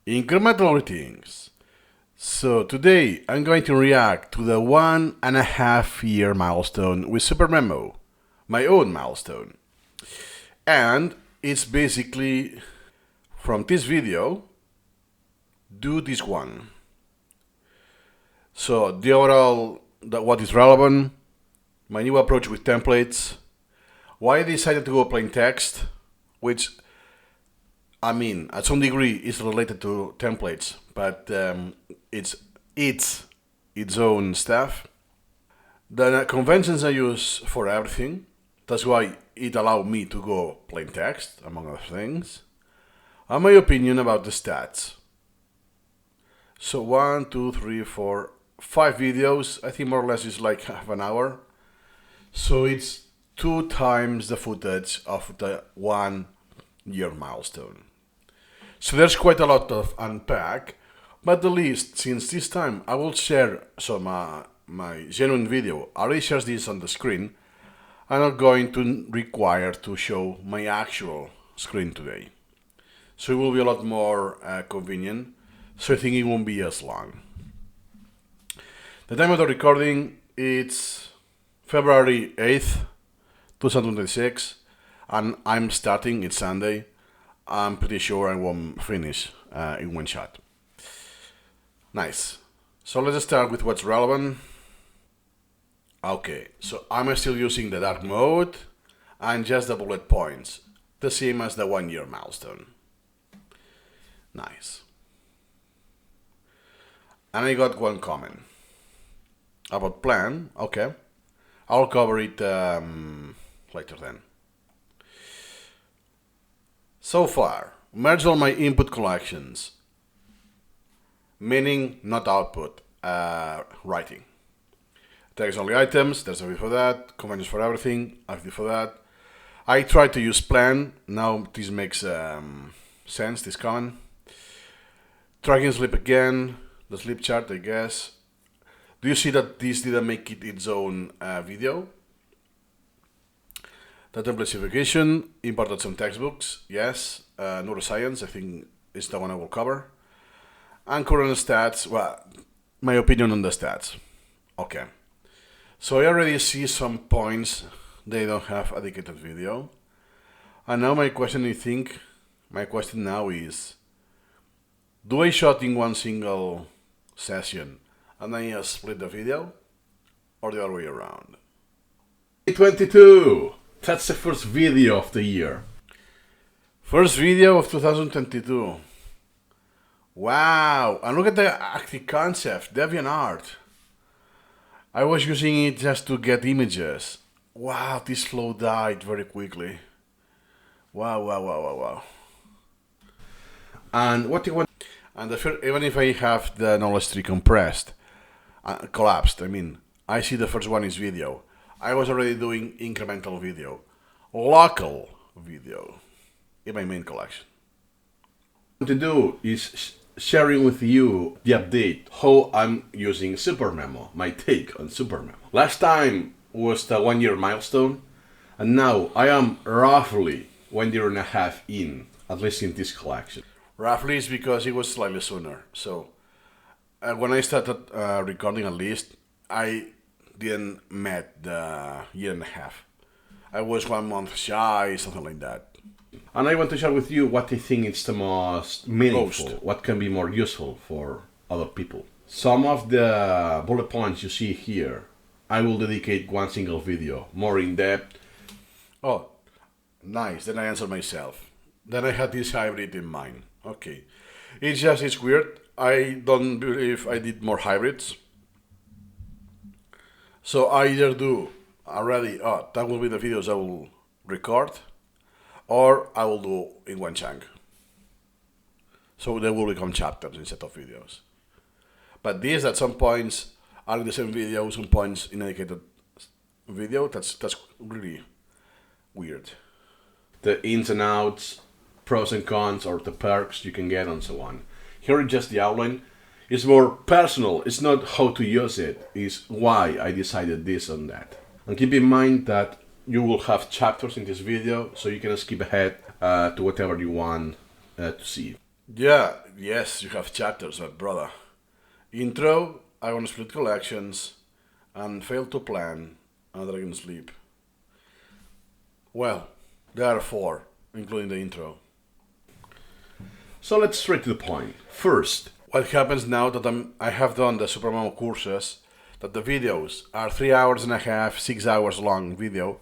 Incremental greetings. So today I'm going to react to the 1.5 year milestone with SuperMemo, my own milestone. And it's basically from this video, do this one. So the overall, what is relevant, my new approach with templates, why I decided to go plain text, which at some degree is related to templates, but it's its own stuff. The conventions I use for everything, that's why it allowed me to go plain text, among other things. And my opinion about the stats. So 1, 2, 3, 4, 5 videos, I think more or less is like half an hour. So it's 2 times the footage of the 1 year milestone. So there's quite a lot of unpack, but at least since this time I will share some my genuine video. I already shared this on the screen. I'm not going to require to show my actual screen today. So it will be a lot more convenient, so I think it won't be as long. The time of the recording, it's February 8th, 2026, and I'm starting, it's Sunday. I'm pretty sure I won't finish in one shot. Nice. So let's start with what's relevant. Okay, so I'm still using the dark mode and just the bullet points, the same as the 1 year milestone. Nice. And I got one comment about plan. Okay, I'll cover it later then. So far, merge all my input collections, meaning not output, writing. Text only items, there's a video for that, conventions for everything, a video for that. I tried to use plan, now this makes sense, this comment. Tracking sleep again, the sleep chart, I guess. Do you see that this didn't make it its own video? The template simplification, imported some textbooks, yes. Neuroscience, I think is the one I will cover. And current stats, well, my opinion on the stats. Okay. So I already see some points they don't have a dedicated video. And now my question now is, do I shot in one single session and then I split the video? Or the other way around? 22! That's the first video of the year. First video of 2022. Wow, and look at the active concept, DeviantArt. I was using it just to get images. Wow, this flow died very quickly. Wow. And what you want? And even if I have the knowledge tree compressed, collapsed, I see the first one is video. I was already doing incremental video, local video in my main collection. What to do is sharing with you the update, how I'm using SuperMemo, my take on SuperMemo. Last time was the 1 year milestone, and now I am roughly 1 year and a half in, at least in this collection. Roughly is because it was slightly sooner. So when I started recording at least, I didn't met the year and a half. I was 1 month shy, something like that. And I want to share with you what I think is the most meaningful, what can be more useful for other people. Some of the bullet points you see here, I will dedicate one single video, more in depth. Oh, nice, then I answer myself. Then I had this hybrid in mind. Okay. It's weird. I don't believe I did more hybrids. So I either do already, that will be the videos I will record, or I will do in one chunk. So they will become chapters instead of videos. But these at some points are in the same video, some points in a dedicated video. That's really weird. The ins and outs, pros and cons, or the perks you can get and so on. Here is just the outline. It's more personal. It's not how to use it. It's why I decided this and that. And keep in mind that you will have chapters in this video, so you can skip ahead to whatever you want to see. Yeah, Yes, you have chapters, but brother. Intro, I want to split collections, and fail to plan, and dragon sleep. Well, there are four, including the intro. So let's straight to the point. First, What happens now that I have done the SuperMemo courses, that the videos are 3 hours and a half, 6 hours long video,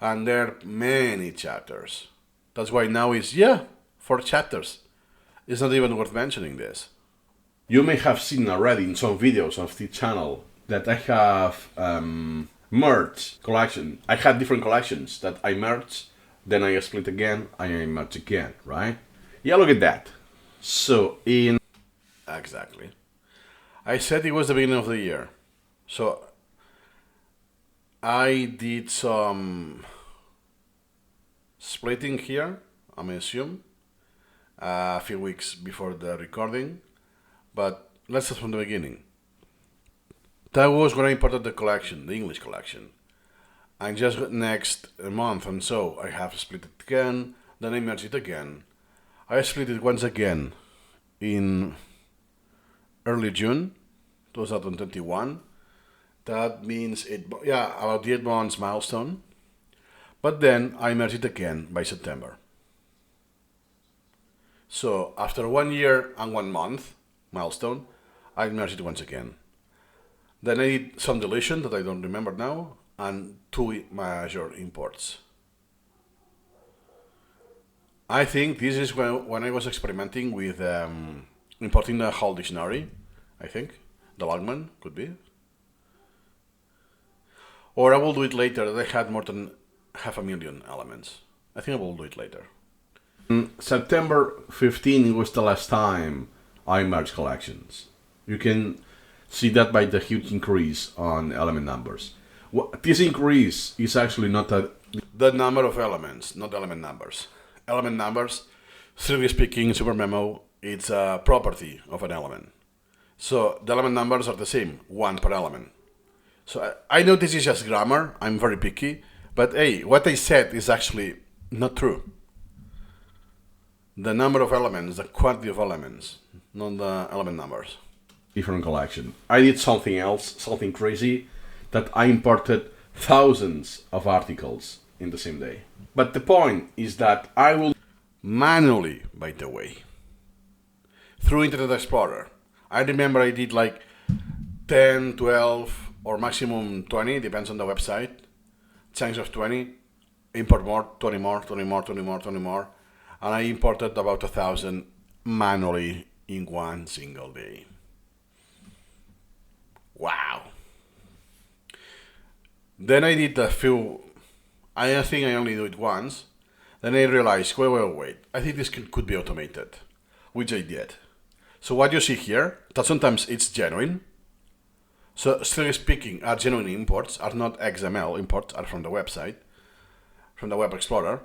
and there are many chapters. That's why now it's, yeah, 4 chapters. It's not even worth mentioning this. you may have seen already in some videos of the channel that I have merged collection. I had different collections that I merged, then I split again, and I merge again, right? Yeah, look at that. So in Exactly. I said it was the beginning of the year. So I did some splitting here, I assume, a few weeks before the recording. But let's start from the beginning. That was when I imported the collection, the English collection. And just next month and so I have split it again, then I merged it again. I split it once again in early June 2021. That means about the 8 months milestone. But then I merged it again by September. So after 1 year and 1 month milestone, I merged it once again. Then I did some deletion that I don't remember now, and 2 major imports. I think this is when I was experimenting with importing the whole dictionary, I think. The Longman could be. Or I will do it later. They had more than 500,000 elements. I think I will do it later. September 15 was the last time I merged collections. You can see that by the huge increase on element numbers. This increase is actually not The number of elements, not element numbers. Element numbers, strictly speaking, SuperMemo, it's a property of an element. So the element numbers are the same, one per element. So I know this is just grammar, I'm very picky, but hey, what I said is actually not true. The number of elements, the quantity of elements, not the element numbers. different collection. I did something else, something crazy, that I imported thousands of articles in the same day. But the point is that I will Manually, by the way, through Internet Explorer. I remember I did like 10, 12, or maximum 20, depends on the website, chunks of 20, import more, 20 more, 20 more, 20 more, 20 more, and I imported about 1,000 manually in one single day. Wow. Then I did a few, I think I only do it once, then I realized, wait, I think this could be automated, which I did. So what you see here, that sometimes it's genuine. So strictly speaking, our genuine imports are not XML imports, are from the website, from the Web Explorer.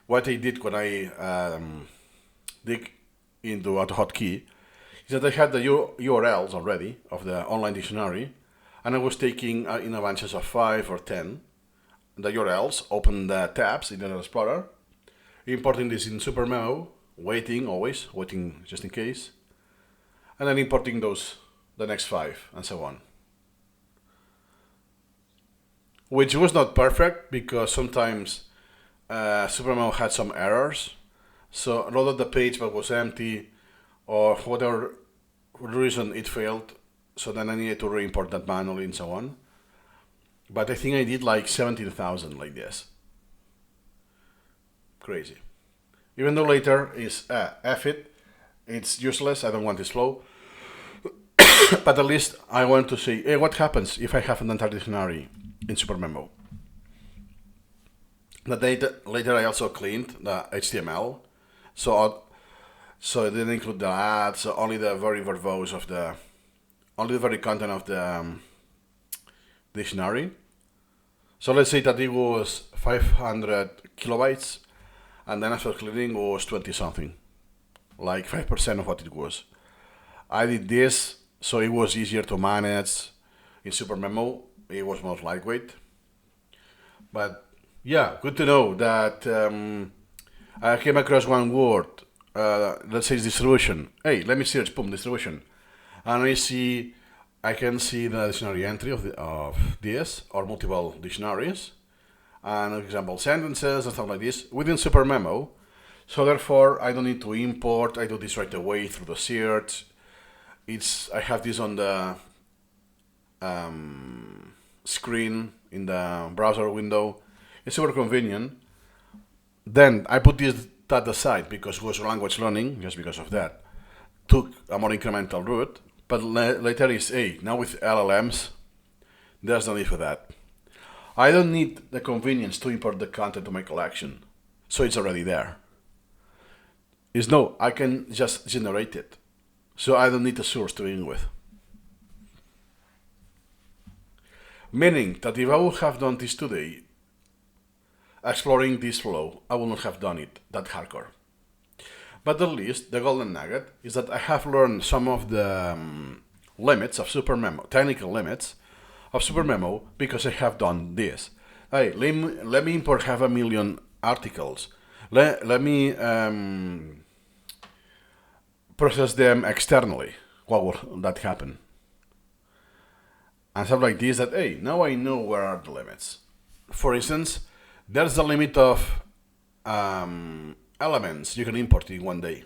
What I did when I dig into a hotkey is that I had the URLs already of the online dictionary, and I was taking in a bunches of 5 or 10 the URLs, open the tabs in the Explorer, importing this in SuperMemo, waiting just in case, and then importing the next 5, and so on. Which was not perfect, because sometimes SuperMemo had some errors, so rather the page but was empty, or for whatever reason it failed, so then I needed to re-import that manually and so on. But I think I did like 17,000 like this. Crazy. Even though later is F it, it's useless, I don't want it slow. But at least I want to see, hey, what happens if I have an entire dictionary in SuperMemo? Later I also cleaned the HTML, so it didn't include the ads, only the very verbose of only the very content of the dictionary. So let's say that it was 500 kilobytes, and then after cleaning it was 20 something, like 5% of what it was. I did this so it was easier to manage in SuperMemo. It was more lightweight. But yeah, good to know that I came across one word let's say it's distribution. Hey, let me search, boom, distribution. And I can see the dictionary entry of this, or multiple dictionaries, and example sentences and stuff like this within SuperMemo. So therefore, I don't need to import. I do this right away through the search. I have this on the screen in the browser window. It's super convenient. Then I put that aside because it was language learning, just because of that. Took a more incremental route, but later is, hey, now with LLMs, there's no need for that. I don't need the convenience to import the content to my collection, so it's already there. I can just generate it, so I don't need a source to begin with. Meaning that if I would have done this today, exploring this flow, I would not have done it that hardcore. But at least the golden nugget is that I have learned some of the limits of SuperMemo, technical limits of SuperMemo, because I have done this. Hey, let me import 500,000 articles. Let me process them externally. What will that happen? And stuff like this that, hey, now I know where are the limits. For instance, there's the limit of elements you can import in one day,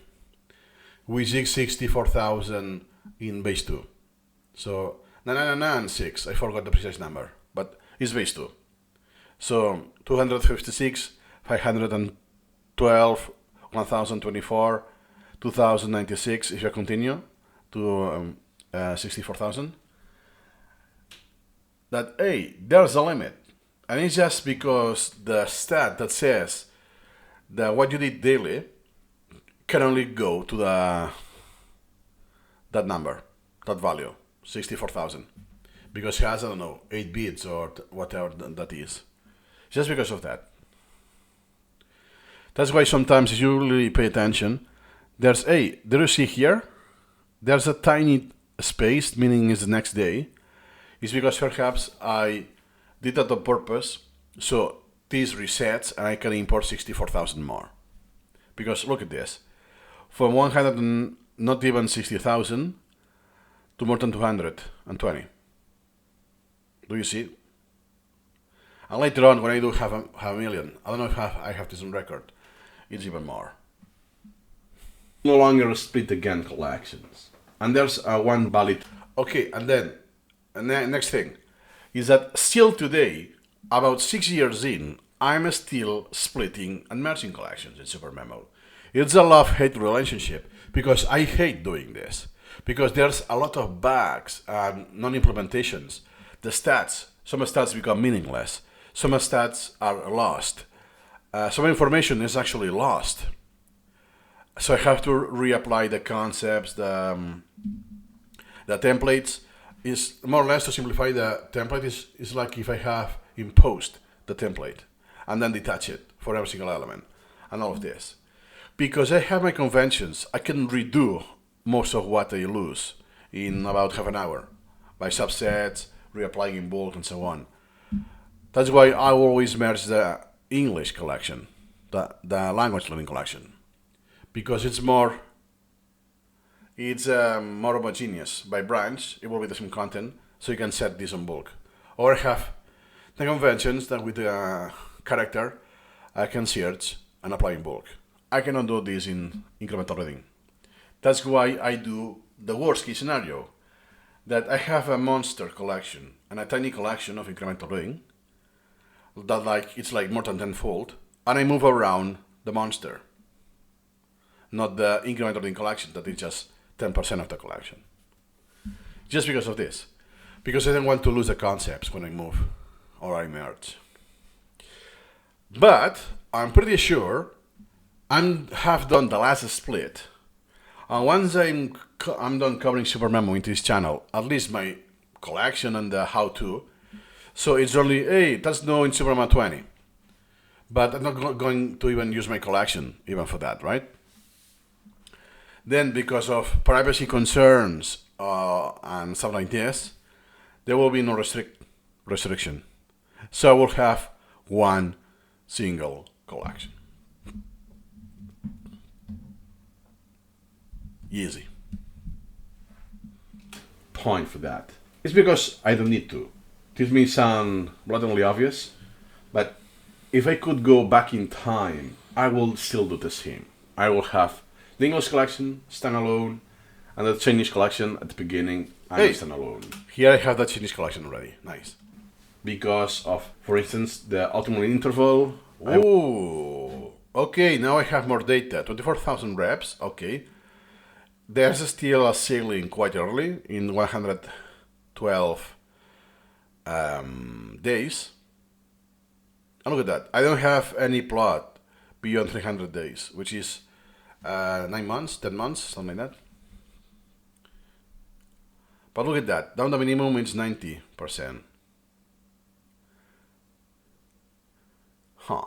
which is 64,000 in base 2. So, 996, I forgot the precise number, but it's base 2. So, 256, 512, 1024, 2096, if you continue to 64,000. That, hey, there's a limit. And it's just because the stat that says that what you did daily can only go to that number, that value, 64,000. Because it has, I don't know, 8 bits or whatever that is. Just because of that. That's why sometimes if you really pay attention, do you see here? There's a tiny space, meaning it's the next day. It's because perhaps I did that on purpose, so this resets and I can import 64,000 more. Because look at this, from 100 and not even 60,000 to more than 220. Do you see? And later on, when I do have a million, I don't know if I have this on record, it's even more. No longer split again collections. And there's one valid. Okay, and then next thing is that still today, about 6 years in, I'm still splitting and merging collections in SuperMemo. It's a love-hate relationship because I hate doing this. Because there's a lot of bugs and non-implementations. Some stats become meaningless. Some stats are lost. Some information is actually lost. So I have to reapply the concepts, the templates. Is more or less, to simplify the template, is like if I have imposed the template and then detach it for every single element and all of this. Because I have my conventions, I can redo most of what I lose in about half an hour by subsets, reapplying in bulk, and so on. That's why I always merge the English collection, the language learning collection, because it's more homogeneous. By branch, it will be the same content, so you can set this on bulk. Or have the conventions that with the character, I can search and apply in bulk. I cannot do this in incremental reading. That's why I do the worst case scenario, that I have a monster collection and a tiny collection of incremental reading, that it's like more than tenfold, and I move around the monster, not the incremental reading collection that is just 10% of the collection. Just because of this. Because I don't want to lose the concepts when I move or I merge. But I'm pretty sure I have done the last split. And once I'm done covering SuperMemo into this channel, at least my collection and the how-to, so it's only, hey, that's no in SuperMemo 20. But I'm not going to even use my collection even for that, right? Then, because of privacy concerns and stuff like this, there will be no restriction. So I will have one single collection. Easy. Point for that. It's because I don't need to. This may sound blatantly obvious, but if I could go back in time, I will still do the same. I will have the English collection standalone, and the Chinese collection at the beginning and Hey. standalone. Here I have that Chinese collection already. Nice. Because of, for instance, the optimal interval. Ooh. Okay, now I have more data. 24,000 reps. Okay. There's still a ceiling quite early in 112 days. And look at that. I don't have any plot beyond 300 days, which is 9 months, 10 months, something like that. But look at that. Down the minimum is 90%. Huh.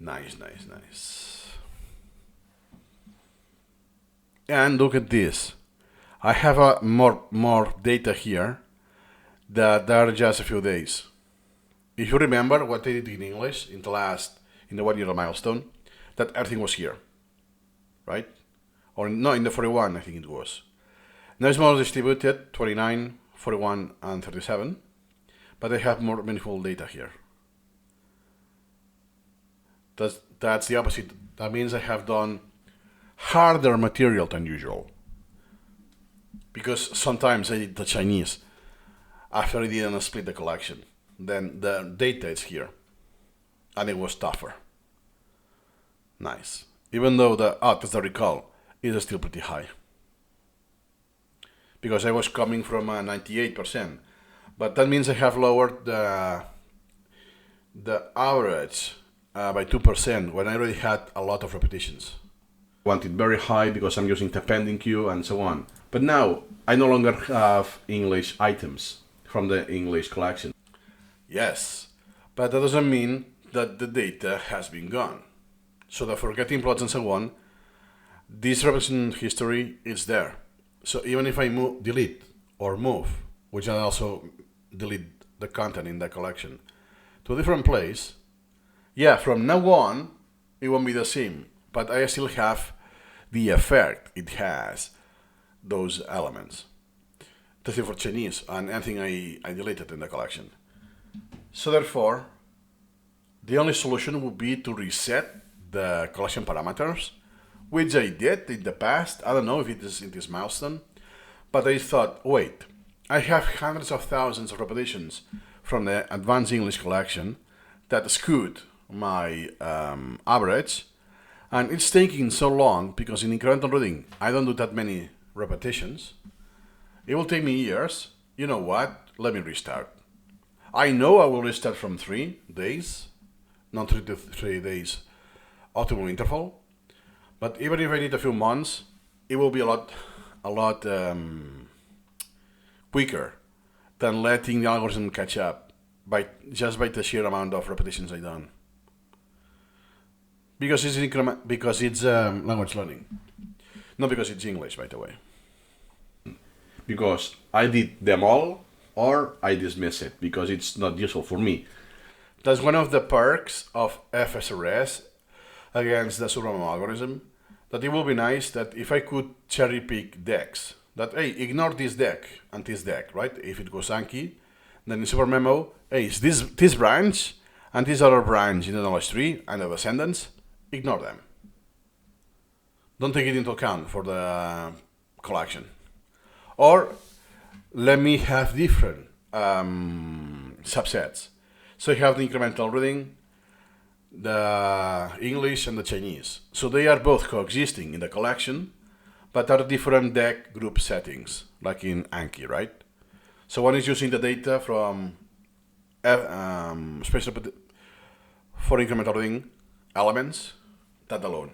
Nice, nice, nice. And look at this. I have more data here that are just a few days. If you remember what I did in English in the 1 year milestone, that everything was here, right? Or no, in the 41, I think it was. Now it's more distributed, 29, 41, and 37, but I have more meaningful data here. That's the opposite. That means I have done harder material than usual. Because sometimes I did the Chinese after I didn't split the collection. Then the data is here. And it was tougher. Nice. Even though the odds, the recall, is still pretty high. Because I was coming from 98%. But that means I have lowered the average by 2% when I already had a lot of repetitions. Want it very high because I'm using the pending queue and so on. But now I no longer have English items from the English collection. Yes, but that doesn't mean that the data has been gone. So the forgetting plots and so on, this repetition history is there. So even if I delete or move, which I also delete the content in the collection to a different place, yeah, from now on, it won't be the same, but I still have the effect it has, those elements. The same for Chinese and anything I deleted in the collection. So therefore, the only solution would be to reset the collection parameters, which I did in the past. I don't know if it is in this milestone, but I thought, wait, I have hundreds of thousands of repetitions from the advanced English collection that skewed my average, and it's taking so long because in incremental reading I don't do that many repetitions. It will take me years. You know what? Let me restart. I know I will restart from 3 days, not 3 to 3 days optimal interval, but even if I need a few months, it will be a lot quicker than letting the algorithm catch up by the sheer amount of repetitions I've done. Because it's language learning, not because it's English, by the way. Because I did them all, or I dismiss it because it's not useful for me. That's one of the perks of FSRS against the SuperMemo algorithm, that it will be nice that if I could cherry pick decks, that, hey, ignore this deck and this deck, right? If it goes Anki, then in SuperMemo, hey, it's this branch and this other branch in the knowledge tree and the descendants, ignore them. Don't take it into account for the collection. Or let me have different subsets. So you have the incremental reading, the English, and the Chinese. So they are both coexisting in the collection, but are different deck group settings, like in Anki, right? So one is using the data from special for incremental reading elements, that alone.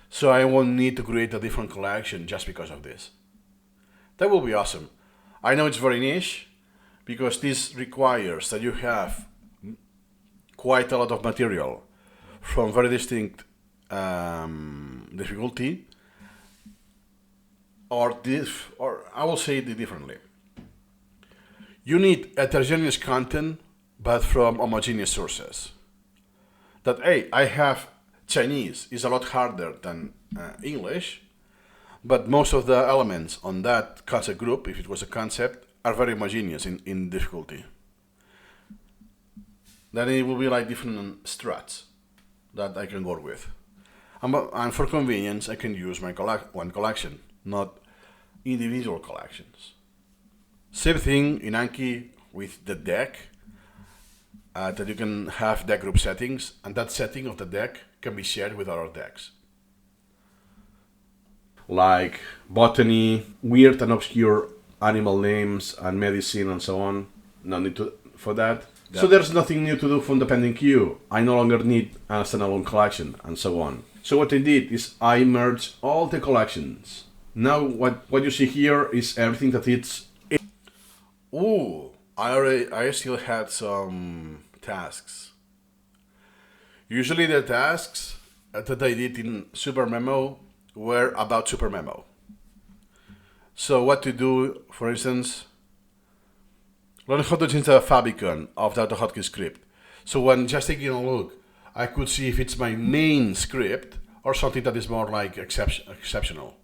So I won't need to create a different collection just because of this. That will be awesome. I know it's very niche, because this requires that you have quite a lot of material from very distinct difficulty, or I will say it differently. You need heterogeneous content, but from homogeneous sources. That, hey, I have Chinese is a lot harder than English, but most of the elements on that concept group, if it was a concept, are very homogeneous in difficulty. Then it will be like different struts that I can work with. And for convenience, I can use my one collection, not individual collections. Same thing in Anki with the deck, that you can have deck group settings, and that setting of the deck can be shared with other decks. Like botany, weird and obscure animal names and medicine and so on. No need for that. Yeah. So there's nothing new to do from the pending queue. I no longer need a standalone collection and so on. So what I did is I merged all the collections. Now what you see here is everything that it's... Ooh, I still had some tasks. Usually the tasks that I did in SuperMemo were about SuperMemo. So what to do, for instance, learn how to change the favicon of the hotkey script. So when just taking a look, I could see if it's my main script or something that is more like exceptional.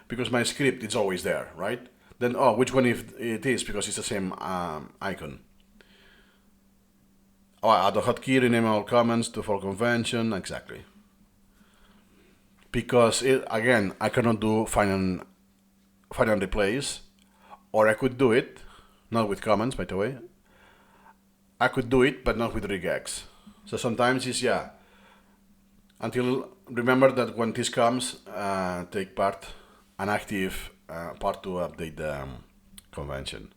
Because my script is always there, right? Then, which one if it is, because it's the same icon. Add a hotkey, rename all comments to full convention, exactly. Because, again, I cannot do find and replace, or I could do it, not with comments, by the way. I could do it, but not with regex. So sometimes it's, until, remember that when this comes, take part, an active part to update the convention.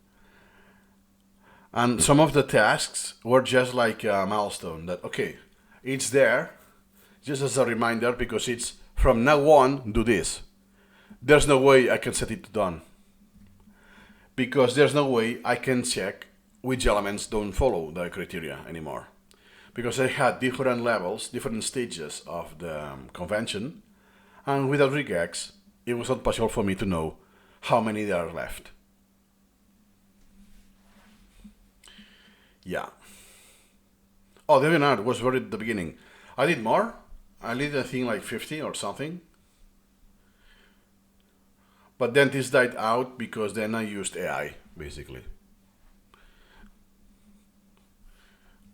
And some of the tasks were just like a milestone, that, okay, it's there, just as a reminder, because it's, from now on, do this. There's no way I can set it to done. Because there's no way I can check which elements don't follow the criteria anymore. Because I had different levels, different stages of the convention, and without regex, it was not possible for me to know how many there are left. Yeah. Oh, the webinar was very at the beginning. I did more. I did, I think, like 50 or something. But then this died out because then I used AI, basically.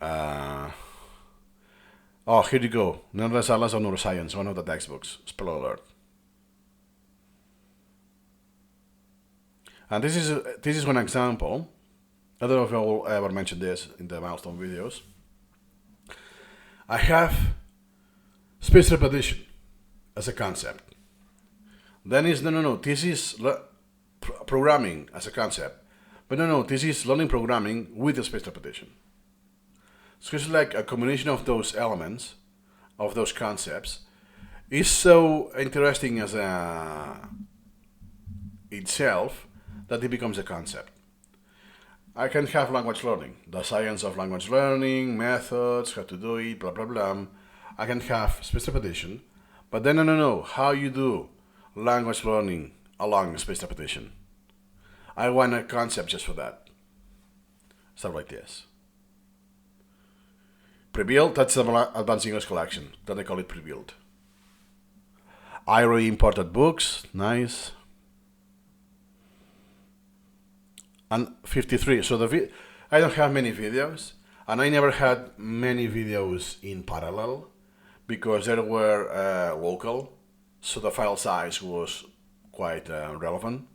Here you go. Nervous Atlas of Neuroscience, one of the textbooks. Spoiler alert. And this is one example. I don't know if I will ever mention this in the Milestone videos. I have space repetition as a concept. Then is, no, this is programming as a concept. But no, this is learning programming with the space repetition. So it's like a combination of those elements, of those concepts, is so interesting as itself that it becomes a concept. I can have language learning, the science of language learning, methods, how to do it, blah, blah, blah. I can have space repetition, but then no, how you do language learning along space repetition. I want a concept just for that. Stuff like this. Pre-built, that's the Advanced English Collection, that I call it pre-built. I already imported books, nice. And 53, so I don't have many videos, and I never had many videos in parallel, because they were local, so the file size was quite relevant.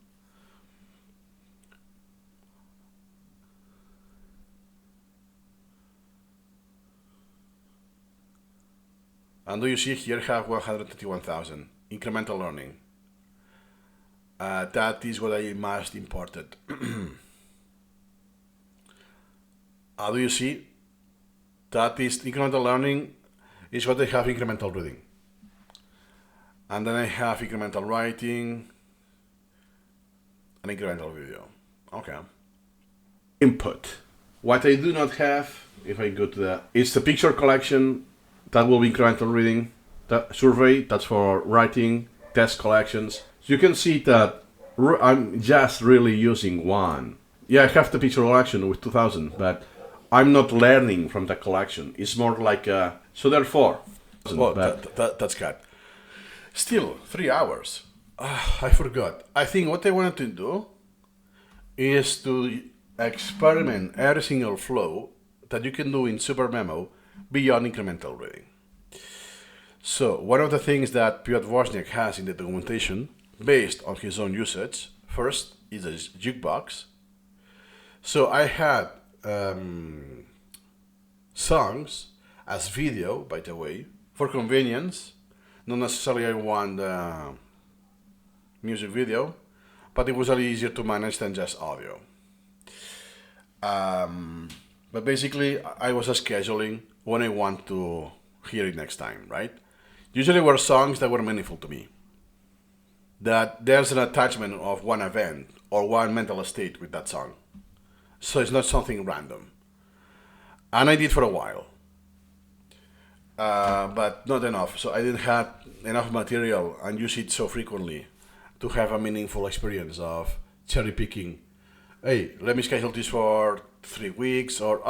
And do you see here have 121,000 incremental learning. That is what I must imported. Do you see? That is incremental learning is what I have incremental reading. And then I have incremental writing and incremental video. Okay. Input. What I do not have, if I go to that, is the picture collection. That will be incremental reading. The survey, that's for writing, test collections. So you can see that I'm just really using one. Yeah, I have the picture collection with 2000, but I'm not learning from the collection. It's more like so therefore. Well, that's good. Still, 3 hours. I forgot. I think what I wanted to do is to experiment every single flow that you can do in SuperMemo beyond incremental reading. So one of the things that Piotr Wozniak has in the documentation, based on his own usage, first is a jukebox. So I had songs as video, by the way, for convenience. Not necessarily I want music video, but it was a little easier to manage than just audio. But basically, I was scheduling when I want to hear it next time, right? Usually were songs that were meaningful to me. That there's an attachment of one event or one mental state with that song. So it's not something random. And I did for a while. But not enough. So I didn't have enough material and use it so frequently to have a meaningful experience of cherry picking. Hey, let me schedule this for 3 weeks, or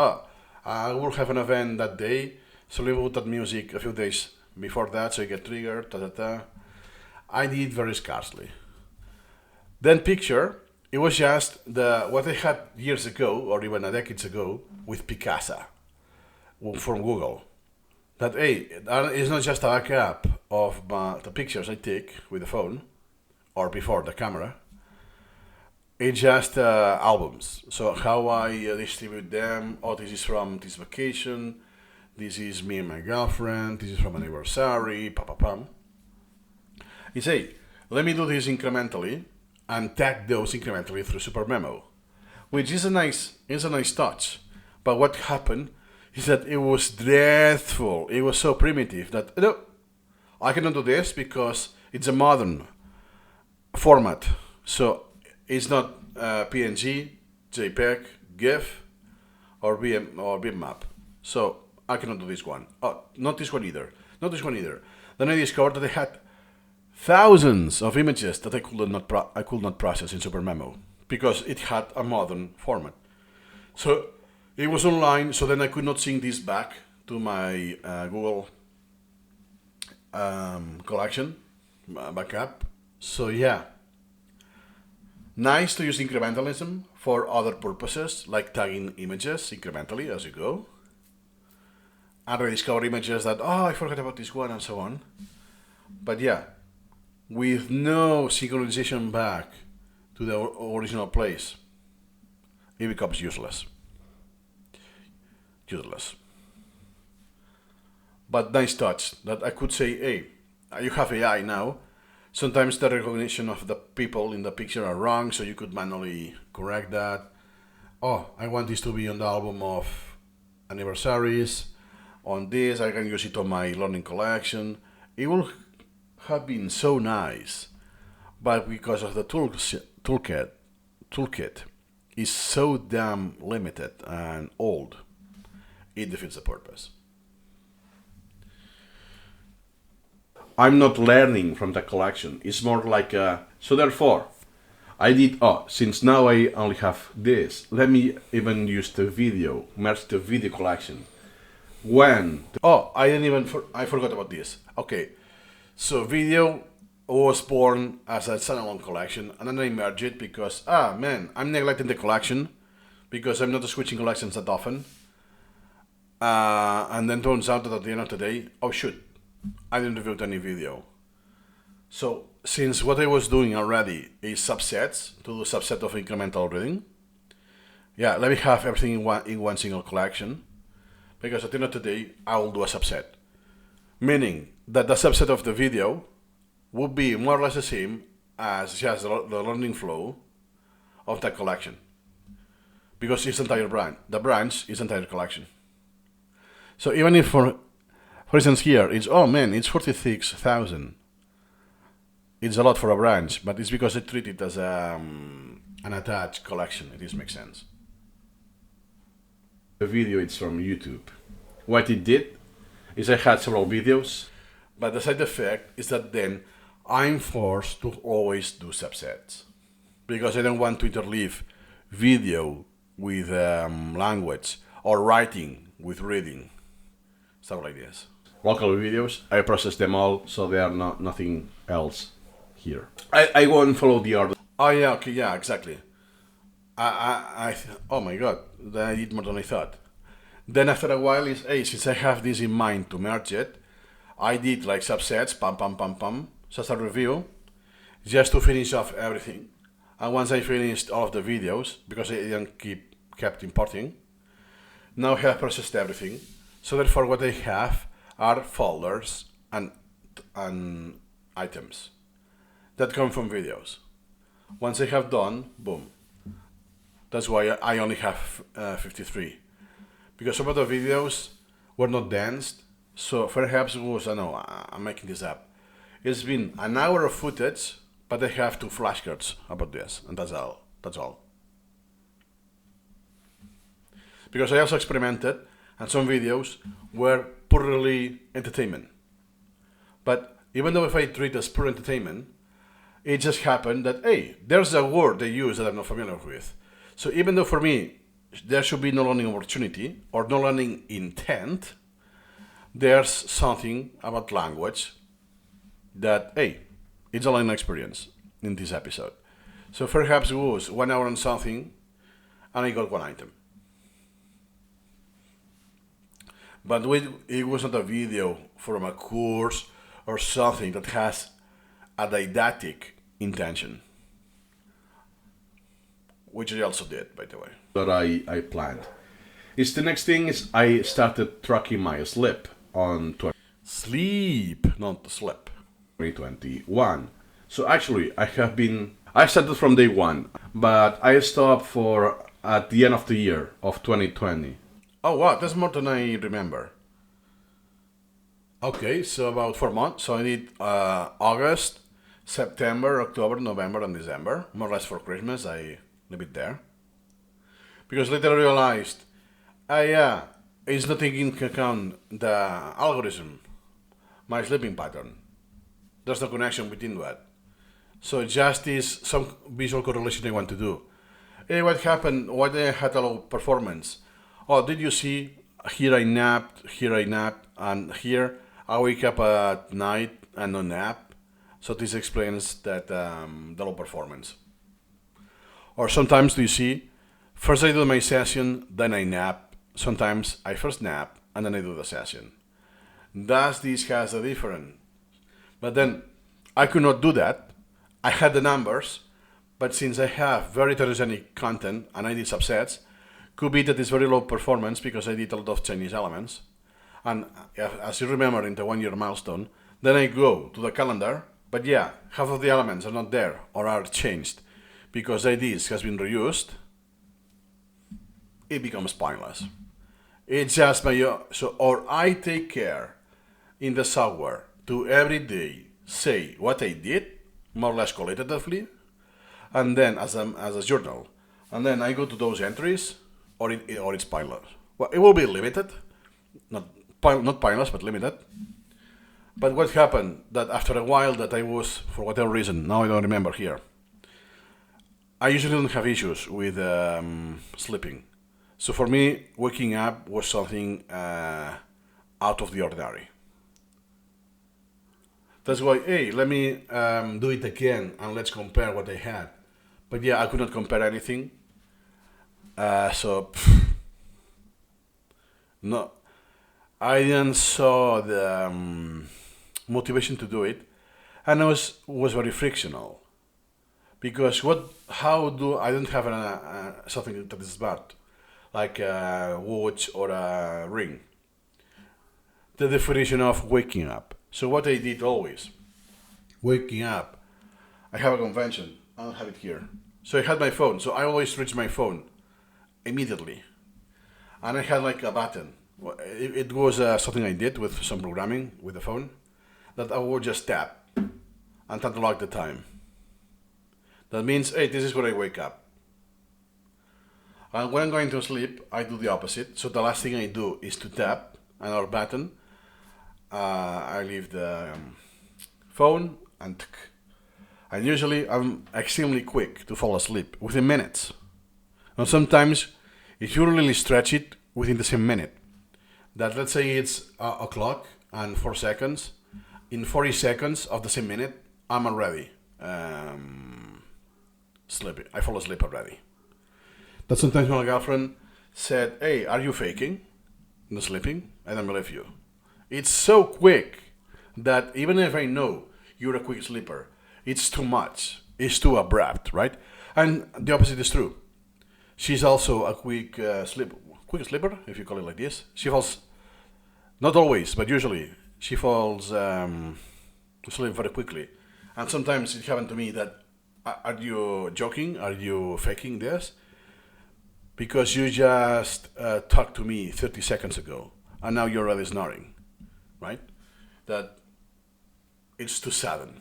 I will have an event that day, so let me put that music a few days before that so I get triggered, I did very scarcely. Then picture, it was just what I had years ago, or even a decade ago, with Picasa from Google. That, hey, it's not just a backup of the pictures I take with the phone, or before the camera. It's just albums. So how I distribute them. Oh, this is from this vacation. This is me and my girlfriend. This is from anniversary. Pam. You say, let me do this incrementally and tag those incrementally through SuperMemo, which is a nice touch. But what happened is that it was dreadful. It was so primitive that no, I cannot do this because it's a modern format. So it's not PNG, JPEG, GIF, or bitmap. So I cannot do this one. Oh, not this one either. Not this one either. Then I discovered that I had thousands of images that I could not process in SuperMemo because it had a modern format. So it was online. So then I could not sync this back to my Google collection backup. So yeah. Nice to use incrementalism for other purposes, like tagging images incrementally as you go. And rediscover images that, I forgot about this one, and so on. But yeah, with no synchronization back to the original place, it becomes useless. But nice touch that I could say, hey, you have AI now. Sometimes the recognition of the people in the picture are wrong, so you could manually correct that. Oh, I want this to be on the album of anniversaries. On this, I can use it on my learning collection. It will have been so nice, but because of the toolkit is so damn limited and old, it defeats the purpose. I'm not learning from the collection. It's more like so therefore, I did, since now I only have this, let me even use the video, merge the video collection. I forgot about this. Okay, so video was born as a standalone collection, and then I merged it because, I'm neglecting the collection because I'm not switching collections that often. And then turns out that at the end of the day, oh shoot, I didn't review any video. So since what I was doing already is subsets, to do a subset of incremental reading, let me have everything in one single collection, because at the end of the day, I will do a subset. Meaning that the subset of the video would be more or less the same as just the learning flow of that collection. Because it's entire branch. The branch is entire collection. So even if for instance here, it's 46,000. It's a lot for a branch, but it's because I treat it as an attached collection. It makes sense. The video is from YouTube. What it did is I had several videos, but the side effect is that then I'm forced to always do subsets because I don't want to interleave video with language or writing with reading, stuff like this. local videos. I process them all, so they are not nothing else here. I won't follow the order. Oh yeah, okay, yeah, exactly. Oh my god, then I did more than I thought. Then after a while, is hey, since I have this in mind to merge it, I did like subsets, pam pam pam pam, just a review, just to finish off everything. And once I finished all of the videos, because I didn't kept importing, now I have processed everything. So therefore, what I have are folders and items that come from videos. Once I have done, boom. That's why I only have 53. Because some of the videos were not danced, so perhaps it was, I know, I'm making this up. It's been an hour of footage, but I have 2 flashcards about this, and that's all. That's all. Because I also experimented, and some videos were purely entertainment. But even though if I treat it as pure entertainment, it just happened that, hey, there's a word they use that I'm not familiar with. So even though for me, there should be no learning opportunity or no learning intent, there's something about language that, hey, it's a learning experience in this episode. So perhaps it was 1 hour on something, and I got 1 item. But it was not a video from a course or something that has a didactic intention, which I also did, by the way. That I planned. The next thing is I started tracking my sleep on Sleep, not slip. 2021. So actually, I started from day 1, but I stopped for at the end of the year of 2020. Oh wow, that's more than I remember. Okay, so about 4 months. So I did August, September, October, November, and December. More or less for Christmas, I leave it there. Because later I realized, yeah, it's not taking into account the algorithm, my sleeping pattern. There's no connection between that. So just is some visual correlation I want to do. Hey, what happened? Why did I have a low performance? Oh, did you see? Here I napped, and here I wake up at night and no nap. So this explains that the low performance. Or sometimes do you see? First I do my session, then I nap. Sometimes I first nap and then I do the session. Thus this has a difference. But then I could not do that. I had the numbers, but since I have very heterogenic content and I did subsets, could be that it's very low performance because I did a lot of Chinese elements. And as you remember in the 1-year milestone, then I go to the calendar, but yeah, half of the elements are not there or are changed because IDs has been reused. It becomes pointless. It's just or I take care in the software to every day say what I did, more or less qualitatively, and then as a journal, and then I go to those entries, or it's pointless. Well, it will be limited, not pointless, but limited. But what happened that after a while that I was, for whatever reason, now I don't remember here, I usually don't have issues with sleeping. So for me, waking up was something out of the ordinary. That's why, hey, let me do it again and let's compare what I had. But yeah, I could not compare anything. No, I didn't saw the motivation to do it, and it was very frictional. Because I don't have something that is smart, like a watch or a ring. The definition of waking up. So what I did always, waking up, I have a convention, I don't have it here. So I had my phone, so I always reach my phone immediately. And I had like a button. It was something I did with some programming with the phone, that I would just tap and try to lock the time. That means, hey, this is where I wake up. And when I'm going to sleep, I do the opposite. So the last thing I do is to tap another button. I leave the phone and usually I'm extremely quick to fall asleep within minutes. And sometimes, if you really stretch it within the same minute, that let's say it's o'clock and 4 seconds. In 40 seconds of the same minute, I'm already sleeping. I fall asleep already. That sometimes my girlfriend said, "Hey, are you faking the sleeping?" I don't believe you. It's so quick that even if I know you're a quick sleeper, it's too much. It's too abrupt, right? And the opposite is true. She's also a quick sleeper, if you call it like this. She falls, not always, but usually, she falls asleep very quickly. And sometimes it happened to me that, are you joking? Are you faking this? Because you just talked to me 30 seconds ago, and now you're already snoring, right? That it's too sudden.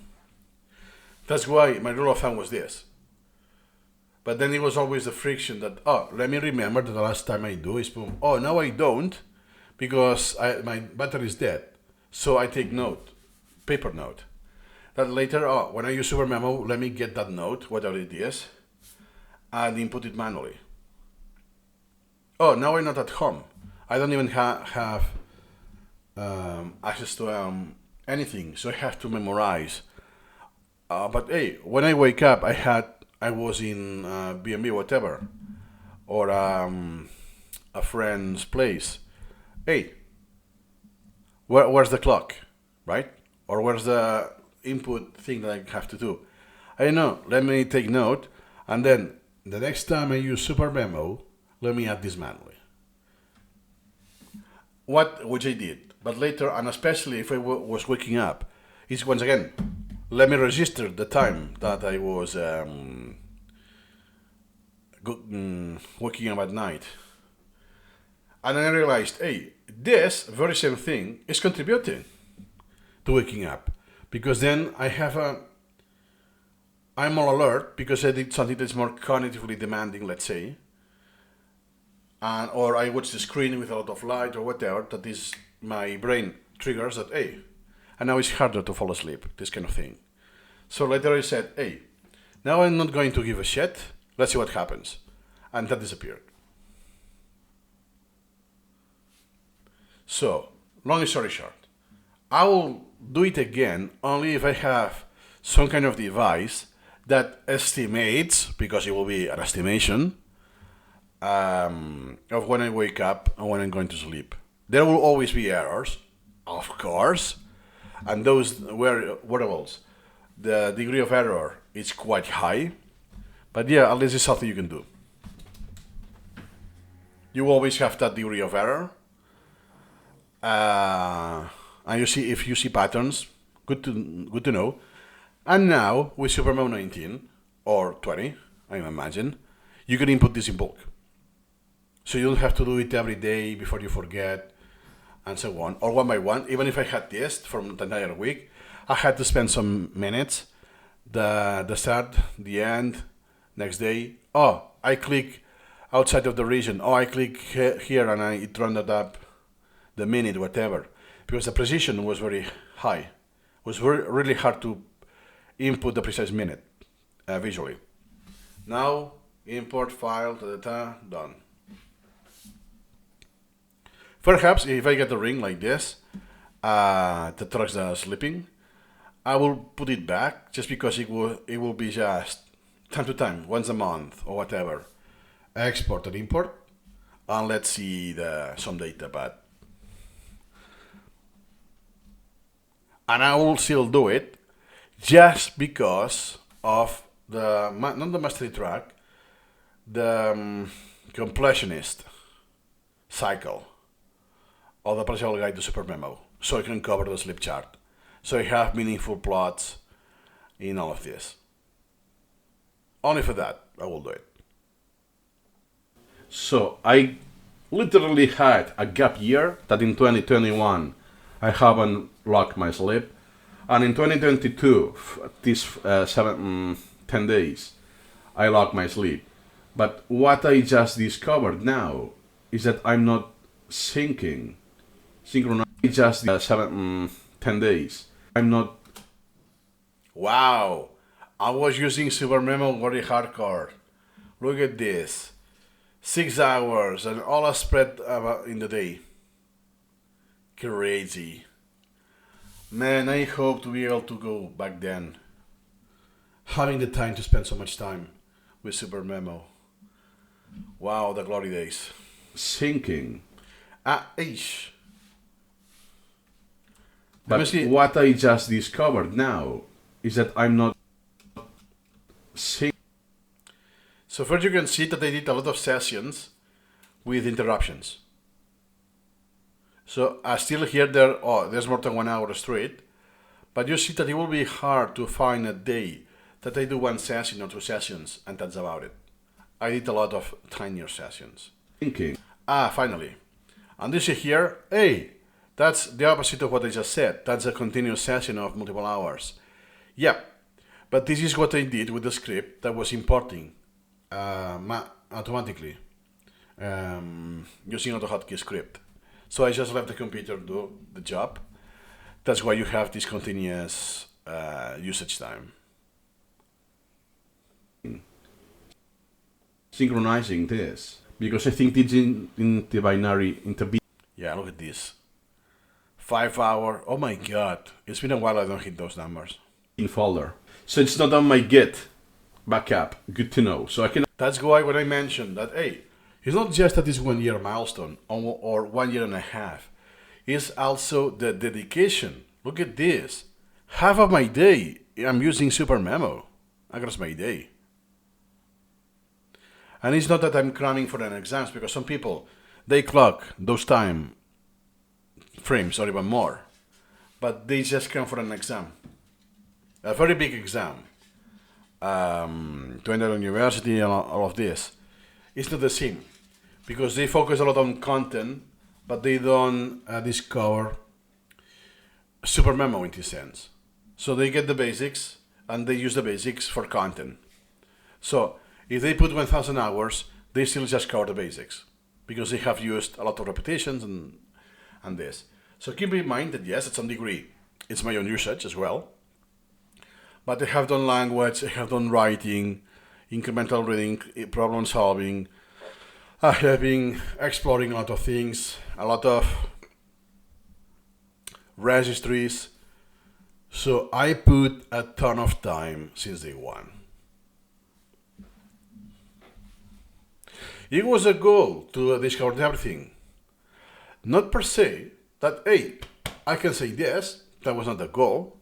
That's why my rule of thumb was this. But then it was always the friction that, oh, let me remember that the last time I do is boom. Oh, now I don't because my battery is dead. So I take note, paper note. That later, oh, when I use SuperMemo, let me get that note, whatever it is, and input it manually. Oh, now I'm not at home. I don't even have access to anything, so I have to memorize. But hey, when I wake up, I was in B&B, whatever, or a friend's place. Hey, where's the clock, right? Or where's the input thing that I have to do? I don't know. Let me take note, and then the next time I use SuperMemo, let me add this manually. Which I did, but later, and especially if I was waking up, is once again, let me register the time that I was waking up at night. And then I realized, hey, this very same thing is contributing to waking up. Because then I'm more alert because I did something that's more cognitively demanding, let's say. Or I watch the screen with a lot of light or whatever, that is my brain triggers that, hey, and now it's harder to fall asleep, this kind of thing. So later I said, hey, now I'm not going to give a shit, let's see what happens. And that disappeared. So, long story short, I will do it again only if I have some kind of device that estimates, because it will be an estimation, of when I wake up and when I'm going to sleep. There will always be errors, of course, and those wearables, the degree of error is quite high, but yeah, at least it's something you can do. You always have that degree of error, and if you see patterns, good to know. And now with SuperMemo 19 or 20, I imagine, you can input this in bulk. So you don't have to do it every day before you forget, and so on, or one by one. Even if I had this from the entire week, I had to spend some minutes, the start, the end, next day. Oh, I click outside of the region. Oh, I click here and it rounded up the minute, whatever. Because the precision was very high. It was really hard to input the precise minute visually. Now, import file, done. Perhaps if I get a ring like this that tracks the sleeping, I will put it back just because it will be just time to time, once a month or whatever. Export and import, and let's see some data. And I will still do it just because of not the mastery track, the completionist cycle of the partial guide to SuperMemo, so I can cover the sleep chart. So I have meaningful plots in all of this. Only for that, I will do it. So I literally had a gap year that in 2021 I haven't locked my sleep, and in 2022, these 10 days, I locked my sleep. But what I just discovered now is that I'm not synchronized just 10 days. I'm not. Wow, I was using SuperMemo very hardcore. Look at this. 6 hours and all are spread in the day. Crazy. Man, I hope to be able to go back then. Having the time to spend so much time with SuperMemo. Wow, the glory days. Thinking. Ish. But what I just discovered now is that I'm not thinking. So first you can see that they did a lot of sessions with interruptions. So I still hear there's more than 1 hour straight, but you see that it will be hard to find a day that I do one session or two sessions and that's about it. I did a lot of tinier sessions. Thinking. Finally. And you see here, hey, that's the opposite of what I just said. That's a continuous session of multiple hours. Yeah, but this is what I did with the script that was importing automatically using AutoHotkey script. So I just let the computer do the job. That's why you have this continuous usage time. Synchronizing this because I think it's in the binary interbeat. Yeah, look at this. 5 hour. Oh my god. It's been a while I don't hit those numbers. In folder. So it's not on my Git backup. Good to know. So I can. That's why when I mentioned that, hey, it's not just that it's 1 year milestone or 1 year and a half. It's also the dedication. Look at this. Half of my day I'm using SuperMemo across my day. And it's not that I'm cramming for an exams because some people, they clock those time frames or even more. But they just cram for an exam. A very big exam. To enter a university and all of this. It's not the same. Because they focus a lot on content, but they don't discover SuperMemo in this sense. So they get the basics, and they use the basics for content. So if they put 1,000 hours, they still just cover the basics, because they have used a lot of repetitions and this. So keep in mind that yes, at some degree, it's my own usage as well. But I have done language, I have done writing, incremental reading, problem solving. I have been exploring a lot of things, a lot of registries. So I put a ton of time since day one. It was a goal to discover everything. Not per se that, hey, I can say yes, that was not the goal,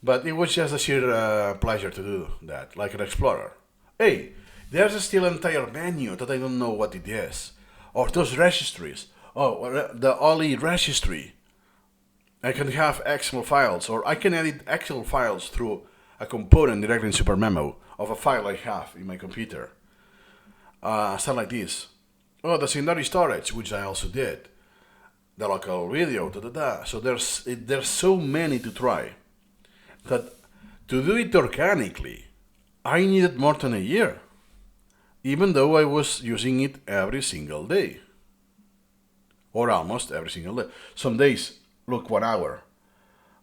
but it was just a sheer pleasure to do that, like an explorer. Hey, there's still an entire menu that I don't know what it is. Or those registries. Oh, the Oli registry. I can have XML files, or I can edit Excel files through a component directly in SuperMemo of a file I have in my computer. Stuff like this. Oh, the secondary storage, which I also did. The local video, So there's so many to try that to do it organically, I needed more than a year. Even though I was using it every single day. Or almost every single day. Some days, look, 1 hour.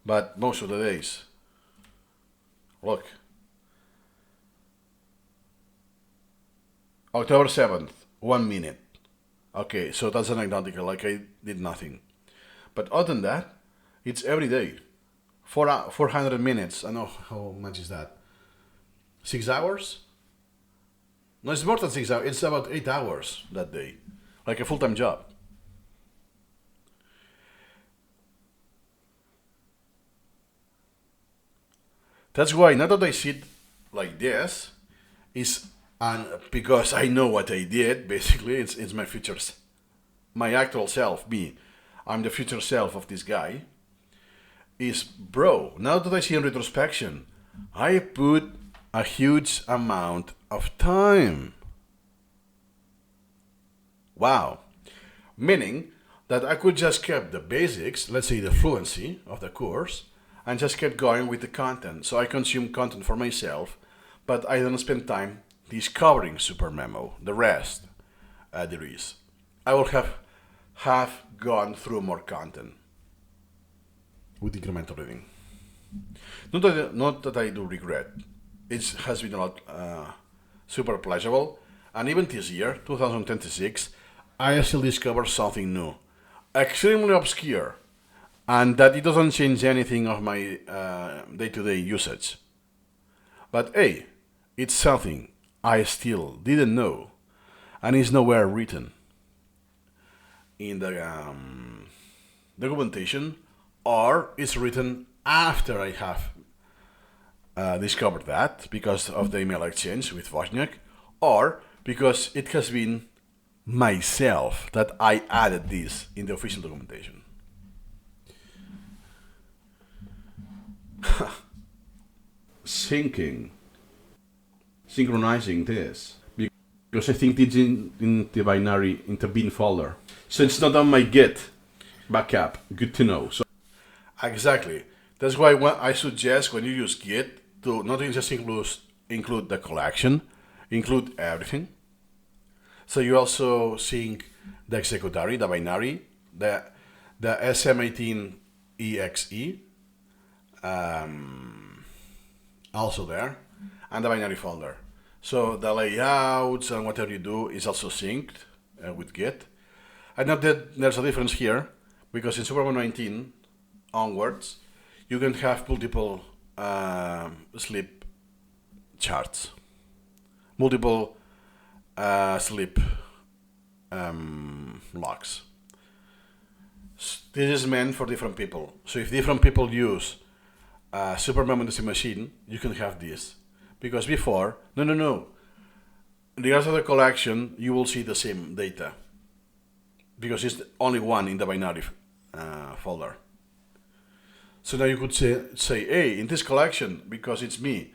But most of the days, look. October 7th, 1 minute. Okay, so that's anecdotal, like I did nothing. But other than that, it's every day. 400 minutes. I know how much is that? 6 hours? No, it's more than 6 hours. It's about 8 hours that day. Like a full-time job. That's why, now that I sit like this, and because I know what I did, basically, it's my my actual self, me. I'm the future self of this guy. Bro, now that I see in retrospection, I put a huge amount of time. Wow. Meaning that I could just keep the basics, let's say the fluency of the course, and just kept going with the content. So I consume content for myself, but I don't spend time discovering SuperMemo. The rest, there is. I will have gone through more content with incremental reading. Not that I do regret. It has been a lot super pleasurable. And even this year, 2026, I still discover something new. Extremely obscure. and that it doesn't change anything of my day-to-day usage. But hey, it's something I still didn't know, and is nowhere written in the documentation, or it's written after I have discovered that because of the email exchange with Wozniak, or because it has been myself that I added this in the official documentation. Synchronizing this, because I think it's in the binary, in the bin folder. So it's not on my Git backup. Good to know. So Exactly. That's why I suggest when you use Git to not just include the collection, include everything. So you also sync the executary, the binary, the SM18EXE, also there, and the binary folder. So the layouts and whatever you do is also synced with Git. I know that there's a difference here because in SuperMemo 19 onwards, you can have multiple sleep charts, multiple sleep logs. This is meant for different people. So if different people use SuperMemo in the same machine, you can have this. Because before, no. Regardless of the collection, you will see the same data. Because it's only one in the binary folder. So now you could say, hey, in this collection, because it's me,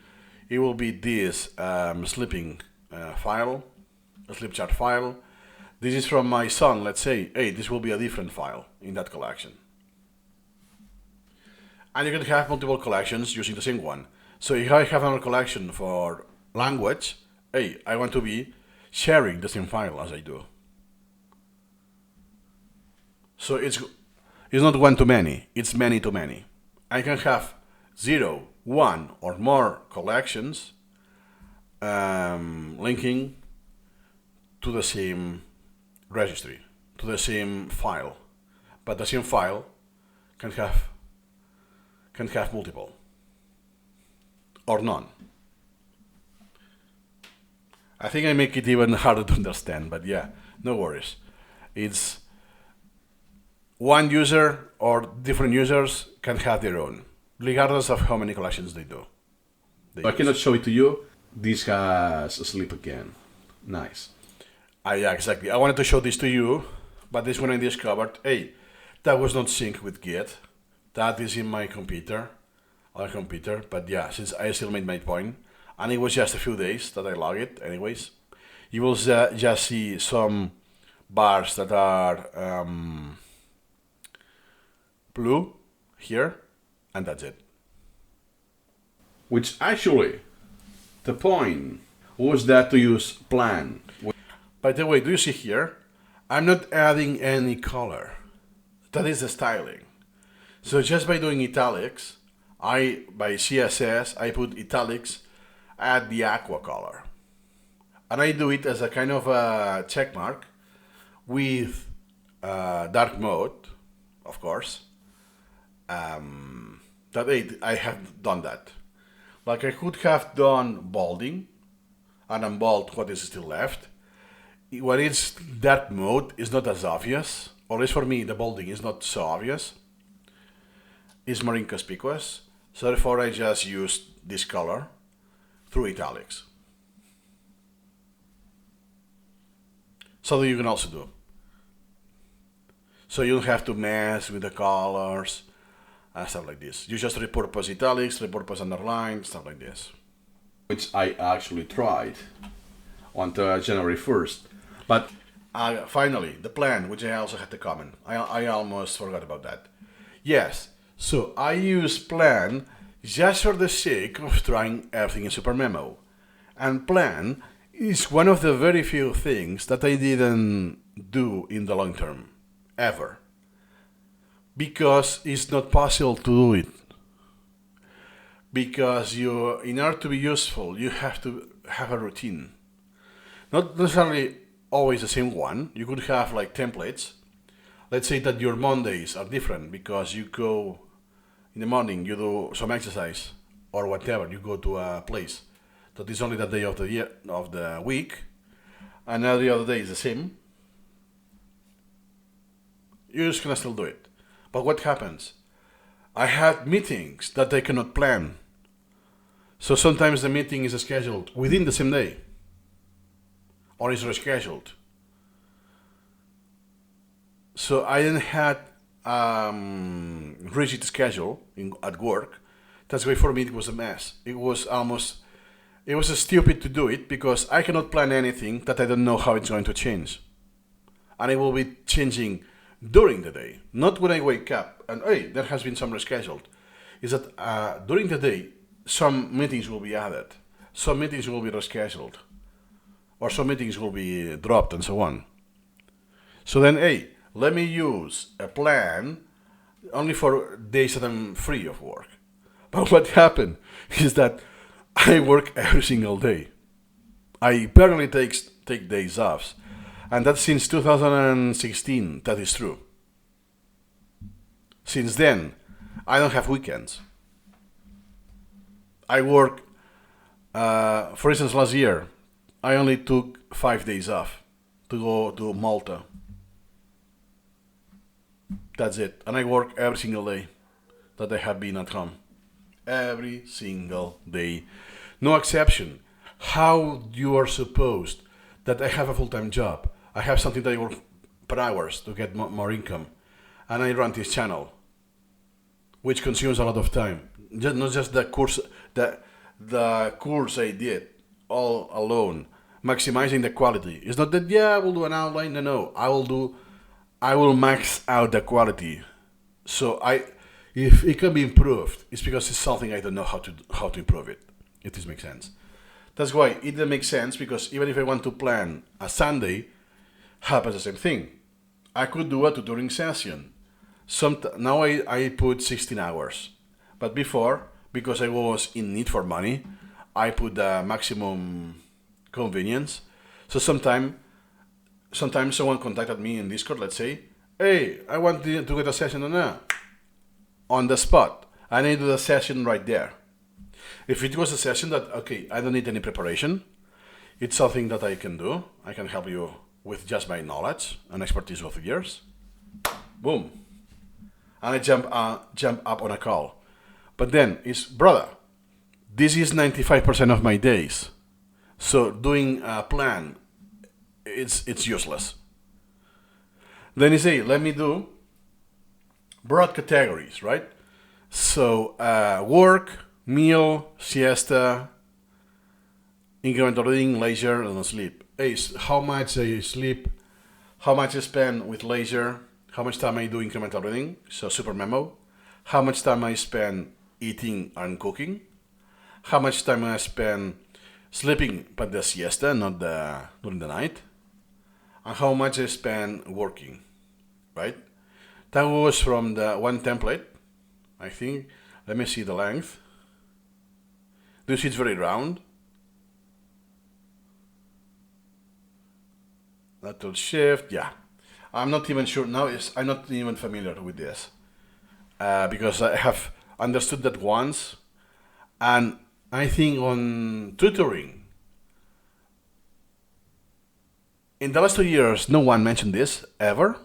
it will be this sleeping file, a sleep chart file. This is from my son, let's say, hey, this will be a different file in that collection. And you can have multiple collections using the same one. So if I have another collection for language, hey, I want to be sharing the same file as I do. So it's not one to many, it's many to many. I can have 0, 1, or more collections linking to the same registry, to the same file. But the same file can have multiple or none. I think I make it even harder to understand, but yeah, no worries. It's one user or different users can have their own, regardless of how many collections they do. I cannot show it to you. This has a sleep again. Nice. Yeah, exactly. I wanted to show this to you, but this one I discovered, hey, that was not synced with Git. That is in my computer, other computer. But yeah, since I still made my point, and it was just a few days that I log it anyways, you will just see some bars that are blue here, and that's it. Which actually, the point was that to use plan. By the way, do you see here? I'm not adding any color. That is the styling. So just by doing italics, by CSS, I put italics, add the aqua color. And I do it as a kind of a check mark with dark mode, of course. I have done that. Like I could have done bolding and unbold what is still left. When it's dark mode, it's not as obvious. Or at least for me, the bolding is not so obvious. It's more inconspicuous. So therefore, I just used this color through italics. So that you can also do. So you don't have to mess with the colors and stuff like this. You just repurpose italics, repurpose underline, stuff like this. Which I actually tried on January 1st. But finally, the plan, which I also had to comment. I almost forgot about that. Yes, so I use plan just for the sake of trying everything in SuperMemo. And plan is one of the very few things that I didn't do in the long term, ever. Because it's not possible to do it. Because in order to be useful, you have to have a routine. Not necessarily always the same one. You could have like templates. let's say that your Mondays are different because you go in the morning, you do some exercise or whatever, you go to a place that is only that day of the year of the week, and every other day is the same. You're just gonna still do it. But what happens? I had meetings that I cannot plan. So sometimes the meeting is scheduled within the same day or is rescheduled. So I didn't have rigid schedule at work. That's why for me it was a mess. It was stupid to do it because I cannot plan anything that I don't know how it's going to change. And it will be changing during the day, not when I wake up and hey, there has been some rescheduled. Is that during the day, some meetings will be added, some meetings will be rescheduled, or some meetings will be dropped and so on. So then, hey, let me use a plan only for days that I'm free of work. But what happened is that I work every single day. I barely take days off. And that's since 2016, that is true. Since then, I don't have weekends. I work, for instance, last year, I only took 5 days off to go to Malta. That's it. And I work every single day that I have been at home. Every single day. No exception. How you are supposed that I have a full-time job. I have something that I work per hours to get more income. And I run this channel, which consumes a lot of time. Not just the course, the course I did all alone, maximizing the quality. It's not that, I will do an outline. No, I will max out the quality. So if it can be improved, it's because it's something I don't know how to improve it. If this makes sense. That's why it doesn't make sense, because even if I want to plan a Sunday, happens the same thing. I could do a tutoring session. Now I put 16 hours. But before, because I was in need for money, I put the maximum convenience. So sometimes someone contacted me in Discord, let's say, hey, I want to get a session on the spot. I need to do the session right there. If it was a session that, okay, I don't need any preparation, it's something that I can do. I can help you with just my knowledge and expertise of years. Boom. And I jump up on a call. But then it's, brother, this is 95% of my days. So doing a plan, it's useless. Then you say, let me do broad categories, right? So work, meal, siesta, incremental reading, leisure, and sleep. Hey, how much I sleep, how much I spend with leisure, how much time I do incremental reading, so SuperMemo, how much time I spend eating and cooking, how much time I spend sleeping, but the siesta, not during the night, and how much I spend working, right? That was from the one template, I think. Let me see the length. Do you see it's very round? Lateral shift, yeah. I'm not even sure now. I'm not even familiar with this because I have understood that once, and I think on tutoring in the last 2 years, no one mentioned this ever,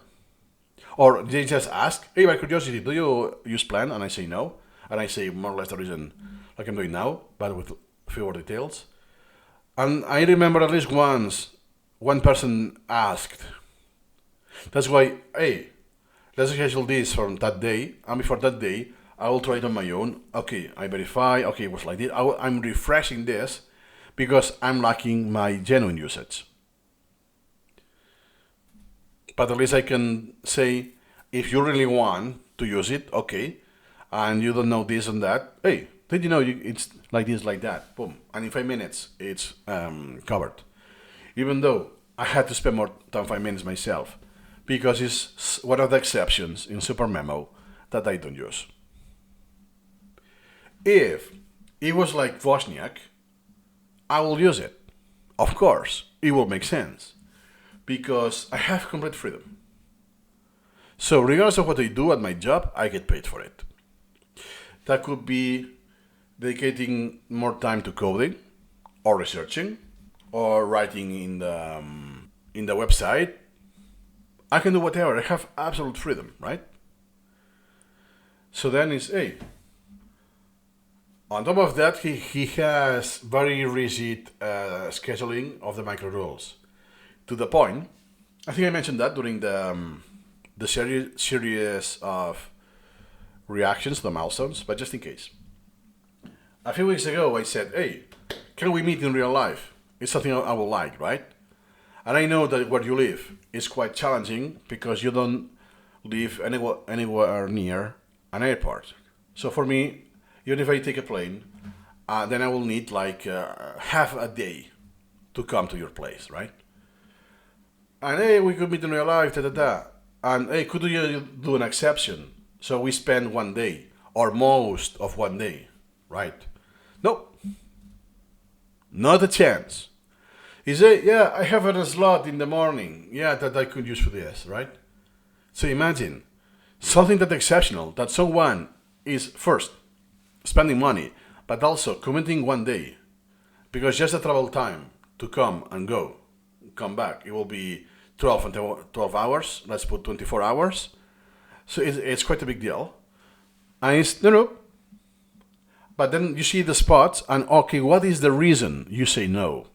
or they just ask, "Hey, by curiosity, do you use Plan?" And I say no, and I say more or less the reason, like I'm doing now, but with fewer details. And I remember at least once, one person asked. That's why, hey, let's schedule this from that day, and before that day, I will try it on my own. Okay, I verify, okay, it was like this. I'm refreshing this because I'm lacking my genuine usage. But at least I can say, if you really want to use it, okay, and you don't know this and that, hey, did you know it's like this, like that, boom. And in 5 minutes, it's covered. Even though I had to spend more than 5 minutes myself, because it's one of the exceptions in SuperMemo that I don't use. If it was like Wozniak, I will use it. Of course, it will make sense, because I have complete freedom. So regardless of what I do at my job, I get paid for it. That could be dedicating more time to coding, or researching, or writing in the website. I can do whatever. I have absolute freedom, right? So then it's, hey, on top of that, he has very rigid scheduling of the micro rules. To the point, I think I mentioned that during the series of reactions to the milestones, but just in case. A few weeks ago, I said, hey, can we meet in real life? It's something I would like, right? And I know that where you live is quite challenging because you don't live anywhere near an airport. So for me, even if I take a plane, then I will need like half a day to come to your place, right? And hey, we could meet in real life, da da da. And hey, could you do an exception? So we spend one day or most of one day, right? No, not a chance. He say, yeah, I have a slot in the morning. Yeah, that I could use for this, right? So imagine something that exceptional, that someone is first spending money, but also committing one day, because just the travel time to come and go, come back, it will be 12 hours. Let's put 24 hours. So it's quite a big deal. And it's, no. But then you see the spots, and okay, what is the reason you say no?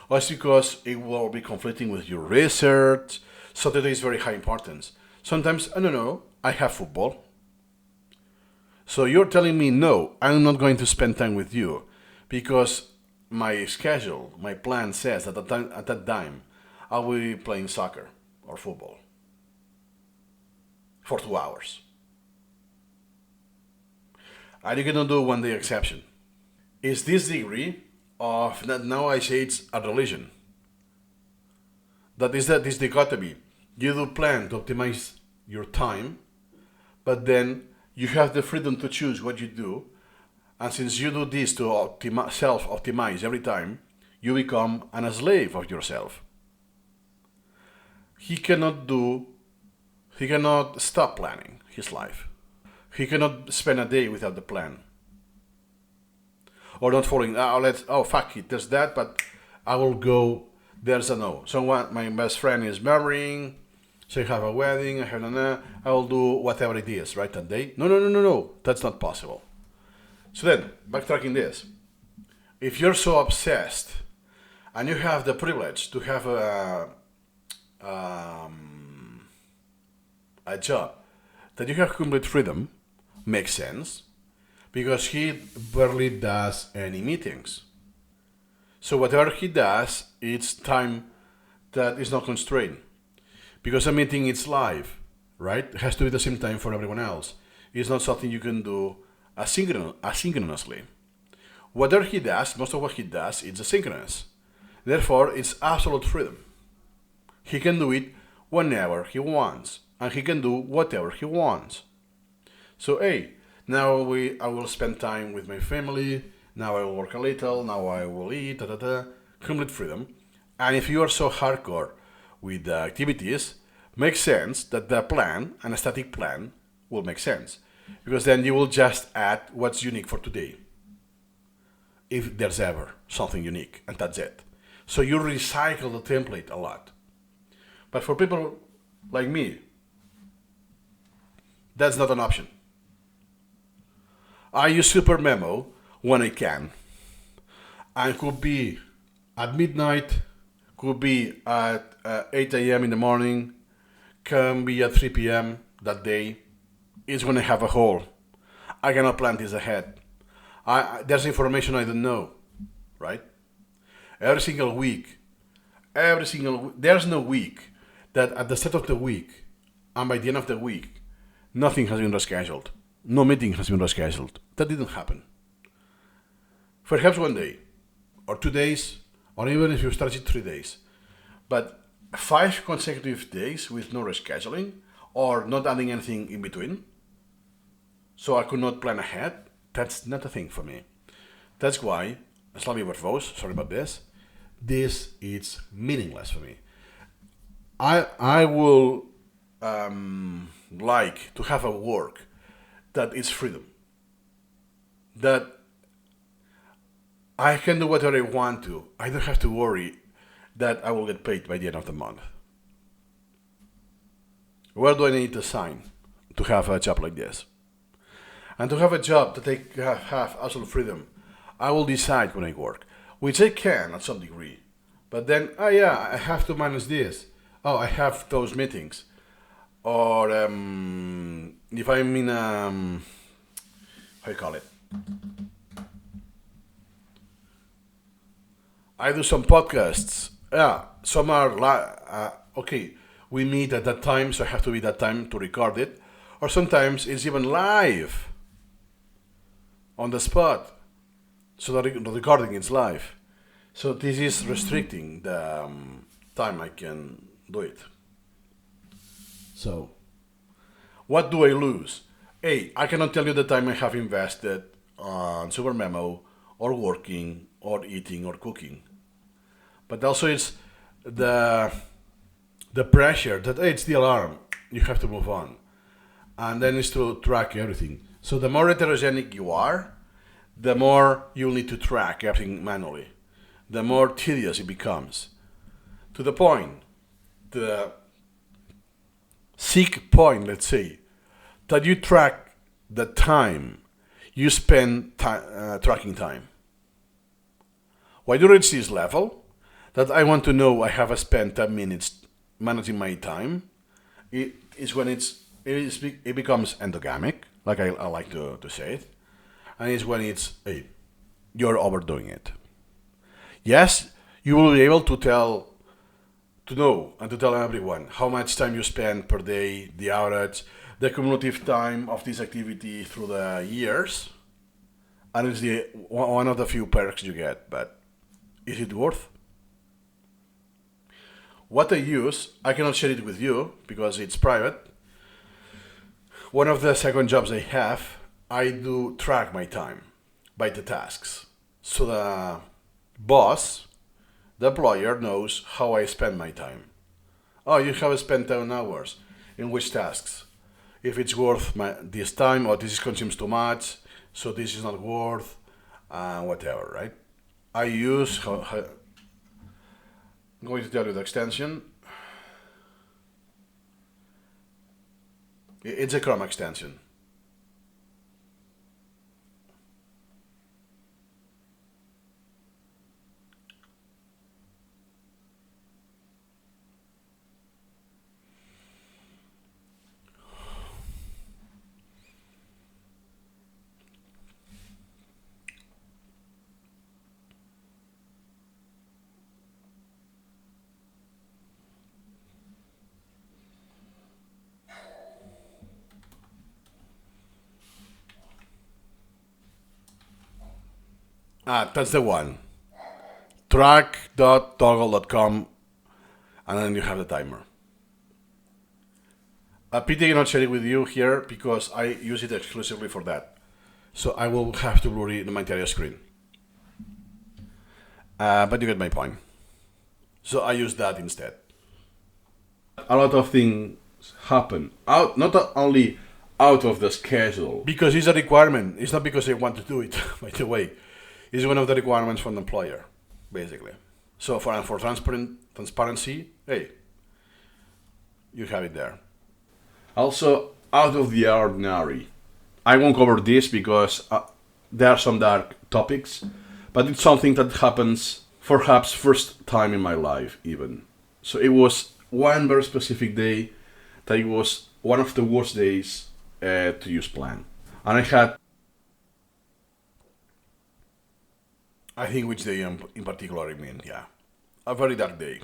Well, it's because it will be conflicting with your research. Saturday is very high importance. Sometimes, no, I have football. So you're telling me, no, I'm not going to spend time with you because my schedule, my plan says that at that time, I will be playing soccer or football for 2 hours. And you cannot do one day exception. Is this degree of that now I say it's a religion? That is that this dichotomy. You do plan to optimize your time, but then you have the freedom to choose what you do. And since you do this to self-optimize every time, you become a slave of yourself. He cannot stop planning his life. He cannot spend a day without the plan. Or not following, fuck it, there's that, but I will go, there's a no. Someone, my best friend is marrying, so you have a wedding, I will do whatever it is, right, that day. No, that's not possible. So then, backtracking this, if you're so obsessed, and you have the privilege to have a job that you have complete freedom, makes sense, because he barely does any meetings. So whatever he does, it's time that is not constrained. Because a meeting is live, right? It has to be the same time for everyone else. It's not something you can do asynchronously. Whatever he does, most of what he does, is asynchronous. Therefore, it's absolute freedom. He can do it whenever he wants, and he can do whatever he wants. So, hey, now I will spend time with my family, now I will work a little, now I will eat, complete freedom. And if you are so hardcore with the activities, makes sense that the plan, and a static plan, will make sense. Because then you will just add what's unique for today. If there's ever something unique, and that's it. So you recycle the template a lot. But for people like me, that's not an option. I use SuperMemo when I can. And could be at midnight, could be at 8 a.m. in the morning, can be at 3 p.m. that day. It's when I have a hole. I cannot plan this ahead. There's information I don't know, right? Every single week, there's no week that at the start of the week and by the end of the week, nothing has been rescheduled. No meeting has been rescheduled. That didn't happen. Perhaps one day, or 2 days, or even if you stretch it 3 days. But 5 consecutive days with no rescheduling, or not adding anything in between, so I could not plan ahead, that's not a thing for me. That's why, Slavi Vervos, sorry about this is meaningless for me. I will like to have a work that is freedom, that I can do whatever I want to. I don't have to worry that I will get paid by the end of the month. Where do I need to sign to have a job like this? And to have a job that I have absolute freedom, I will decide when I work, which I can at some degree. But then, oh yeah, I have to manage this. Oh, I have those meetings. Or if I'm in, how you call it? I do some podcasts. Yeah, some are okay. We meet at that time, so I have to be that time to record it. Or sometimes it's even live on the spot, so the recording is live. So this is restricting the time I can do it. So, what do I lose? Hey, I cannot tell you the time I have invested on SuperMemo, or working, or eating, or cooking. But also it's the the pressure that hey, it's the alarm, you have to move on, and then it's to track everything. So the more heterogenic you are, the more you need to track everything manually, the more tedious it becomes. To the point, the sick point, let's say, that you track the time you spend tracking time. Why do you reach this level? That I want to know I have spent 10 minutes managing my time. It is when it becomes endogamic, like I like to say it, and it's when it's hey, you're overdoing it. Yes, you will be able to know and to tell everyone how much time you spend per day, the average, the cumulative time of this activity through the years, and it's the one of the few perks you get. But is it worth? What I use, I cannot share it with you because it's private. One of the second jobs I have, I do track my time by the tasks. So the boss, the employer, knows how I spend my time. Oh, you have spent 10 hours. In which tasks? If it's worth this time, or this consumes too much, so this is not worth, whatever, right? I use, I'm going to tell you the extension. It's a Chrome extension. That's the one. Track.toggle.com, and then you have the timer. Pity cannot share it with you here because I use it exclusively for that. So I will have to blur my entire screen. But you get my point. So I use that instead. A lot of things happen out, not only out of the schedule. Because it's a requirement. It's not because I want to do it, by the way. It's one of the requirements from the employer, basically. So for transparency, hey, you have it there. Also, out of the ordinary. I won't cover this because there are some dark topics, but it's something that happens perhaps first time in my life even. So it was one very specific day that it was one of the worst days to use plan. And I think which day in particular I mean, yeah. A very dark day.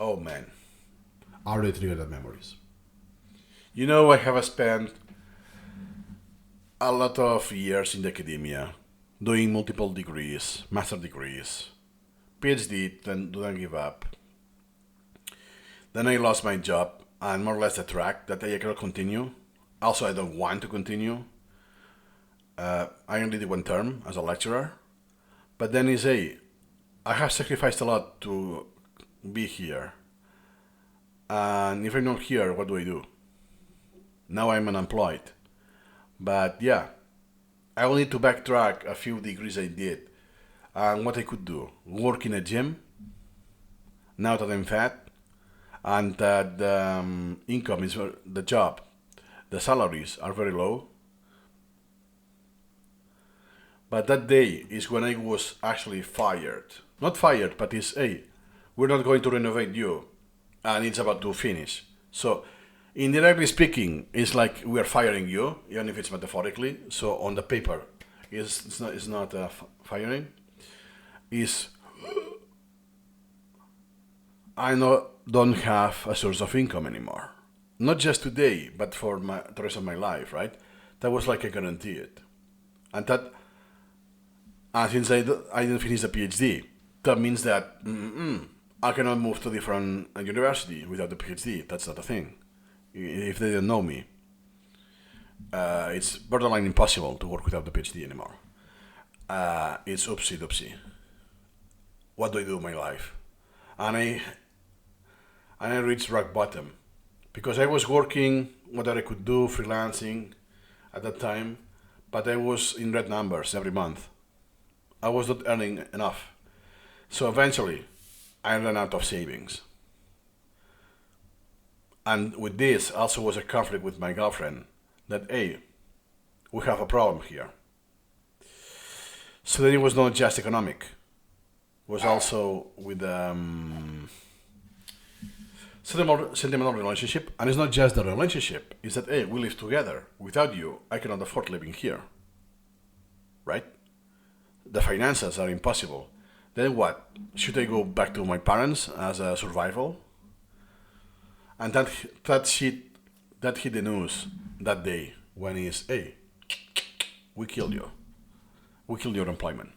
Oh man. Already triggered memories. You know, I have spent a lot of years in the academia, doing multiple degrees, master degrees, PhD, then didn't give up. Then I lost my job and more or less the track that I cannot continue. Also, I don't want to continue. I only did one term as a lecturer, but then I have sacrificed a lot to be here. And if I'm not here, what do I do? Now I'm unemployed. But yeah, I will need to backtrack a few degrees I did. And what I could do, work in a gym, now that I'm fat, and that the income is, the job, the salaries are very low. But that day is when I was actually fired. Not fired, but it's, hey, we're not going to renovate you, and it's about to finish. So, indirectly speaking, it's like we are firing you, even if it's metaphorically. So on the paper, it's not firing. Is I don't have a source of income anymore. Not just today, but for the rest of my life, right? That was like I guarantee it. And that, and since I didn't finish the PhD, that means that I cannot move to a different university without the PhD. That's not a thing. If they don't know me, it's borderline impossible to work without the PhD anymore. It's oopsie doopsie. What do I do with my life? And I reached rock bottom because I was working whatever I could do, freelancing at that time, but I was in red numbers every month. I was not earning enough. So eventually, I ran out of savings. And with this also was a conflict with my girlfriend that, hey, we have a problem here. So then it was not just economic. It was also with sentimental relationship. And it's not just the relationship. It's that, hey, we live together. Without you, I cannot afford living here. Right? The finances are impossible. Then what? Should I go back to my parents as a survival? And that hit the news that day when it's, hey, we killed you. We killed your employment.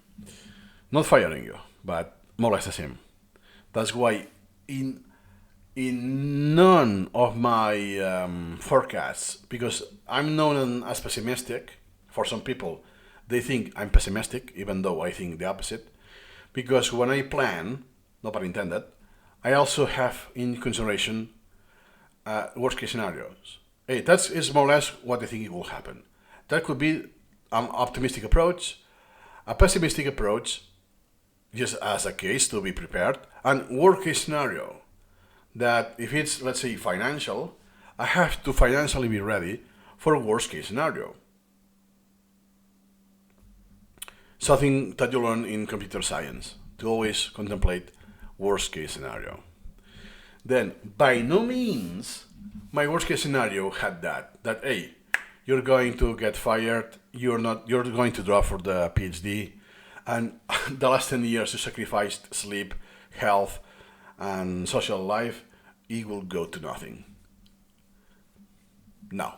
Not firing you, but more or less the same. That's why in none of my forecasts, because I'm known as pessimistic, for some people, they think I'm pessimistic, even though I think the opposite. Because when I plan, no pun intended, I also have in consideration worst case scenarios. Hey, that is more or less what I think it will happen. That could be an optimistic approach, a pessimistic approach, just as a case to be prepared, and worst case scenario. That if it's, let's say, financial, I have to financially be ready for a worst case scenario. Something that you learn in computer science, to always contemplate worst case scenario. Then, by no means, my worst case scenario had that hey, you're going to get fired, you're going to drop for the PhD, and the last 10 years you sacrificed sleep, health, and social life, it will go to nothing. No.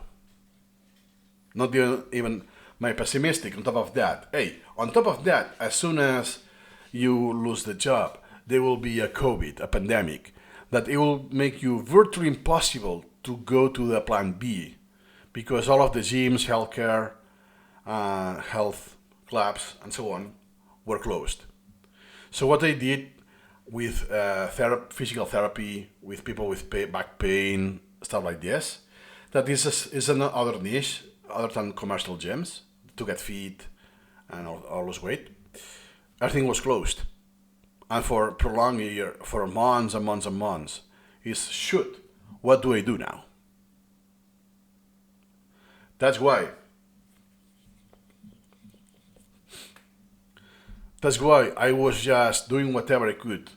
Not even my pessimistic on top of that. Hey, on top of that, as soon as you lose the job, there will be a COVID, a pandemic, that it will make you virtually impossible to go to the plan B, because all of the gyms, healthcare, health clubs, and so on were closed. So what I did with physical therapy, with people with back pain, stuff like this, that is another niche other than commercial gyms to get fit and all lose weight. Everything was closed. And for prolonged year, for months and months and months, is shoot, what do I do now? That's why I was just doing whatever I could.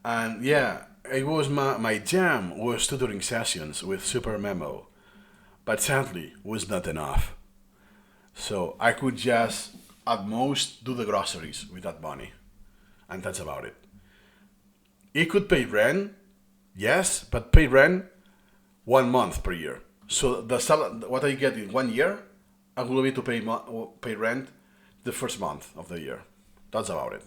And yeah, it was my jam was tutoring sessions with SuperMemo, but sadly was not enough. So I could just at most do the groceries with that money, and that's about it. It could pay rent, yes, but pay rent 1 month per year. So what I get in 1 year, I will be to pay rent the first month of the year. That's about it.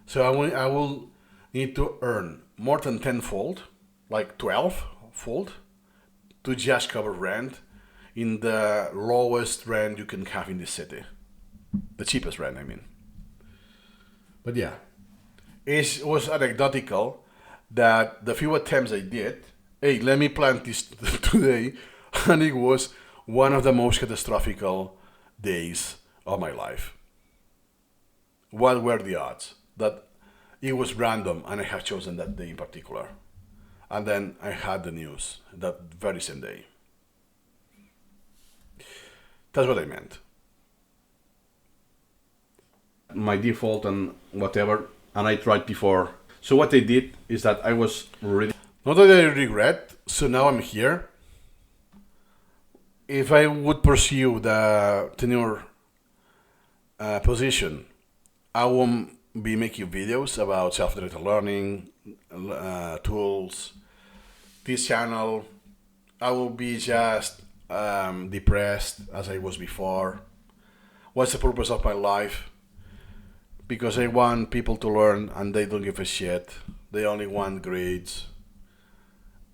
So I will need to earn more than tenfold, like 12-fold, to just cover rent in the lowest rent you can have in the city. The cheapest rent, I mean. But yeah, it was anecdotal, that the few attempts I did, hey, let me plant this today, and it was one of the most catastrophic days of my life. What were the odds that it was random and I had chosen that day in particular? And then I had the news that very same day. That's what I meant. My default and whatever, and I tried before. So what I did is that I was really... Not that I regret, so now I'm here. If I would pursue the tenure position, I won't be making videos about self-directed learning, tools, this channel. I will be just depressed as I was before. What's the purpose of my life? Because I want people to learn and they don't give a shit. They only want grades.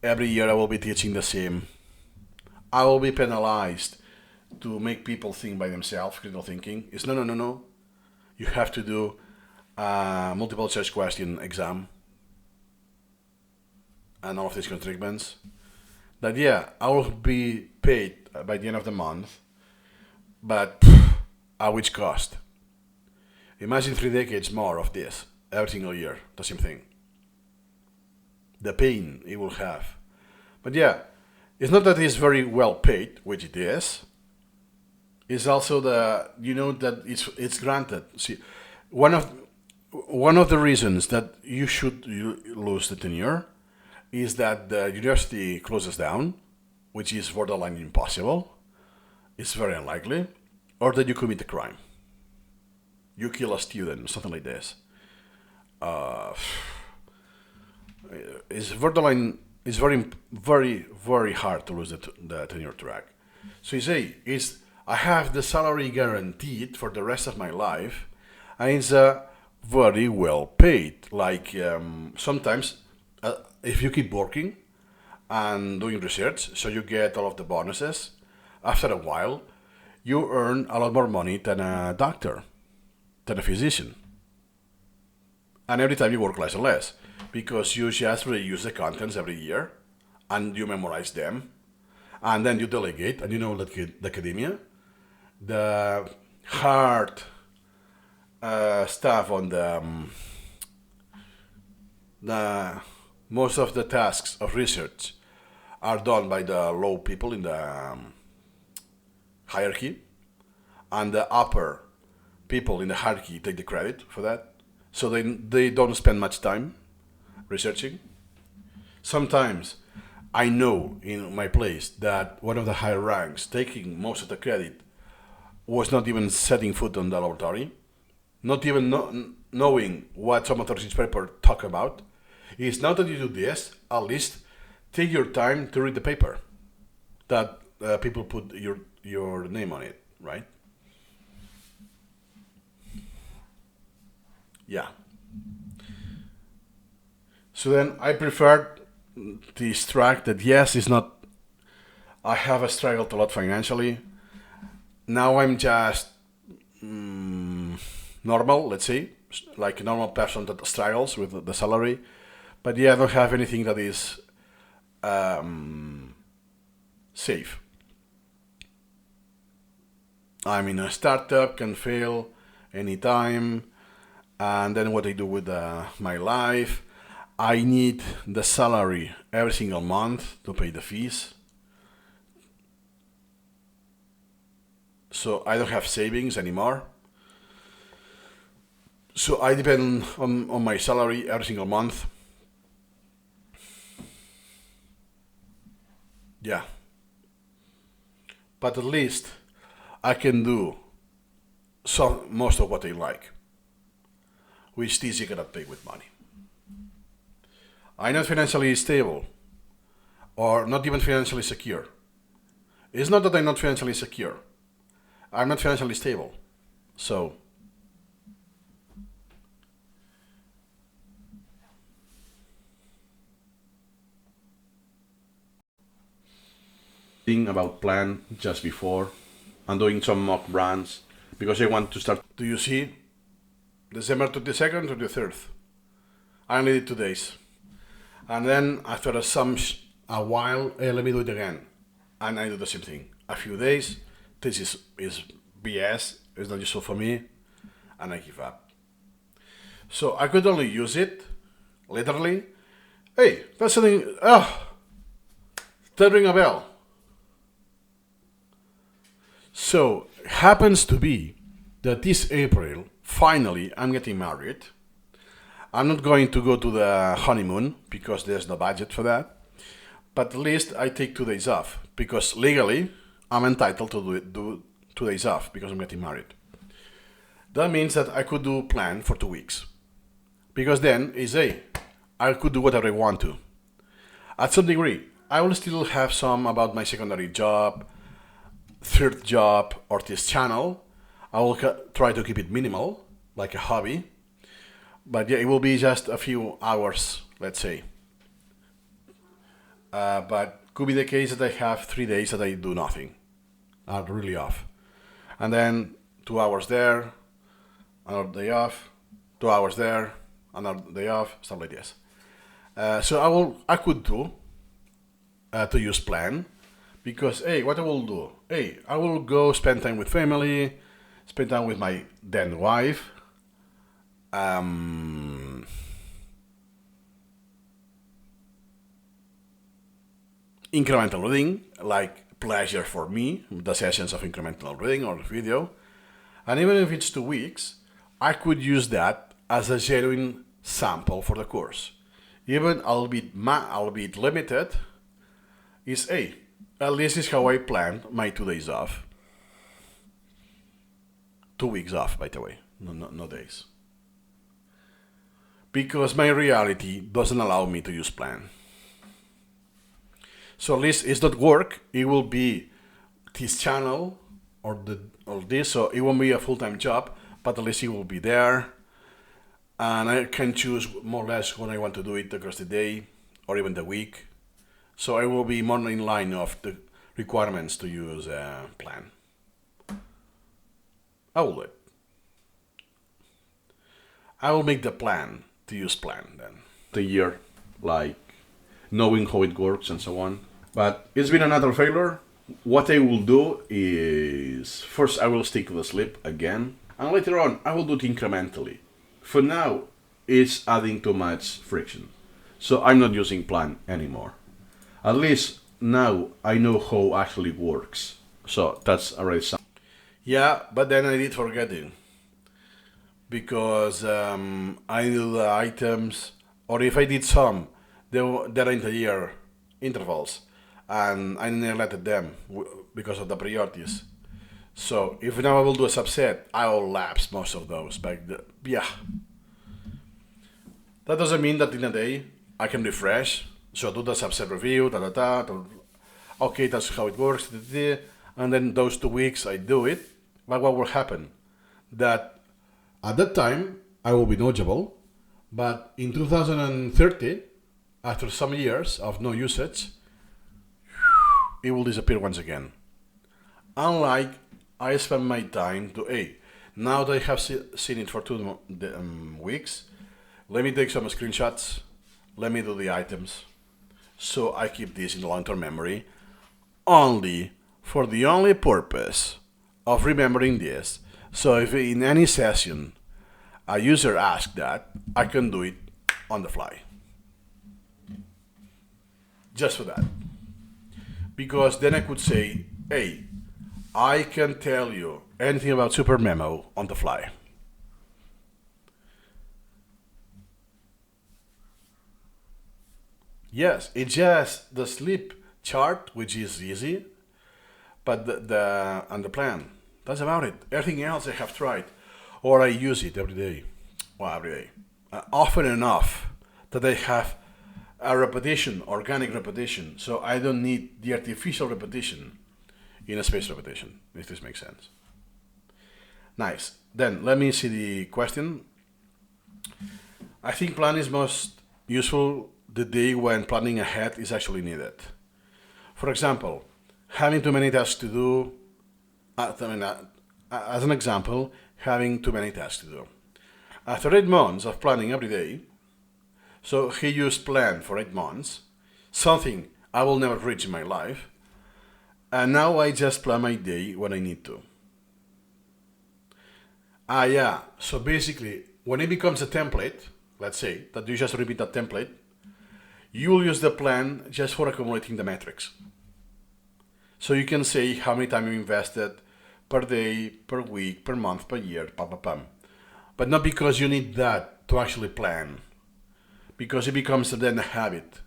Every year I will be teaching the same. I will be penalized to make people think by themselves, critical thinking. It's no. You have to do a multiple choice question exam and all of these constrictments. That yeah, I will be paid by the end of the month, but at which cost? Imagine 3 decades more of this, every single year, the same thing. The pain it will have. But yeah, it's not that it's very well paid, which it is. It's also that it's granted. See, one of the reasons that you should lose the tenure is that the university closes down, which is borderline impossible. It's very unlikely, or that you commit a crime. You kill a student, something like this. It's borderline. It's very hard to lose the tenure track. So you say, I have the salary guaranteed for the rest of my life, and it's very well paid. Like sometimes, if you keep working and doing research, so you get all of the bonuses, after a while, you earn a lot more money than a doctor, than a physician. And every time you work less and less, because you just reuse the contents every year, and you memorize them, and then you delegate, and the academia, the hard stuff on the most of the tasks of research are done by the low people in the hierarchy, and the upper people in the hierarchy take the credit for that. So they don't spend much time researching. Sometimes I know in my place that one of the higher ranks taking most of the credit was not even setting foot on the laboratory, not even knowing what some of the research paper talk about. It's not that you do this, at least take your time to read the paper that people put your name on it, right? Yeah. So then I prefer this track that yes, it's not, I have struggled a lot financially. Now I'm just normal, let's say, like a normal person that struggles with the salary. But yeah, I don't have anything that is safe. I'm in a startup, can fail anytime. And then what I do with my life, I need the salary every single month to pay the fees. So I don't have savings anymore. So I depend on my salary every single month. Yeah. But at least I can do most of what I like, which these you cannot pay with money. I'm not financially stable, or not even financially secure. It's not that I'm not financially secure. I'm not financially stable. So, thinking about plan just before and doing some mock brands because I want to start. Do you see? December 22nd or the 3rd? I only did 2 days. And then after a while, let me do it again. And I do the same thing. A few days, this is BS, it's not useful for me, and I give up. So I could only use it, literally. Hey, that's something, that ring a bell. So, happens to be that this April, finally, I'm getting married. I'm not going to go to the honeymoon because there's no budget for that. But at least I take 2 days off because legally I'm entitled to do 2 days off because I'm getting married. That means that I could do plan for 2 weeks because then I could do whatever I want to. At some degree, I will still have some about my secondary job, third job, or this channel. I will try to keep it minimal, like a hobby. But yeah, it will be just a few hours, let's say. But could be the case that I have 3 days that I do nothing. I'm really off. And then 2 hours there, another day off, 2 hours there, another day off, stuff like this. So I could do to use plan because what I will do? I will go spend time with family, spend time with my then wife. Incremental reading, like pleasure for me, the sessions of incremental reading or video. And even if it's 2 weeks, I could use that as a genuine sample for the course. Even albeit limited, at least is how I planned my 2 days off. 2 weeks off, by the way, no days. Because my reality doesn't allow me to use plan. So at least it's not work, it will be this channel or this, so it won't be a full-time job, but at least it will be there. And I can choose more or less when I want to do it across the day or even the week. So I will be more in line of the requirements to use a plan. I will do it. I will make the plan to use plan then. The year, like knowing how it works and so on. But it's been another failure. What I will do is first I will stick to the sleep again, and later on I will do it incrementally. For now, it's adding too much friction, so I'm not using plan anymore. At least now I know how actually works. So that's already something. Yeah, but then I did forgetting because I do the items, or if I did some, they're in the year intervals, and I neglected them because of the priorities. So if now I will do a subset, I will lapse most of those. But yeah, that doesn't mean that in a day I can refresh. So do the subset review, okay, that's how it works, and then those 2 weeks I do it. But what will happen? That at that time I will be knowledgeable, but in 2030, after some years of no usage, it will disappear once again. Unlike I spend my time to, now that I have seen it for 2 weeks, let me take some screenshots, let me do the items, so I keep this in the long-term memory, only for the only purpose of remembering this. So if in any session a user asks that, I can do it on the fly. Just for that. Because then I could say, I can tell you anything about SuperMemo on the fly. Yes, it's just the sleep chart, which is easy, but the plan. That's about it. Everything else I have tried, or I use it every day. Well, every day. Often enough that I have a repetition, organic repetition, so I don't need the artificial repetition in a space repetition, if this makes sense. Nice. Then let me see the question. I think plan is most useful the day when planning ahead is actually needed. For example, having too many tasks to do, as an example, having too many tasks to do. After 8 months of planning every day, So he used plan for 8 months, something I will never reach in my life, and now I just plan my day when I need to. Yeah, so basically, when it becomes a template, let's say that you just repeat that template, you will use the plan just for accumulating the metrics. So you can say how many time you invested per day, per week, per month, per year, pam, pam, pam. But not because you need that to actually plan, because it becomes then a habit.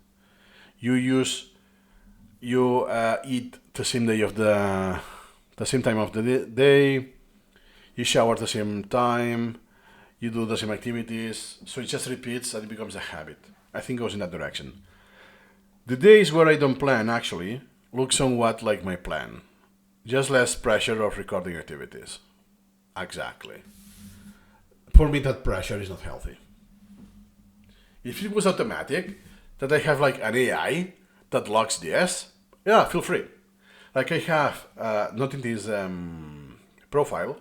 You eat the same day of the same time of the day. You shower at the same time. You do the same activities. So it just repeats and it becomes a habit. I think it goes in that direction. The days where I don't plan actually look somewhat like my plan. Just less pressure of recording activities. Exactly. For me, that pressure is not healthy. If it was automatic, that I have like an AI that logs this, yeah, feel free. Like I have, not in this profile,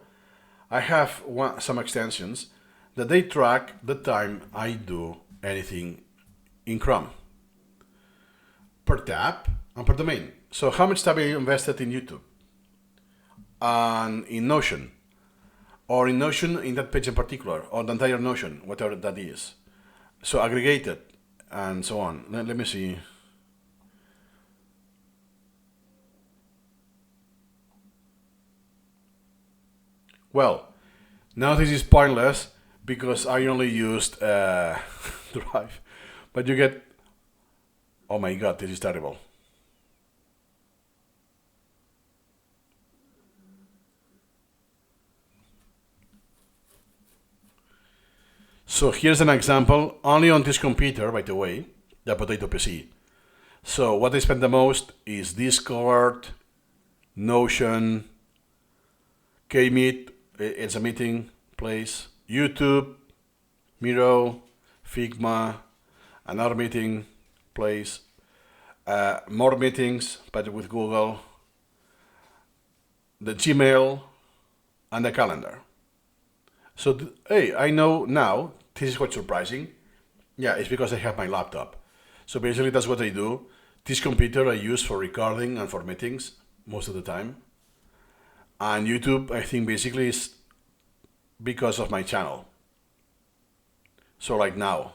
I have some extensions that they track the time I do anything in Chrome per tab and per domain. So how much time I invested in YouTube and in Notion, or in Notion in that page in particular, or the entire Notion, whatever that is. So aggregated and so on. Let me see. Well, now this is pointless because I only used Drive. But you get, oh my god, this is terrible. So here's an example, only on this computer, by the way, the potato PC. So what I spend the most is Discord, Notion, Kmeet, it's a meeting place, YouTube, Miro, Figma, another meeting place, more meetings, but with Google, the Gmail, and the calendar. So, hey, I know now, this is quite surprising. Yeah, it's because I have my laptop. So basically that's what I do. This computer I use for recording and for meetings most of the time. And YouTube, I think basically is because of my channel. So like now,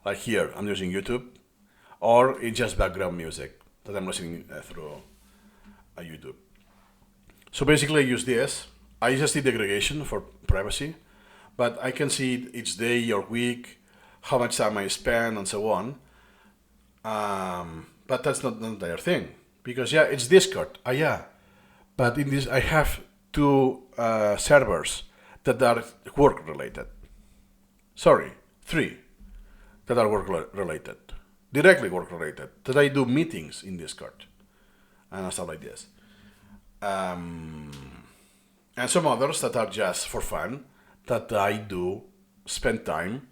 like here, I'm using YouTube, or it's just background music that I'm listening through YouTube. So basically I use this. I just did the aggregation for privacy, but I can see each day or week, how much time I spend and so on. But that's not the entire thing, because yeah, it's Discord. Yeah, but in this I have two servers that are work related. Sorry, three that are work related, directly work related. That I do meetings in Discord and stuff like this. And some others that are just for fun, that I do spend time,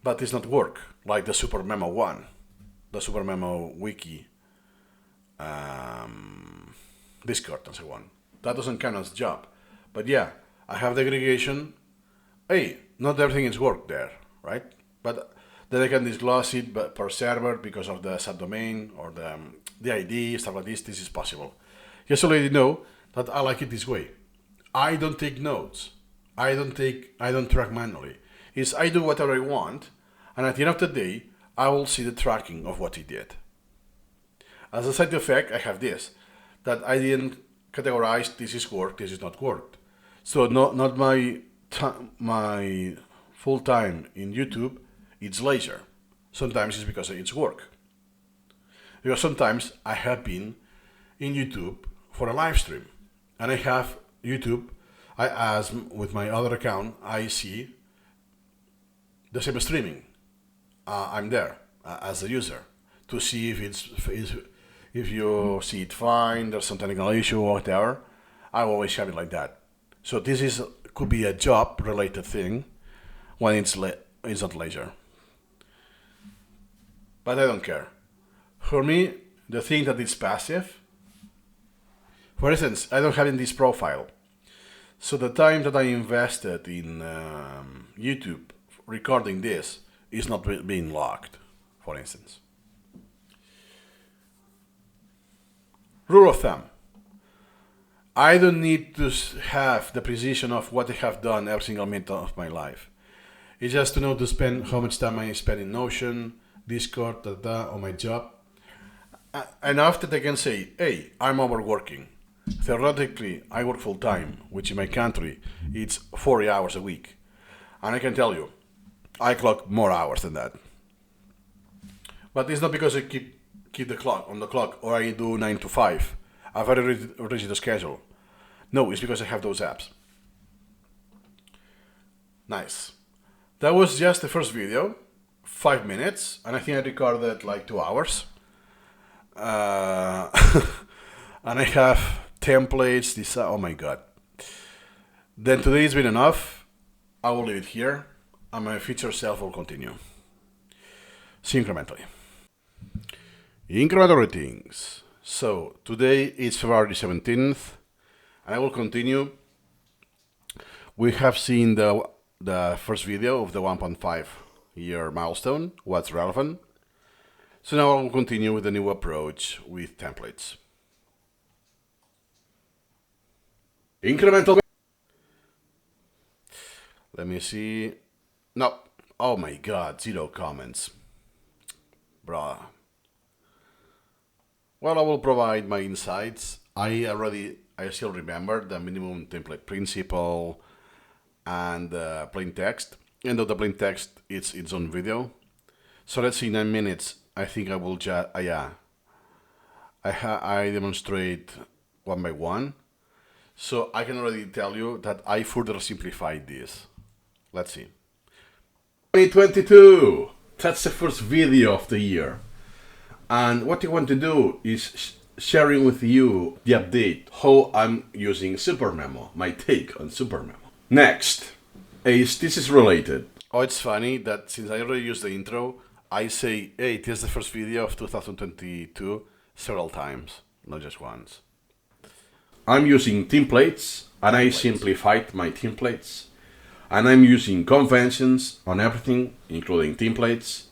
but it's not work, like the SuperMemo one, the SuperMemo wiki, Discord and so on. That doesn't count as job. But yeah, I have the aggregation. Hey, not everything is work there, right? But then I can disclose it per server because of the subdomain or the ID, stuff like this. This is possible. Just to let you know that I like it this way. I don't take notes. I don't track manually. It's I do whatever I want, and at the end of the day, I will see the tracking of what he did. As a side effect, I have this, that I didn't categorize this is work, this is not work. So not my full time in YouTube, it's leisure. Sometimes it's because it's work. Because sometimes I have been in YouTube for a live stream, and I have YouTube, as with my other account, I see the same streaming. I'm there as a user to see if you see it fine, there's some technical issue or whatever. I always have it like that. So this could be a job related thing when it's not leisure. But I don't care. For me, the thing that is passive, for instance, I don't have in this profile. So the time that I invested in YouTube recording this is not being locked, for instance. Rule of thumb. I don't need to have the precision of what I have done every single minute of my life. It's just to know to spend how much time I spend in Notion, Discord, on my job. Enough that I can say, hey, I'm overworking. Theoretically, I work full time, which in my country, it's 40 hours a week. And I can tell you, I clock more hours than that. But it's not because I keep the clock on the clock or I do 9 to 5. A very rigid schedule. No, it's because I have those apps. Nice. That was just the first video, 5 minutes, and I think I recorded like 2 hours. And I have templates, oh my god. Then today's been enough. I will leave it here, and my future self will continue. See you incrementally. Incremental greetings. So today is February 17th, and I will continue. We have seen the first video of the 1.5 year milestone, what's relevant. So now I will continue with the new approach with templates. Incremental. Let me see. No. Oh my god, 0 comments. Bruh. Well, I will provide my insights. I still remember the minimum template principle and plain text. And though the plain text is its own video. So let's see, 9 minutes. I think I will just, I demonstrate one by one. So I can already tell you that I further simplified this. Let's see. 2022. That's the first video of the year. And what you want to do is sharing with you the update, how I'm using SuperMemo, my take on SuperMemo. Next, this is related. Oh, it's funny that since I already used the intro, I say, hey, it is the first video of 2022 several times, not just once. I'm using templates, and I simplified my templates. And I'm using conventions on everything, including templates,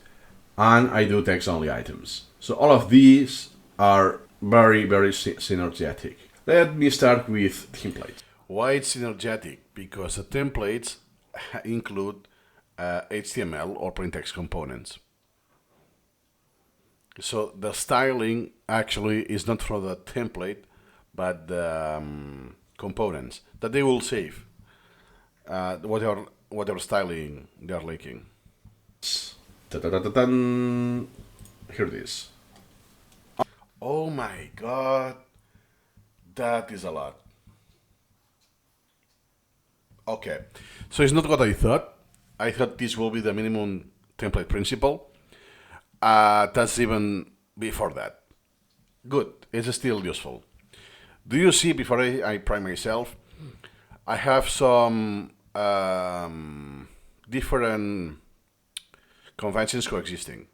and I do text-only items. So all of these are very, very synergetic. Let me start with templates. Why it's synergetic? Because the templates include HTML or plain text components. So the styling actually is not for the template, but the components that they will save. Whatever styling they are making. Here it is. Oh my god, that is a lot. Okay, so it's not what I thought. I thought this will be the minimum template principle. That's even before that. Good, it's still useful. Do you see, before I prime myself, I have some different conventions coexisting.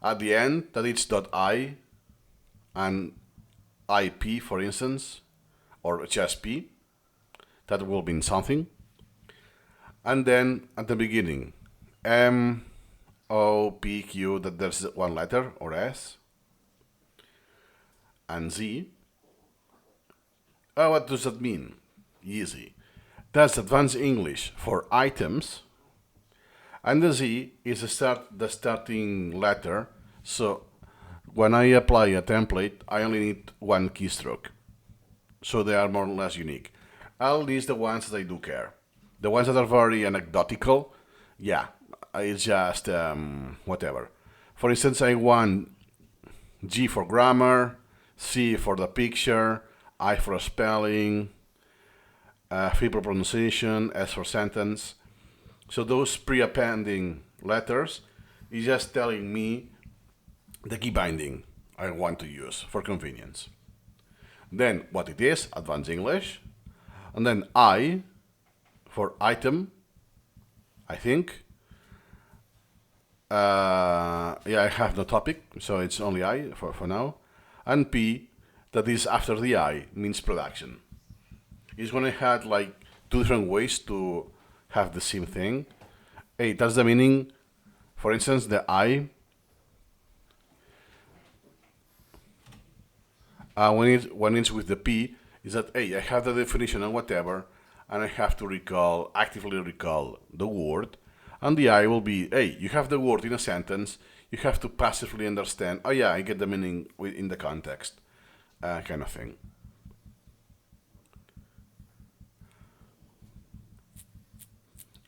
At the end, that it's .i and IP, for instance, or just P, that will mean something. And then at the beginning, M, O, P, Q, that there's one letter, or S, and Z. Oh, what does that mean? Easy. That's advanced English for items, and the Z is the starting letter. So when I apply a template, I only need one keystroke. So they are more or less unique. I'll list the ones that I do care. The ones that are very anecdotal, yeah, it's just whatever. For instance, I want G for grammar, C for the picture, I for spelling, F for pronunciation, S for sentence. So those pre-appending letters is just telling me the key binding I want to use for convenience. Then what it is, advanced English. And then I for item, I think. Yeah, I have no topic, so it's only I for now. And P, that is after the I, means production. It's when I had like 2 different ways to have the same thing. Hey, that's the meaning For instance, the I, when it's with the P, is that, hey, I have the definition and whatever, and I have to actively recall the word. And the I will be, hey, you have the word in a sentence, you have to passively understand, oh yeah, I get the meaning in the context, kind of thing.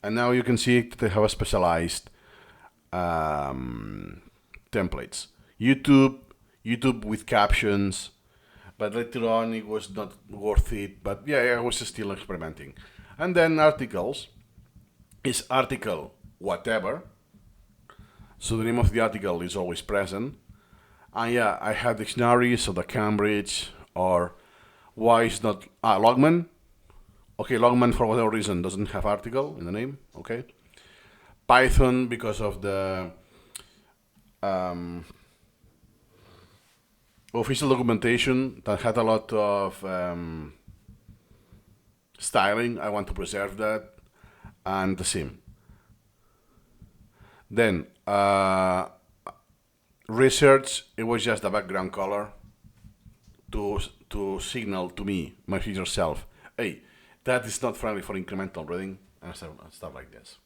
And now you can see that they have a specialized templates. YouTube with captions, but later on it was not worth it. But yeah, I was still experimenting. And then articles is article whatever. So the name of the article is always present. And yeah, I have dictionaries, so the Cambridge, or why is not Logman. Okay, Logman for whatever reason doesn't have article in the name. Okay, Python because of the official documentation that had a lot of styling. I want to preserve that, and the same. Then research. It was just a background color to signal to me, my future self, hey, that is not friendly for incremental reading and stuff like this.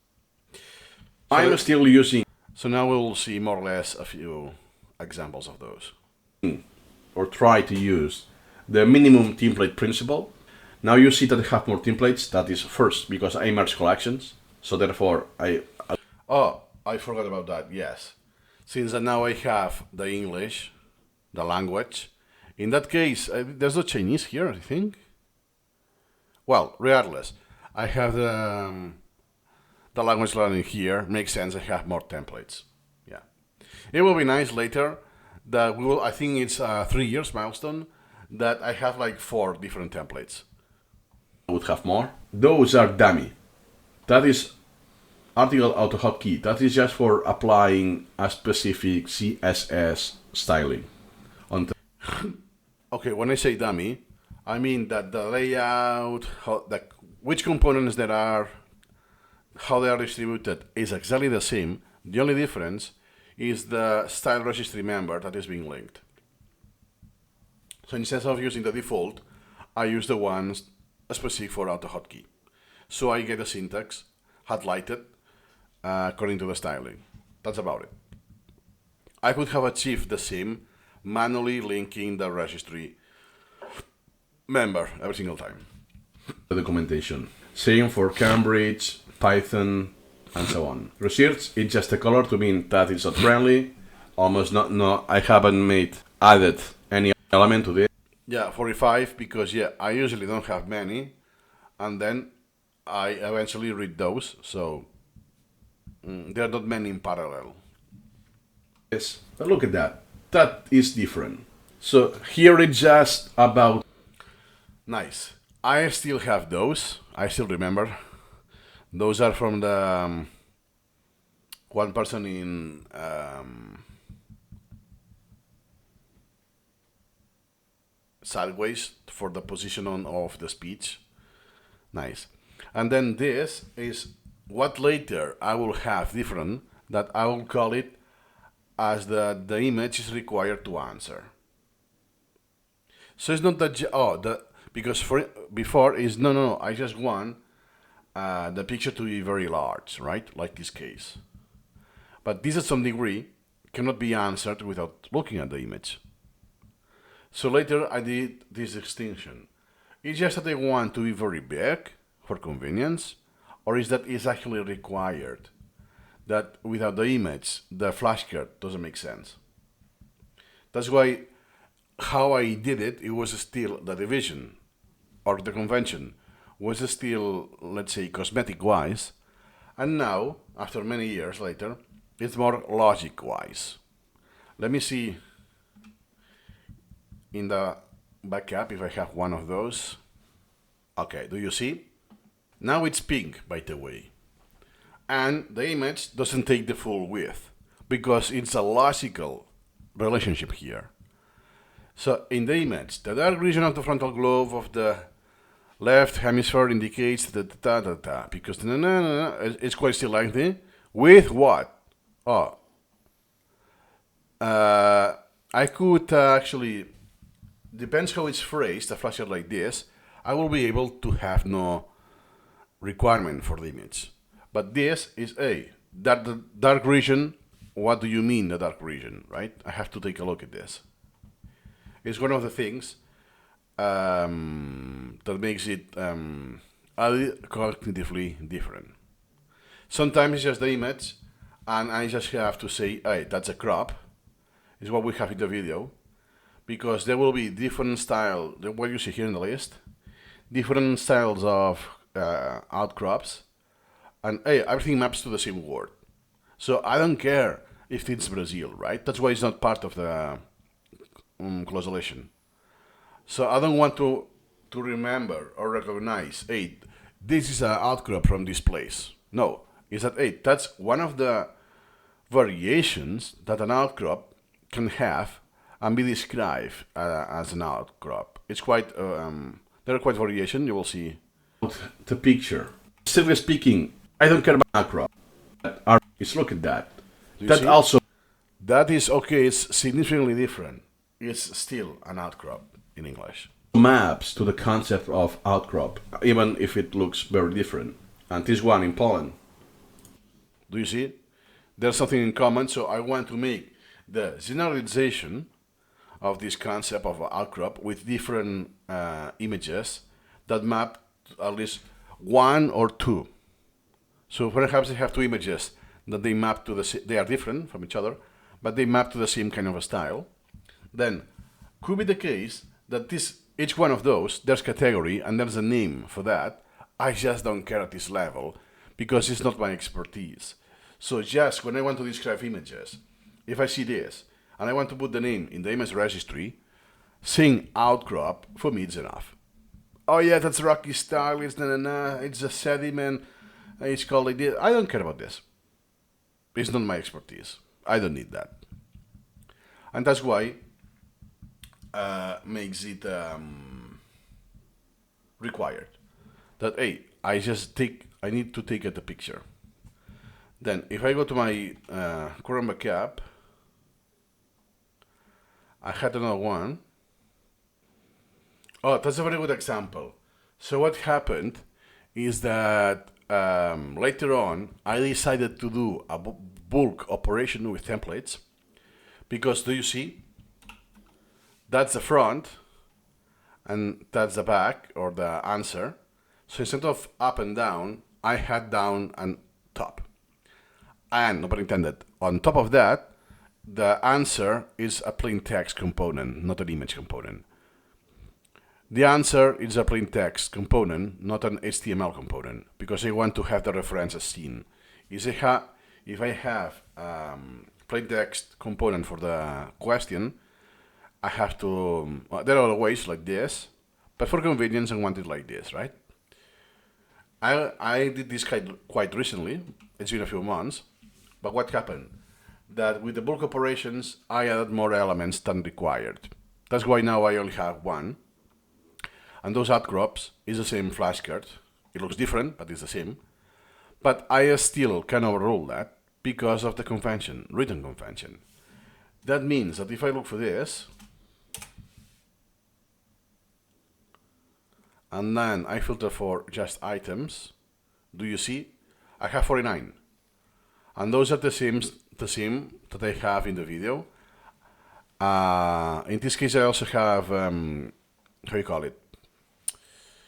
I'm still using. So now we will see more or less a few examples of those. Or try to use the minimum template principle. Now you see that I have more templates. That is first because I merge collections. So therefore Oh, I forgot about that, yes. Since now I have the English, the language, in that case, there's no Chinese here, I think. Well, regardless, I have the language learning here. Makes sense, I have more templates. Yeah. It will be nice later that we will, I think it's 3 years milestone, that I have like 4 different templates. I would have more. Those are dummy. That is article auto hotkey. That is just for applying a specific CSS styling. Okay, when I say dummy, I mean that the layout, which components there are, how they are distributed is exactly the same. The only difference is the style registry member that is being linked. So instead of using the default, I use the ones specific for auto hotkey. So I get the syntax highlighted according to the styling. That's about it. I could have achieved the same manually linking the registry member every single time. The documentation. Same for Cambridge, Python, and so on. Research, it's just a color to mean that it's not friendly. Almost not, no, I haven't added any element to this. Yeah, 45 because yeah, I usually don't have many, and then I eventually read those, so there are not many in parallel. Yes, but look at that. That is different. So here it's just about. Nice. I still have those. I still remember. Those are from the one person in sideways for the position of the speech. Nice. And then this is what later I will have different, that I will call it as the image is required to answer. So it's not that, because before is no, I just want the picture to be very large, right? Like this case. But this at some degree cannot be answered without looking at the image. So later I did this distinction. It's just that I want to be very big for convenience, or is that is actually required? That without the image, the flashcard doesn't make sense. That's why how I did it, it was still the division, or the convention, was still, let's say, cosmetic-wise, and now, after many years later, it's more logic-wise. Let me see in the backup if I have one of those. Okay, do you see? Now it's pink, by the way. And the image doesn't take the full width, because it's a logical relationship here. So in the image, the dark region of the frontal lobe of the left hemisphere indicates that because it's quite still lengthy. With what? Oh, I could actually, depends how it's phrased, a flasher like this, I will be able to have no requirement for the image. But this is that the dark region, what do you mean the dark region, right? I have to take a look at this. It's one of the things that makes it cognitively different. Sometimes it's just the image, and I just have to say, hey, that's a crop, is what we have in the video, because there will be different style, what you see here in the list, different styles of outcrops, and hey, everything maps to the same word. So I don't care if it's Brazil, right? That's why it's not part of the clausulation. So I don't want to remember or recognize, hey, this is an outcrop from this place. No, it's that, hey, that's one of the variations that an outcrop can have and be described as an outcrop. It's quite, there are quite variation, you will see. The picture. Strictly speaking, I don't care about outcrop. Let's look at that. That also. That is okay, it's significantly different. It's still an outcrop in English. Maps to the concept of outcrop, even if it looks very different. And this one in Poland. Do you see it? There's something in common, so I want to make the generalization of this concept of outcrop with different images that map to at least one or two. So perhaps I have two images that they map to they are different from each other, but they map to the same kind of a style. Then could be the case that each one of those, there's category and there's a name for that. I just don't care at this level because it's not my expertise. So just when I want to describe images, if I see this and I want to put the name in the image registry, saying outcrop for me is enough. Oh yeah, that's rocky style, it's it's a sediment, it's called like this. I don't care about this. It's not my expertise. I don't need that. And that's why makes it required that hey, I need to take the picture. Then if I go to my current backup, I had another one. Oh, that's a very good example. So what happened is that later on I decided to do a bulk operation with templates because do you see? That's the front and that's the back or the answer. So instead of up and down, I had down and top. And, no pun intended, on top of that, the answer is a plain text component, not an image component. The answer is a plain text component, not an HTML component, because I want to have the references seen. If I have plain text component for the question, I have to, there are ways like this, but for convenience I want it like this, right? I did this quite recently, it's been a few months, but what happened? That with the bulk operations, I added more elements than required. That's why now I only have one. And those outcrops is the same flashcard. It looks different, but it's the same. But I still can overrule that because of the convention, written convention. That means that if I look for this, and then I filter for just items, do you see? I have 49. And those are the same that I have in the video. In this case, I also have, how you call it?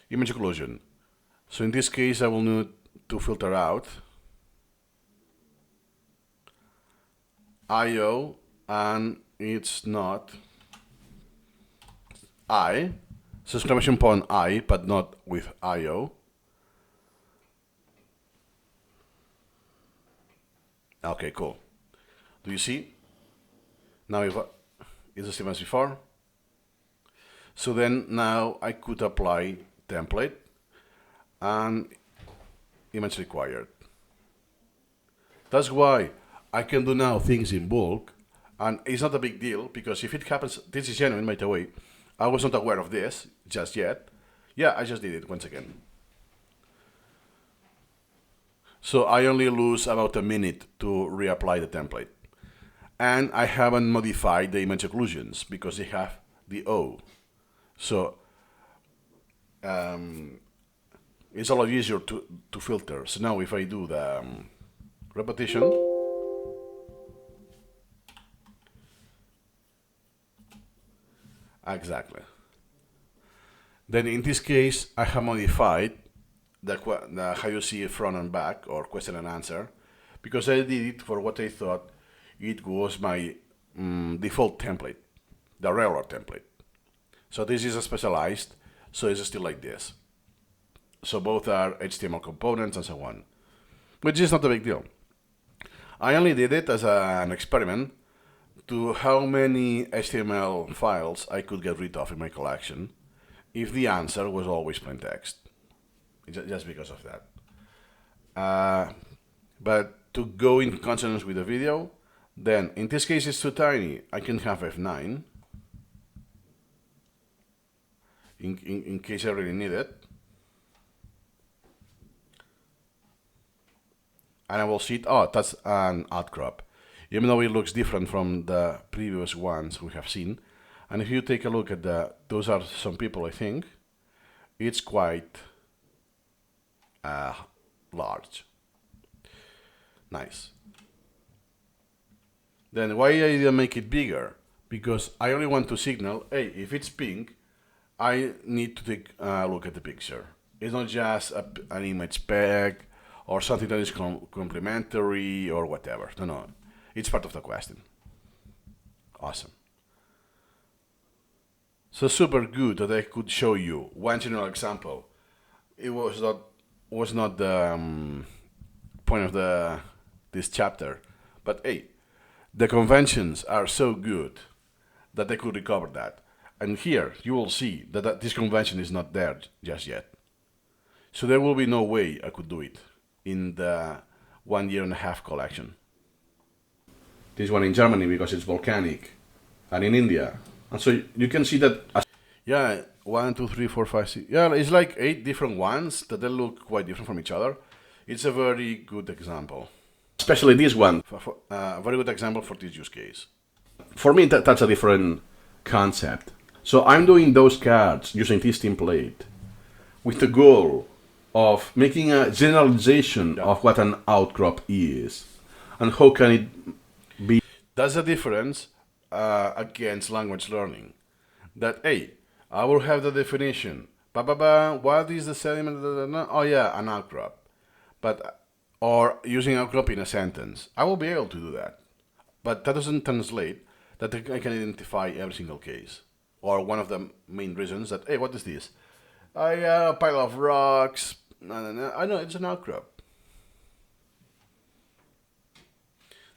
Image occlusion. So in this case, I will need to filter out IO, and it's not I, so exclamation point I, but not with IO. Okay, cool. Do you see? Now it's the same as before. So then now I could apply template and image required. That's why I can do now things in bulk, and it's not a big deal because if it happens, this is genuine by the way. I was not aware of this just yet. Yeah, I just did it once again. So I only lose about a minute to reapply the template. And I haven't modified the image occlusions because they have the O. So it's a lot easier to filter. So now if I do the repetition, exactly. Then in this case, I have modified the how you see front and back or question and answer because I did it for what I thought it was my default template, the regular template. So this is a specialized, so it's still like this. So both are HTML components and so on, which is not a big deal. I only did it as an experiment to how many HTML files I could get rid of in my collection if the answer was always plain text. Just because of that. But to go in consonance with the video, then in this case it's too tiny. I can have F9 in case I really need it. And I will see it. Oh, that's an outcrop. Even though it looks different from the previous ones we have seen. And if you take a look at those are some people, I think, it's quite large. Nice. Then why I didn't make it bigger? Because I only want to signal, hey, if it's pink, I need to take a look at the picture. It's not just an image spec or something that is complementary or whatever. No, it's part of the question. Awesome. So super good that I could show you one general example. It was not the point of this chapter, but hey, the conventions are so good that I could recover that. And here you will see that this convention is not there just yet. So there will be no way I could do it in the 1.5 year collection. This one in Germany because it's volcanic, and in India. And so you can see that. Yeah, 1, 2, 3, 4, 5, 6. Yeah, it's like 8 different ones that they look quite different from each other. It's a very good example. Especially this one. A very good example for this use case. For me, that's a different concept. So I'm doing those cards using this template with the goal of making a generalization of what an outcrop is and how can it be. That's the difference against language learning. That, hey, I will have the definition. What is the sediment? Oh yeah, an outcrop. Or using outcrop in a sentence. I will be able to do that. But that doesn't translate that I can identify every single case. Or one of the main reasons that, hey, what is this? A pile of rocks. I know it's an outcrop.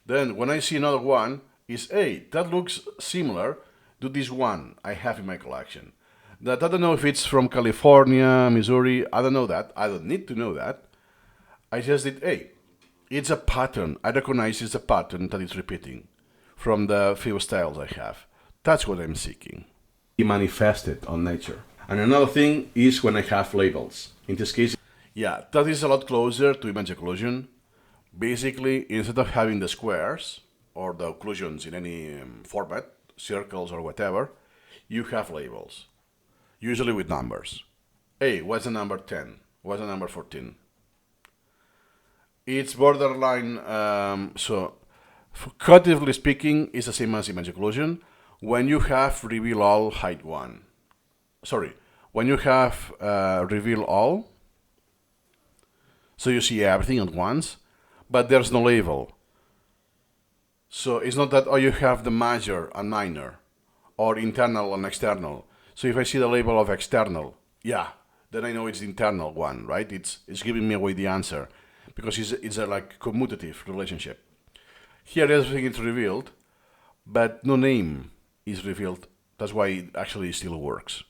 Then when I see another one, is, hey, that looks similar to this one I have in my collection. That I don't know if it's from California, Missouri, I don't know that. I don't need to know that. I just did, hey, it's a pattern. I recognize it's a pattern that is repeating from the few styles I have. That's what I'm seeking. Manifested on nature. And another thing is when I have labels. In this case, yeah, that is a lot closer to image occlusion. Basically, instead of having the squares or the occlusions in any format, circles or whatever, you have labels, usually with numbers. Hey, what's the number 10? What's the number 14? It's borderline, so cognitively speaking, it's the same as image occlusion. When you have reveal all, hide one. Sorry, when you have reveal all, so you see everything at once, but there's no label. So it's not that, oh, you have the major and minor, or internal and external. So if I see the label of external, yeah, then I know it's the internal one, right? It's giving me away the answer, because it's a like commutative relationship. Here everything is revealed, but no name is revealed. That's why it actually still works.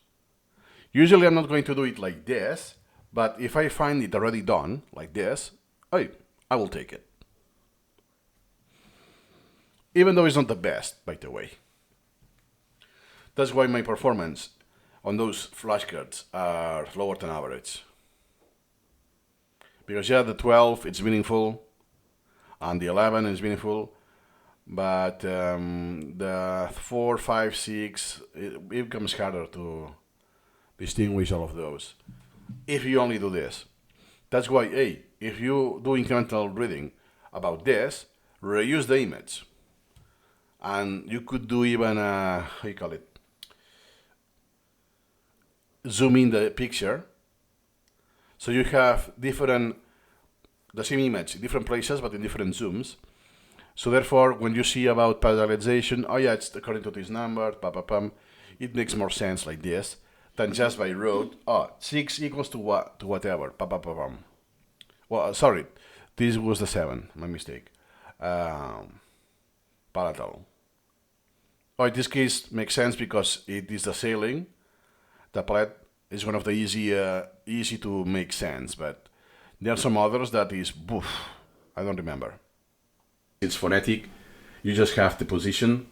Usually I'm not going to do it like this, but if I find it already done, like this, I will take it. Even though it's not the best, by the way. That's why my performance on those flashcards are lower than average. Because yeah, the 12 it's meaningful, and the 11 is meaningful, but the 4, 5, 6, it becomes harder to distinguish all of those if you only do this. That's why, hey, if you do incremental reading about this, reuse the image. And you could do even, how you call it, zoom in the picture. So you have the same image, different places, but in different zooms. So therefore, when you see about parallelization, oh yeah, it's according to this number, it makes more sense like this than just by rote. Oh, 6 equals to what? To whatever. Well, sorry, this was the 7. My mistake. Palatal. Oh, in this case, makes sense because it is the sailing. The palette is one of the easy to make sense, but there are some others that is, boof, I don't remember. It's phonetic. You just have the position.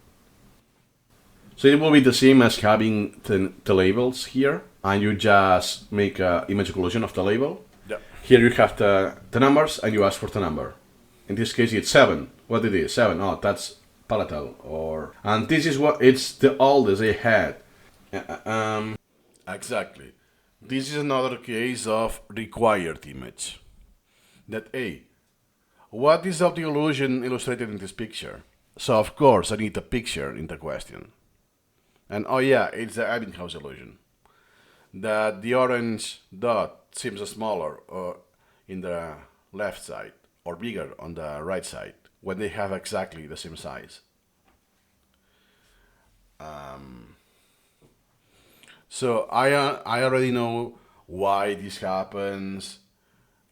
So it will be the same as having the labels here, and you just make an image occlusion of the label. Yeah. Here you have the numbers, and you ask for the number. In this case, it's 7. What it is? 7. Oh, that's palatal. And this is what it's the oldest they had. Exactly. This is another case of required image. That A. What is the illusion illustrated in this picture? So of course I need a picture in the question. And oh yeah, it's the Ebbinghaus illusion. That the orange dot seems smaller in the left side or bigger on the right side when they have exactly the same size. So I already know why this happens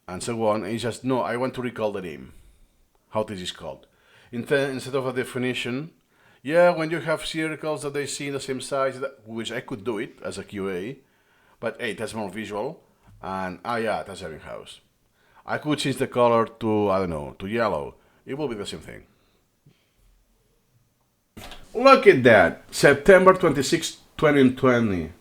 and so on. It's just, no, I want to recall the name, how this is called. Instead of a definition, yeah, when you have circles that they see in the same size, which I could do it as a QA, but hey, that's more visual, and yeah, that's Ebbinghaus. I could change the color to, I don't know, to yellow. It will be the same thing. Look at that, September 26, 2020.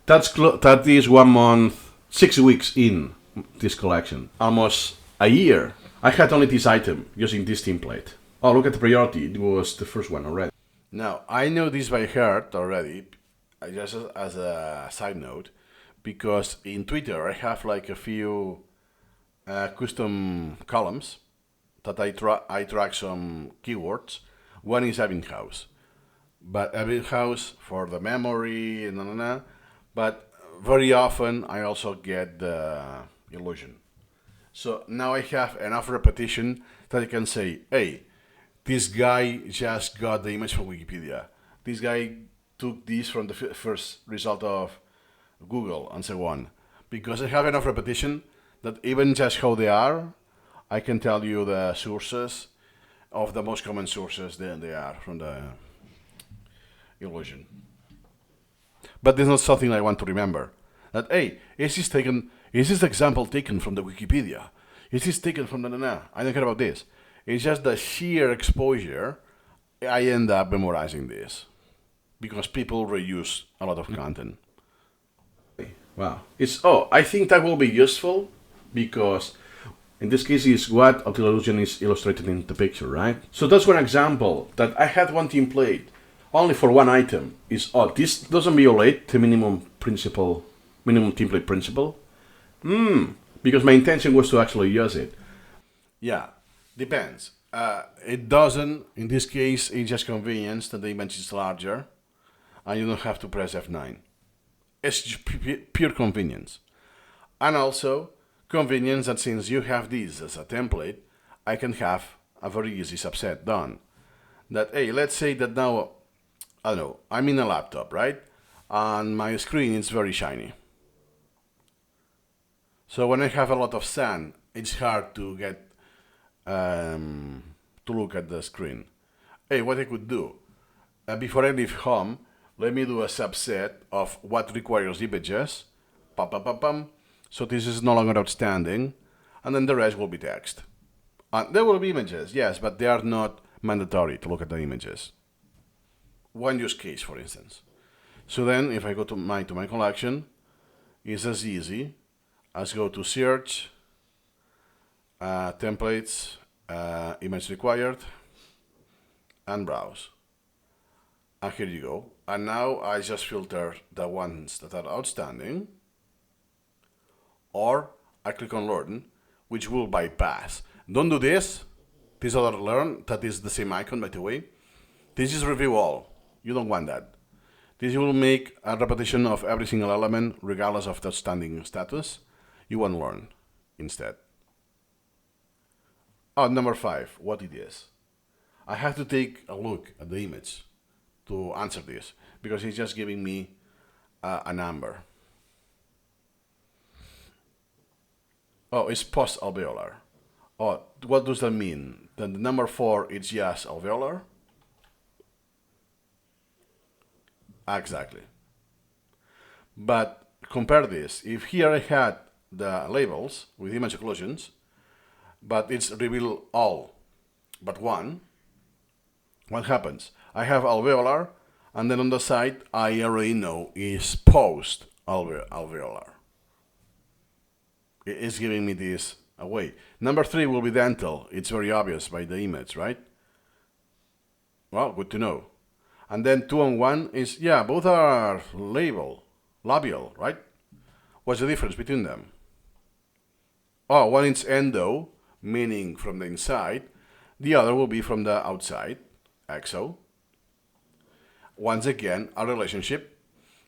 That is 1 month, 6 weeks in this collection. Almost a year. I had only this item using this template. Oh, look at the priority. It was the first one already. Now, I know this by heart already, just as a side note, because in Twitter I have like a few custom columns that I track some keywords. One is Ebbinghaus, but Ebbinghaus for the memory and but very often I also get the illusion. So now I have enough repetition that I can say, hey, this guy just got the image from Wikipedia. This guy took this from the first result of Google and so on. Because I have enough repetition that even just how they are, I can tell you the sources of the most common sources that they are from the illusion. But there's not something I want to remember. That, hey, is this example taken from the Wikipedia? Is this taken from the I don't care about this. It's just the sheer exposure, I end up memorizing this. Because people reuse a lot of content. Wow. I think that will be useful because in this case is what illusion is illustrated in the picture, right? So that's one example that I had one template only for one item. This doesn't violate the minimum template principle. Because my intention was to actually use it. Yeah, depends. It doesn't, in this case, it's just convenience that the image is larger and you don't have to press F9. It's just pure convenience. And also, convenience that since you have this as a template, I can have a very easy subset done. That, hey, let's say that now, I don't know, I'm in a laptop, right? And my screen is very shiny. So when I have a lot of sun, it's hard to get to look at the screen. Hey, what I could do, before I leave home, let me do a subset of what requires images, so this is no longer outstanding, and then the rest will be text. There will be images, yes, but they are not mandatory to look at the images. One use case, for instance. So then, if I go to my collection, it's as easy as go to search, templates, image required, and browse. And here you go. And now I just filter the ones that are outstanding, or I click on learn, which will bypass. Don't do this. This other learn, that is the same icon, by the way. This is review all. You don't want that. This will make a repetition of every single element, regardless of the outstanding status. You want learn instead. Oh, number 5, what it is. I have to take a look at the image to answer this, because it's just giving me a number. Oh, it's post-alveolar. Oh, what does that mean? Then the number 4 is just alveolar? Exactly. But compare this. If here I had the labels with image occlusions, but it's reveal all but one, what happens? I have alveolar, and then on the side I already know is post alveolar. It's giving me this away. Number 3 will be dental. It's very obvious by the image, right? Well, good to know. And then 2 and 1 is, yeah, both are labial, right? What's the difference between them? Oh, one is endo, meaning from the inside. The other will be from the outside, exo. Once again, a relationship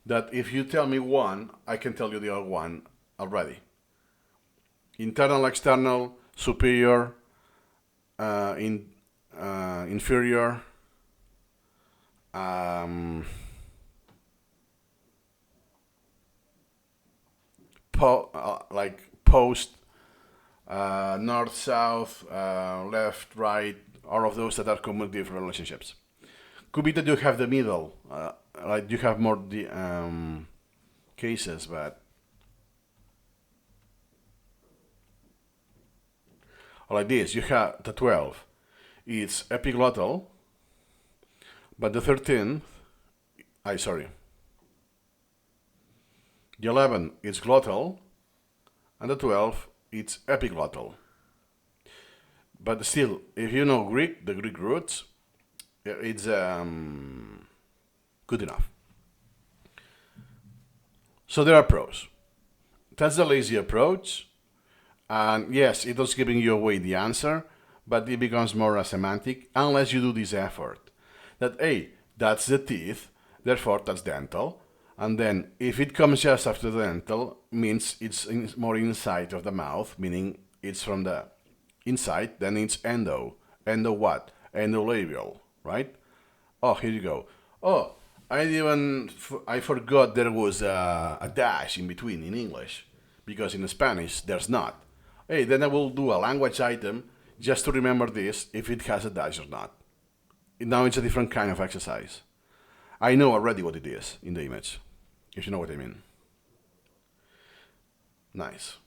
that if you tell me one, I can tell you the other one already. Internal, external, superior, inferior, like post, north, south, left, right, all of those that are cumulative relationships. Could be that you have the middle, like you have more cases, but like this, you have the 12, it's epiglottal, but the 13th, the 11 is glottal, and the 12 it's epiglottal. But still, if you know Greek, the Greek roots, it's good enough. So there are pros. That's the lazy approach, and yes, it was giving you away the answer, but it becomes more a semantic unless you do this effort. That, hey, that's the teeth, therefore that's dental, and then if it comes just after the dental, means it's more inside of the mouth, meaning it's from the inside, then it's endo. Endo what? Endolabial, right? Oh, here you go. Oh, I forgot there was a dash in between in English, because in Spanish there's not. Hey, then I will do a language item just to remember this, if it has a dash or not. Now it's a different kind of exercise. I know already what it is in the image, if you know what I mean. Nice.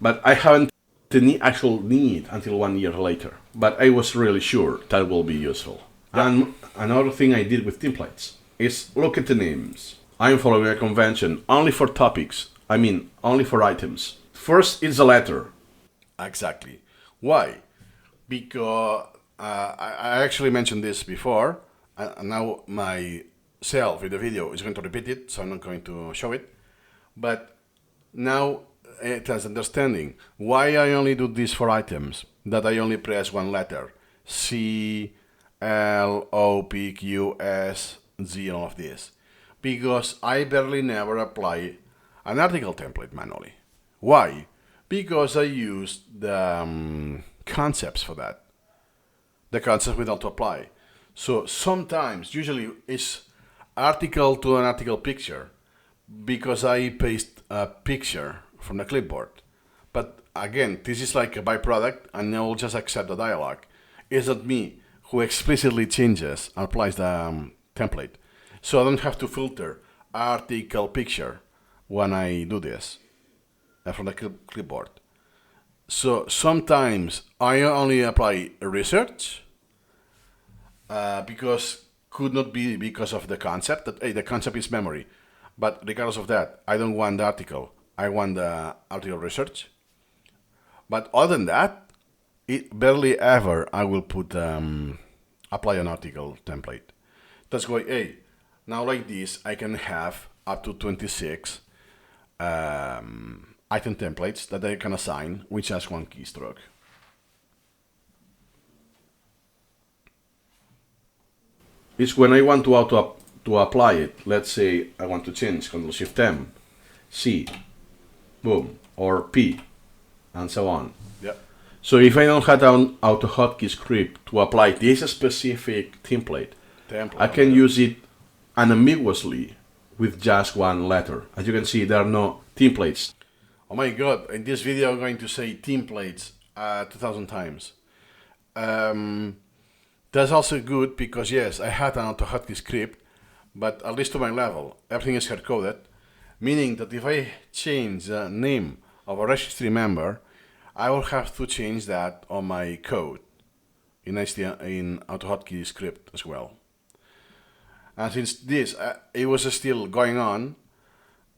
But I haven't the actual need until 1 year later. But I was really sure that will be useful. Yeah. And another thing I did with templates is look at the names. I'm following a convention only for topics. Only for items. First is a letter. Exactly. Why? Because I actually mentioned this before, and now myself in the video is going to repeat it, so I'm not going to show it. But now it has understanding why I only do this for items, that I only press one letter. C, L, O, P, Q, S, Z, all of this. Because I barely never apply an article template manually. Why? Because I use the concepts for that. The concepts with auto apply. So sometimes, usually it's article to an article picture, because I paste a picture from the clipboard. But again, this is like a byproduct, and I will just accept the dialog. It's not me who explicitly changes and applies the template. So I don't have to filter article picture when I do this from the clipboard. So sometimes I only apply research, because could not be because of the concept, that hey, the concept is memory. But regardless of that, I don't want the article. I want the article research. But other than that, barely ever I will put apply an article template. That's why, hey, now like this, I can have up to 26 item templates that I can assign with just one keystroke. It's when I want to apply it. Let's say I want to change Ctrl+Shift+M, C, boom, or P, and so on. Yeah. So if I don't have an auto hotkey script to apply this specific template, I can use it unambiguously with just one letter. As you can see, there are no templates. Oh my god, in this video I'm going to say templates 2,000 times. That's also good because yes, I had an auto hotkey script, but at least to my level, everything is hard-coded, meaning that if I change the name of a registry member, I will have to change that on my code in auto hotkey script as well. And since this, it was still going on,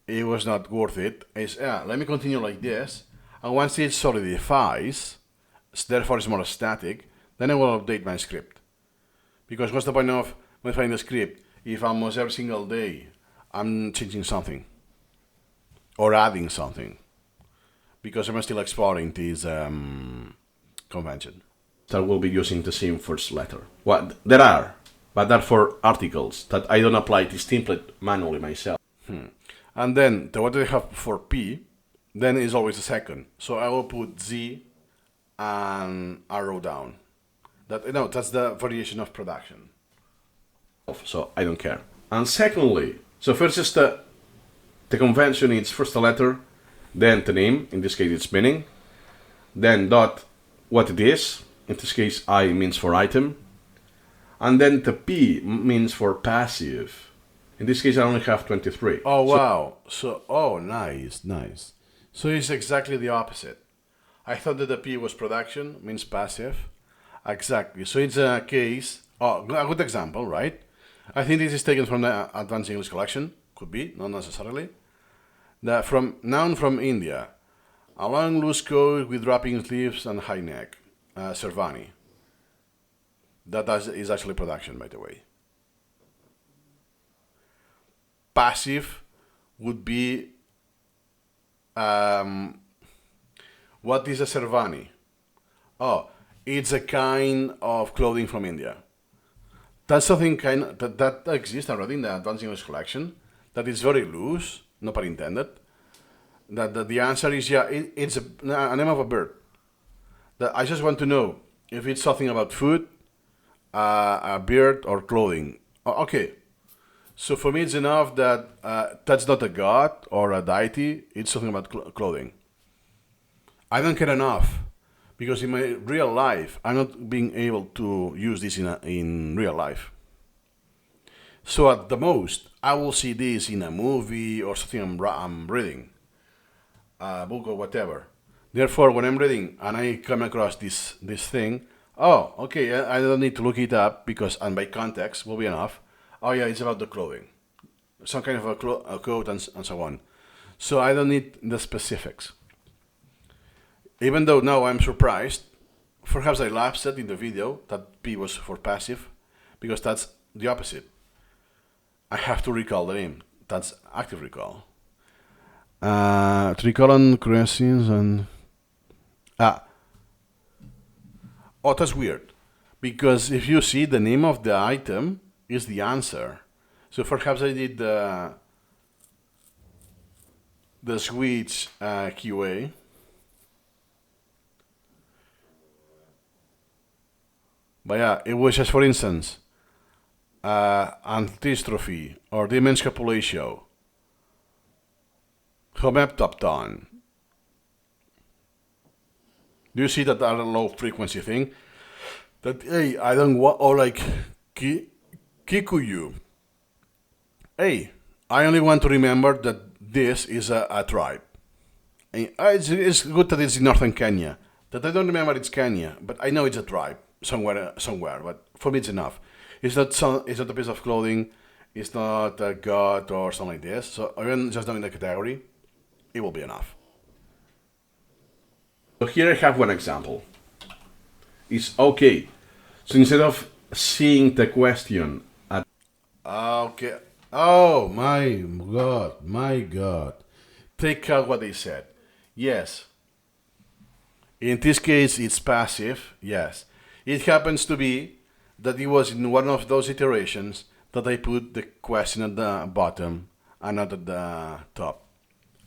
it was not worth it. Let me continue like this, and once it solidifies, therefore it's more static, then I will update my script. Because what's the point of modifying the script if almost every single day I'm changing something or adding something? Because I'm still exploring this convention. That will be using the same first letter. Well, there are, but they're for articles that I don't apply this template manually myself. And then the what I have for P, then is always the second. So I will put Z and arrow down. That's the variation of production. So I don't care. And secondly, so first is the convention is first a letter, then the name, in this case it's meaning, then dot what it is, in this case I means for item, and then the P means for passive. In this case I only have 23. Oh wow, nice. So it's exactly the opposite. I thought that the P was production, means passive. Exactly, so it's a case, a good example, right? I think this is taken from the Advanced English Collection, could be, not necessarily. Noun from India, a long loose coat with dropping sleeves and high neck, Servani. That is actually production, by the way. Passive would be, what is a Servani? Oh, it's a kind of clothing from India. That's something that exists already in the Advanced English Collection, that is very loose, no pun intended. That the answer is yeah, it's a name of a bird. That I just want to know if it's something about food, a bird, or clothing. Okay, so for me it's enough that that's not a god or a deity, it's something about clothing. I don't care enough, because in my real life, I'm not being able to use this in real life. So at the most, I will see this in a movie or something I'm reading, a book or whatever. Therefore, when I'm reading and I come across this thing, oh, okay, I don't need to look it up because, and by context will be enough. Oh yeah, it's about the clothing, some kind of a coat and so on. So I don't need the specifics. Even though now I'm surprised, perhaps I lapsed in the video that P was for passive, because that's the opposite. I have to recall the name. That's active recall. Tricolon, crescents, and... Oh, that's weird. Because if you see, the name of the item is the answer. So perhaps I did the switch QA. But yeah, it was just, for instance, antistrophy or dementia scapulatio, homeptopton. Do you see that are a low frequency thing? That, hey, I don't want, or like Kikuyu. Hey, I only want to remember that this is a tribe. And, it's good that it's in northern Kenya. That I don't remember it's Kenya, but I know it's a tribe. Somewhere, but for me it's enough. It's not a piece of clothing, it's not a god or something like this. So even just knowing the category, it will be enough. So here I have one example. It's okay. So instead of seeing the question at Okay. Oh my God. Take out what they said. Yes. In this case, it's passive. Yes. It happens to be that it was in one of those iterations that I put the question at the bottom and not at the top.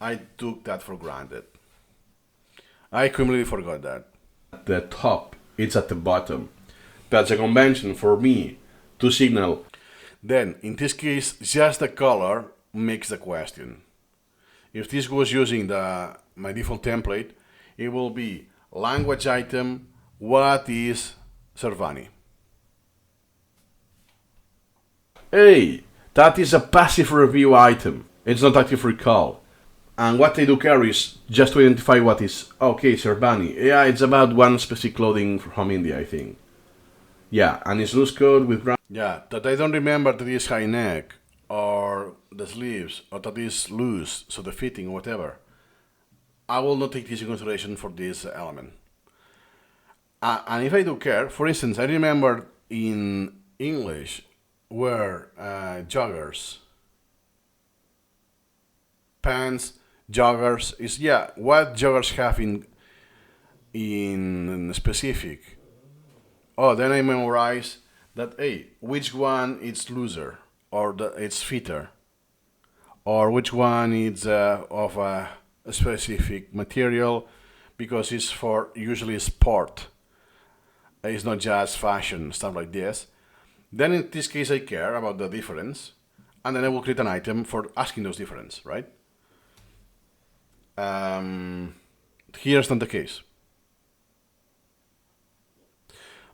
I took that for granted. I completely forgot that. the top, it's at the bottom. That's a convention for me to signal. Then, in this case, just the color makes the question. If this was using my default template, it will be language item, what is Servani? Hey, that is a passive review item. It's not active recall. And what I do care is just to identify what is, okay, Servani. Yeah, it's about one specific clothing from India, I think. Yeah, and it's loose code with brown. Yeah, that I don't remember that is high neck, or the sleeves, or that is loose, so the fitting, or whatever. I will not take this in consideration for this element. And if I do care, for instance, I remember in English where joggers, pants, joggers is what joggers have in specific. Oh, then I memorize that which one is looser or it's fitter, or which one is of a specific material because it's for usually sport. It's not just fashion stuff like this. Then in this case, I care about the difference, and then I will create an item for asking those difference, right? Here's not the case.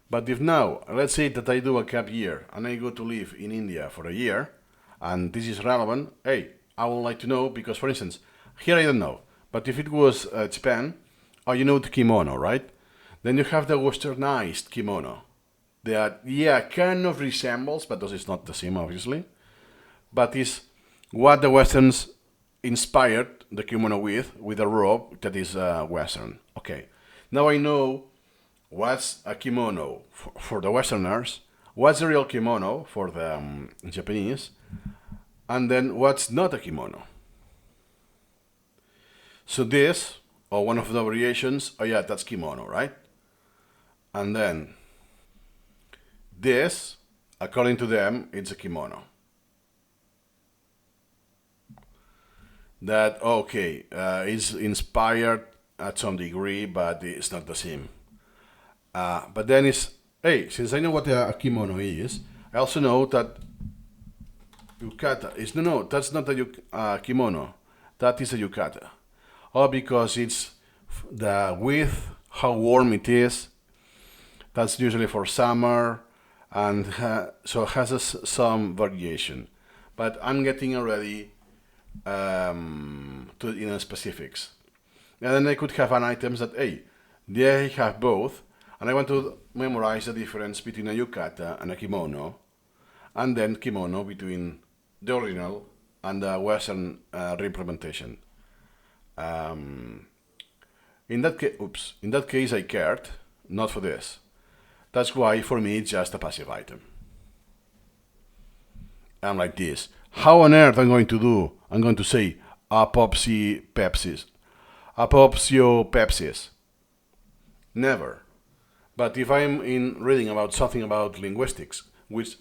But if now, let's say that I do a gap year and I go to live in India for a year, and this is relevant, I would like to know because, for instance, here I don't know, but if it was Japan, you know the kimono, right? Then you have the westernized kimono that, kind of resembles, but this is not the same, obviously, but is what the Westerns inspired the kimono with a robe that is Western. Okay, now I know what's a kimono for the Westerners, what's a real kimono for the Japanese, and then what's not a kimono. So this, or one of the variations, that's kimono, right? And then this, according to them, it's a kimono. That, it's inspired at some degree, but it's not the same. But then since I know what a kimono is, I also know that yukata is, that's not a kimono, that is a yukata. Because it's the width, how warm it is, that's usually for summer, and so it has some variation. But I'm getting already to specifics. And then I could have an items that, they have both, and I want to memorize the difference between a yukata and a kimono, and then kimono between the original and the Western reimplementation. In that case, I cared, not for this. That's why, for me, it's just a passive item. I'm like this. How on earth I'm going to say apopsio pepsis? Never. But if I'm reading about something about linguistics, which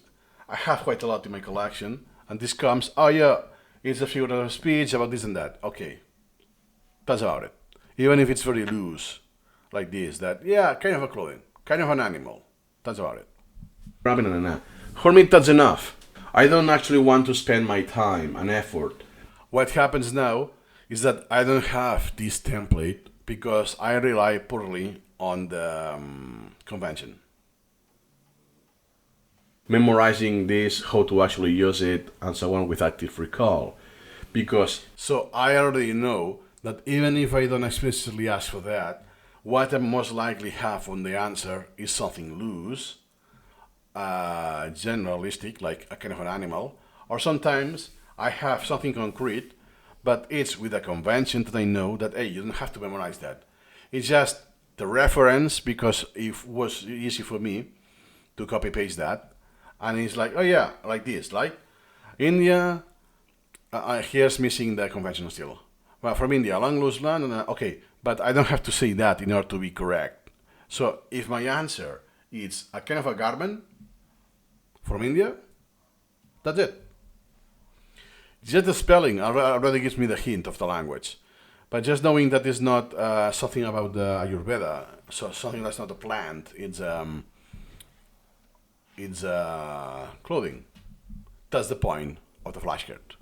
I have quite a lot in my collection, and this comes, it's a figure of speech about this and that. Okay, that's about it. Even if it's very loose, like this, kind of a clothing, kind of an animal. That's about it. For me, that's enough. I don't actually want to spend my time and effort. What happens now is that I don't have this template because I rely poorly on the convention. Memorizing this, how to actually use it, and so on with active recall. So I already know that even if I don't explicitly ask for that, what I most likely have on the answer is something loose, generalistic, like a kind of an animal, or sometimes I have something concrete, but it's with a convention that I know that, you don't have to memorize that. It's just the reference because it was easy for me to copy paste that. And it's like, oh yeah, like this, like India, here's missing the convention still. Well, from India, long loose land, and okay, but I don't have to say that in order to be correct. So if my answer is a kind of a garment from India, that's it. Just the spelling already gives me the hint of the language. But just knowing that it's not something about the Ayurveda, so something that's not a plant, it's clothing. That's the point of the flashcard.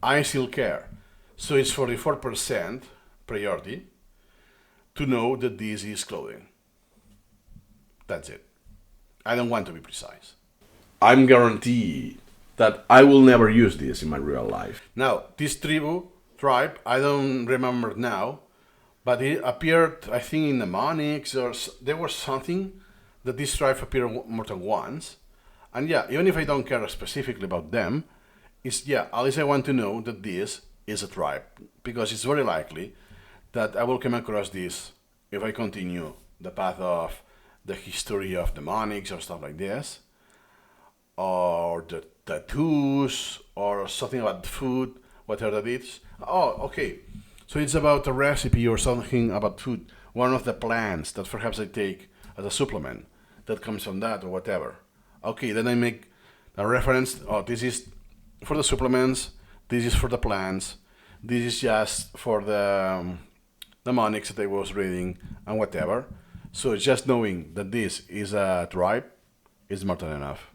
I still care. So it's 44% priority to know that this is clothing. That's it. I don't want to be precise. I'm guaranteed that I will never use this in my real life. Now, this tribe, I don't remember now, but it appeared, I think, in the mnemonics or there was something that this tribe appeared more than once. And yeah, even if I don't care specifically about them, at least I want to know that this is a tribe because it's very likely that I will come across this if I continue the path of the history of mnemonics or stuff like this, or the tattoos, or something about food, whatever that is. Oh, okay. So it's about a recipe or something about food. One of the plants that perhaps I take as a supplement that comes from that or whatever. Okay, then I make a reference. Oh, this is for the supplements. This is for the plants. This is just for the mnemonics that I was reading and whatever. So just knowing that this is a tribe is more than enough.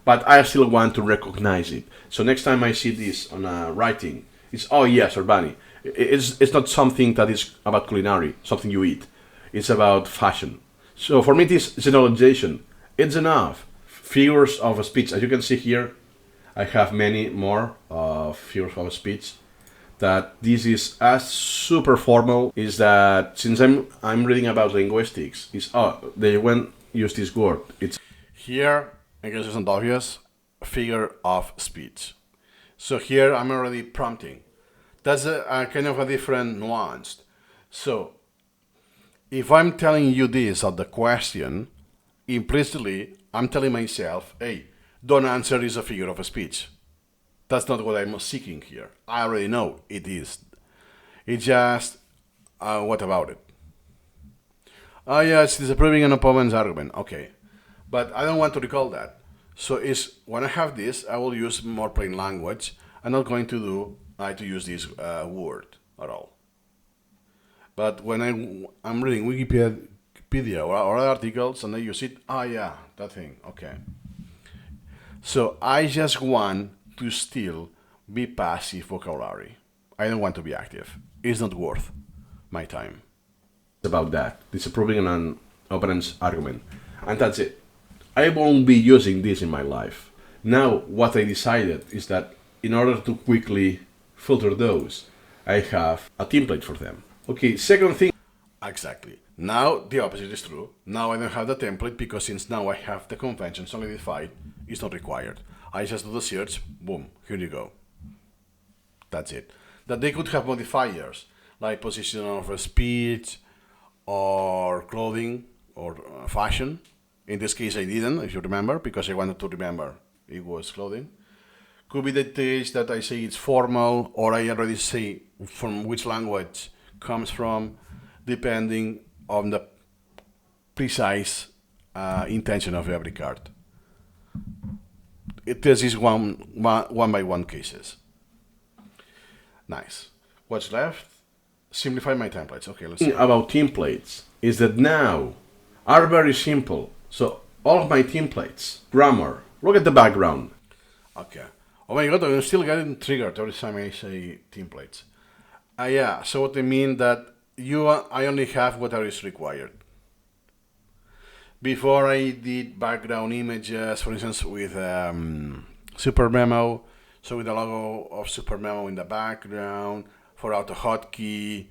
But I still want to recognize it. So next time I see this on a writing, it's, oh yes, Urbani. It's not something that is about culinary, something you eat. It's about fashion. So for me, this generalization, it's enough. Figures of speech, as you can see here, I have many more figures of speech. That this is as super formal is that since I'm reading about linguistics, they went use this word. It's here, I guess it's not obvious, figure of speech. So here I'm already prompting. That's a kind of a different nuance. So if I'm telling you this at the question, implicitly I'm telling myself, hey, don't answer is a figure of speech. That's not what I'm seeking here. I already know it is. It's just, what about it? Oh yeah, it's disapproving an opponent's argument. Okay. But I don't want to recall that. So when I have this, I will use more plain language. I'm not going to use this word at all. But when I'm reading Wikipedia or other articles and I use it, yeah, that thing, okay. So I just want to still be passive vocabulary. I don't want to be active. It's not worth my time. About that, disapproving an opponent's argument. And that's it. I won't be using this in my life. Now, what I decided is that in order to quickly filter those, I have a template for them. Okay, second thing. Exactly. Now, the opposite is true. Now I don't have the template because since now I have the convention solidified, it's not required. I just do the search, boom, here you go. That's it. That they could have modifiers, like position of speech, or clothing, or fashion. In this case I didn't, if you remember, because I wanted to remember it was clothing. Could be the case that I say it's formal, or I already say from which language comes from, depending on the precise intention of every card. This is one by one cases. Nice. What's left? Simplify my templates. Okay, let's see. About templates is that now are very simple. So all of my templates, grammar, look at the background. Okay. Oh my god, I'm still getting triggered every time I say templates. Yeah, so what I mean that I only have what is required. Before I did background images, for instance, with SuperMemo, so with the logo of SuperMemo in the background, for auto hotkey,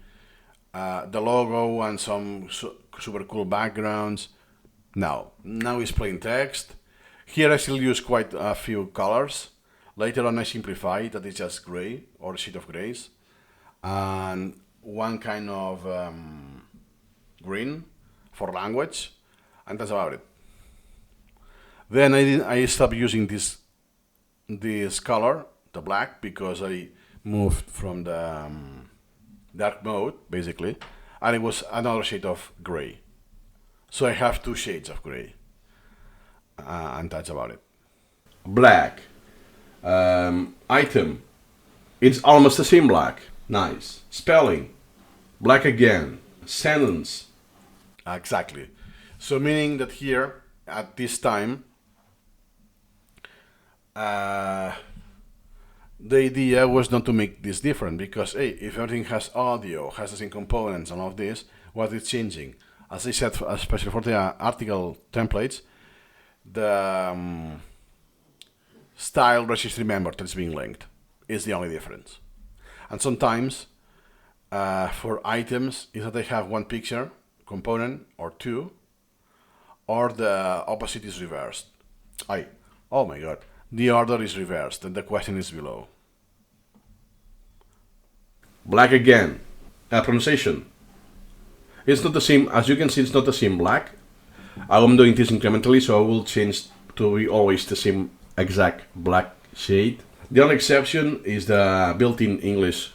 the logo and some super cool backgrounds. Now it's plain text. Here I still use quite a few colors. Later on I simplify that it's just gray or a sheet of grays and one kind of green for language, and that's about it. Then I stopped using this color, the black, because I moved from the dark mode basically, and it was another shade of gray. So I have two shades of gray, and that's about it. Black. Item. It's almost the same black. Nice. Spelling. Black again. Sentence. Exactly. So meaning that here at this time, the idea was not to make this different because hey, if everything has audio, has the same components and all of this, what is changing? As I said, especially for the article templates, the style registry member that is being linked is the only difference. And sometimes for items is that they have one picture component or two, or the opposite is reversed. Oh my god, the order is reversed and the question is below. Black again. Pronunciation. It's not the same, as you can see, it's not the same black. I'm doing this incrementally, so I will change to be always the same exact black shade. The only exception is the built-in English.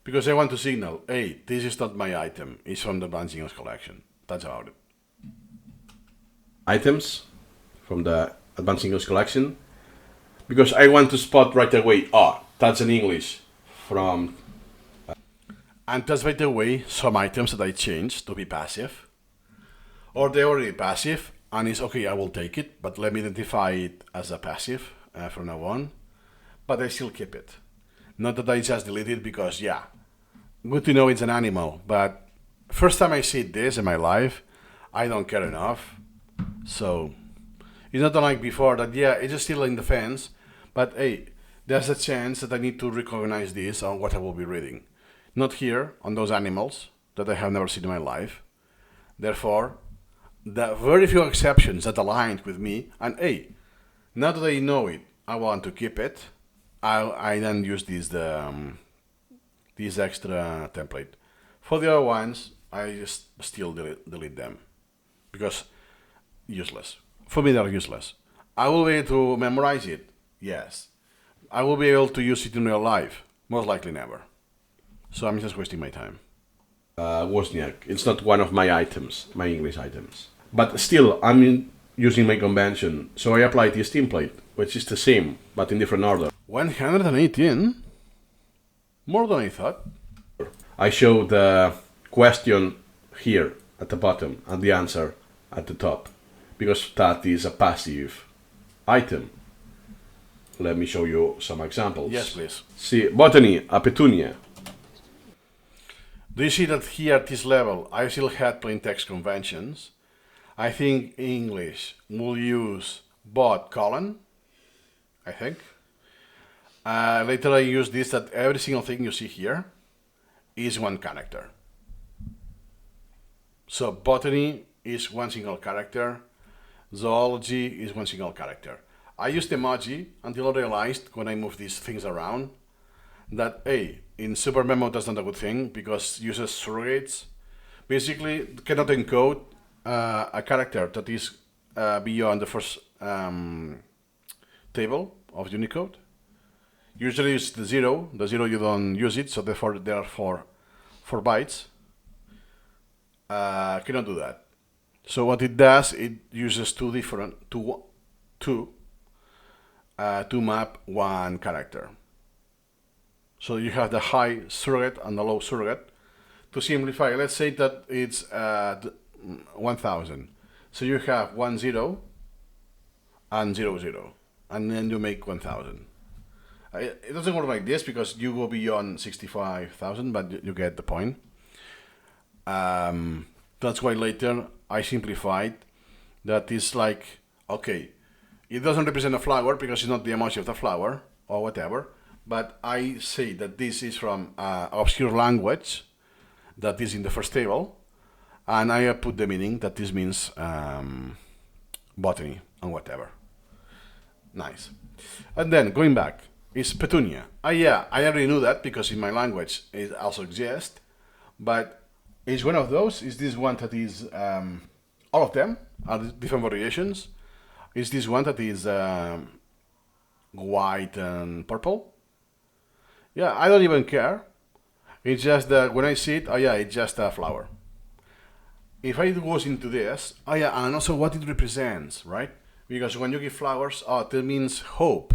Because I want to signal, hey, this is not my item, it's from the Advanced English collection. That's about it. Items from the Advanced English collection. Because I want to spot right away, that's an English from... And that's by the way, some items that I changed to be passive. Or they're already passive, and it's okay, I will take it, but let me identify it as a passive from now on. But I still keep it. Not that I just delete it because, yeah, good to know it's an animal, but first time I see this in my life, I don't care enough. So, it's not like before that, yeah, it's just still in the fence, but hey, there's a chance that I need to recognize this on what I will be reading. Not here, on those animals that I have never seen in my life. Therefore, the very few exceptions that aligned with me, and hey, now that I know it, I want to keep it, I then use this extra template. For the other ones, I just still delete them because useless. For me, they're useless. I will be able to memorize it, yes. I will be able to use it in real life, most likely never. So I'm just wasting my time. Wozniak. It's not one of my items, my English items. But still, I'm using my convention, so I apply this template, which is the same, but in different order. 118? More than I thought. I show the question here at the bottom and the answer at the top, because that is a passive item. Let me show you some examples. Yes, please. See, botany, a petunia. Do you see that here at this level, I still had plain text conventions? I think English will use bot colon, I think. Later I use this, that every single thing you see here is one character. So botany is one single character, zoology is one single character. I used emoji until I realized when I moved these things around that, hey, in SuperMemo that's not a good thing because it uses surrogates. Basically, cannot encode a character that is beyond the first table of Unicode. Usually it's the zero you don't use it, so therefore there are four bytes. Cannot do that. So what it does, it uses to map one character. So you have the high surrogate and the low surrogate. To simplify, let's say that it's 1000. So you have 10 and 00, and then you make 1000. It doesn't work like this because you go beyond 65,000, but you get the point. That's why later I simplified that it's like, okay, it doesn't represent a flower because it's not the emoji of the flower or whatever, but I say that this is from obscure language that is in the first table, and I put the meaning that this means botany and whatever. Nice. And then going back, is petunia. Yeah, I already knew that because in my language it also exists. But is one of those? Is this one that is all of them are different variations? Is this one that is white and purple? Yeah, I don't even care. It's just that when I see it, yeah, it's just a flower. If I goes into this, yeah, and also what it represents, right? Because when you give flowers, that means hope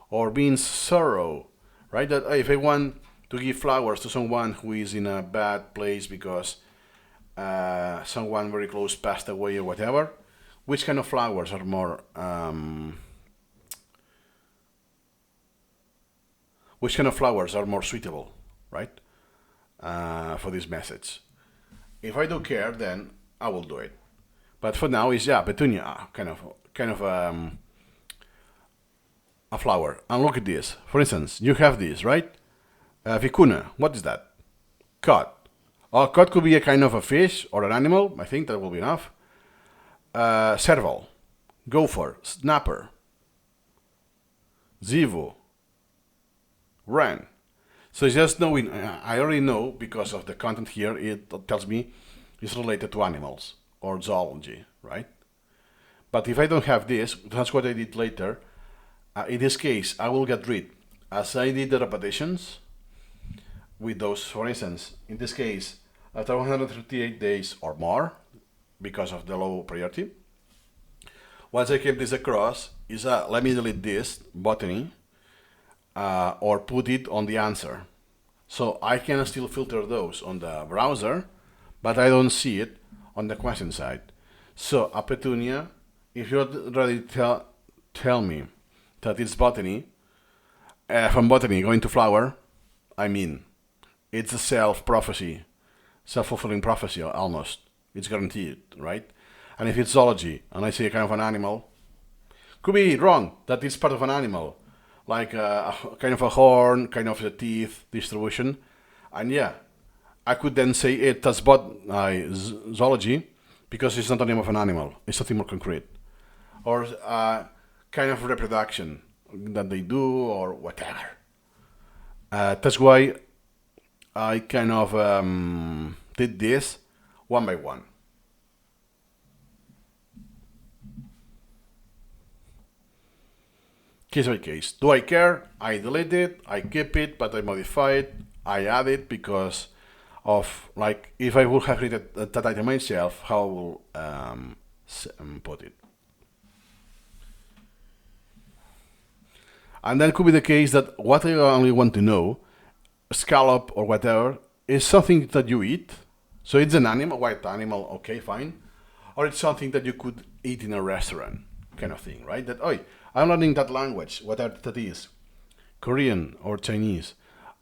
or means sorrow, right? That if I want to give flowers to someone who is in a bad place because someone very close passed away or whatever, which kind of flowers are more suitable, right, for this message? If I do care, then I will do it. But for now, is petunia, kind of a flower. And look at this. For instance, you have this, right? Vicuna. What is that? Cod. Cod could be a kind of a fish or an animal. I think that will be enough. Serval, gopher, snapper, zivu, wren. So just knowing, I already know because of the content here, it tells me it's related to animals or zoology, right? But if I don't have this, that's what I did later. In this case, I will get rid, as I did the repetitions with those, for instance, in this case, after 138 days or more, because of the low priority, once I keep this across, is let me delete this botany or put it on the answer. So I can still filter those on the browser, but I don't see it on the question side. So a petunia, if you already tell me that it's botany, from botany going to flower, I mean, it's a self-prophecy, self-fulfilling prophecy almost. It's guaranteed, right? And if it's zoology, and I say a kind of an animal, could be wrong that it's part of an animal, like a kind of a horn, kind of a teeth distribution. And yeah, I could then say it as zoology because it's not the name of an animal, it's something more concrete. Or kind of reproduction that they do or whatever. That's why I kind of did this one by one. Case by case. Do I care? I delete it, I keep it, but I modify it, I add it because of, like, if I would have written that item myself, how I will put it. And then it could be the case that what I only want to know, scallop or whatever, is something that you eat. So it's an animal, white animal, okay, fine. Or it's something that you could eat in a restaurant, kind of thing, right? That, I'm learning that language, whatever that is, Korean or Chinese.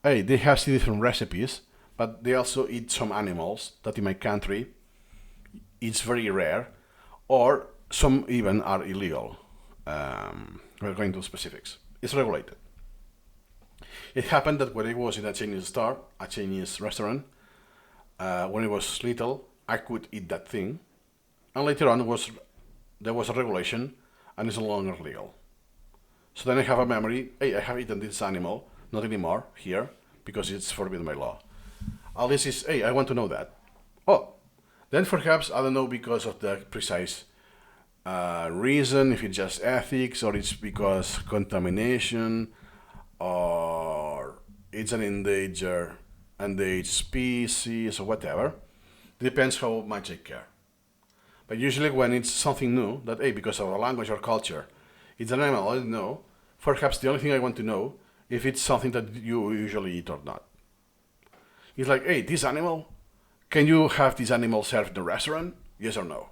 They have different recipes, but they also eat some animals that in my country it's very rare, or some even are illegal. We're going to specifics. It's regulated. It happened that when I was in a Chinese store, a Chinese restaurant, when I was little, I could eat that thing, and later on there was a regulation, and it's no longer legal. So then I have a memory, I have eaten this animal, not anymore, here, because it's forbidden by law. All this is, I want to know that. Then perhaps, I don't know, because of the precise reason, if it's just ethics, or it's because contamination, or it's an endangered species, or whatever. Depends how much I care. But usually when it's something new, that, because of a language or culture, it's an animal I don't know, perhaps the only thing I want to know, if it's something that you usually eat or not. It's like, this animal, can you have this animal served in the restaurant? Yes or no?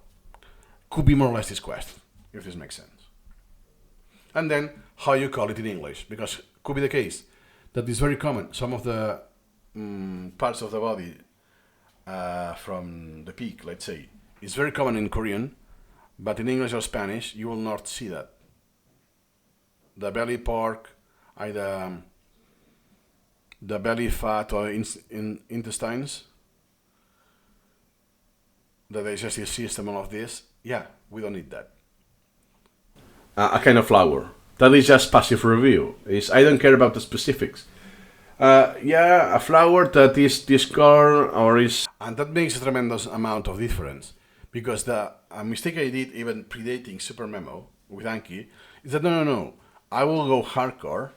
Could be more or less this question, if this makes sense. And then, how you call it in English, because could be the case that it's very common. Some of the parts of the body from the peak, let's say, is very common in Korean, but in English or Spanish, you will not see that. The belly pork, either the belly fat or intestines, the digestive system, all of this, we don't need that. A kind of flower. That is just passive review. I don't care about the specifics. Yeah, a flower that is this color or is... And that makes a tremendous amount of difference, because the mistake I did, even predating SuperMemo with Anki, is that no, I will go hardcore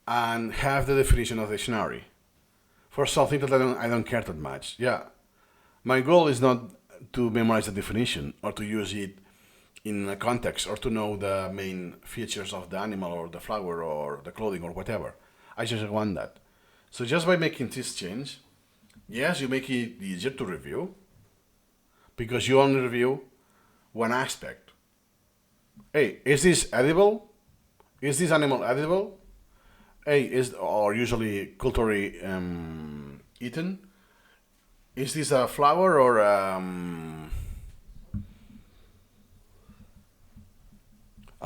and have the definition of the dictionary for something that I don't care that much. Yeah, my goal is not to memorize the definition or to use it in a context or to know the main features of the animal or the flower or the clothing or whatever. I just want that. So just by making this change, yes, you make it easier to review because you only review one aspect. Hey, is this edible? Is this animal edible? Hey, or usually culturally eaten? Is this a flower or a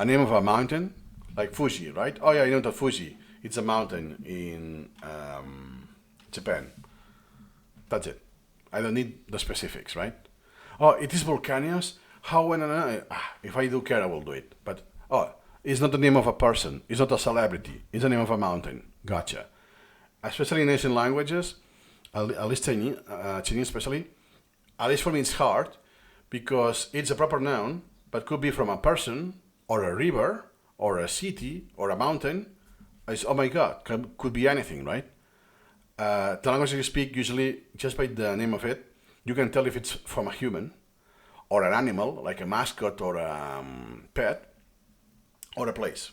name of a mountain? Like Fuji, right? Oh yeah, I know that Fuji. It's a mountain in Japan. That's it. I don't need the specifics, right? Oh, it is volcanoes? How when if I do care, I will do it. But it's not the name of a person. It's not a celebrity. It's the name of a mountain. Gotcha. Especially in Asian languages, at least Chinese especially, at least for me it's hard because it's a proper noun, but could be from a person or a river or a city or a mountain. Oh my God, could be anything, right? The language you speak, usually just by the name of it, you can tell if it's from a human or an animal, like a mascot or a pet, or a place.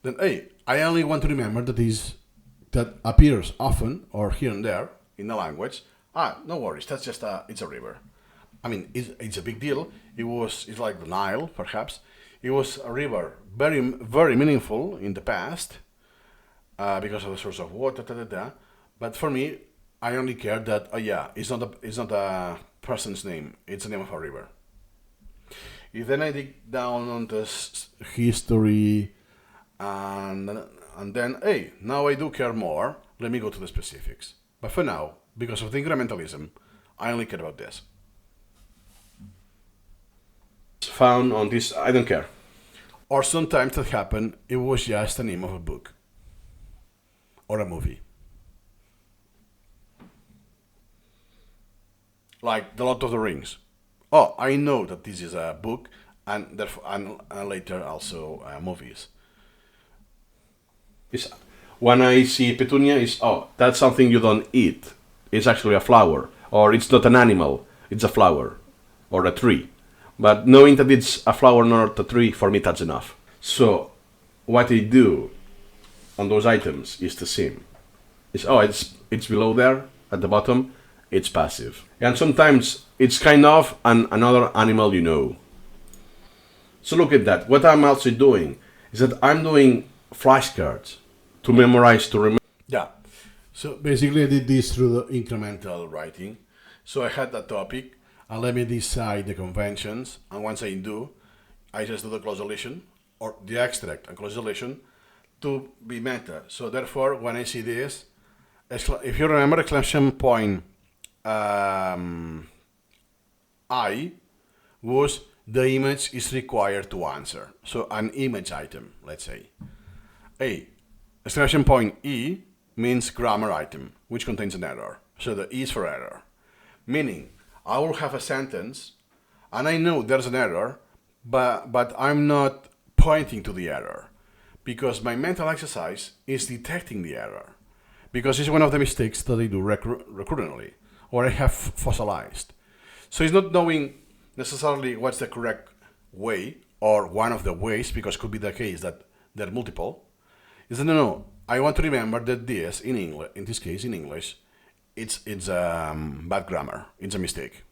Then, hey, I only want to remember that appears often or here and there in the language. No worries, that's just it's a river. I mean, it's a big deal. It's like the Nile, perhaps. It was a river, very, very meaningful in the past because of the source of water, But for me, I only care that, it's not a person's name, it's the name of a river. If then I dig down on this history and then, hey, now I do care more, let me go to the specifics. But for now, because of the incrementalism, I only care about this. Found on this, I don't care. Or sometimes that happened, it was just the name of a book or a movie. Like The Lord of the Rings. Oh, I know that this is a book and therefore and later also movies. When I see petunia, that's something you don't eat. It's actually a flower, or it's not an animal. It's a flower or a tree. But knowing that it's a flower, not a tree, for me that's enough. So what I do on those items is the same. It's below there at the bottom. It's passive, and sometimes it's kind of another animal you know. So look at that. What I'm also doing is that I'm doing flashcards to memorize, to remember. Yeah. So basically I did this through the incremental writing. So I had that topic and let me decide the conventions, and once I do, I just do the close deletion or the extract and close deletion to be meta. So therefore when I see this, if you remember exclamation point I was the image is required to answer. So an image item, let's say. A exclamation point E means grammar item, which contains an error. So the E is for error. Meaning, I will have a sentence, and I know there's an error, but I'm not pointing to the error, because my mental exercise is detecting the error, because it's one of the mistakes that I do recurrently, or I have fossilized. So it's not knowing necessarily what's the correct way, or one of the ways, because it could be the case that there are multiple. Is that no, I want to remember that this, in English, in this case in English, it's bad grammar, it's a mistake.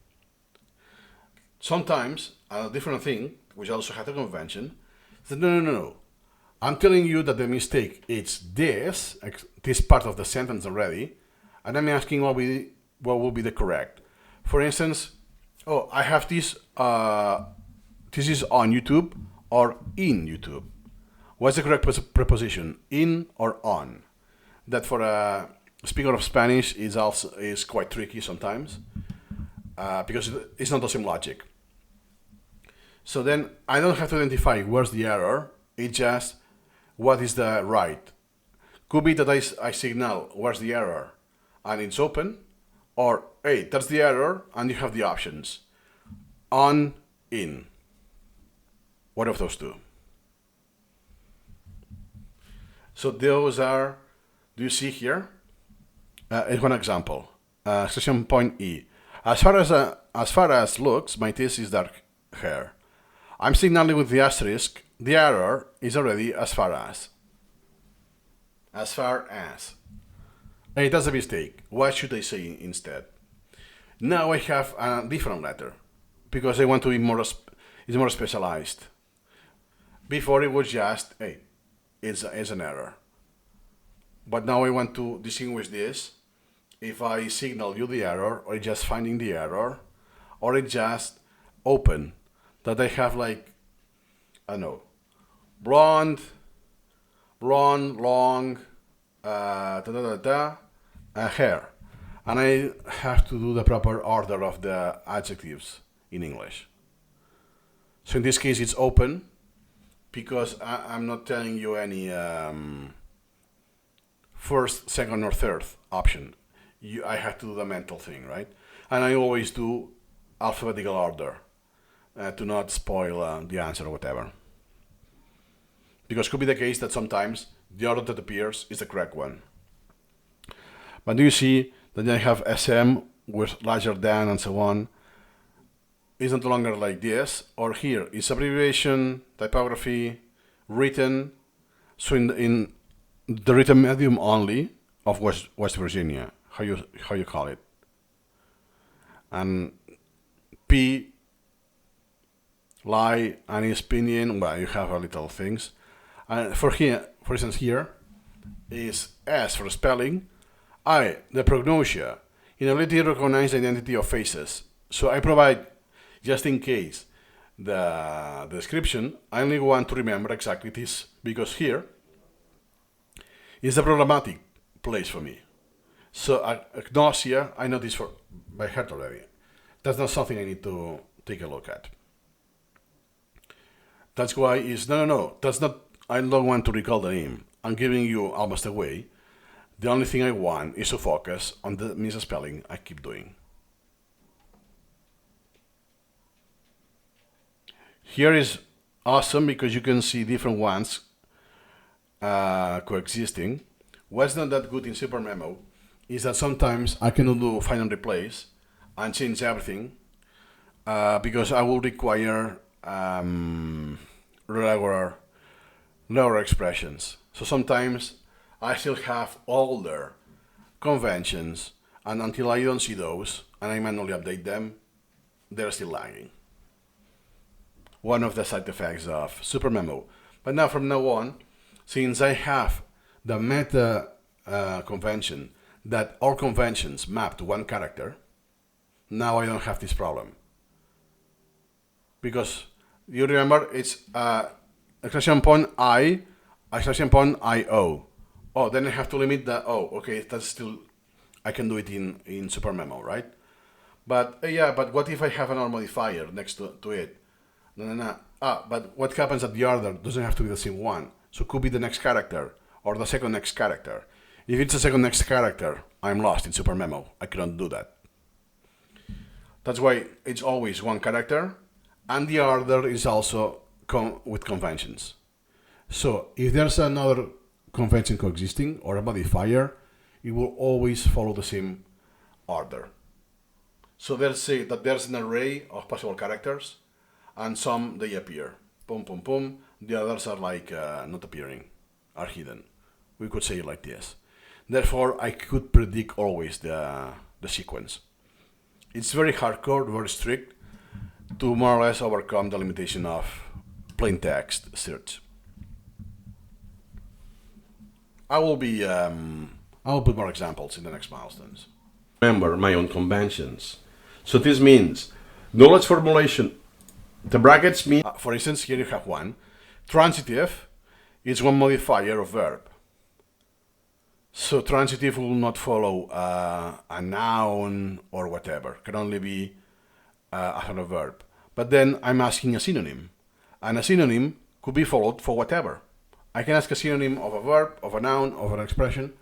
Sometimes, a different thing, which also had a convention, is that no, I'm telling you that the mistake is this part of the sentence already, and I'm asking what will be the correct. For instance, I have this, this is on YouTube or in YouTube. What's the correct preposition, in or on? That for a speaker of Spanish is quite tricky sometimes, because it's not the same logic. So then I don't have to identify where's the error, it's just what is the right. Could be that I signal where's the error and it's open, or hey, that's the error and you have the options. On, in. One of those two. So those are, do you see here? Is one example. Expression point E. As far as looks, my taste is dark hair. I'm signaling with the asterisk. The error is already as far as. As far as. Hey, that's a mistake. What should I say instead? Now I have a different letter because I want to be more. It's more specialized. Before it was just hey, it's an error. But now I want to distinguish this. If I signal you the error, or just finding the error, or it just open, that I have like, I don't know, blonde, long, hair. And I have to do the proper order of the adjectives in English. So in this case it's open, because I'm not telling you any first, second, or third option. I have to do the mental thing, right? And I always do alphabetical order to not spoil the answer or whatever. Because it could be the case that sometimes the order that appears is the correct one. But do you see that I have SM with larger than and so on? It's no longer like this, or here is abbreviation, typography, written, so in the written medium only of West Virginia, how you call it. And P, lie, and is opinion, well, you have a little things. And for instance, here is S for spelling, I, the prognosia, inability to recognize the identity of faces. So I provide, just in case, the description. I only want to remember exactly this, because here is a problematic place for me. So agnosia, I know this by heart already. That's not something I need to take a look at. That's why it's, no, that's not, I don't want to recall the name. I'm giving you almost away. The only thing I want is to focus on the misspelling I keep doing. Here is awesome because you can see different ones coexisting. What's not that good in SuperMemo is that sometimes I cannot do find and replace and change everything because I will require regular expressions. So sometimes I still have older conventions, and until I don't see those and I manually update them, they're still lagging. One of the side effects of SuperMemo. But now from now on, since I have the meta convention that all conventions map to one character, now I don't have this problem. Because you remember it's exclamation point I, exclamation point IO. Oh, then I have to limit the okay, that's still, I can do it in SuperMemo, right? But yeah, but what if I have another modifier next to it? No. But what happens at the order doesn't have to be the same one. So it could be the next character or the second next character. If it's the second next character, I'm lost in SuperMemo. I cannot do that. That's why it's always one character, and the order is also with conventions. So if there's another convention coexisting or a modifier, it will always follow the same order. So let's say that there's an array of possible characters, and some they appear. Boom, boom, boom. The others are like not appearing, are hidden. We could say it like this. Therefore, I could predict always the sequence. It's very hardcore, very strict, to more or less overcome the limitation of plain text search. I will put more examples in the next milestones. Remember my own conventions. So this means knowledge formulation. The brackets mean, for instance, here you have one. Transitive is one modifier of verb. So transitive will not follow a noun or whatever. Can only be a verb. but then I'm asking a synonym. And a synonym could be followed for whatever. I can ask a synonym of a verb, of a noun, of an expression,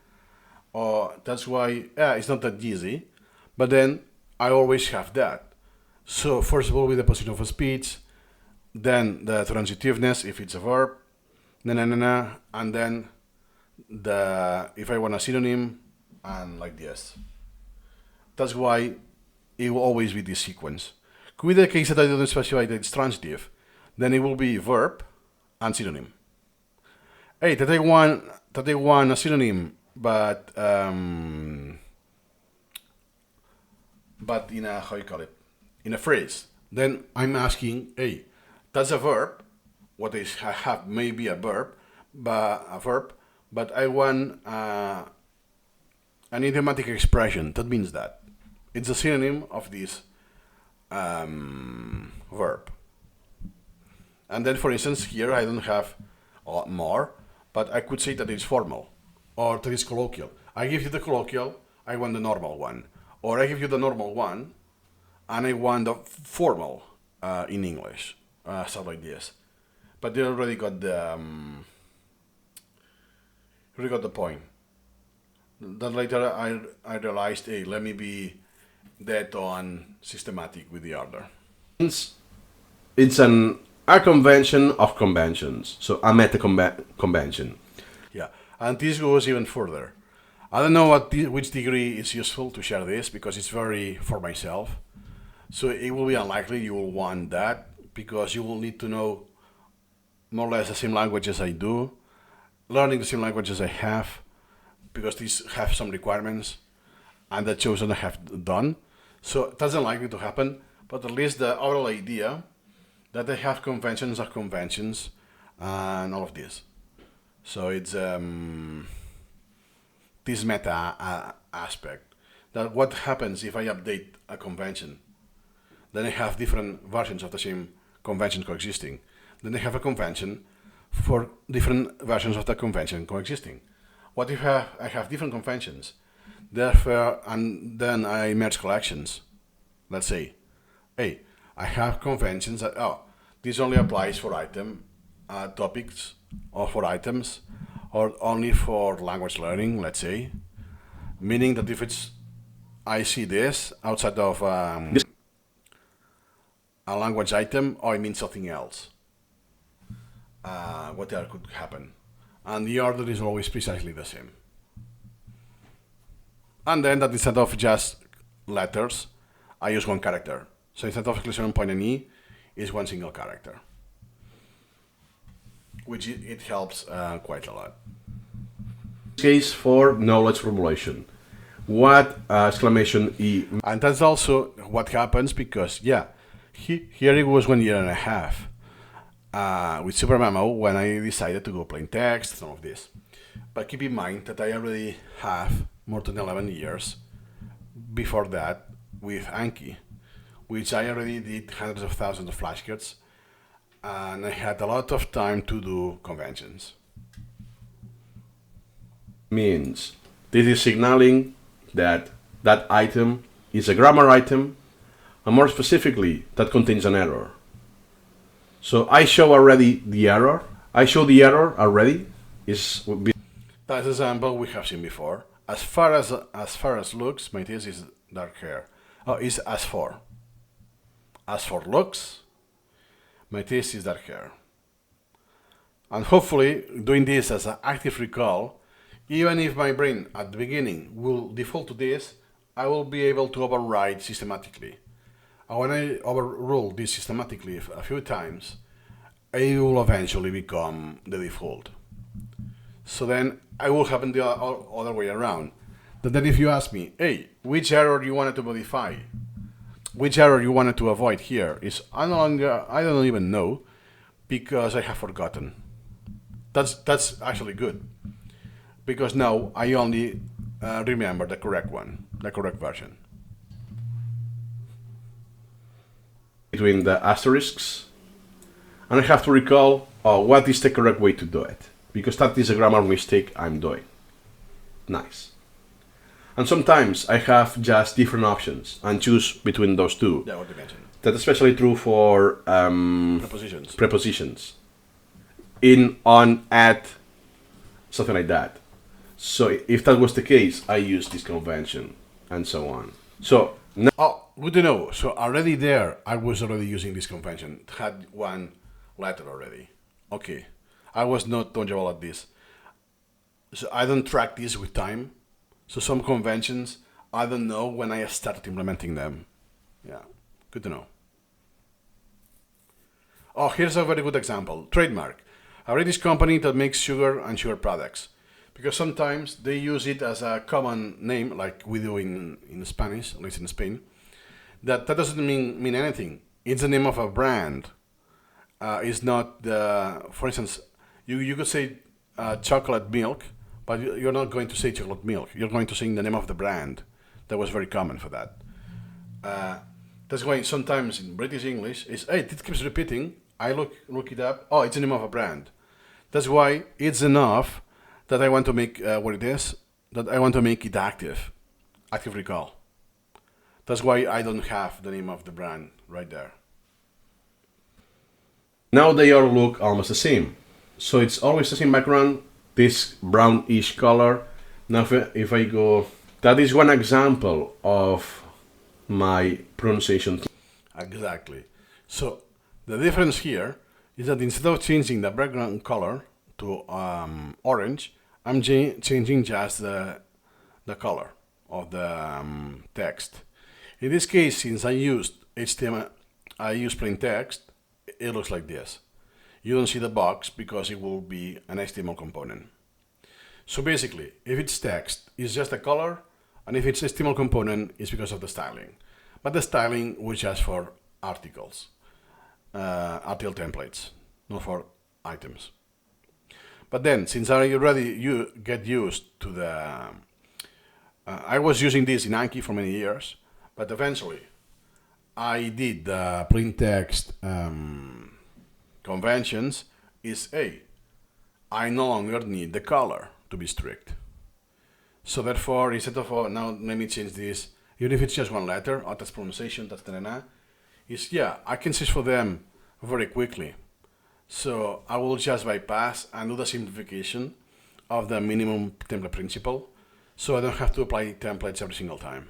or that's why it's not that easy. But then I always have that. So first of all, with the position of a speech, then the transitiveness if it's a verb, and then if I want a synonym, and like this. That's why it will always be this sequence. Could be the case that I don't specify that it's transitive, then it will be verb and synonym. Hey, that I want a synonym, but in a, how you call it, in a phrase. Then I'm asking, hey, that's a verb. What I have maybe a verb, but I want an idiomatic expression. That means that it's a synonym of this verb. And then, for instance, here I don't have a lot more, but I could say that it's formal or that it's colloquial. I give you the colloquial, I want the normal one. Or I give you the normal one, and I want the formal in English, stuff like this. But they already got the point. Then later I realized, hey, let me be that on systematic with the order. It's a convention of conventions, so a meta convention. Yeah, and this goes even further. I don't know which degree is useful to share this because it's very for myself. So it will be unlikely you will want that because you will need to know more or less the same language as I do, learning the same language as I have, because these have some requirements and that shows that I have done. So it doesn't likely to happen, but at least the overall idea that they have conventions are conventions and all of this. So it's this meta aspect, that what happens if I update a convention? Then I have different versions of the same convention coexisting. Then I have a convention for different versions of the convention coexisting. What if I have different conventions? Therefore, and then I merge collections. Let's say, hey, I have conventions that, this only applies for item topics or for items, or only for language learning, let's say. Meaning that if I see this outside of a language item, or it means something else. What there could happen. And the order is always precisely the same. And then that instead of just letters, I use one character. So instead of exclamation point and E, is one single character. Which it helps quite a lot. Case for knowledge formulation. What exclamation E? And that's also what happens because, here it was 1 year and a half with SuperMemo when I decided to go plain text, some of this. But keep in mind that I already have more than 11 years before that with Anki, which I already did hundreds of thousands of flashcards, and I had a lot of time to do conventions. Means this is signaling that that item is a grammar item, and more specifically, that contains an error. So I show already the error. I show the error already. That's an example we have seen before. As far as looks, my thesis is dark hair. Is as for. As for looks, my thesis is dark hair. And hopefully, doing this as an active recall, even if my brain at the beginning will default to this, I will be able to override systematically. And when I overrule this systematically a few times, it will eventually become the default. So then I will happen the other way around. But then if you ask me, hey, which error you wanted to modify? Which error you wanted to avoid here? I don't even know because I have forgotten. That's actually good. Because now I only remember the correct one, the correct version. Between the asterisks, and I have to recall what is the correct way to do it, because that is a grammar mistake I'm doing. Nice. And sometimes I have just different options and choose between those two. Yeah, what you mentioned. That's especially true for Prepositions. prepositions. In, on, at, something like that. So if that was the case, I use this convention and so on. So now, Oh, good to know. So already there, I was already using this convention. It had one letter already. Okay. I was not knowledgeable at this. So I don't track this with time. So some conventions, I don't know when I started implementing them. Yeah, good to know. Oh, here's a very good example. Trademark. A British company that makes sugar and sugar products. Because sometimes they use it as a common name, like we do in Spanish, at least in Spain. That doesn't mean anything. It's the name of a brand. It's not the, for instance, you could say chocolate milk, but you're not going to say chocolate milk. You're going to say the name of the brand. That was very common for that. That's why sometimes in British English, it's, hey, it keeps repeating. I look it up. Oh, it's the name of a brand. That's why it's enough that I want to make what it is, that I want to make it active recall. That's why I don't have the name of the brand right there. now they all look almost the same. So it's always the same background, this brownish color. Now if I go, that is one example of my pronunciation. Exactly. So the difference here is that instead of changing the background color to orange, I'm changing just the color of the text. In this case, since I used HTML, I use plain text, it looks like this. You don't see the box because it will be an HTML component. So basically, if it's text, it's just a color, and if it's HTML component, it's because of the styling. But the styling was just for articles, article templates, not for items. But then, since I already get used to the, I was using this in Anki for many years, but eventually I did the plain text conventions. Is I no longer need the color to be strict. So therefore, instead of now let me change this, even if it's just one letter, or that's pronunciation, that's is I can search for them very quickly. So I will just bypass and do the simplification of the minimum template principle, so I don't have to apply templates every single time.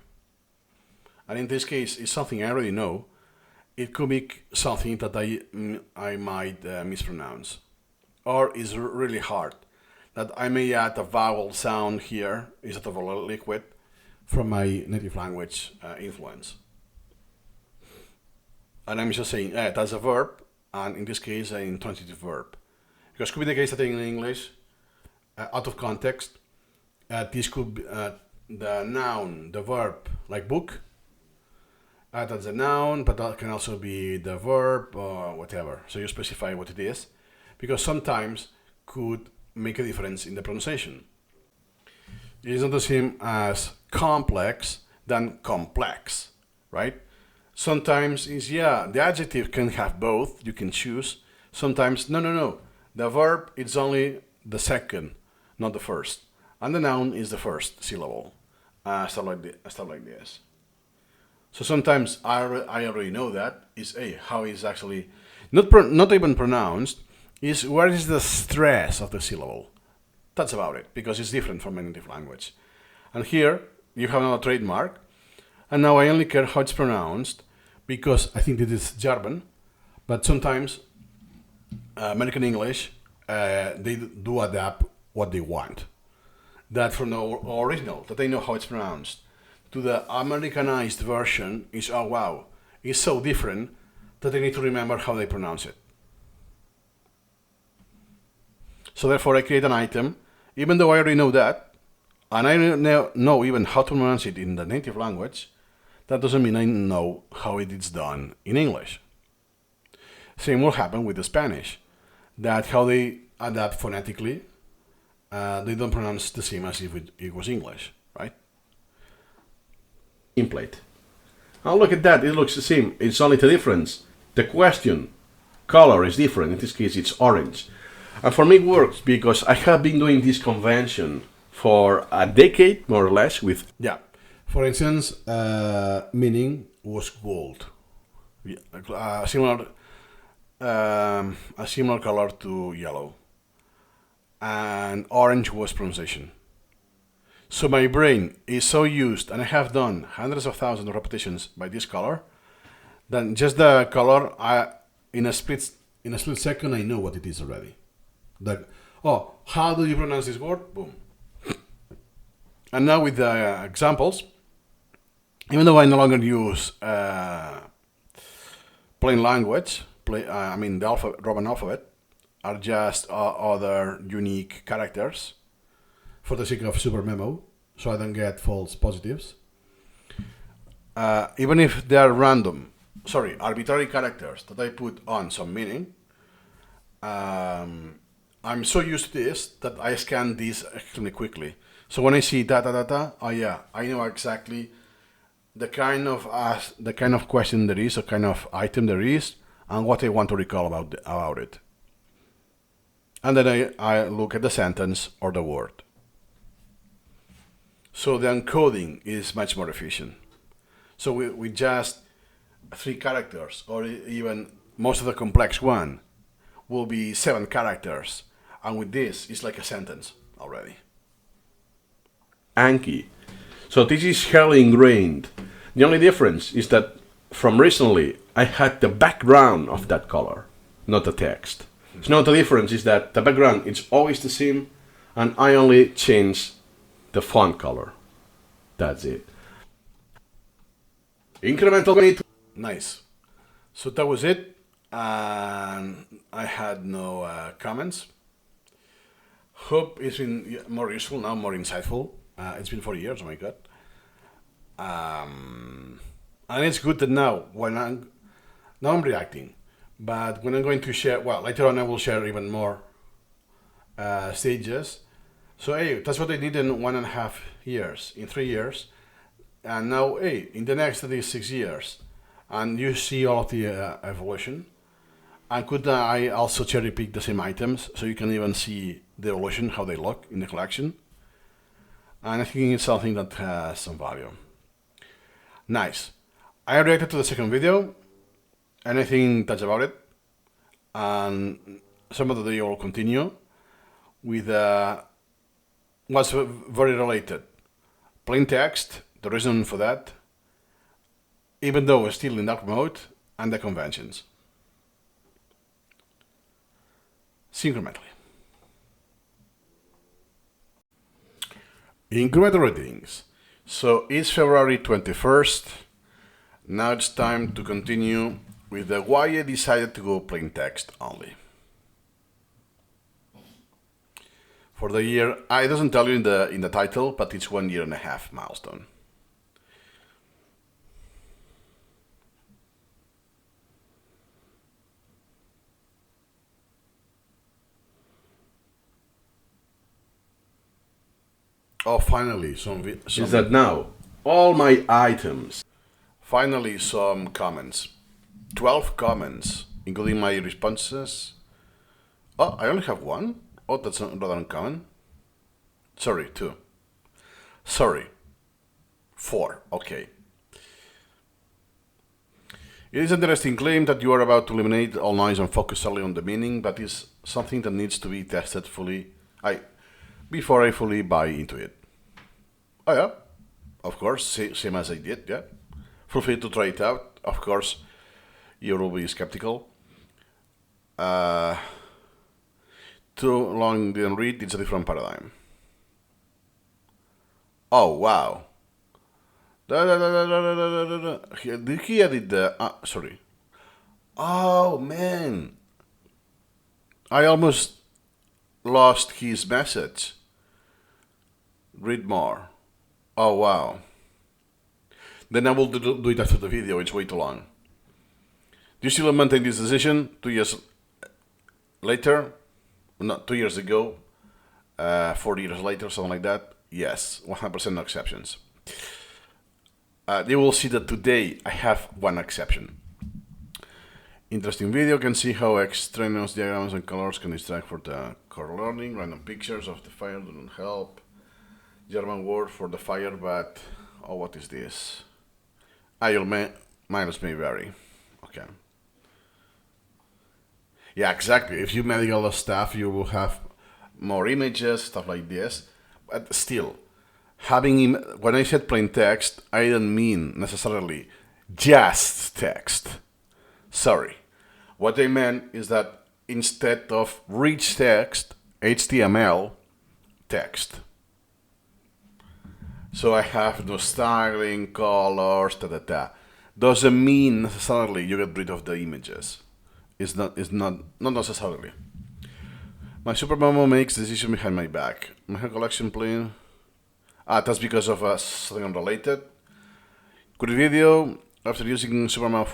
And in this case, it's something I already know. It could be something that I might mispronounce, or is really hard, that I may add a vowel sound here instead of a liquid from my native language influence. And I'm just saying, that's a verb, and in this case, an intransitive verb. Because it could be the case that in English, out of context, this could be the noun, the verb, like book. That's a noun, but that can also be the verb or whatever. So you specify what it is, because sometimes could make a difference in the pronunciation. It is not the same as complex than complex, right? Sometimes is the adjective can have both. You can choose. Sometimes no. The verb is only the second, not the first, and the noun is the first syllable. Stuff like this. So sometimes I already know that is how is actually not even pronounced, is where is the stress of the syllable. That's about it, because it's different from a native language. And here you have another trademark, and now I only care how it's pronounced because I think this is German, but sometimes American English they do adapt what they want. That from the original, that they know how it's pronounced, to the Americanized version is, oh wow, it's so different that they need to remember how they pronounce it. So therefore I create an item, even though I already know that, and I know even how to pronounce it in the native language, that doesn't mean I know how it is done in English. Same will happen with the Spanish, that how they adapt phonetically, they don't pronounce the same as if it was English, right? Template. Oh, look at that, it looks the same. It's only the difference. The question, color is different. In this case, it's orange. And for me, it works because I have been doing this convention for a decade, more or less, with... Yeah. For instance, meaning was gold. Yeah, a similar color to yellow. And orange was pronunciation. So my brain is so used, and I have done hundreds of thousands of repetitions by this color, that just the color, in a split second, I know what it is already. Oh, how do you pronounce this word? Boom. And now with the examples, even though I no longer use plain language, the Roman alphabet are just other unique characters for the sake of SuperMemo, so I don't get false positives. Even if they are arbitrary characters that I put on some meaning, I'm so used to this that I scan these extremely quickly. So when I see oh yeah, I know exactly the kind of question there is, the kind of item there is, and what I want to recall about it. And then I look at the sentence or the word. So the encoding is much more efficient. So with just 3 characters, or even most of the complex one, will be 7 characters. And with this, it's like a sentence already. Anki. So this is heavily ingrained. The only difference is that from recently, I had the background of that color, not the text. So now the difference is that the background is always the same, and I only change the font color. That's it. Incremental. Nice. So that was it. And I had no comments. Hope it's been more useful now, more insightful. It's been 4 years, oh my god. And it's good that now I'm reacting, but when I'm going to share, later on I will share even more stages. So hey, that's what I did in 1.5 years, in 3 years, and now hey, in the next 6 years, and you see all of the evolution. And could I also cherry pick the same items so you can even see the evolution, how they look in the collection? And I think it's something that has some value. Nice. I reacted to the second video, and I think that's about it. And some of the day will continue with what's very related. Plain text, the reason for that, even though we're still in dark mode, and the conventions. Incrementally. Incremental readings. So it's February 21st. Now it's time to continue with the why I decided to go plain text only. For the year, it doesn't tell you in the title, but it's 1.5 years milestone. Oh, finally, Is that now? All my items. Finally, some comments. 12 comments, including my responses. Oh, I only have 1? Oh, that's rather uncommon. Sorry, 2. Sorry. 4, okay. It is an interesting claim that you are about to eliminate all noise and focus solely on the meaning, but is something that needs to be tested fully before I fully buy into it. Oh yeah, of course, same as I did, yeah. Feel free to try it out. Of course, you will be skeptical. Too long didn't read, it's a different paradigm. Oh, wow. Did he edit the... sorry. Oh, man. I almost lost his message. Read more. Oh, wow. Then I will do it after the video, it's way too long. Do you still maintain this decision 2 years later? Not 2 years ago, 40 years later, something like that? Yes, 100% no exceptions. You will see that today I have 1 exception. Interesting video, can see how extraneous diagrams and colors can distract for the core learning. Random pictures of the fire do not help. German word for the fire, but oh, what is this? Minus may vary. Okay. Yeah, exactly. If you medical stuff, you will have more images, stuff like this. But still, when I said plain text, I didn't mean necessarily just text. Sorry. What I meant is that instead of rich text, HTML text. So I have no styling, colors, Doesn't mean necessarily you get rid of the images. It's not necessarily. My SuperMemo makes decision behind my back. My collection plane. That's because of something unrelated. Good video. After using SuperMemo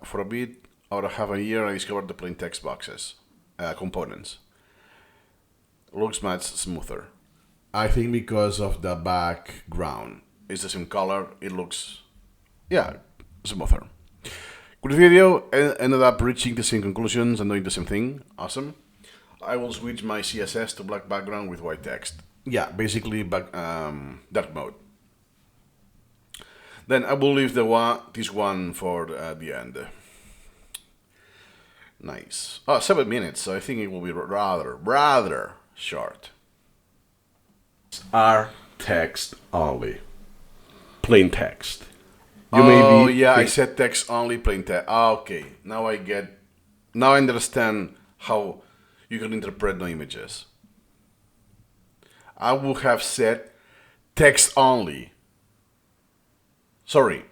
for a bit, over half a year, I discovered the plain text boxes, components. Looks much smoother. I think because of the background. It's the same color. It looks, yeah, smoother. Good video. Ended up reaching the same conclusions and doing the same thing. Awesome. I will switch my CSS to black background with white text. Yeah, basically dark mode. Then I will leave this one for the end. Nice. 7 minutes, so I think it will be rather short. Are text only. Plain text. I said text only, plain text. Okay, now I understand how you can interpret no images. I would have said text only. Sorry,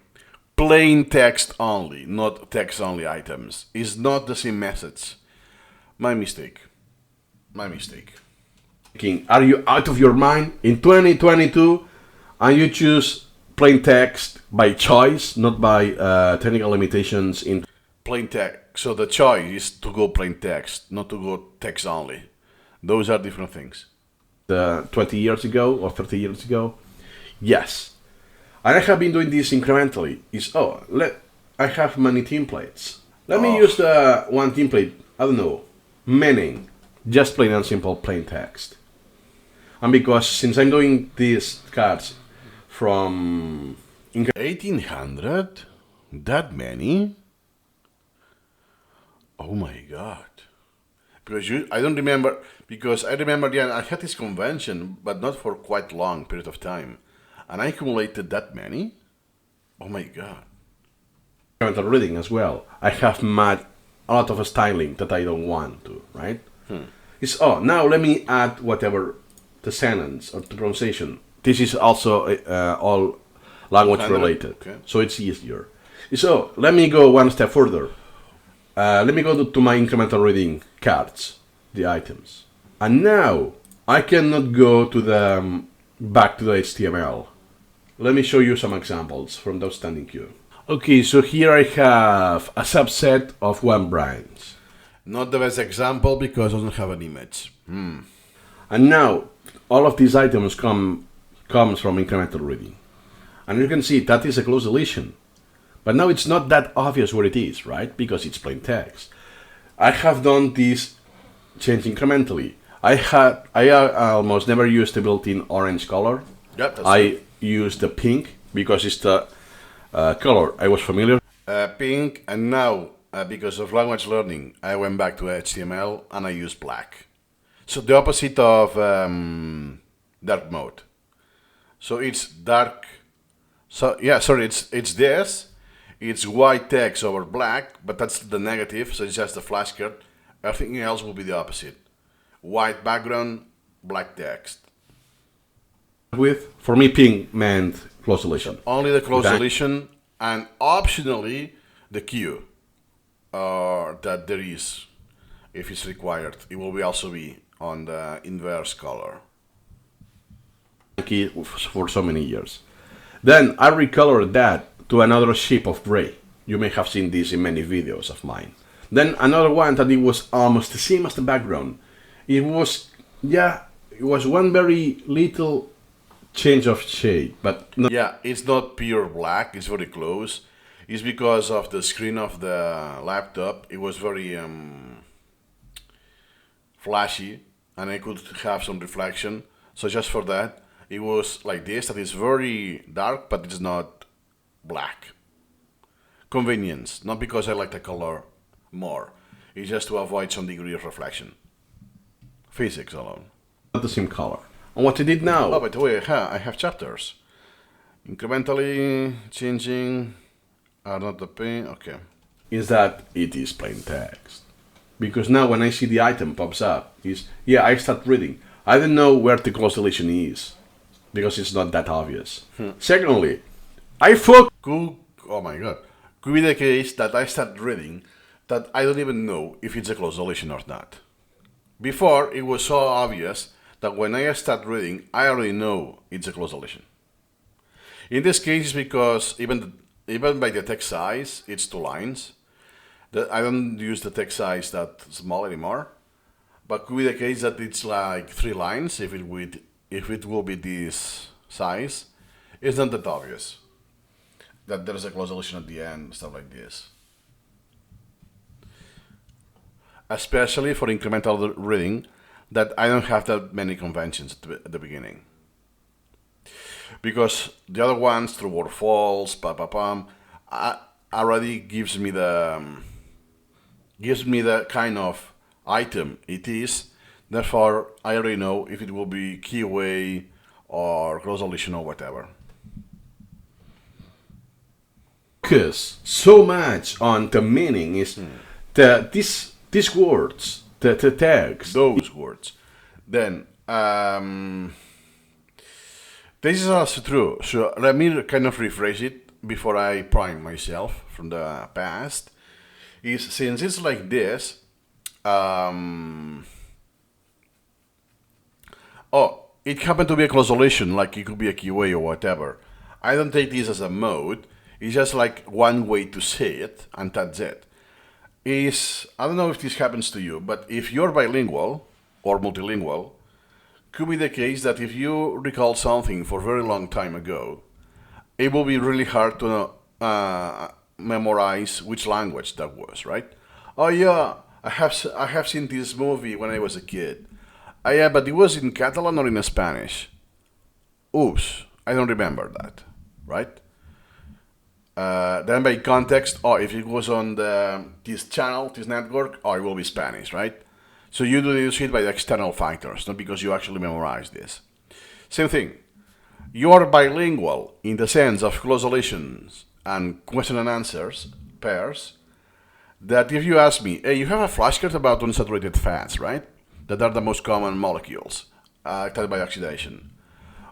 plain text only, not text only items. It's not the same message. My mistake. Are you out of your mind in 2022 and you choose plain text by choice, not by technical limitations in plain text? So the choice is to go plain text, not to go text only. Those are different things. 20 years ago or 30 years ago? Yes. And I have been doing this incrementally. I have many templates. Let me use the one template, I don't know, meaning, just plain and simple plain text. And because since I'm doing these cards from 1800, that many? Oh my god. I don't remember, because I remember I had this convention, but not for quite long period of time. And I accumulated that many? Oh my god. Incremental reading as well. I have made a lot of styling that I don't want to, right? Now let me add whatever the sentence or the pronunciation. This is also all language related, okay. So it's easier. So let me go one step further. Let me go to my incremental reading cards, the items. And now I cannot go to the back to the HTML. Let me show you some examples from the outstanding queue. Okay, so here I have a subset of one branch. Not the best example because it doesn't have an image. And now all of these items comes from incremental reading. And you can see that is a close deletion. But now it's not that obvious where it is, right? Because it's plain text. I have done this change incrementally. I almost never used the built-in orange color. Yep, I used the pink because it's the color I was familiar. Pink, and now because of language learning, I went back to HTML and I used black. So the opposite of dark mode. So it's dark. So yeah, sorry, it's this. It's white text over black, but that's the negative, so it's just the flashcard. Everything else will be the opposite. White background, black text. For me, pink meant close deletion. Only the close deletion, and optionally the Q that there is, if it's required. It will also be on the inverse color. Key for so many years. Then I recolored that to another shape of gray. You may have seen this in many videos of mine. Then another one that it was almost the same as the background. It was one very little change of shade, but no. Yeah, it's not pure black, it's very close. It's because of the screen of the laptop. It was very flashy and I could have some reflection. So just for that, it was like this, that is very dark, but it's not black. Convenience, not because I like the color more. It's just to avoid some degree of reflection. Physics alone. Not the same color. And what I did now, Oh, by the way, I have chapters. Incrementally changing are not the pain. Okay. is that it is plain text. Because now when I see the item pops up, I start reading. I don't know where the close deletion is, because it's not that obvious. Secondly, Oh my god. Could be the case that I start reading that I don't even know if it's a close deletion or not. Before, it was so obvious that when I start reading, I already know it's a close deletion. In this case, it's because even by the text size, it's 2 lines. I don't use the text size that small anymore. But could be the case that it's like 3 lines if it will be this size. It's not that obvious that there's a close deletion at the end, stuff like this. Especially for incremental reading, that I don't have that many conventions at the beginning. Because the other ones, true or false, already gives me the kind of item it is. Therefore, I already know if it will be keyway or close deletion or whatever. Focus so much on the meaning is these words, the text. Those words. Then, this is also true. So let me kind of rephrase it before I prime myself from the past. Since it's like this, it happened to be a close deletion, like it could be a keyway or whatever. I don't take this as a mode. It's just like one way to say it, and that's it. I don't know if this happens to you, but if you're bilingual or multilingual, could be the case that if you recall something for a very long time ago, it will be really hard to memorize which language that was, right? Oh yeah, I have seen this movie when I was a kid. Oh yeah, but it was in Catalan or in Spanish. Oops, I don't remember that, right? Then by context, if it was on this channel, this network, it will be Spanish, right? So you deduce it by the external factors, not because you actually memorize this. Same thing. You are bilingual in the sense of close deletions and question and answers, pairs, that if you ask me, hey, you have a flashcard about unsaturated fats, right? That are the most common molecules acted by oxidation.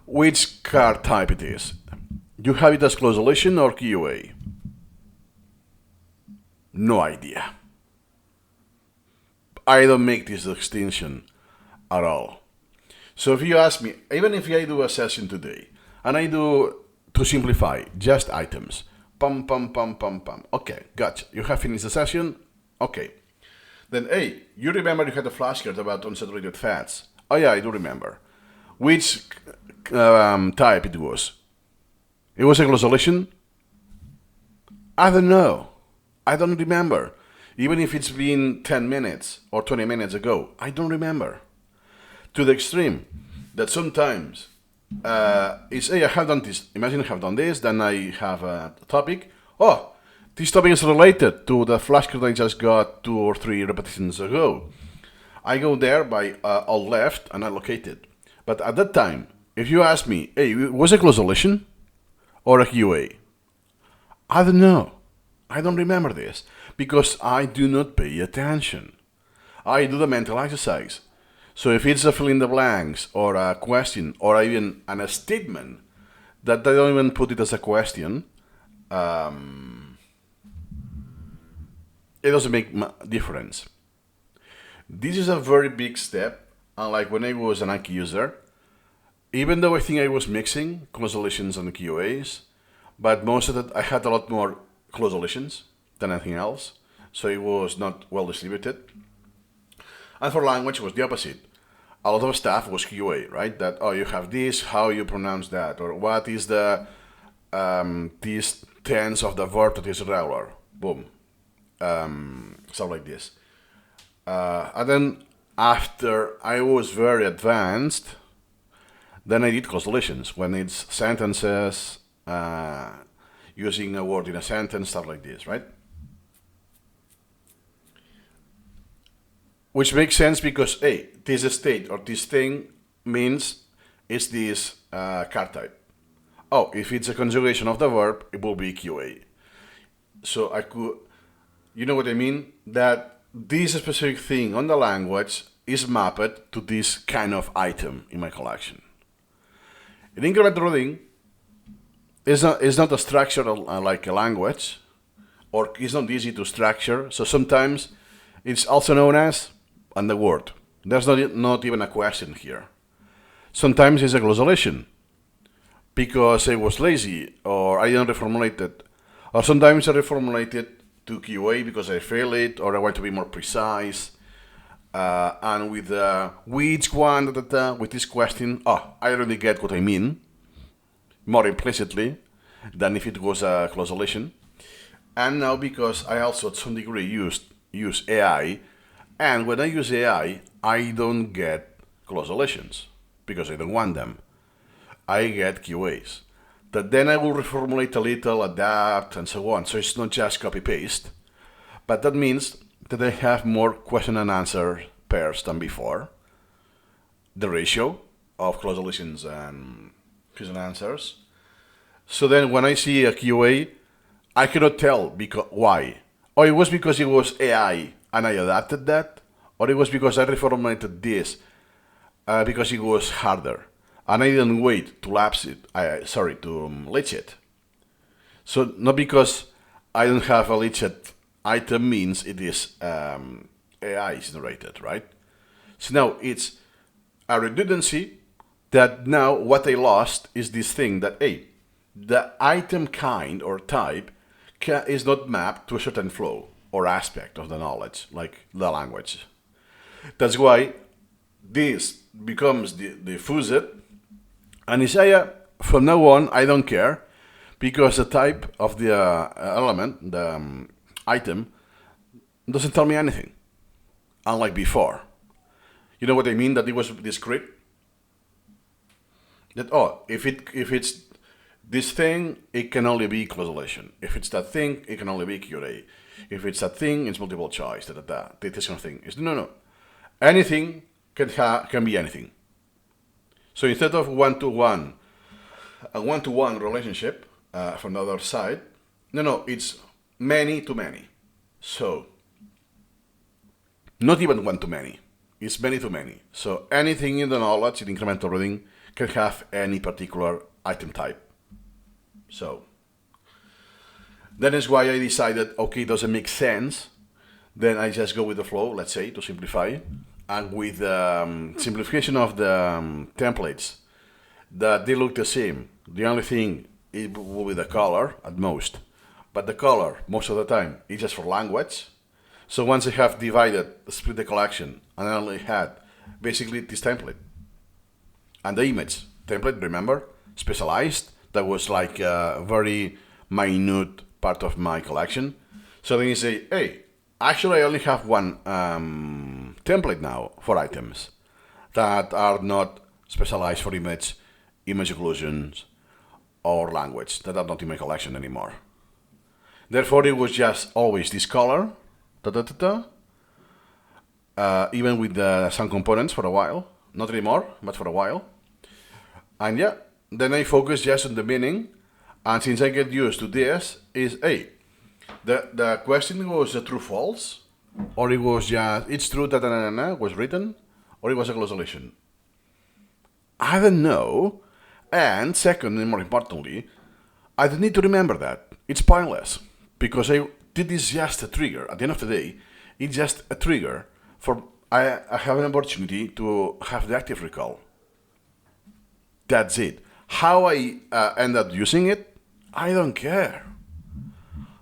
Which card type it is? You have it as close deletion or QA? No idea. I don't make this distinction at all. So if you ask me, even if I do a session today, and I do, to simplify, just items, pum. Okay, gotcha. You have finished the session? Okay. Then, hey, you remember you had a flashcard about unsaturated fats? Oh yeah, I do remember. Which type it was? It was a close deletion? I don't know. I don't remember. Even if it's been 10 minutes or 20 minutes ago, I don't remember. To the extreme that sometimes hey, I have done this. Imagine I have done this, then I have a topic. Oh, this topic is related to the flashcard I just got 2 or 3 repetitions ago. I go there by alt left and I locate it. But at that time, if you ask me, hey, was it a close deletion or a QA? I don't know. I don't remember this because I do not pay attention. I do the mental exercise. So if it's a fill in the blanks or a question or even a statement that I don't even put it as a question, it doesn't make difference. This is a very big step, unlike when I was an Anki user, even though I think I was mixing close deletions and QAs, but most of it I had a lot more close deletions than anything else, so it was not well distributed. And for language, it was the opposite. A lot of stuff was QA, right? That, you have this, how you pronounce that, or what is the this tense of the verb that is regular. Boom. Stuff like this. And then after I was very advanced, Then I did close deletions when it's sentences, using a word in a sentence, stuff like this, right? Which makes sense because, hey, this state or this thing means it's this card type. Oh, if it's a conjugation of the verb, it will be QA. So I could, you know what I mean? That this specific thing on the language is mapped to this kind of item in my collection. In incremental reading, it's not a structure like a language, or it's not easy to structure. So sometimes it's also known as on the word. There's not even a question here. Sometimes it's a glossation because I was lazy or I didn't reformulate it. Or sometimes I reformulate it to QA because I fail it or I want to be more precise. And with which one, with this question, I really get what I mean more implicitly than if it was a glossation. And now because I also to some degree use AI, and when I use AI, I don't get glossolations because I don't want them. I get QAs that then I will reformulate a little, adapt, and so on. So it's not just copy paste, but that means that I have more question and answer pairs than before. The ratio of glossolations and question and answers. So then when I see a QA, I cannot tell why. Or it was because it was AI and I adapted that, or it was because I reformatted this because it was harder and I didn't wait to lapse it. To leech it. So not because I don't have a leached item means it is AI generated, right? So now it's a redundancy that now what I lost is this thing that the item kind or type is not mapped to a certain flow or aspect of the knowledge, like the language. That's why this becomes diffused, and Isaiah, from now on, I don't care, because the type of the element, the item, doesn't tell me anything, unlike before. You know what I mean? That it was discrete. That if it's this thing, it can only be glossation. If it's that thing, it can only be QA. If it's that thing, it's multiple choice. This kind of thing. No. Anything can be anything. So instead of a one-to-one relationship from the other side, it's many to many. So not even one to many. It's many to many. So anything in the knowledge in incremental reading can have any particular item type. So that is why I decided, okay, it doesn't make sense. Then I just go with the flow, let's say, to simplify. And with simplification of the templates, that they look the same. The only thing it will be the color at most. But the color, most of the time, is just for language. So once I have split the collection, and I only had basically this template. And the image template, remember, specialized, that was like a very minute part of my collection. So then you say, hey, actually I only have one template now for items that are not specialized for image occlusions, or language, that are not in my collection anymore. Therefore, it was just always this color, even with some components for a while. Not anymore, but for a while. And yeah, then I focus just on the meaning. And since I get used to this, the question was a true-false, or it was just, it's true that was written, or it was a glossation. I don't know. And second, and more importantly, I don't need to remember that. It's pointless. Because this is just a trigger. At the end of the day, it's just a trigger for I have an opportunity to have the active recall. That's it. How I end up using it, I don't care.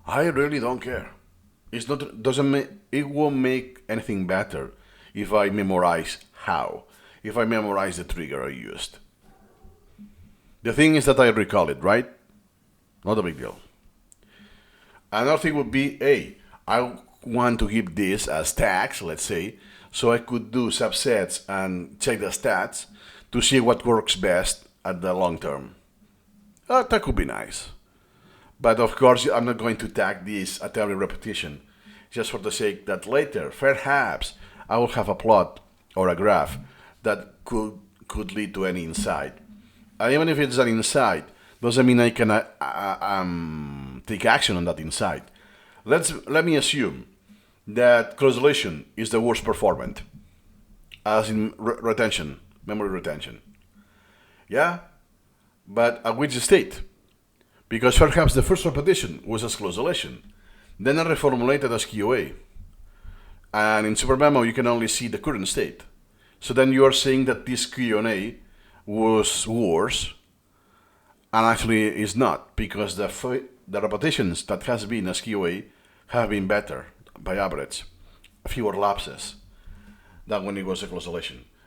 I really don't care. It won't make anything better if I memorize if I memorize the trigger I used. The thing is that I recall it, right? Not a big deal. Another thing would be, I want to keep this as tags, let's say, so I could do subsets and check the stats to see what works best at the long term. That could be nice. But of course, I'm not going to tag this at every repetition, just for the sake that later, perhaps, I will have a plot or a graph that could lead to any insight. And even if it's an insight, doesn't mean I can take action on that insight. Let me assume that closed is the worst performant, as in retention, memory retention. Yeah, but at which state? Because perhaps the first repetition was as closed then I reformulated as QA. And in SuperMemo, you can only see the current state. So then you are saying that this Q&A was worse, and actually is not, because the repetitions that has been as QA have been better by average, fewer lapses than when it was a closed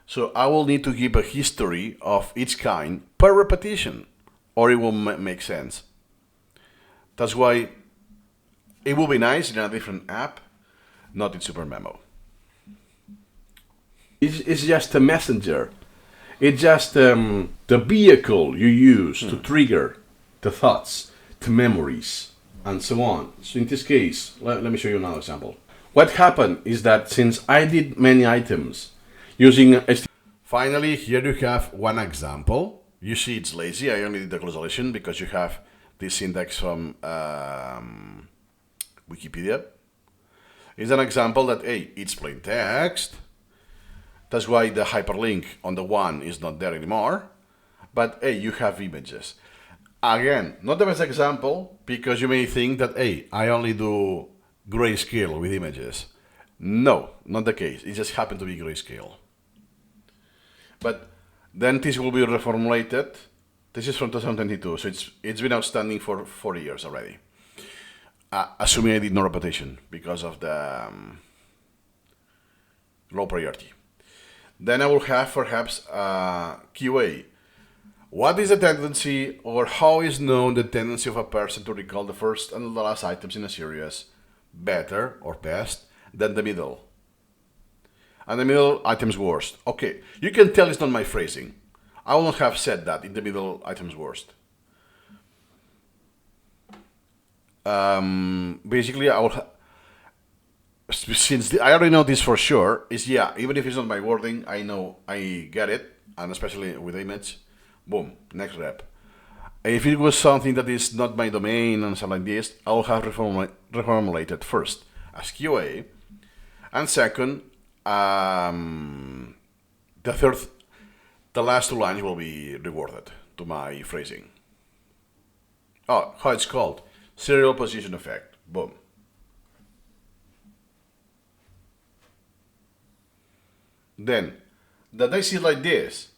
So I will need to give a history of each kind per repetition, or it will make sense. That's why it will be nice in a different app, not in SuperMemo. It's just a messenger. It's just the vehicle you use to trigger the thoughts, the memories, and so on. So in this case, let me show you another example. What happened is that since I did many items using Finally, here you have one example. You see it's lazy. I only did the closed because you have this index from Wikipedia. It's an example that, hey, it's plain text. That's why the hyperlink on the one is not there anymore. But, hey, you have images. Again, not the best example, because you may think that, hey, I only do grayscale with images. No, not the case. It just happened to be grayscale. But then this will be reformulated. This is from 2022, so it's been outstanding for 4 years already. Assuming I did no repetition because of the low priority. Then I will have perhaps QA. What is the tendency, or how is known the tendency of a person to recall the first and the last items in a series better or best than the middle? And the middle items worst. Okay, you can tell it's not my phrasing. I will not have said that in the middle items worst. Basically, I will. Since I already know this for sure, even if it's not my wording, I know I get it, and especially with image, boom, next rep. If it was something that is not my domain and something like this, I will have reformulated first as QA, and second, the last two lines will be rewarded to my phrasing. Oh, how it's called? Serial position effect. Boom. Then, that I see like this.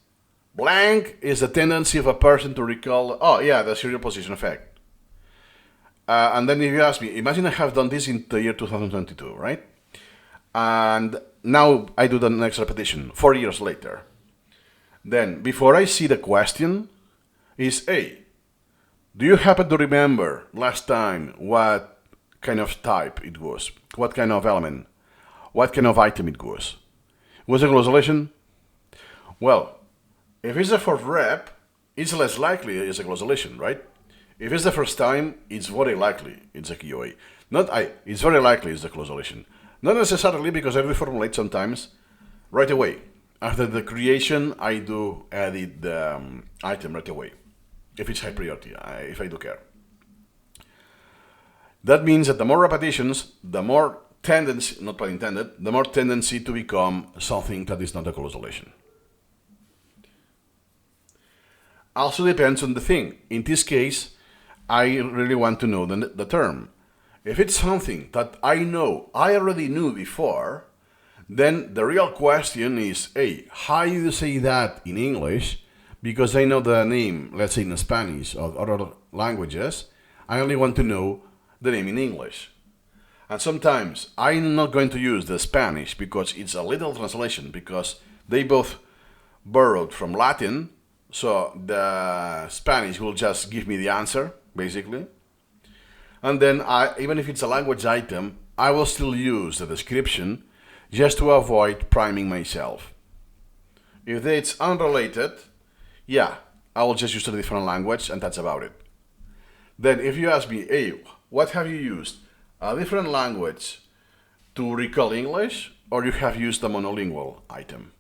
Blank is the tendency of a person to recall, the serial position effect. And then if you ask me, imagine I have done this in the year 2022, right? And now I do the next repetition, 4 years later. Then, before I see the question, is, hey, do you happen to remember last time what kind of type it was? What kind of element? What kind of item it was? Was it a closed? Well, if it's the fourth rep, it's less likely it's a closed, right? If it's the first time, it's very likely it's a QA. It's very likely it's the closed. Not necessarily, because I reformulate sometimes right away. After the creation, I do edit the item right away. If it's high priority, if I do care. That means that the more repetitions, the more tendency, not pun intended, the more tendency to become something that is not a closed. Also depends on the thing. In this case, I really want to know the term. If it's something that I already knew before, then the real question is, hey, how do you say that in English? Because I know the name, let's say in Spanish or other languages, I only want to know the name in English. And sometimes I'm not going to use the Spanish because it's a little translation, because they both borrowed from Latin, so the Spanish will just give me the answer, basically. And then, even if it's a language item, I will still use the description just to avoid priming myself. If it's unrelated, yeah, I will just use a different language and that's about it. Then if you ask me, hey, what have you used? A different language to recall English, or you have used a monolingual item?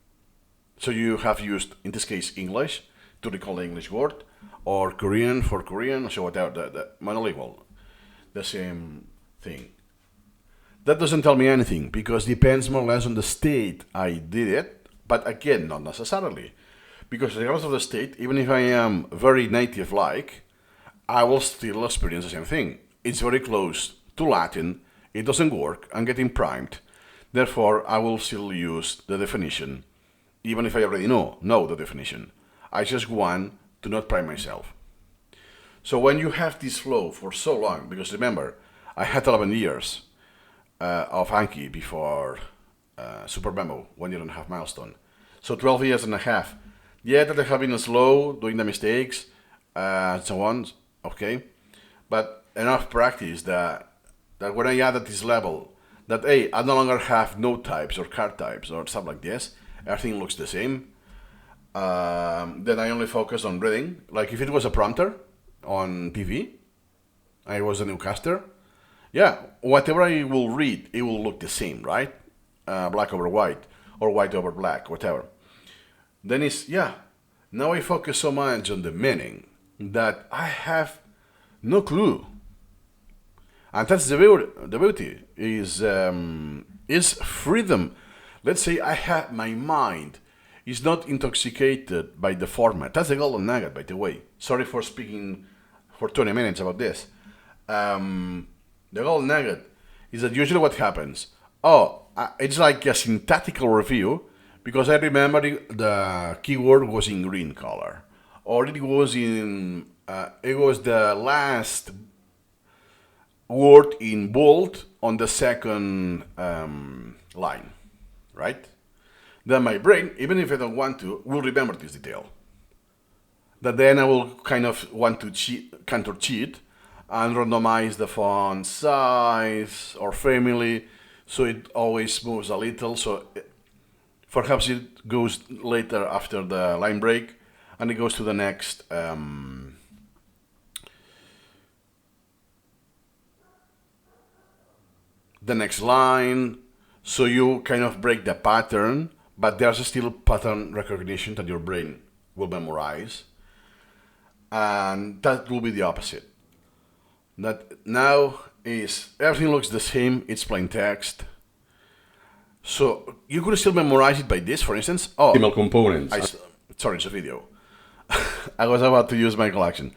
So you have used, in this case, English to recall the English word, or Korean for Korean, so whatever, the monolingual, the same thing. That doesn't tell me anything because depends more or less on the state I did it, but again, not necessarily. Because regardless of the state, even if I am very native like, I will still experience the same thing. It's very close to Latin, it doesn't work, I'm getting primed. Therefore, I will still use the definition, even if I already know the definition. I just want to not prime myself. So when you have this flow for so long, because remember, I had 11 years of Anki before SuperMemo, 1 year and a half Milestone. So 12 years and a half. Yeah, that I have been slow, doing the mistakes, and so on, okay? But enough practice that when I add at this level, that hey, I no longer have node types or card types or stuff like this, everything looks the same. Then I only focus on reading. Like if it was a prompter on TV, I was a newcaster, yeah, whatever I will read, it will look the same, right? Black over white, or white over black, whatever. Then it's, yeah, now I focus so much on the meaning that I have no clue. And that's the beauty, is freedom. Let's say I have my mind is not intoxicated by the format. That's the golden nugget, by the way. Sorry for speaking for 20 minutes about this. The golden nugget is that usually what happens, it's like a syntactical review because I remember the keyword was in green color, or it was the last word in bold on the second line, right? Then my brain, even if I don't want to, will remember this detail. That then I will kind of want to counter cheat and randomize the font size or family so it always moves a little. So perhaps it goes later after the line break and it goes to the next line. So you kind of break the pattern, but there's still pattern recognition that your brain will memorize. And that will be the opposite. That now is everything looks the same, it's plain text. So you could still memorize it by this, for instance. HTML components. Sorry, it's a video. I was about to use my collection.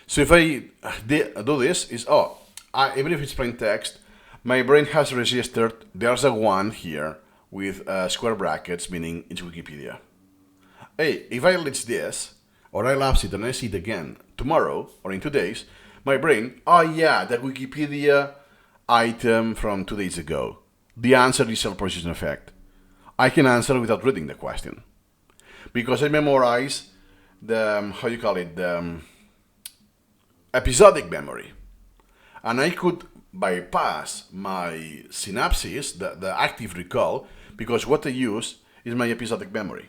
So if I do this, even if it's plain text, my brain has registered there's a 1 here with square brackets, meaning it's Wikipedia. Hey, if I list this, or I lapse it and I see it again tomorrow or in 2 days, my brain, that Wikipedia item from 2 days ago. The answer is self-precision effect. I can answer without reading the question. Because I memorize the episodic memory. And I could bypass my synapses, the active recall, because what I use is my episodic memory.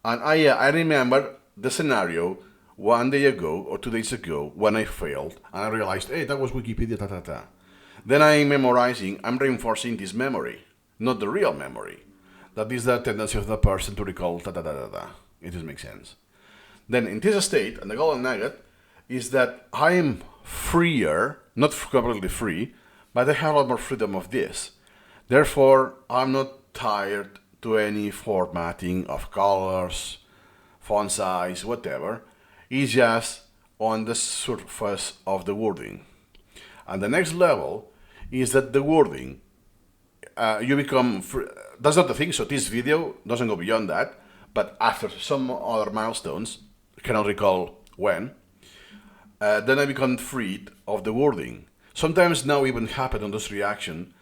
And I remember the scenario 1 day ago or 2 days ago when I failed and I realized, hey, that was Wikipedia, Then I'm reinforcing this memory, not the real memory. That is the tendency of the person to recall It doesn't make sense. Then in this state, and the golden nugget is that I am freer, not completely free, but I have a lot more freedom of this. Therefore, I'm not tied to any formatting of colors, font size, whatever. It's just on the surface of the wording. And the next level is that the wording, you become free. That's not the thing, so this video doesn't go beyond that, but after some other milestones, I cannot recall when, then I become freed of the wording. Sometimes now even happen on this reaction,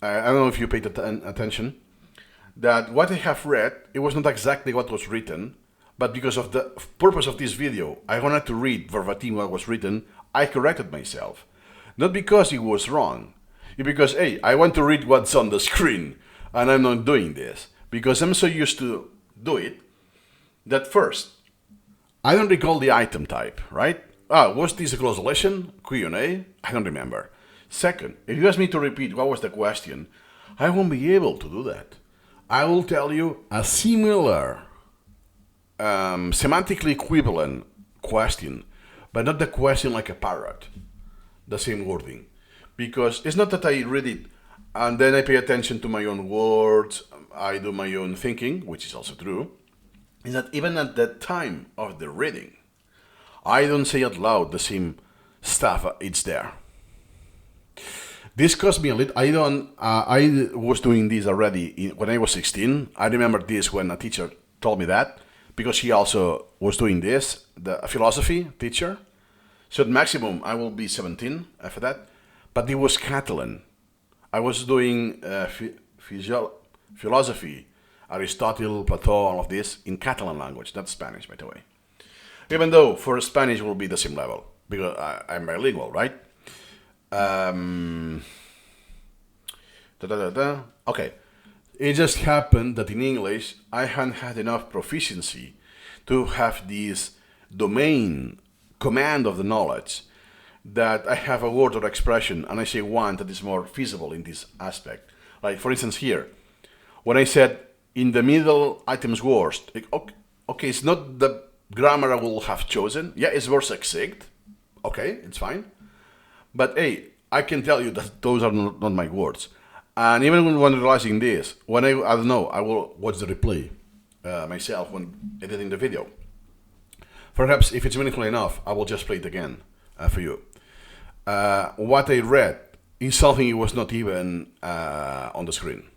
I don't know if you paid attention, that what I have read, it was not exactly what was written, but because of the purpose of this video, I wanted to read verbatim what was written, I corrected myself. Not because it was wrong, it's because, hey, I want to read what's on the screen, and I'm not doing this. Because I'm so used to do it, that first, I don't recall the item type, right? Was this a closed lesson? Q&A? I don't remember. Second, if you ask me to repeat what was the question, I won't be able to do that. I will tell you a similar, semantically equivalent question, but not the question like a parrot, the same wording. Because it's not that I read it and then I pay attention to my own words, I do my own thinking, which is also true. Is that even at the time of the reading, I don't say out loud the same stuff. It's there. This cost me a little. I was doing this already when I was 16. I remember this when a teacher told me that because she also was doing this, a philosophy teacher. So at maximum, I will be 17 after that. But it was Catalan. I was doing philosophy, Aristotle, Plato, all of this in Catalan language, not Spanish, by the way. Even though for Spanish it will be the same level, because I'm bilingual, right? Okay. It just happened that in English I hadn't had enough proficiency to have this domain command of the knowledge that I have a word or expression and I say one that is more feasible in this aspect. Like for instance here, when I said in the middle items worst, okay, it's not the grammar I will have chosen. Yeah, it's more succinct. Okay, it's fine. But hey, I can tell you that those are not my words. And even when realizing this, when I don't know, I will watch the replay myself when editing the video. Perhaps if it's meaningful enough, I will just play it again for you. What I read is something it was not even on the screen.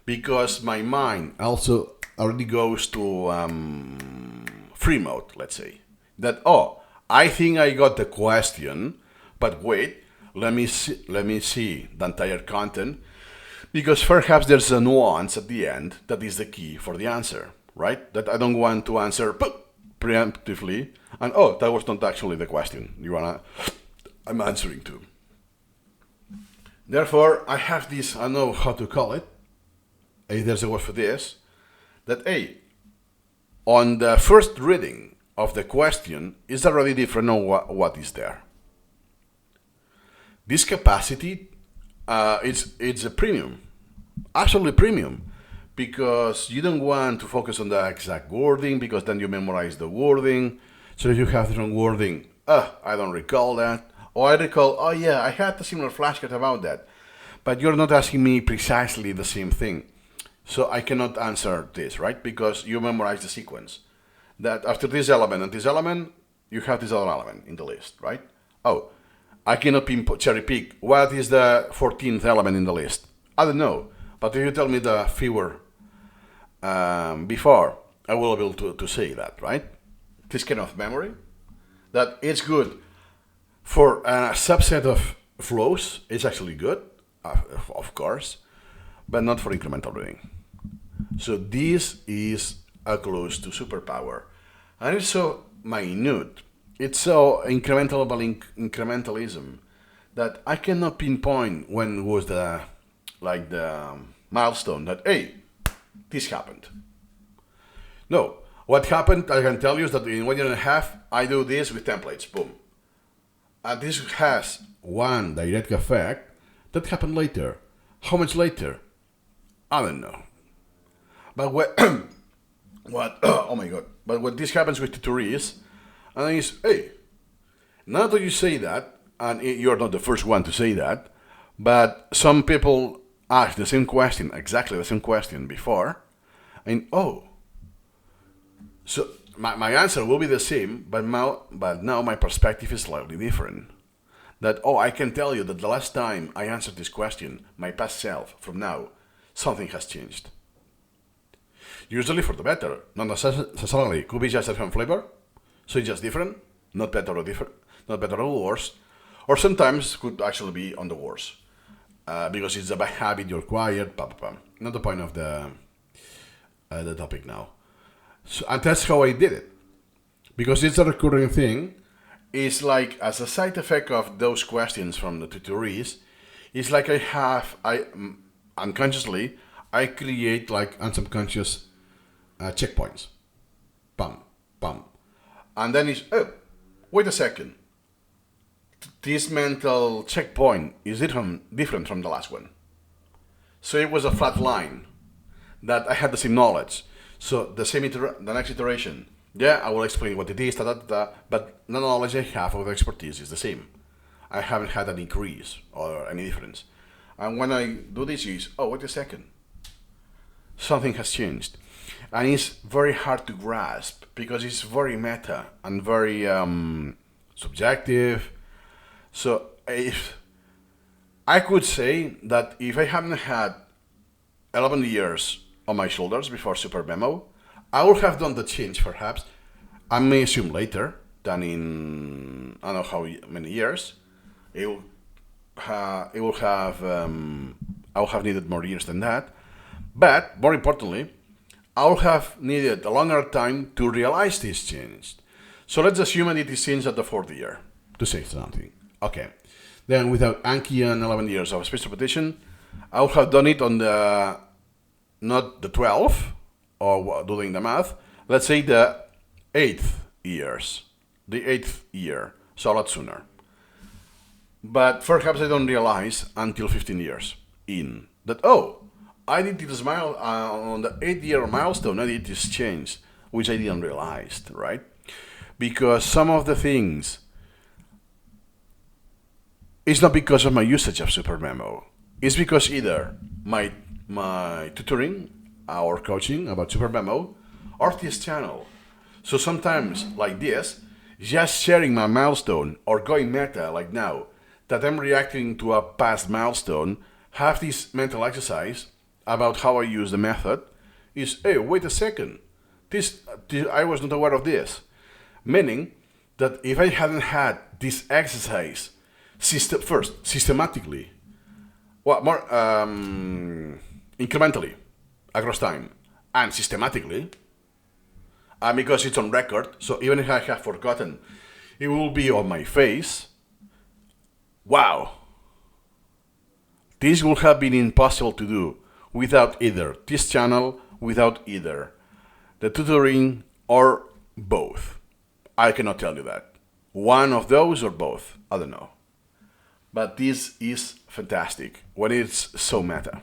Because my mind also already goes to free mode, let's say. That, I think I got the question, but wait, let me see the entire content, because perhaps there's a nuance at the end that is the key for the answer, right? That I don't want to answer preemptively, and that was not actually the question I'm answering to. Therefore, I have this, I don't know how to call it, there's a word for this, that on the first reading of the question is already different on what is there. This capacity, it's a premium, absolutely premium, because you don't want to focus on the exact wording, because then you memorize the wording. So if you have the wrong wording, I don't recall that, or I recall, I had a similar flashcard about that, but you're not asking me precisely the same thing. So I cannot answer this, right? Because you memorize the sequence. That after this element and this element, you have this other element in the list, right? I cannot cherry pick. What is the 14th element in the list? I don't know. But if you tell me the fewer before, I will be able to say that, right? This kind of memory, that it's good for a subset of flows. It's actually good, of course, but not for incremental reading. So this is close to superpower. And it's so minute, it's so incrementalism that I cannot pinpoint when was the milestone that, this happened. No, what happened, I can tell you, is that in 1 year and a half, I do this with templates, boom. And this has one direct effect that happened later. How much later? I don't know. But oh my god. But when this happens with tutories, and then it's, now that you say that, and you're not the first one to say that, but some people ask the same question, exactly the same question before, and so my answer will be the same, but now my perspective is slightly different. That, I can tell you that the last time I answered this question, my past self, from now, something has changed. Usually for the better, not necessarily. Could be just a different flavor, so it's just different, not better or different, not better or worse, or sometimes could actually be on the worse, because it's a bad habit you acquired. Not the point of the topic now. So, and that's how I did it, because it's a recurring thing. It's like as a side effect of those questions from the tutories, it's like I unconsciously I create like unsubconscious checkpoints. Bam, bam. And then it's, oh, wait a second. This mental checkpoint is different from the last one. So it was a flat line that I had the same knowledge. So the next iteration, yeah, I will explain what it is, but the knowledge I have of the expertise is the same. I haven't had an increase or any difference. And when I do this, is, oh, wait a second. Something has changed. And it's very hard to grasp because it's very meta and very subjective. So if I could say that if I hadn't had 11 years on my shoulders before SuperMemo, I would have done the change perhaps, I may assume later than in I don't know how many years. I will have needed more years than that. But more importantly, I will have needed a longer time to realize this change. So let's assume that it is changed at the 4th year, to say something. Okay. Then without Anki and 11 years of space repetition, I would have done it on not the 12th, or doing the math, let's say the 8th years. The 8th year, so a lot sooner. But perhaps I don't realize until 15 years in that, oh, I did this on the 8th-year milestone, I did this change, which I didn't realize, right? Because some of the things, it's not because of my usage of SuperMemo. It's because either my tutoring or coaching about SuperMemo or this channel. So sometimes, like this, just sharing my milestone or going meta, like now, that I'm reacting to a past milestone, have this mental exercise about how I use the method, is, hey, wait a second, this I was not aware of this. Meaning that if I hadn't had this exercise systematically, well, more incrementally across time and systematically, and because it's on record, so even if I have forgotten, it will be on my face. Wow, this would have been impossible to do without either this channel, without either the tutoring, or both. I cannot tell you that. One of those or both, I don't know. But this is fantastic when it's so meta.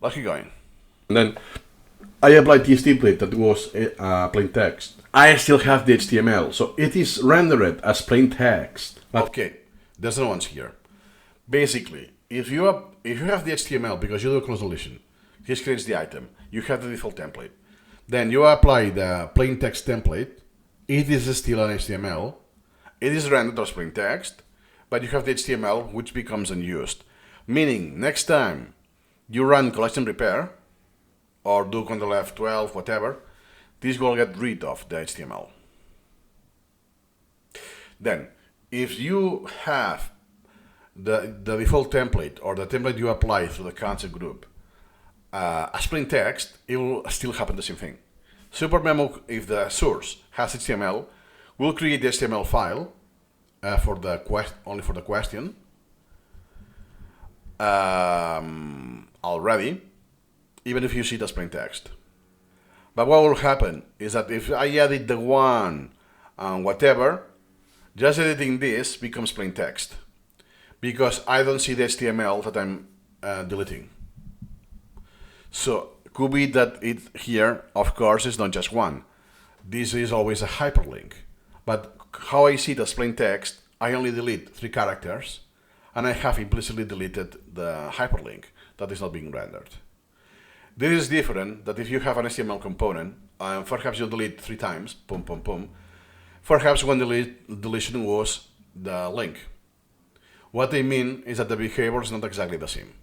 Let's keep going. And then I applied this template that was plain text. I still have the HTML, so it is rendered as plain text. But okay, there's no answer here. Basically, if you have the HTML because you do close deletion, this creates the item. You have the default template. Then you apply the plain text template. It is still an HTML. It is rendered as plain text, but you have the HTML which becomes unused. Meaning, next time you run collection repair or do Ctrl F12, whatever, this will get rid of the HTML. Then, if you have the default template or the template you apply through the concept group as plain text, it will still happen the same thing. SuperMemo, if the source has HTML, will create the HTML file only for the question already, even if you see it as plain text. But what will happen is that if I edit the one and whatever, just editing this becomes plain text because I don't see the HTML that I'm deleting. So could be that it here, of course, is not just one. This is always a hyperlink. But how I see it as plain text, I only delete 3 characters, and I have implicitly deleted the hyperlink that is not being rendered. This is different that if you have an HTML component, perhaps you delete 3 times, boom, boom, boom. Perhaps one deletion was the link. What I mean is that the behavior is not exactly the same.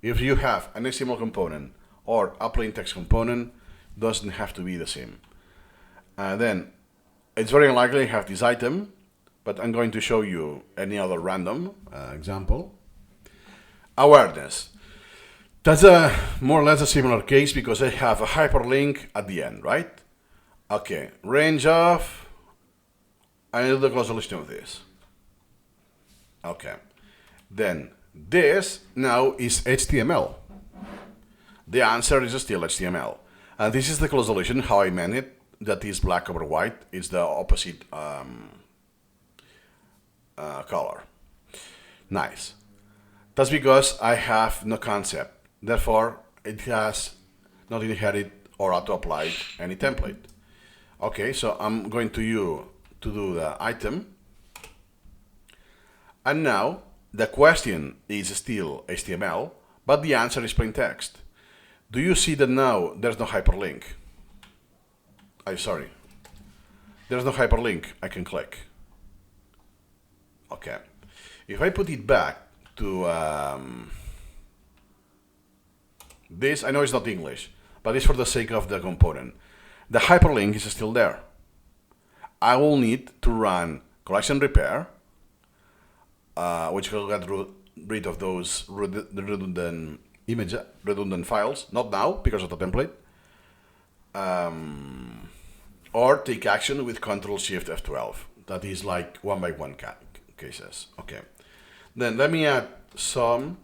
If you have an HTML component or a plain text component, doesn't have to be the same. Then it's very unlikely I have this item, but I'm going to show you any other random example. Awareness. That's more or less a similar case because I have a hyperlink at the end, right? Okay, range of, I do the close deletion of this. Okay, then this now is HTML. The answer is still HTML. And this is the closation, how I meant it. That is black over white. It's the opposite color. Nice. That's because I have no concept. Therefore, it has not inherited or auto-applied any template. Okay, so I'm going to do the item. And now, the question is still HTML, but the answer is plain text. Do you see that now there's no hyperlink? Sorry. There's no hyperlink I can click. Okay. If I put it back to this, I know it's not English, but it's for the sake of the component. The hyperlink is still there. I will need to run collection repair, which will get rid of those redundant redundant files. Not now because of the template. Or take action with Ctrl-Shift F12. That is like one by one cases. Okay. Then let me add some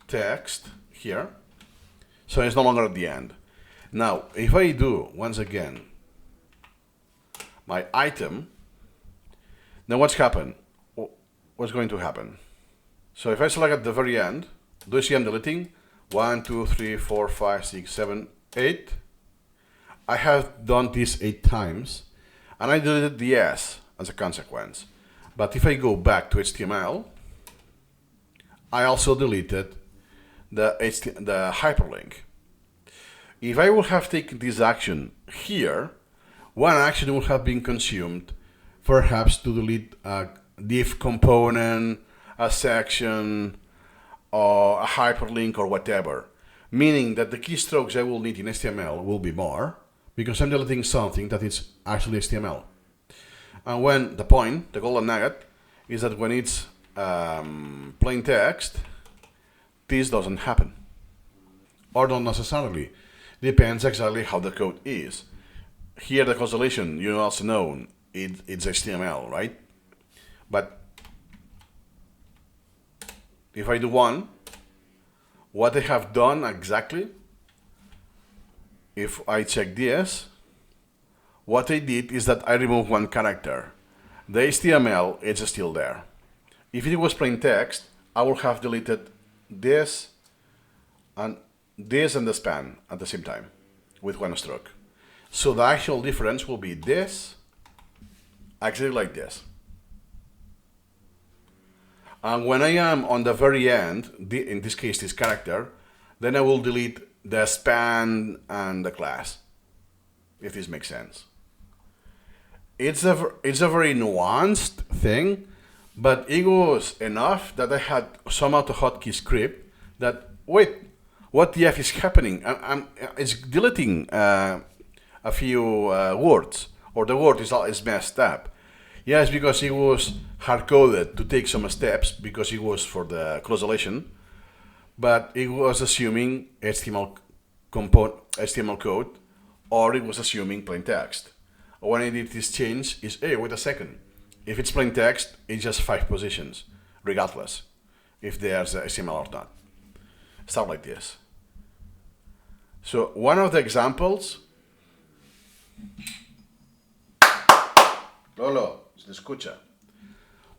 text here, so it's no longer at the end. Now, if I do once again my item, then what's going to happen? So if I select at the very end, do you see I'm deleting 1, 2, 3, 4, 5, 6, 7, 8? I have done this 8 times, and I deleted the S as a consequence. But if I go back to HTML, I also deleted the hyperlink. If I would have taken this action here, one action would have been consumed, perhaps to delete a div component, a section, or a hyperlink, or whatever. Meaning that the keystrokes I will need in HTML will be more, because I'm deleting something that is actually HTML. And when the point, the golden nugget, is that when it's plain text, this doesn't happen. Or not necessarily. Depends exactly how the code is. Here the constellation, you also know, it's HTML, right? But if I do one, what I have done exactly, if I check this, what I did is that I removed one character. The HTML is still there. If it was plain text, I would have deleted this and the span at the same time with one stroke. So the actual difference will be this, actually like this. And when I am on the very end, in this case this character, then I will delete the span and the class, if this makes sense. It's a very nuanced thing, but it was enough that I had some auto-hotkey script that, wait, what the F is happening? It's deleting a few words, or the word is messed up. Yes, because it was hard-coded to take some steps, because it was for the closation, but it was assuming HTML code, or it was assuming plain text. When I did this change, is, hey, wait a second. If it's plain text, it's just 5 positions, regardless if there's HTML or not. Stuff like this. So one of the examples. Lolo, se escucha.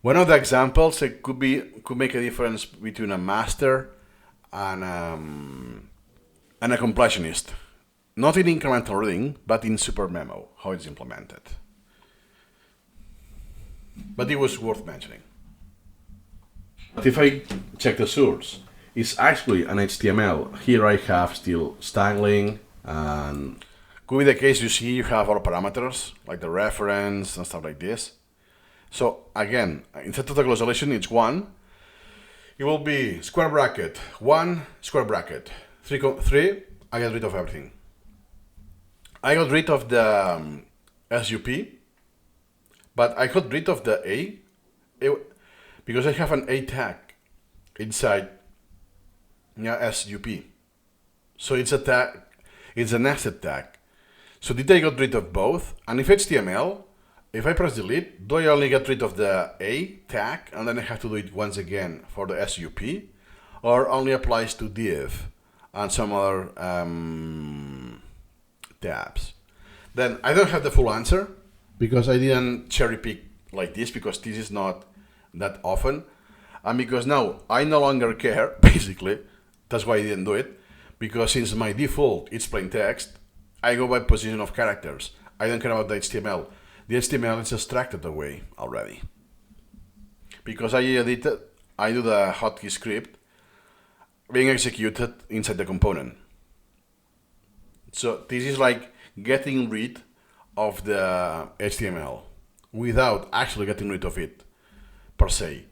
One of the examples it could make a difference between a master and a completionist. Not in incremental reading, but in SuperMemo, how it's implemented. But it was worth mentioning. But if I check the source, it's actually an HTML. Here I have still styling, and could be the case you see you have all parameters, like the reference and stuff like this. So again, instead of the closation, it's 1. It will be square bracket, 1, square bracket, 3, I get rid of everything. I got rid of the SUP, but I got rid of the A, because I have an A tag inside SUP. So it's a tag, it's a nested tag. So did I get rid of both? And if HTML, if I press delete, do I only get rid of the A tag and then I have to do it once again for the SUP, or only applies to div and some other tabs. Then I don't have the full answer because I didn't cherry pick like this, because this is not that often, and because now I no longer care, basically. That's why I didn't do it, because since my default is plain text, I go by position of characters. I don't care about the HTML. The HTML is extracted away already. Because I do the hotkey script being executed inside the component. So this is like getting rid of the HTML without actually getting rid of it per se.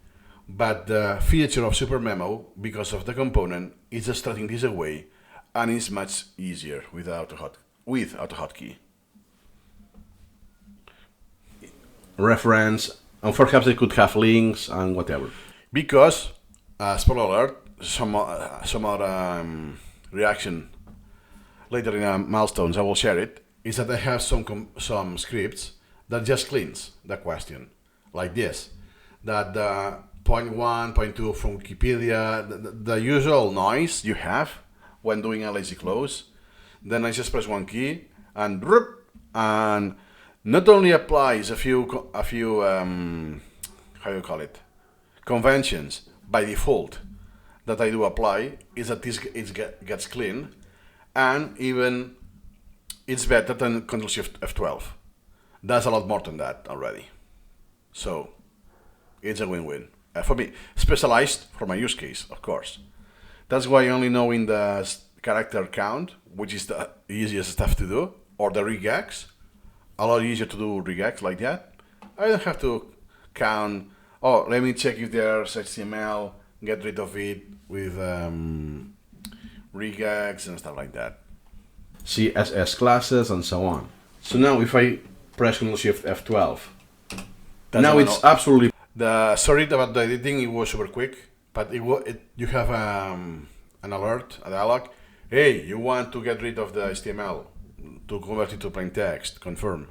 But the feature of SuperMemo, because of the component, is extracting this away, and it's much easier without a hotkey. Reference, and perhaps they could have links and whatever. Because, spoiler alert, some other reaction later in Milestones, I will share it, is that I have some scripts that just cleans the question, like this. That point 1, point 2 from Wikipedia, the usual noise you have when doing a lazy close. Then I just press one key and not only applies a few how you call it, conventions by default that I do apply, is that this gets clean, and even it's better than Ctrl Shift F12. That's a lot more than that already. So it's a win-win. For me, specialized for my use case, of course. That's why only knowing the character count, which is the easiest stuff to do, or the regex, a lot easier to do regex like that. I don't have to count, oh, let me check if there's HTML, get rid of it with regex and stuff like that. CSS classes and so on. So now if I press Ctrl Shift F12, now it's absolutely... Sorry about the editing, it was super quick, but you have an alert, a dialog. Hey, you want to get rid of the HTML to convert it to plain text, confirm.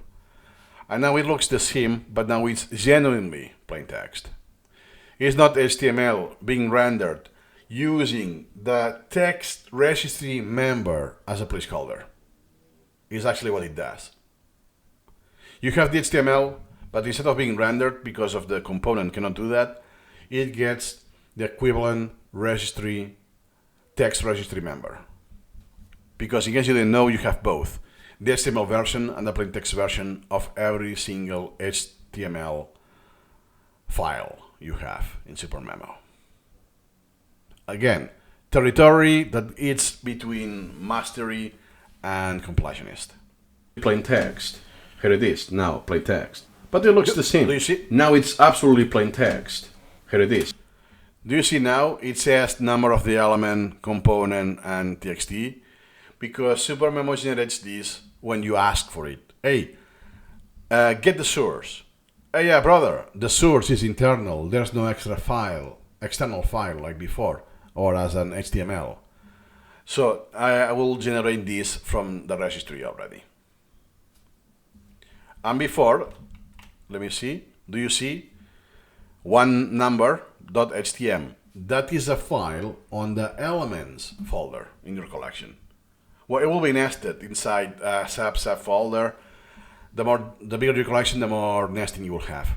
And now it looks the same, but now it's genuinely plain text. It's not HTML being rendered using the text registry member as a placeholder. It's actually what it does. You have the HTML, but instead of being rendered, because of the component cannot do that, it gets the equivalent registry, text registry member. Because in case you didn't know, you have both the HTML version and the plain text version of every single HTML file you have in SuperMemo. Again, territory that it's between mastery and completionist. Plain text. Here it is, now, plain text. But it looks the same. Do you see? Now it's absolutely plain text. Here it is. Do you see now? It says number of the element, component, and txt. Because SuperMemo generates this when you ask for it. Hey, get the source. Hey, yeah, brother, the source is internal. There's no external file like before, or as an HTML. So I will generate this from the registry already. And before, let me see. Do you see? One number.htm. That is a file on the elements folder in your collection. Well, it will be nested inside a sub folder. The bigger your collection, the more nesting you will have.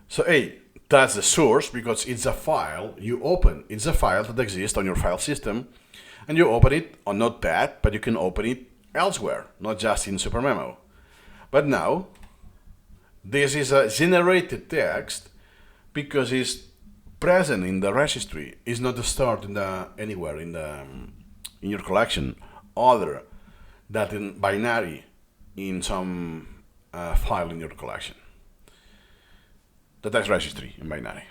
So, hey, that's the source because it's a file you open. It's a file that exists on your file system, and you open it on Notepad, but you can open it elsewhere, not just in SuperMemo. But now, this is a generated text because it's present in the registry. It's not stored anywhere in your collection, other than in binary in some file in your collection. The text registry in binary.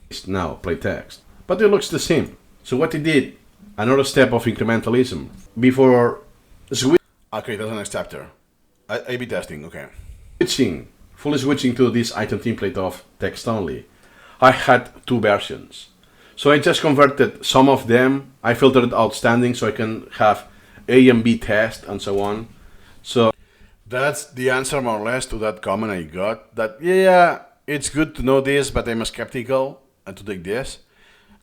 It's now plain text, but it looks the same. So what it did, another step of incrementalism before Okay, that's the next chapter. A/B testing. Okay. Fully switching to this item template of text only. I had two versions. So I just converted some of them. I filtered outstanding so I can have A and B test and so on. So that's the answer more or less to that comment I got. That yeah, it's good to know this, but I'm skeptical and to take this.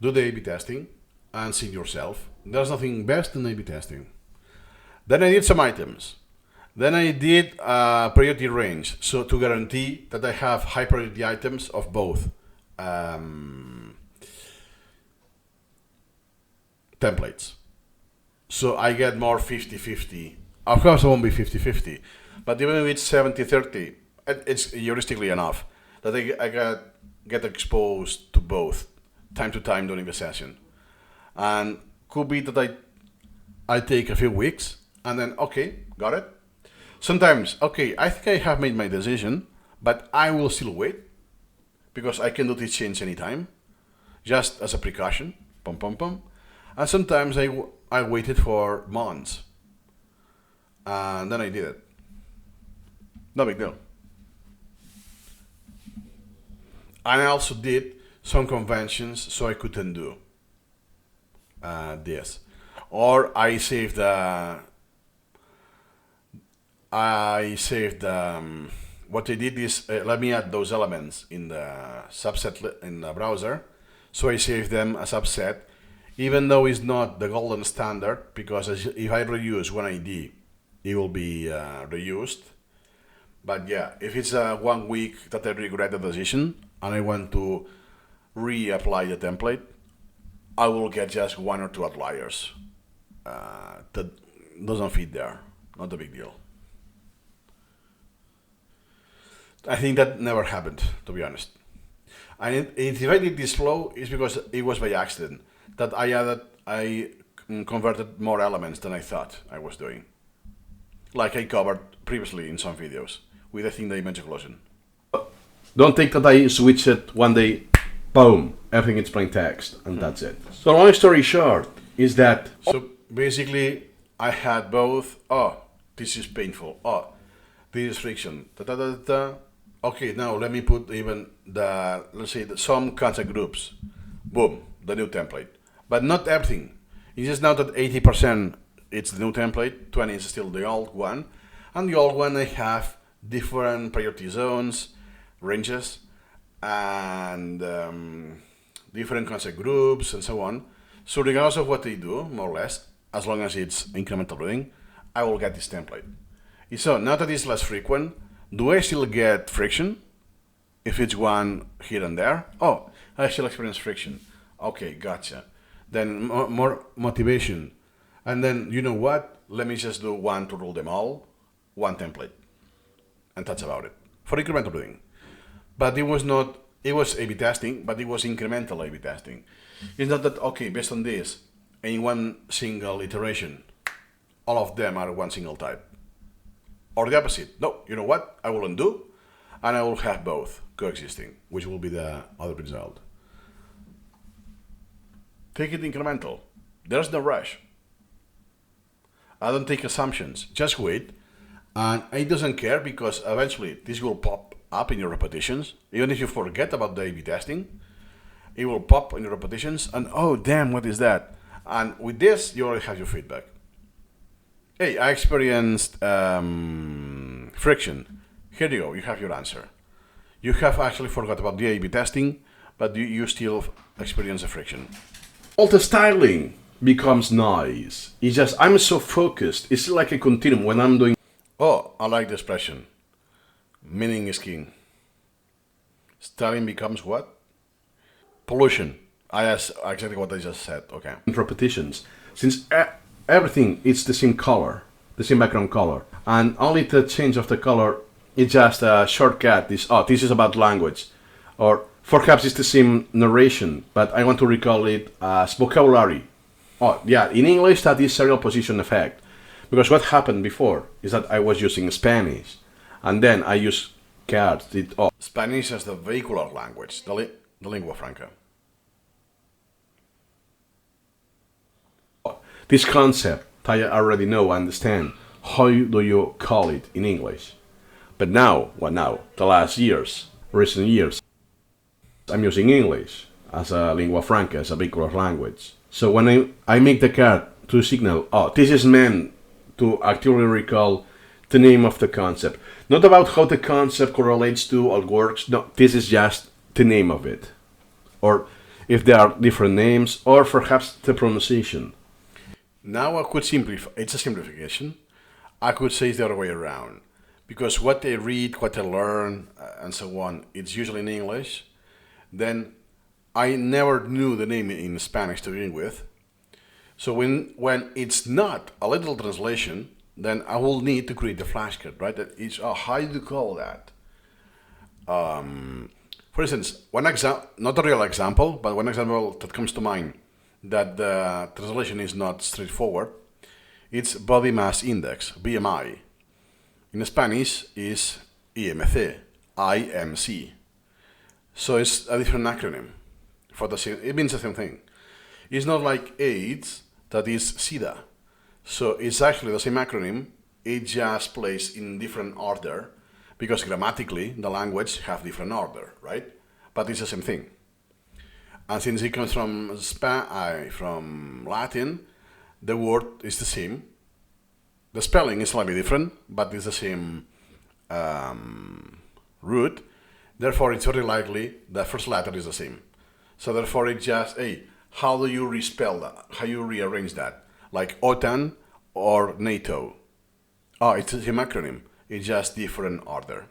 Do the A/B testing. and see it yourself. There's nothing best than A/B testing. Then I did some items. Then I did a priority range, so to guarantee that I have high priority items of both templates. So I get more 50-50. Of course, it won't be 50-50, but even if it's 70-30, it's heuristically enough that I get exposed to both time to time during the session. And could be that I take a few weeks and then, okay, got it. Sometimes, okay, I think I have made my decision, but I will still wait because I can do this change anytime, just as a precaution. Pum, pum, pum. And sometimes I waited for months and then I did it. No big deal. And I also did some conventions so I couldn't do this. Or I saved what I did is let me add those elements in the subset in the browser. So I saved them as subset, even though it's not the golden standard, because if I reuse one ID, it will be reused. But yeah, if it's 1 week that I regret the decision and I want to reapply the template, I will get just 1 or 2 outliers that doesn't fit there. Not a big deal. I think that never happened, to be honest. And if I did this flow, it's because it was by accident that I converted more elements than I thought I was doing. Like I covered previously in some videos with a thin image occlusion. Don't think that I switched it one day, boom, everything is plain text, and that's it. So long story short is that, so basically I had both, this is painful, this is friction, Okay, now let me put even let's say some concept groups, boom, the new template. But not everything. It's just now that 80% it's the new template, 20 is still the old one, and the old one I have different priority zones, ranges, and different concept groups and so on. So regardless of what they do, more or less, as long as it's incremental routing, I will get this template. So now that it's less frequent, do I still get friction? If it's one here and there? Oh, I still experience friction. Okay, gotcha. Then more motivation. And then, you know what? Let me just do one to rule them all, one template. And that's about it. For incremental routing. But it was not, it was A/B testing, but it was incremental A/B testing. It's not that, okay, based on this, in one single iteration, all of them are one single type. Or the opposite. No, you know what? I will undo, and I will have both coexisting, which will be the other result. Take it incremental. There's no rush. I don't take assumptions. Just wait. And it doesn't care because eventually this will pop up in your repetitions. Even if you forget about the A/B testing, it will pop in your repetitions and oh damn, what is that? And with this, you already have your feedback. Hey, I experienced friction. Here you go, you have your answer. You have actually forgot about the A/B testing, but you still experience the friction. All the styling becomes noise. It's just, I'm so focused. It's like a continuum when I'm doing. Oh, I like the expression. Meaning is king. Styling becomes what? Pollution. That's exactly what I just said. Okay. Repetitions. Since everything is the same color, the same background color, and only the change of the color is just a shortcut. This is about language, or perhaps it's the same narration, but I want to recall it as vocabulary. Oh yeah, in English that is serial position effect, because what happened before is that I was using Spanish, and then I use cards. Spanish as the vehicular language, the lingua franca. This concept I already know, understand. How do you call it in English? But now, the last years, recent years, I'm using English as a lingua franca, as a vehicular language. So when I make the card to signal, this is meant to actively recall the name of the concept. Not about how the concept correlates to or works, no, this is just the name of it. Or if there are different names, or perhaps the pronunciation. Now I could simplify, it's a simplification. I could say it's the other way around. Because what they read, what they learn, and so on, it's usually in English. Then I never knew the name in Spanish to begin with. So when it's not a literal translation, then I will need to create the flashcard, right? That is, how do you call that? For instance, one example, not a real example, but one example that comes to mind that the translation is not straightforward, it's body mass index, BMI. In Spanish is IMC, IMC. So it's a different acronym for the same, it means the same thing. It's not like AIDS, that is SIDA. So it's actually the same acronym, it just placed in different order, because grammatically the language have different order, right? But it's the same thing. And since it comes from from Latin, the word is the same. The spelling is slightly different, but it's the same root. Therefore, it's very likely the first letter is the same. So therefore, it's just, hey, how do you respell that? How you rearrange that? Like OTAN or NATO. Oh, it's the same acronym. It's just different order.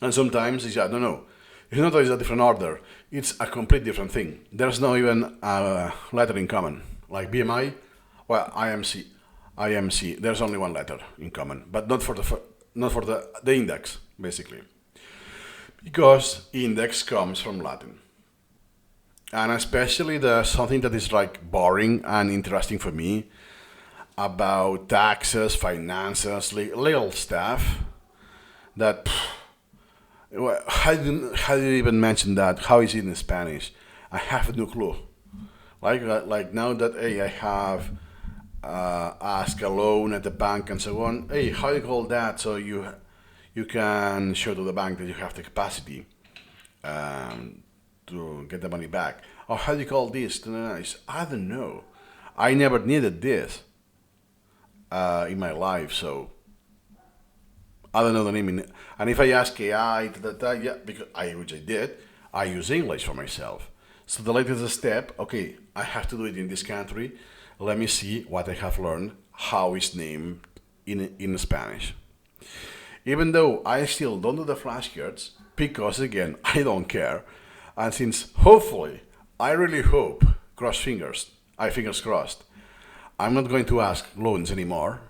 And sometimes it's, I don't know. It's not that it's a different order. It's a complete different thing. There's not even a letter in common. Like BMI, well, IMC. There's only one letter in common, but not for the index, basically, because index comes from Latin, and especially the something that is like boring and interesting for me about taxes, finances, legal stuff. That how do you even mention that? How is it in Spanish? I have no clue. Like now that, hey, I have asked a loan at the bank and so on. Hey, how do you call that? So you can show to the bank that you have the capacity to get the money back. Or how do you call this? I don't know. I never needed this in my life, so I don't know the name. And if I ask AI, yeah, because which I did, I use English for myself. So the latest step, okay, I have to do it in this country. Let me see what I have learned, how it's named in Spanish. Even though I still don't do the flashcards, because again, I don't care. And since hopefully, I really hope, fingers crossed, I'm not going to ask loans anymore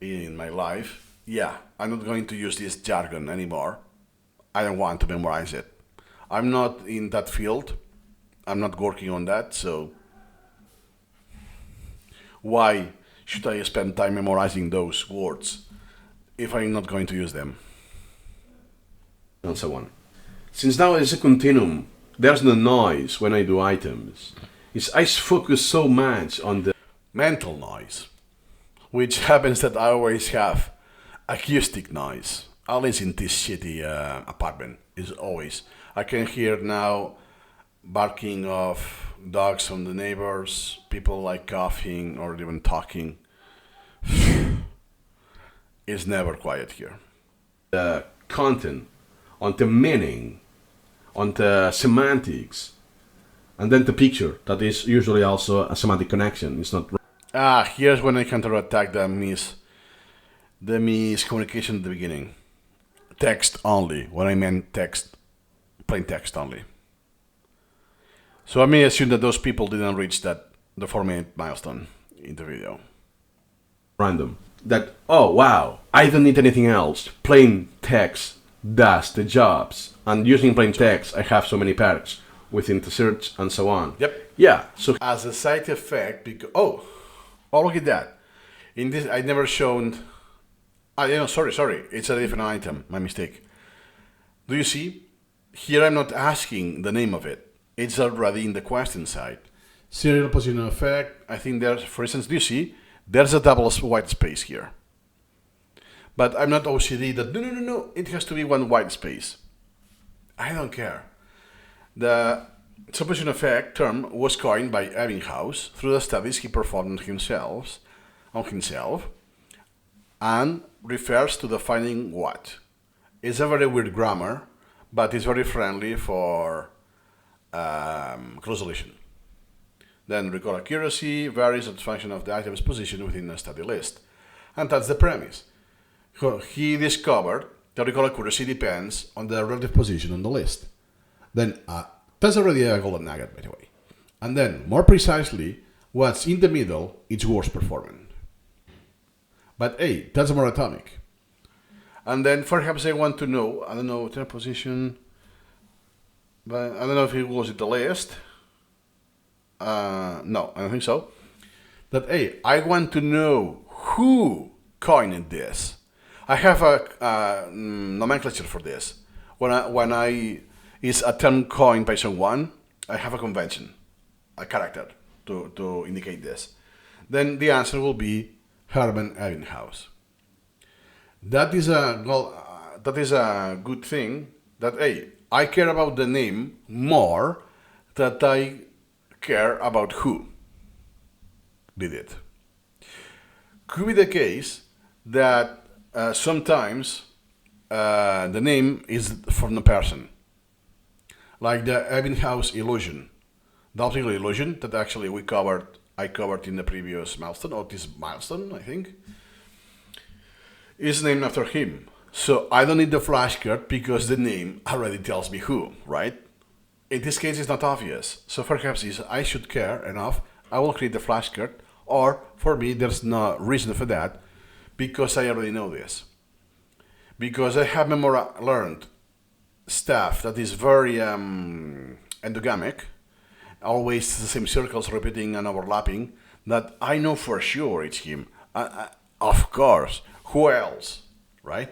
in my life. Yeah, I'm not going to use this jargon anymore. I don't want to memorize it. I'm not in that field. I'm not working on that, so why should I spend time memorizing those words if I'm not going to use them? And so on. Since now it's a continuum, there's no noise when I do items. I focus so much on the mental noise, which happens that I always have acoustic noise. At least in this shitty apartment, is always. I can hear now barking of dogs from the neighbors, people like coughing or even talking. It's never quiet here. The content, on the meaning, on the semantics, and then the picture, that is usually also a semantic connection. It's not. Here's when I counterattack the miscommunication at the beginning. Text only, when I meant text, plain text only. So I may assume that those people didn't reach the 4-minute milestone in the video. Random. That, oh wow, I don't need anything else. Plain text does the jobs. And using plain text, I have so many perks within the search and so on. Yep. Yeah, so as a side effect, because, look at that. In this, I never shown, sorry, it's a different item, my mistake. Do you see? Here I'm not asking the name of it. It's already in the question side. Serial position effect. I think there's, for instance, do you see? There's a double white space here. But I'm not OCD that, no, it has to be one white space. I don't care. The supposition effect term was coined by Ebbinghaus through the studies he performed on himself, and refers to defining what. It's a very weird grammar, but it's very friendly for close deletion. Then record accuracy varies as a function of the item's position within a study list. And that's the premise. He discovered that recall accuracy depends on the relative position on the list. Then that's already a golden nugget, by the way. And then, more precisely, what's in the middle is worse performing. But hey, that's more atomic. And then perhaps I want to know, I don't know, their position, but I don't know if it was in the list. No, I don't think so. That, hey, I want to know who coined this. I have a nomenclature for this. When I is a term coined by someone, I have a convention, a character to indicate this. Then the answer will be Herman Ebbinghaus. That is a good thing. That hey, I care about the name more than I care about who did it. Could be the case that sometimes the name is from the person, like the Ebbinghaus illusion, the optical illusion that actually I covered in the previous milestone, or this milestone, I think, is named after him. So I don't need the flashcard because the name already tells me who, right? In this case, it's not obvious. So perhaps I should care enough, I will create the flashcard, or for me, there's no reason for that, because I already know this. Because I have learned stuff that is very endogamic, always the same circles repeating and overlapping, that I know for sure it's him. Of course, who else, right?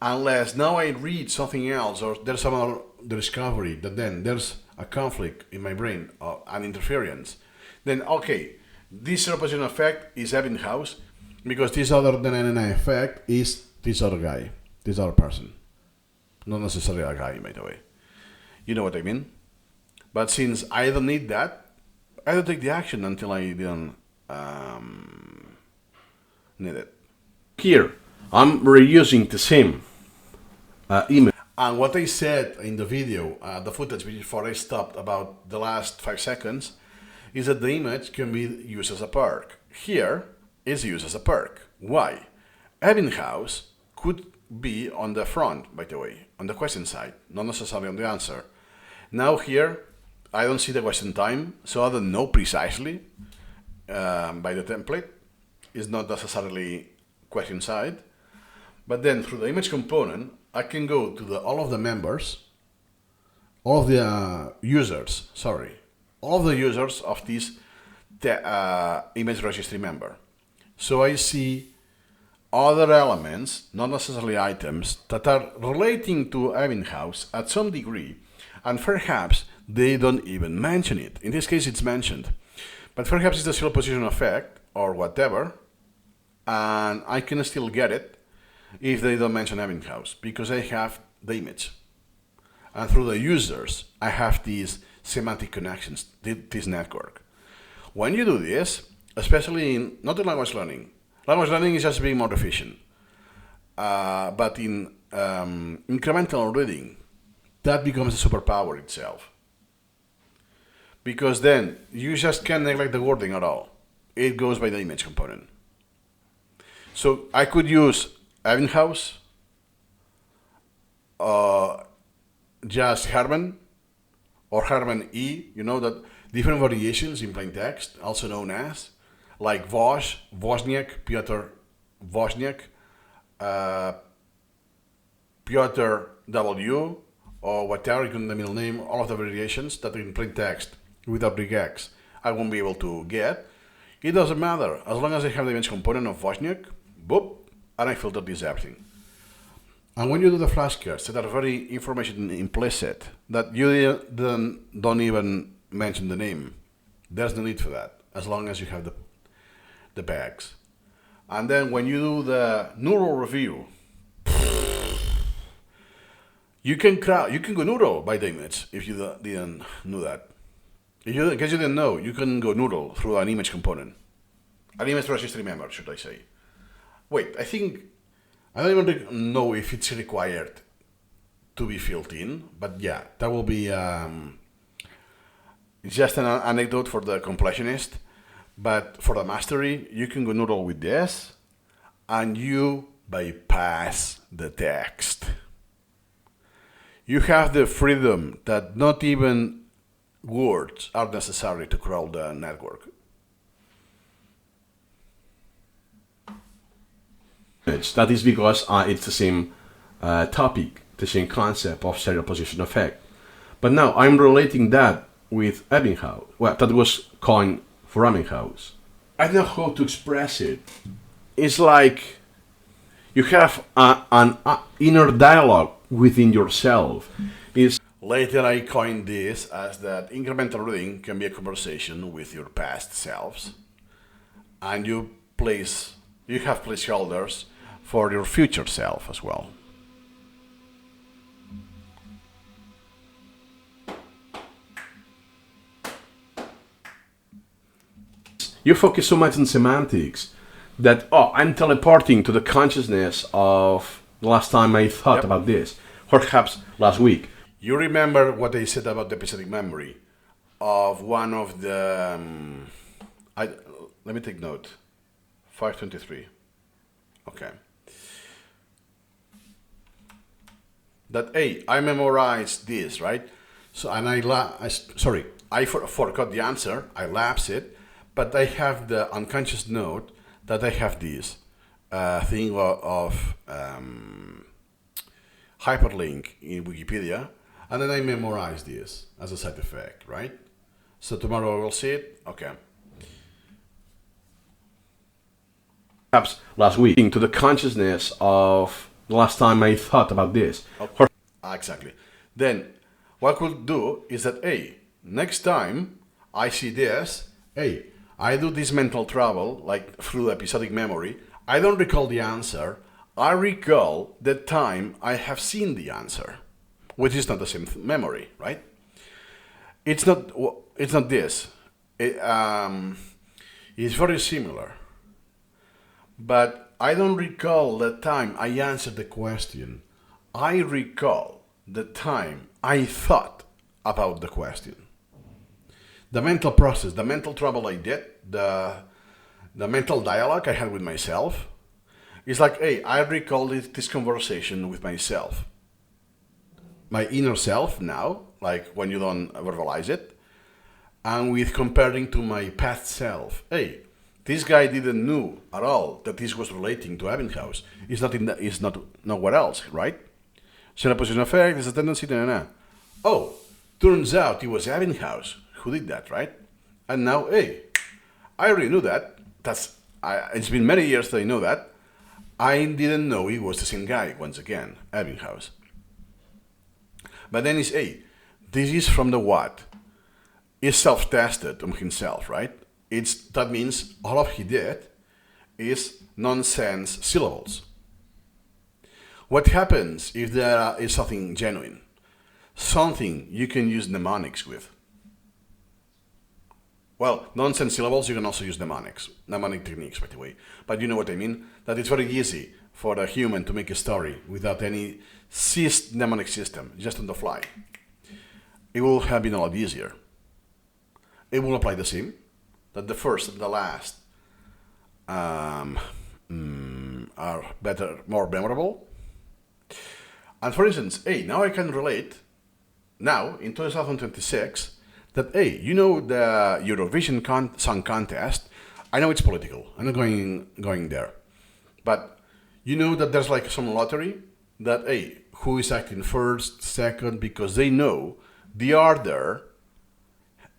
Unless now I read something else or there's some other discovery that then there's a conflict in my brain, an interference, then okay, this superposition effect is Ebbinghaus because this other than NNI effect is this other guy, this other person. Not necessarily a guy, by the way. You know what I mean? But since I don't need that, I don't take the action until I didn't need it. Here, I'm reusing the same image. And what I said in the video, the footage before I stopped about the last 5 seconds, is that the image can be used as a perk. Here is used as a perk. Why? Ebbinghaus could be on the front, by the way, on the question side, not necessarily on the answer. Now here, I don't see the question time, so I don't know precisely by the template. It's not necessarily question side. But then through the image component, I can go to all of the members, all of the users of this image registry member. So I see other elements, not necessarily items, that are relating to Ebbinghaus at some degree, and perhaps they don't even mention it. In this case, it's mentioned. But perhaps it's the superposition effect, or whatever, and I can still get it if they don't mention Ebbinghaus, because I have the image. And through the users, I have these semantic connections, this network. When you do this, especially not in language learning is just being more efficient. But in incremental reading, that becomes a superpower itself. Because then you just can't neglect the wording at all. It goes by the image component. So I could use Ebbinghaus, just Herman, or Herman E. You know that different variations in plain text, also known as, like Vosh, Wozniak, Piotr Wozniak, Piotr W, or whatever, including the middle name, all of the variations that are in plain text without regex, I won't be able to get. It doesn't matter, as long as I have the image component of Wozniak, boop, and I filter this everything. And when you do the flashcards that are very information implicit, that you don't even mention the name, there's no need for that, as long as you have the bags. And then when you do the neural review, you can go neural by the image if you didn't know that. In case you didn't know, you can go neural through an image component. An image registry member, should I say. Wait, I don't even know if it's required to be filled in. But yeah, that will be just an anecdote for the completionist. But for the mastery, you can go noodle with this, and you bypass the text. You have the freedom that not even words are necessary to crawl the network. That is because it's the same topic, the same concept of serial position effect. But now I'm relating that with Ebbinghaus. Well, that was coined for Ebbinghaus. I don't know how to express it. It's like you have an inner dialogue within yourself. Later, I coined this as that incremental reading can be a conversation with your past selves, and you have placeholders for your future self as well. You focus so much on semantics that, I'm teleporting to the consciousness of the last time I thought about this, perhaps last week. You remember what I said about the episodic memory of one of the. Let me take note. 523. Okay. That I memorized this, right? So and I forgot the answer. I lapsed it, but I have the unconscious note that I have this thing of hyperlink in Wikipedia, and then I memorize this as a side effect, right? So tomorrow I will see it. Okay. Perhaps last week, into the consciousness of the last time I thought about this. Okay. Exactly. Then what I could do is that, next time I see this, I do this mental travel, like through episodic memory. I don't recall the answer. I recall the time I have seen the answer, which is not the same memory, right? It's not this. It's very similar. But I don't recall the time I answered the question. I recall the time I thought about the question. The mental process, the mental travel I did, the mental dialogue I had with myself, is like, I recall this conversation with myself. My inner self now, like when you don't verbalize it, and with comparing to my past self. This guy didn't know at all that this was relating to Ebbinghaus. It's not nowhere else, right? Serial position effect is a tendency. Oh, turns out it was Ebbinghaus who did that, right? And now, I already knew that. It's been many years that I know that. I didn't know he was the same guy once again, Ebbinghaus. But then it's this is from the what? Is self-tested on himself, right? That means all of he did is nonsense syllables. What happens if there is something genuine? Something you can use mnemonics with. Well, nonsense syllables, you can also use mnemonic techniques, by the way. But you know what I mean? That it's very easy for a human to make a story without any mnemonic system, just on the fly. It will have been a lot easier. It will apply the same, that the first and the last are better, more memorable. And for instance, now I can relate, now in 2026, that the Eurovision Song Contest, I know it's political, I'm not going there, but you know that there's like some lottery that who is acting first, second, because they know the order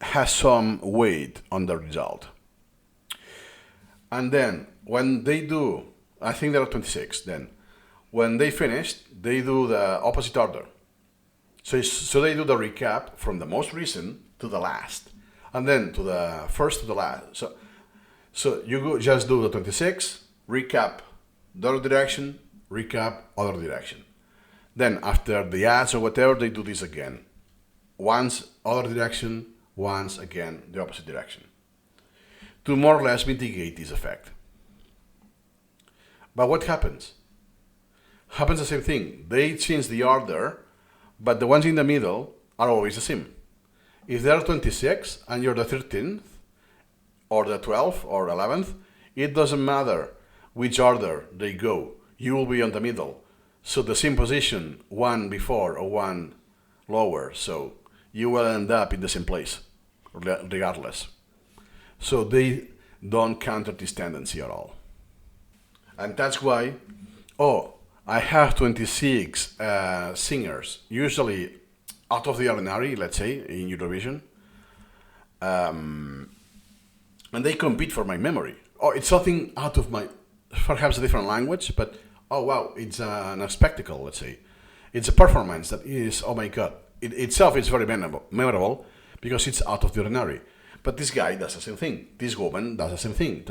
has some weight on the result. And then when they do, I think there are 26 then, when they finish, they do the opposite order. So they do the recap from the most recent to the last, and then to the first to the last. So you just do the 26, recap the other direction, recap other direction. Then after the ads or whatever, they do this again. Once other direction, once again the opposite direction, to more or less mitigate this effect. But what happens? Happens the same thing. They change the order, but the ones in the middle are always the same. If there are 26 and you're the 13th, or the 12th, or 11th, it doesn't matter which order they go. You will be on the middle. So the same position, one before or one lower, so you will end up in the same place, regardless. So they don't counter this tendency at all. And that's why, I have 26 singers, usually out of the ordinary, let's say, in Eurovision, and they compete for my memory. It's something out of my, perhaps a different language, but wow, it's a spectacle, let's say. It's a performance that is, oh my god, it itself is very memorable because it's out of the ordinary. But this guy does the same thing. This woman does the same thing.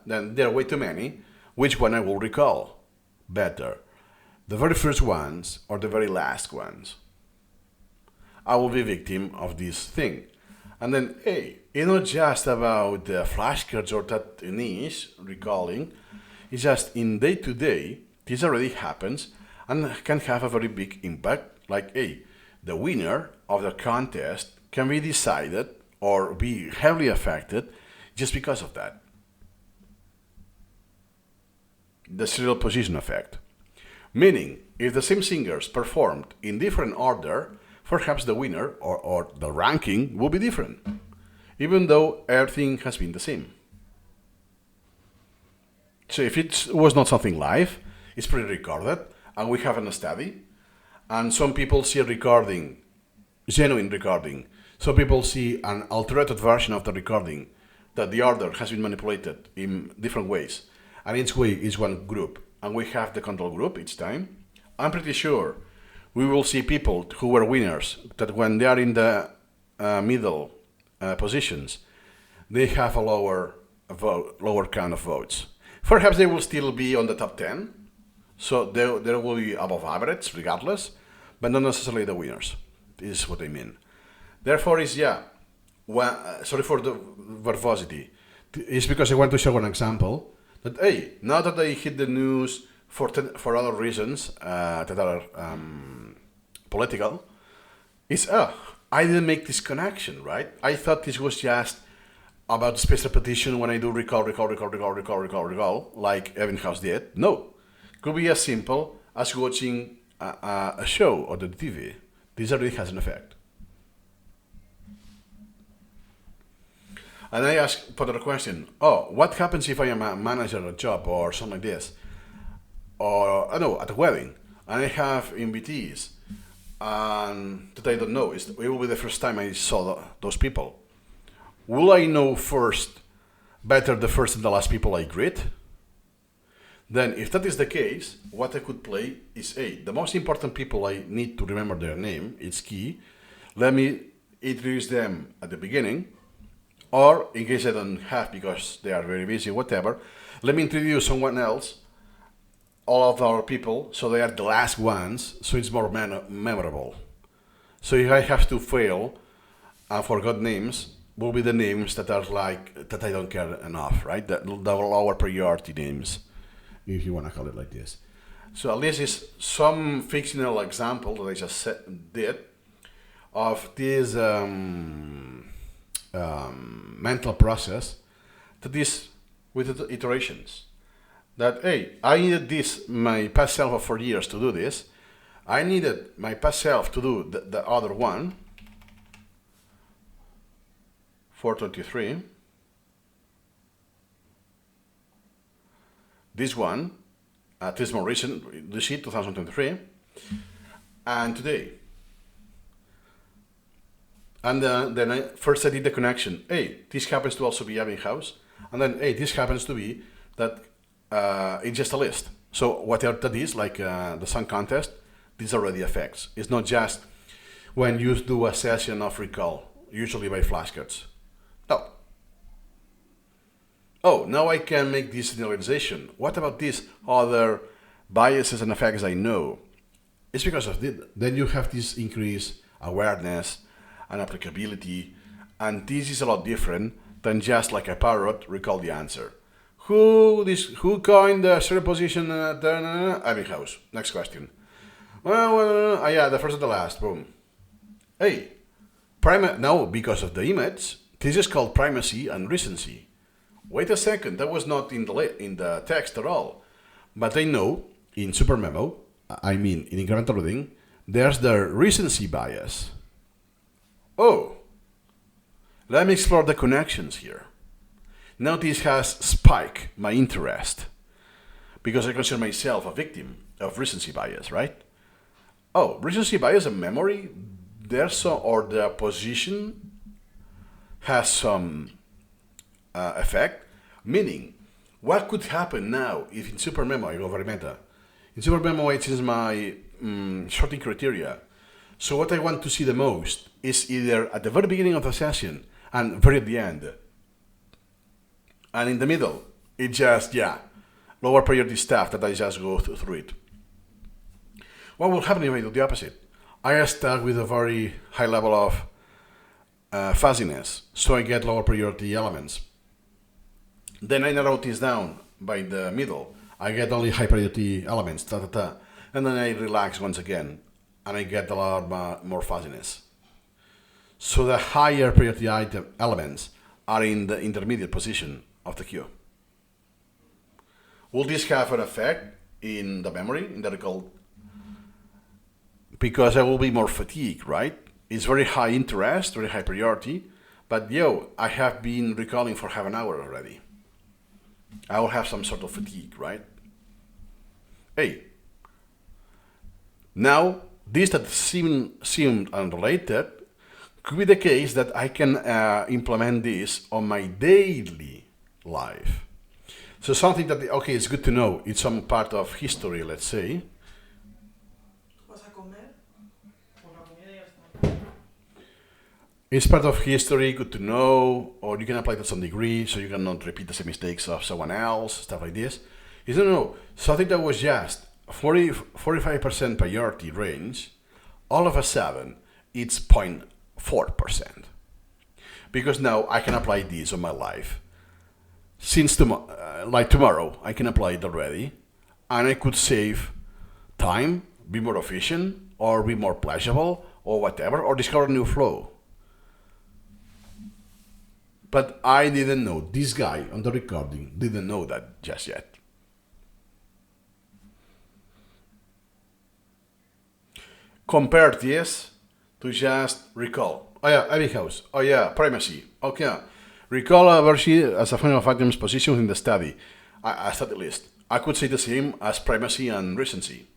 Then there are way too many. Which one I will recall better? The very first ones or the very last ones? I will be victim of this thing. And then, hey, it's not just about the flashcards or that niche recalling. It's just in day to day, this already happens and can have a very big impact. Like, hey, the winner of the contest can be decided or be heavily affected just because of that. The serial position effect. Meaning, if the same singers performed in different order, perhaps the winner or the ranking will be different, even though everything has been the same. So if it was not something live, it's pre-recorded, and we have a study, and some people see a recording, genuine recording. Some people see an altered version of the recording, that the order has been manipulated in different ways, and each way is one group, and we have the control group each time. I'm pretty sure we will see people who were winners, that when they are in the middle positions, they have a lower count of votes. Perhaps they will still be on the top 10, so there will be above average regardless, but not necessarily the winners, is what I mean. Therefore, sorry for the verbosity, it's because I want to show an example that, hey, now that I hit the news for other reasons that are political, I didn't make this connection, right? I thought this was just about space repetition when I do recall, like Evenhouse did. No, could be as simple as watching a show on the TV. This already has an effect. And I ask further question, what happens if I am a manager at a job or something like this? Or, I don't know, at a wedding, and I have invitees, and that I don't know, it will be the first time I saw those people. Will I know better the first and the last people I greet? Then, if that is the case, what I could play is, the most important people I need to remember their name, it's key. Let me introduce them at the beginning, or in case I don't have because they are very busy, whatever, let me introduce someone else, all of our people, so they are the last ones, so it's more memorable. So if I have to fail and forgot names, will be the names that are like, that I don't care enough, right? The lower priority names, if you want to call it like this. So at least it's some fictional example that I just did of this mental process that is with the iterations. That, I needed this, my past self of 4 years to do this. I needed my past self to do the other one, 423. This one, this more recent, this sheet, 2023, and today. And then I did the connection. This happens to also be Evenhouse, and then this happens to be that it's just a list. So whatever that is, like the song contest, these already affects. It's not just when you do a session of recall, usually by flashcards. No. Now I can make this generalization. What about these other biases and effects I know? It's because of this. Then you have this increased awareness and applicability, and this is a lot different than just like a parrot recall the answer. Who coined the serial position at Evenhouse? Next question. Yeah, the first and the last. Boom. Hey, now because of the image, this is called primacy and recency. Wait a second, that was not in the text at all. But I know in SuperMemo, I mean in incremental reading, there's the recency bias. Oh, let me explore the connections here. Now this has spiked my interest because I consider myself a victim of recency bias, right? Oh, recency bias and memory, or the position has some effect. Meaning, what could happen now if in SuperMemo, I go very meta. In SuperMemo, it is my sorting criteria. So what I want to see the most is either at the very beginning of the session and very at the end. And in the middle, it just, lower priority stuff that I just go through it. What will happen if I do the opposite? I start with a very high level of fuzziness, so I get lower priority elements. Then I narrow this down by the middle. I get only high priority elements, and then I relax once again, and I get a lot more fuzziness. So the higher priority elements are in the intermediate position of the queue. Will this have an effect in the memory, in the recall? Because I will be more fatigued, right? It's very high interest, very high priority, but I have been recalling for half an hour already. I will have some sort of fatigue, right? Hey, now this that seemed unrelated could be the case that I can implement this on my daily life. So something that, it's good to know. It's some part of history, let's say. It's part of history, good to know, or you can apply to some degree so you cannot repeat the same mistakes of someone else, stuff like this. Something that was just 45% priority range, all of a sudden, it's 0.4%. Because now I can apply this on my life. Since tomorrow, I can apply it already, and I could save time, be more efficient, or be more pleasurable, or whatever, or discover a new flow. But I didn't know, this guy on the recording didn't know that just yet. Compare this to just recall. Every house. Primacy. Recall a version as a final of items positions in the study. A study list. I could say the same as primacy and recency.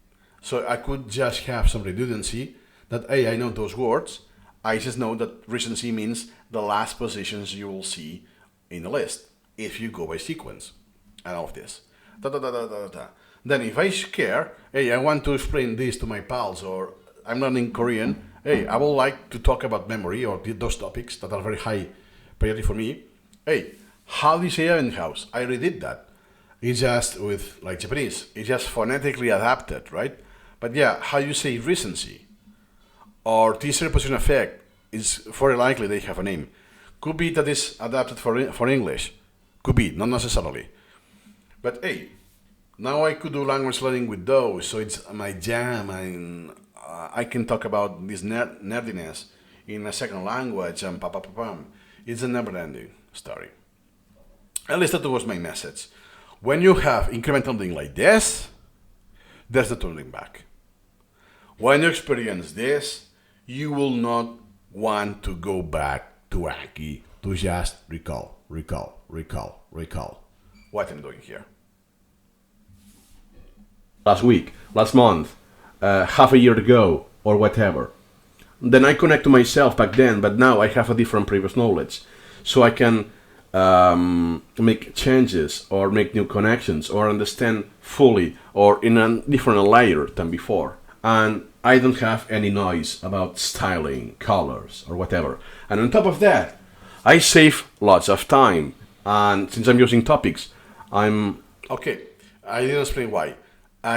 So I could just have some redundancy that, I know those words. I just know that recency means the last positions you will see in the list if you go by sequence and all of this. Then if I care, I want to explain this to my pals, or I'm learning Korean, I would like to talk about memory or those topics that are very high priority for me. How do you say in house? I already did that. It's just with like Japanese. It's just phonetically adapted, right? But how you say recency or this reposition effect is very likely they have a name. Could be that it's adapted for English. Could be, not necessarily. But now I could do language learning with those, so it's my jam, and I can talk about this nerdiness in a second language, and It's a never-ending story. At least that was my message. When you have incremental thing like this, there's the turning back. When you experience this, you will not want to go back to Anki to just recall what I'm doing here. Last week, last month, half a year ago, or whatever. Then I connect to myself back then, but now I have a different previous knowledge. So I can make changes or make new connections or understand fully or in a different layer than before. And I don't have any noise about styling, colors, or whatever. And on top of that, I save lots of time. And since I'm using topics, I'm... Okay, I didn't explain why.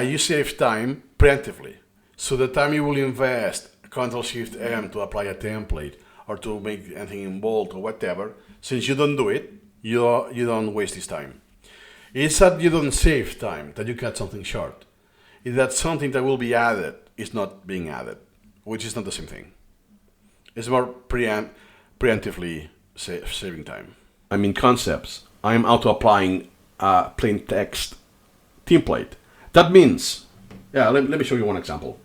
You save time preemptively. So the time you will invest, Ctrl-Shift-M to apply a template or to make anything in bold or whatever, since you don't do it, you don't waste this time. It's that you don't save time, that you cut something short. It's that something that will be added is not being added, which is not the same thing. It's more preemptively saving time. I mean concepts. I'm auto-applying a plain text template. That means, let me show you one example.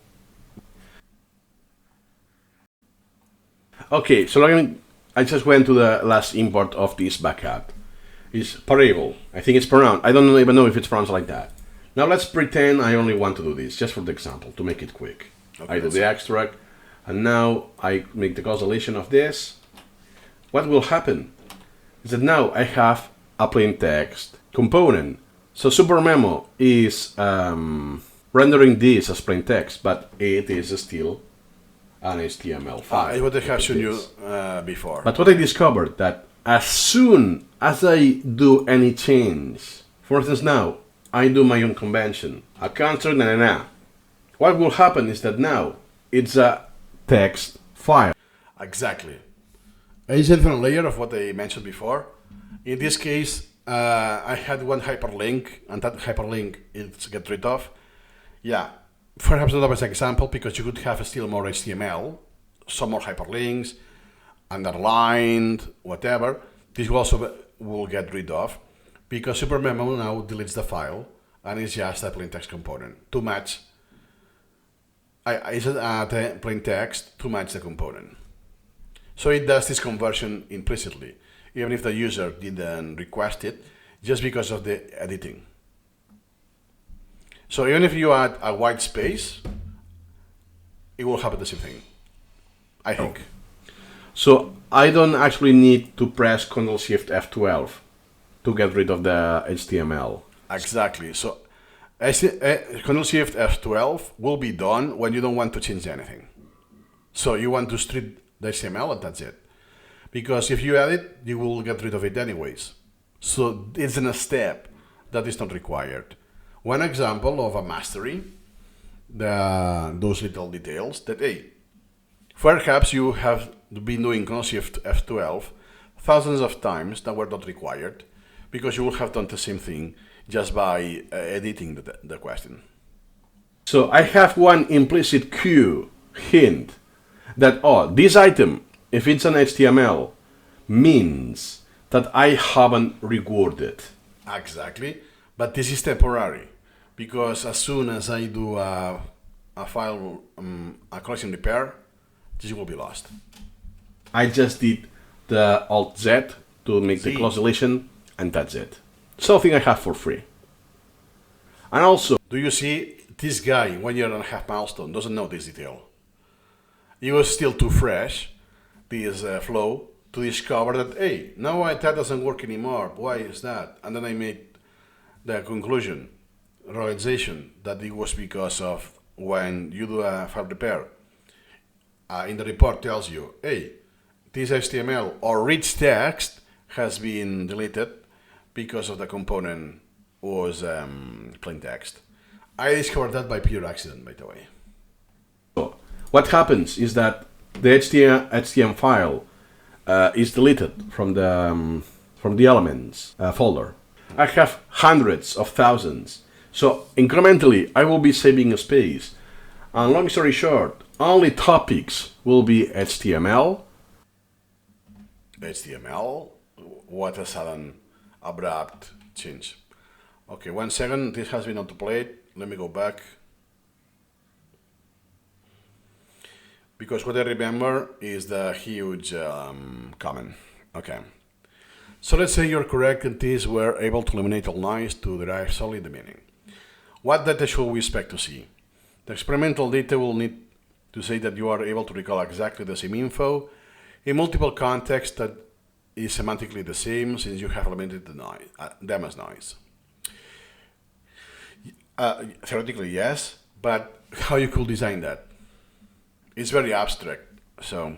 Okay, so I just went to the last import of this backup. It's parable. I think it's pronounced. I don't even know if it's pronounced like that. Now let's pretend I only want to do this, just for the example, to make it quick. Okay, I do the extract, and now I make the cause deletion of this. What will happen is that now I have a plain text component. So SuperMemo is rendering this as plain text, but it is still an HTML file. It would have shown you before. But what I discovered that as soon as I do any change, for instance now, I do my own convention, a construct, what will happen is that now it's a text file. Exactly. It's a different layer of what I mentioned before. In this case, I had one hyperlink, and that hyperlink is get rid of. Yeah, perhaps not as an example, because you could have still more HTML, some more hyperlinks, underlined, whatever. This also will get rid of, because SuperMemo now deletes the file, and it's just a plain text component to match. It's a plain text to match the component. So it does this conversion implicitly, even if the user didn't request it, just because of the editing. So even if you add a white space, it will happen the same thing, I think. So I don't actually need to press Ctrl-Shift F12 to get rid of the HTML. Exactly. So Ctrl-Shift F12 will be done when you don't want to change anything. So you want to strip the HTML and that's it. Because if you add it, you will get rid of it anyways. So it's in a step that is not required. One example of a mastery, those little details that, perhaps you have been doing Ctrl-Shift F12 thousands of times that were not required, because you will have done the same thing just by editing the question. So I have one implicit cue hint that, this item, if it's an HTML, means that I haven't reworded. Exactly, but this is temporary, because as soon as I do a file, a collection repair, this will be lost. I just did the Alt-Z to make the close deletion, and that's it. Something I have for free. And also, do you see, this guy, 1.5 years milestone, doesn't know this detail. He was still too fresh, this flow, to discover that, now that doesn't work anymore. Why is that? And then I made the conclusion, realization, that it was because of when you do a file repair, in the report tells you, this HTML or rich text has been deleted because of the component was plain text. I discovered that by pure accident, by the way. So what happens is that the HTML file is deleted from the elements folder. I have hundreds of thousands. So incrementally, I will be saving space. And long story short, only topics will be HTML. HTML? What a sudden abrupt change. Okay, 1 second, this has been autoplayed. Let me go back. Because what I remember is the huge comment. Okay. So let's say you're correct and these were able to eliminate all noise to derive solely the meaning. What data should we expect to see? The experimental data will need to say that you are able to recall exactly the same info in multiple contexts that is semantically the same, since you have eliminated the noise, them as noise. Theoretically, yes, but how you could design that? It's very abstract. So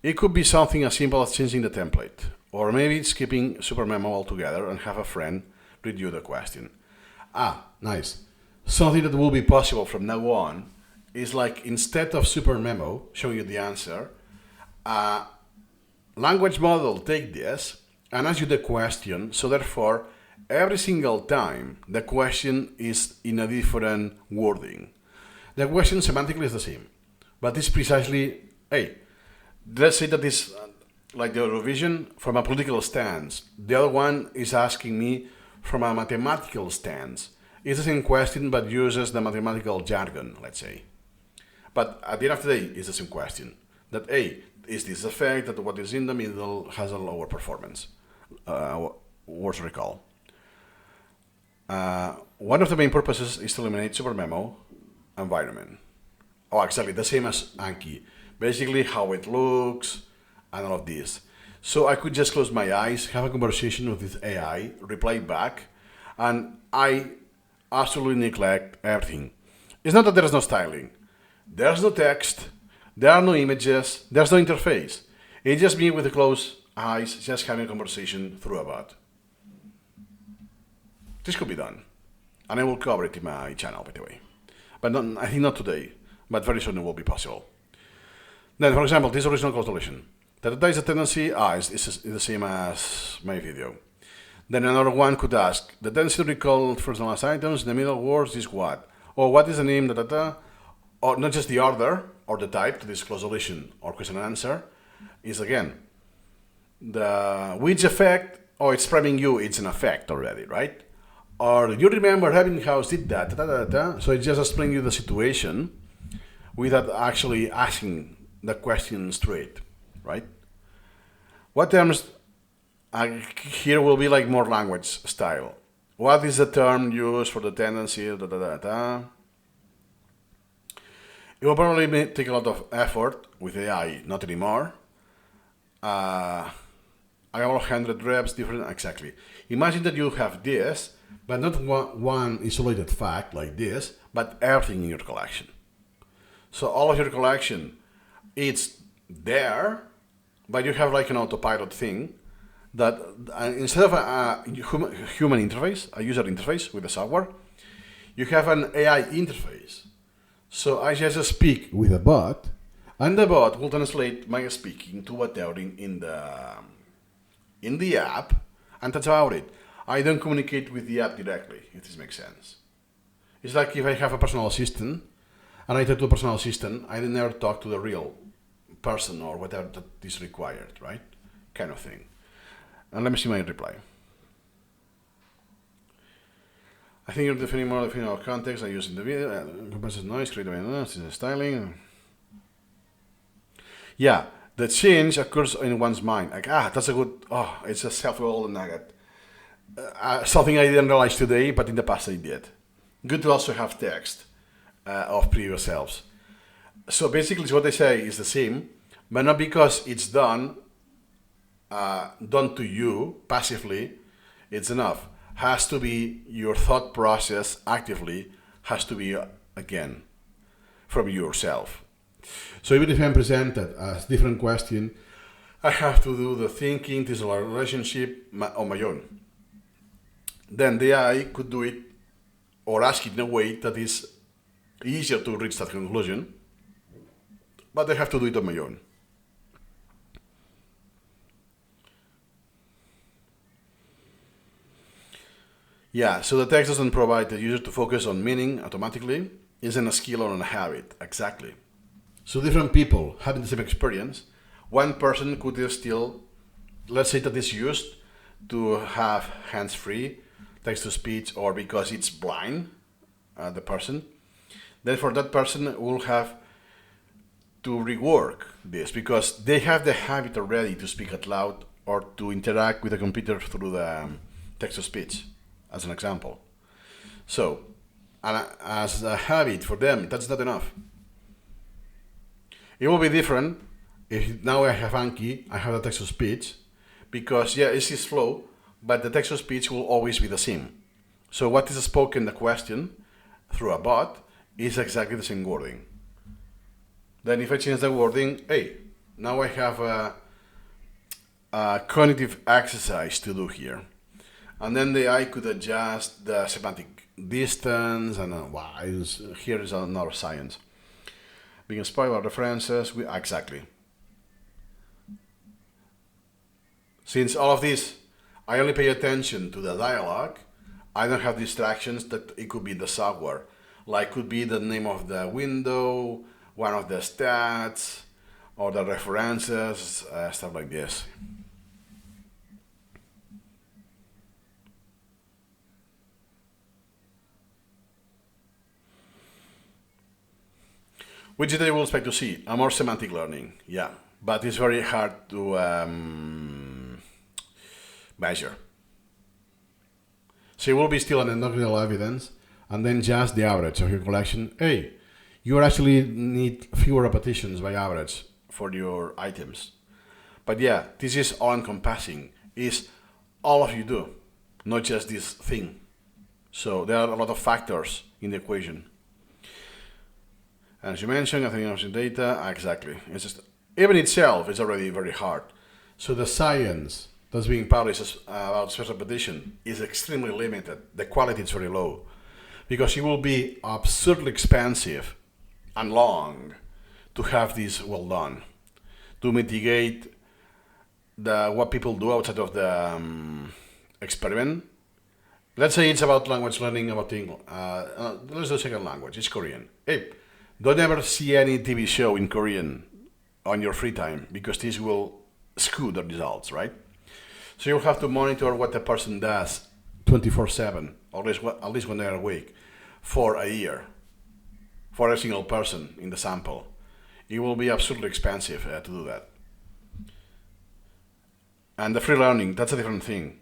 it could be something as simple as changing the template, or maybe skipping SuperMemo altogether and have a friend read you the question. Nice. Something that will be possible from now on is like, instead of SuperMemo showing you the answer, language model take this and ask you the question, so therefore every single time the question is in a different wording. The question semantically is the same, but it's precisely, hey, let's say that this, like the Eurovision, from a political stance. The other one is asking me from a mathematical stance. It's the same question, but uses the mathematical jargon, let's say. But at the end of the day, it's the same question. That, hey, is this the fact that what is in the middle has a lower performance? Words recall. One of the main purposes is to eliminate SuperMemo environment. Oh, exactly, the same as Anki. Basically, how it looks and all of this. So I could just close my eyes, have a conversation with this AI, reply back, and I absolutely neglect everything. It's not that there is no styling. There's no text, there are no images, there's no interface. It's just me with the closed eyes, just having a conversation through a bot. This could be done. And I will cover it in my channel, by the way. But not, I think not today, but very soon it will be possible. Then, for example, this original call solution. That there is a tendency, is the same as my video. Then another one could ask, the tendency to recall first and last items, in the middle words is what? Or what is the name, or not just the order or the type to this close solution or question and answer, is again, the which effect, or it's priming you, it's an effect already, right? Or you remember having house did that, so it's just explaining you the situation without actually asking the question straight, right? What terms here will be like more language style. What is the term used for the tendency, It will probably take a lot of effort with AI, not anymore. I have 100 reps, different, exactly. Imagine that you have this, but not one isolated fact like this, but everything in your collection. So all of your collection, it's there, but you have like an autopilot thing that instead of a human interface, a user interface with the software, you have an AI interface. So I just speak with a bot, and the bot will translate my speaking to whatever in the app, and that's about it. I don't communicate with the app directly, if this makes sense. It's like if I have a personal assistant, and I talk to a personal assistant, I never talk to the real person or whatever that is required, right? Kind of thing. And let me see my reply. I think you're defining our context. I use in the video. Compresses noise, creative styling. Yeah, the change occurs in one's mind. Like, that's a good, it's a self-golden nugget. Something I didn't realize today, but in the past I did. Good to also have text of previous selves. So basically what they say is the same, but not because it's done to you passively, it's enough. Has to be your thought process actively, has to be, again, from yourself. So even if I'm presented as different question, I have to do the thinking, this relationship on my own. Then the AI could do it or ask it in a way that is easier to reach that conclusion, but I have to do it on my own. Yeah, so the text doesn't provide the user to focus on meaning automatically. Isn't a skill or a habit, exactly. So different people having the same experience, one person could still, let's say that it's used to have hands-free, text-to-speech, or because it's blind, the person, then for that person will have to rework this because they have the habit already to speak out loud or to interact with the computer through the text-to-speech, as an example. So, as a habit for them, that's not enough. It will be different if now I have Anki, I have the text-to-speech, because it's his flow, but the text-to-speech will always be the same. So what is spoken, the question, through a bot, is exactly the same wording. Then if I change the wording, now I have a cognitive exercise to do here. And then the AI could adjust the semantic distance, and here is another science. Being inspired by references, exactly. Since all of this, I only pay attention to the dialogue, I don't have distractions that it could be the software. Like could be the name of the window, one of the stats, or the references, stuff like this. Which data you will expect to see? A more semantic learning, yeah, but it's very hard to measure. So it will be still an anecdotal evidence, and then just the average of your collection. Hey, you actually need fewer repetitions by average for your items. But yeah, this is all encompassing. Is all of you do, not just this thing. So there are a lot of factors in the equation. As you mentioned, I think in data, exactly. It's just even itself is already very hard. So the science that's being published about special repetition is extremely limited. The quality is very low because it will be absurdly expensive and long to have this well done to mitigate what people do outside of the experiment. Let's say it's about language learning, about English. Let's do second language. It's Korean. Hey, don't ever see any TV show in Korean on your free time because this will skew the results, right? So you'll have to monitor what the person does 24/7, or at least when they are awake, for a year, for a single person in the sample. It will be absurdly expensive to do that. And the free learning, that's a different thing.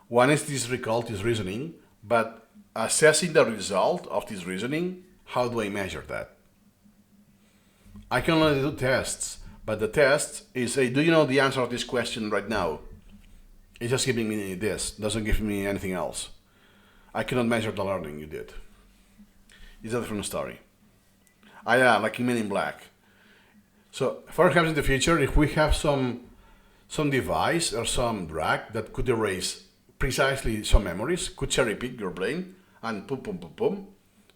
One is this recall, this reasoning, but assessing the result of this reasoning, how do I measure that? I can only do tests, but the test is, hey, do you know the answer of this question right now? It's just giving me this, doesn't give me anything else. I cannot measure the learning you did. It's a different story. Yeah, like in Men in Black. So perhaps in the future, if we have some device or some drug that could erase precisely some memories, could cherry pick your brain, and boom, boom, boom, boom,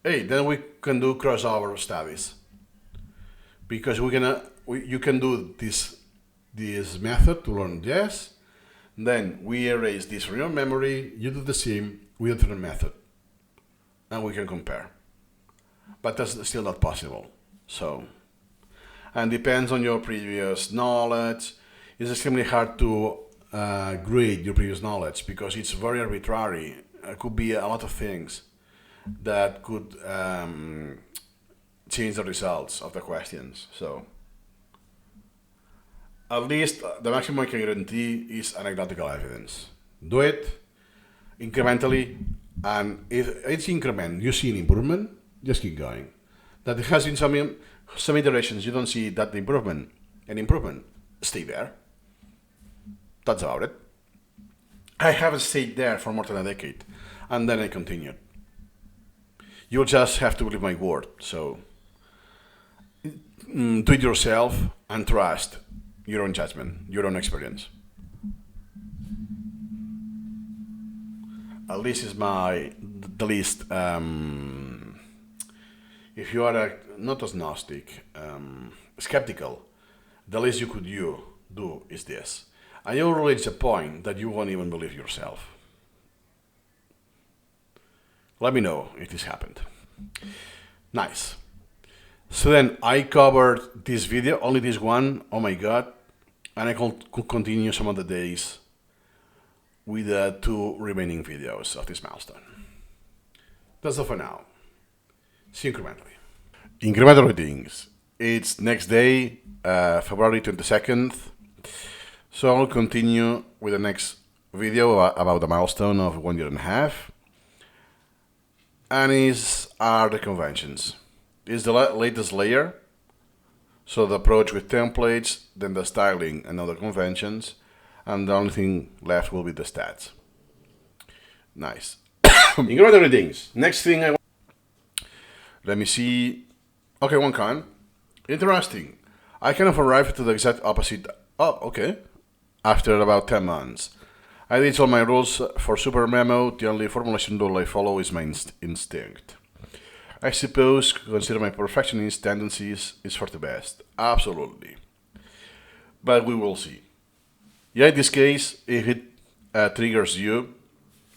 hey, then we can do crossover studies. Because you can do this method to learn this, then we erase this from your memory, you do the same with a different method, and we can compare. But that's still not possible. So, and depends on your previous knowledge. It's extremely hard to grade your previous knowledge because it's very arbitrary. It could be a lot of things that could change the results of the questions. So at least the maximum I can guarantee is anecdotal evidence. Do it incrementally, and if each increment you see an improvement, just keep going. That has been some iterations you don't see that improvement, stay there. That's about it. I haven't stayed there for more than a decade, and then I continued. You'll just have to believe my word. So do it yourself and trust your own judgment, your own experience. At least is the least. If you are not agnostic, skeptical, the least you could do is this. And you'll reach a point that you won't even believe yourself. Let me know if this happened. Nice. So then I covered this video, only this one, oh my god, and I could continue some of the days with the 2 remaining videos of this milestone. That's all for now. See you incrementally. Incremental readings. It's next day, February 22nd. So I'll continue with the next video about the milestone of 1.5 years. And are the conventions. Is the latest layer. So the approach with templates, then the styling and other conventions, and the only thing left will be the stats. Nice. Incremental readings. Next thing I want. Let me see. Okay, one con. Interesting. I kind of arrived to the exact opposite. Oh, okay. After about 10 months. I did all my rules for SuperMemo. The only formulation rule I follow is my instinct. I suppose consider my perfectionist tendencies is for the best. Absolutely. But we will see. Yeah, in this case, if it triggers you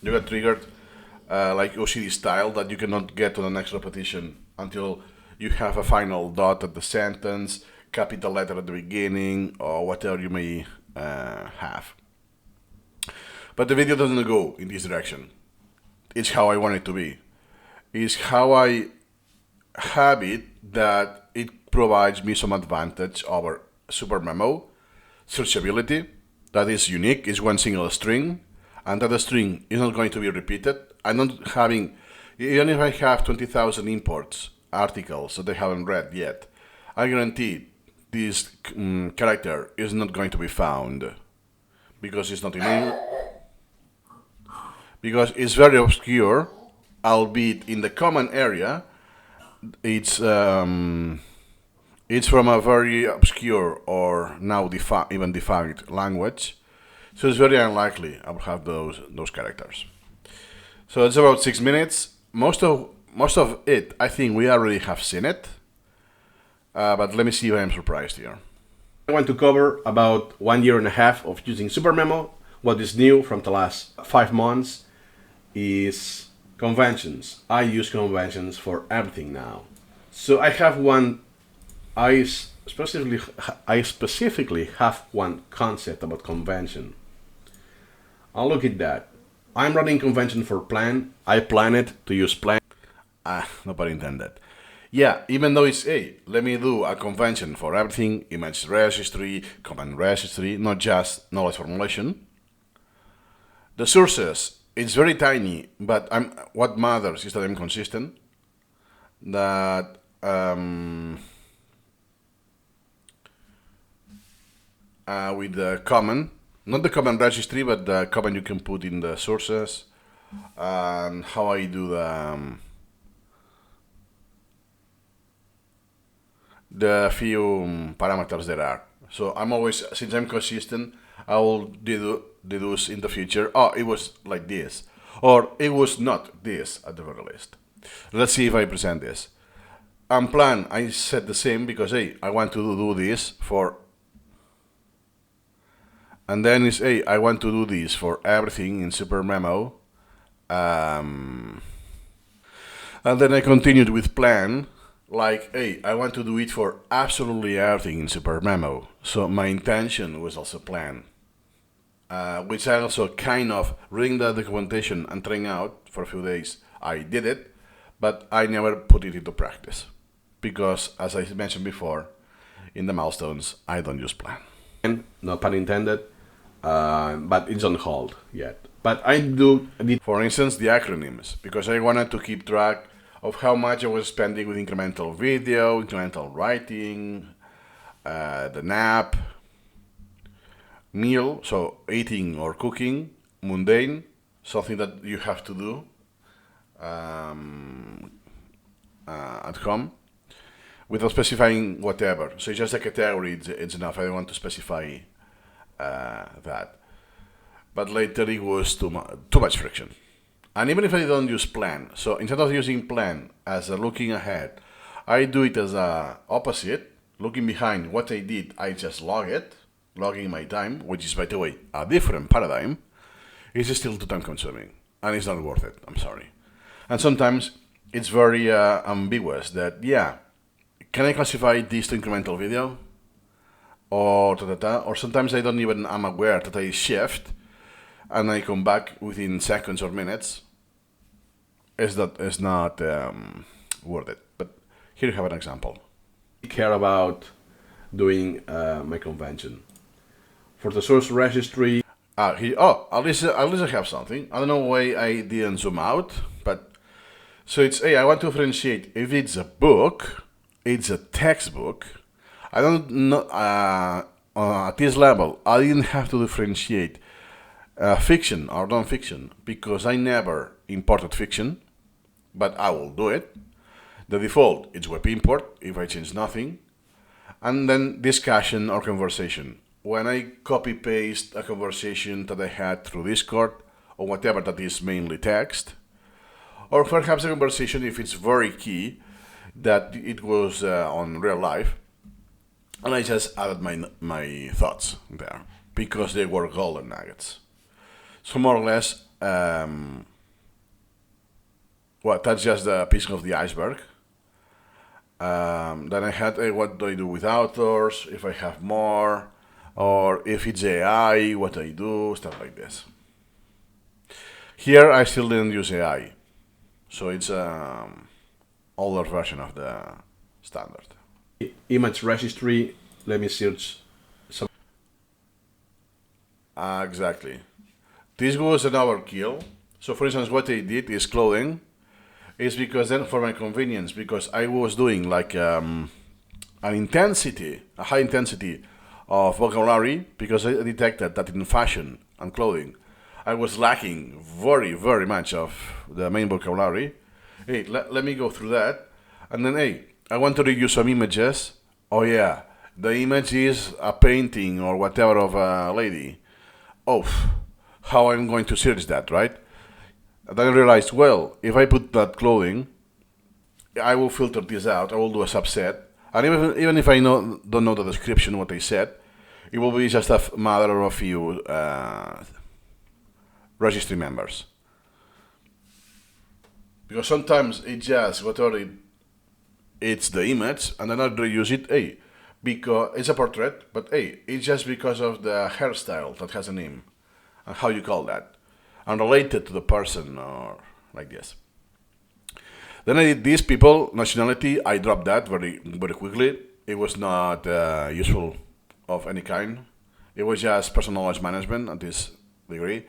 get triggered, like OCD style, that you cannot get to the next repetition until you have a final dot at the sentence, capital letter at the beginning, or whatever you may have. But the video doesn't go in this direction. It's how I want it to be. It's how I have it, that it provides me some advantage over SuperMemo. Searchability, that is unique, is one single string, and that string is not going to be repeated. I'm not having, even if I have 20,000 imports, articles that I haven't read yet, I guarantee this character is not going to be found because it's not in English, because it's very obscure, albeit in the common area. It's from a very obscure or now even defunct language, so it's very unlikely I will have those characters. So it's about 6 minutes. Most of it, I think we already have seen it, but let me see if I am surprised here. I want to cover about 1 year and a half of using SuperMemo. What is new from the last 5 months is conventions. I use conventions for everything now. So I have one. I specifically have one concept about convention. I'll look at that. I'm running convention for plan. I plan it to use plan. No pun intended. Yeah, even though it's, hey, let me do a convention for everything, image registry, command registry, not just knowledge formulation. The sources, it's very tiny, but what matters is that I'm consistent, that with the command, not the command registry, but the command you can put in the sources, and how I do the few parameters there are. So I'm always, since I'm consistent, I will deduce in the future, oh, it was like this, or it was not this at the very least. Let's see if I present this. On plan, I set the same because, hey, I want to do this for, and then it's, hey, I want to do this for everything in SuperMemo. And then I continued with plan, like, hey, I want to do it for absolutely everything in SuperMemo. So my intention was also plan, which I also kind of reading the documentation and trying out for a few days. I did it, but I never put it into practice because, as I mentioned before, in the milestones, I don't use plan. No pun intended, but it's on hold yet. But I did, for instance, the acronyms, because I wanted to keep track of how much I was spending with incremental video, incremental writing, the nap, meal, so eating or cooking, mundane, something that you have to do at home, without specifying whatever. So it's just a category, it's enough. I don't want to specify that. But later it was too much friction. And even if I don't use plan, so instead of using plan as a looking ahead, I do it as a opposite, looking behind what I did, I just log it, logging my time, which is, by the way, a different paradigm. It's still too time consuming, and it's not worth it, I'm sorry. And sometimes it's very ambiguous that, yeah, can I classify this to incremental video? Or or sometimes I don't even, I'm aware that I shift, and I come back within seconds or minutes. It's not worth it. But here you have an example. I care about doing my convention. For the source registry, at least I have something. I don't know why I didn't zoom out, but so it's, hey, I want to differentiate if it's a book, it's a textbook. I don't know, at this level, I didn't have to differentiate fiction or non-fiction because I never imported fiction, but I will do it. The default is web import if I change nothing, and then discussion or conversation. When I copy paste a conversation that I had through Discord or whatever that is mainly text, or perhaps a conversation if it's very key that it was on real life, and I just added my thoughts there because they were golden nuggets. So more or less, Well, that's just the piece of the iceberg. Then I had what do I do with authors, if I have more, or if it's AI, what I do, stuff like this. Here I still didn't use AI, so it's older version of the standard. Image registry, let me search some. Exactly. This was an overkill. So for instance, what I did is clothing. Is because then for my convenience, because I was doing like a high intensity of vocabulary, because I detected that in fashion and clothing, I was lacking very, very much of the main vocabulary. Hey, let me go through that. And then, hey, I want to review some images. Oh yeah, the image is a painting or whatever of a lady. Oh, how I'm going to search that, right? And then I realized, well, if I put that clothing, I will filter this out. I will do a subset. And even if I don't know the description, what they said, it will be just a matter of a few registry members. Because sometimes it just, whatever it's the image, and then I reuse it, hey, because it's a portrait, but hey, it's just because of the hairstyle that has a name, and how you call that. Unrelated to the person or like this. Then I did these people, nationality, I dropped that very, very quickly. It was not useful of any kind. It was just personal knowledge management at this degree.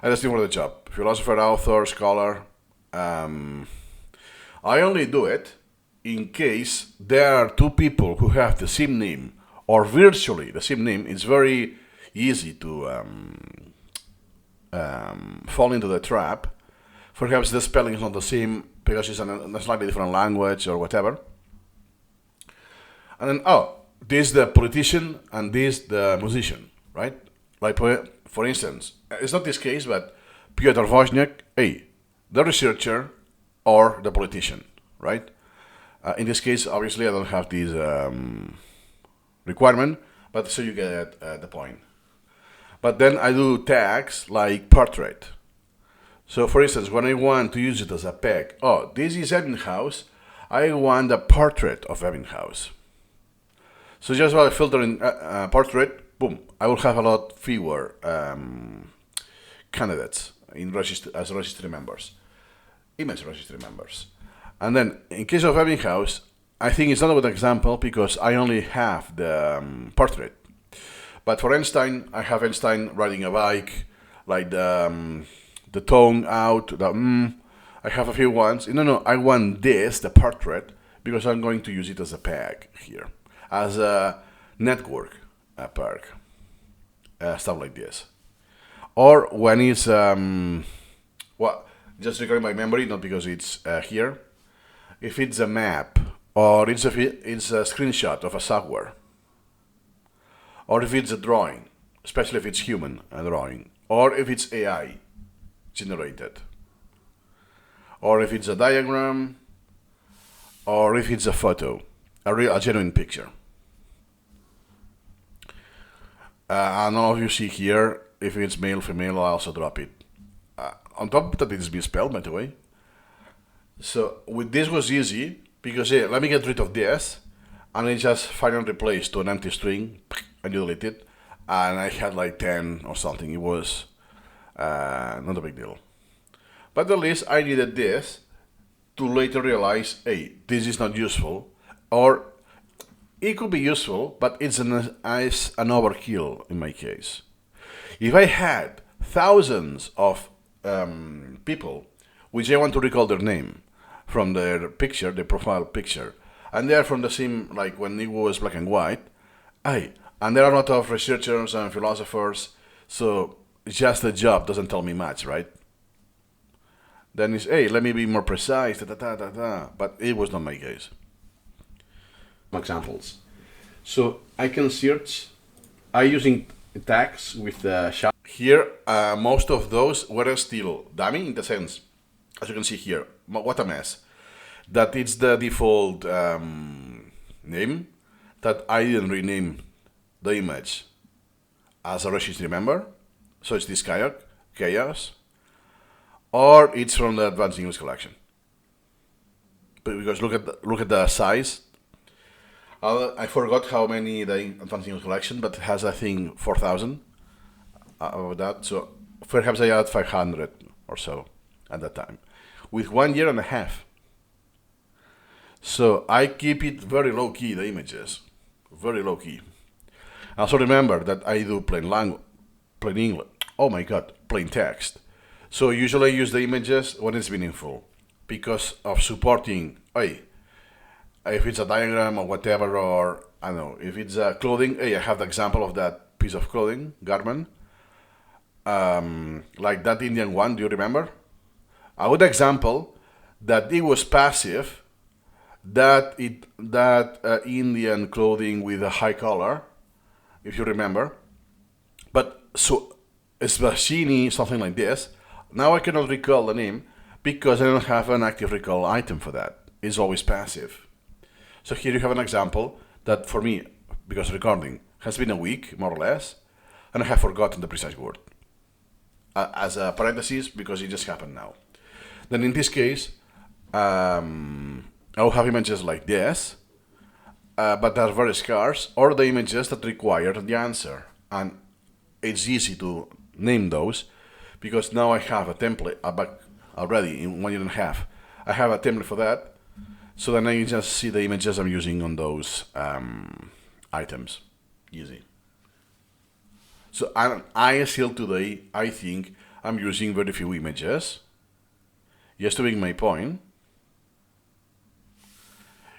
And that's for the job. Philosopher, author, scholar. I only do it in case there are two people who have the same name or virtually the same name. It's very easy to fall into the trap. Perhaps the spelling is not the same because it's in a slightly different language or whatever. And then, oh, this the politician and this the musician, right? Like, for instance, it's not this case, but Piotr Wozniak, hey, the researcher or the politician, right? In this case, obviously, I don't have this requirement, but so you get the point. But then I do tags like portrait. So for instance, when I want to use it as a peg, oh, this is Ebbinghaus, I want a portrait of Ebbinghaus. So just by filtering portrait, boom, I will have a lot fewer candidates as registry members, image registry members. And then in case of Ebbinghaus, I think it's not a good example because I only have the portrait. But for Einstein, I have Einstein riding a bike, like the tongue out, I have a few ones. No, I want this, the portrait, because I'm going to use it as a peg here, as a network peg, stuff like this. Or when it's, well, just recording my memory, not because it's here, if it's a map, or it's a screenshot of a software, or if it's a drawing, especially if it's human drawing, or if it's AI generated, or if it's a diagram, or if it's a photo, a genuine picture. And all of you see here, if it's male, female, I also drop it. On top that it's misspelled, by the way. So with this was easy, because let me get rid of this, and I just find and replace to an empty string, and you delete it, and I had like 10 or something. It was not a big deal. But at least I needed this to later realize, hey, this is not useful, or it could be useful, but it's an overkill in my case. If I had thousands of people which I want to recall their name from their picture, their profile picture, and they're from the same, like when it was black and white, and there are a lot of researchers and philosophers, so just the job doesn't tell me much, right? Then it's, hey, let me be more precise, but it was not my case. Examples. So I can search, I'm using tags with the Here, most of those were still dummy in the sense, as you can see here, what a mess, that it's the default name, that I didn't rename the image as a registry member, so it's this chaos, or it's from the Advanced English collection. because look at the size. I forgot how many the advanced English collection, but it has, I think, 4,000 of that. So perhaps I had 500 or so at that time, with 1 year and a half. So I keep it very low key, the images, very low key. Also remember that I do plain language, plain English. Oh my God, plain text. So usually I use the images when it's meaningful, because of supporting. Hey, if it's a diagram or whatever, or I don't know, if it's clothing. Hey, I have the example of that piece of clothing, garment, like that Indian one. Do you remember? A good example that it was passive. That Indian clothing with a high collar, if you remember. But so Svashini, something like this. Now I cannot recall the name because I don't have an active recall item for that. It's always passive. So here you have an example that for me, because recording has been a week more or less, and I have forgotten the precise word. As a parenthesis, because it just happened now. Then in this case, I'll have images like this, but they're very scarce, or the images that require the answer. And it's easy to name those, because now I have a template already in 1 year and a half. I have a template for that, so then I just see the images I'm using on those items. Easy. So I still today, I think I'm using very few images, just to make my point.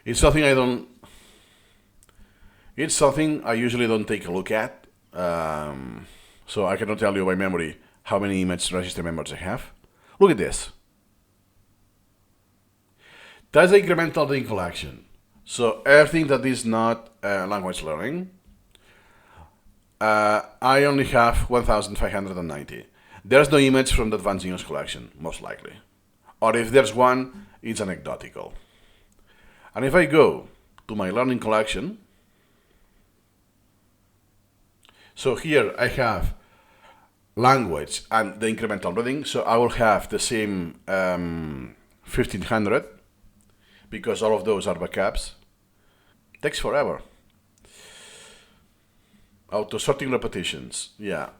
It's something It's something I usually don't take a look at, so I cannot tell you by memory how many image register members I have. Look at this. That's the incremental link collection. So everything that is not language learning, I only have 1,590. There's no image from the advanced English collection, most likely. Or if there's one, it's anecdotal. And if I go to my learning collection, so here I have language and the incremental reading, so I will have the same 1,500, because all of those are backups. Takes forever. Auto-sorting repetitions, yeah.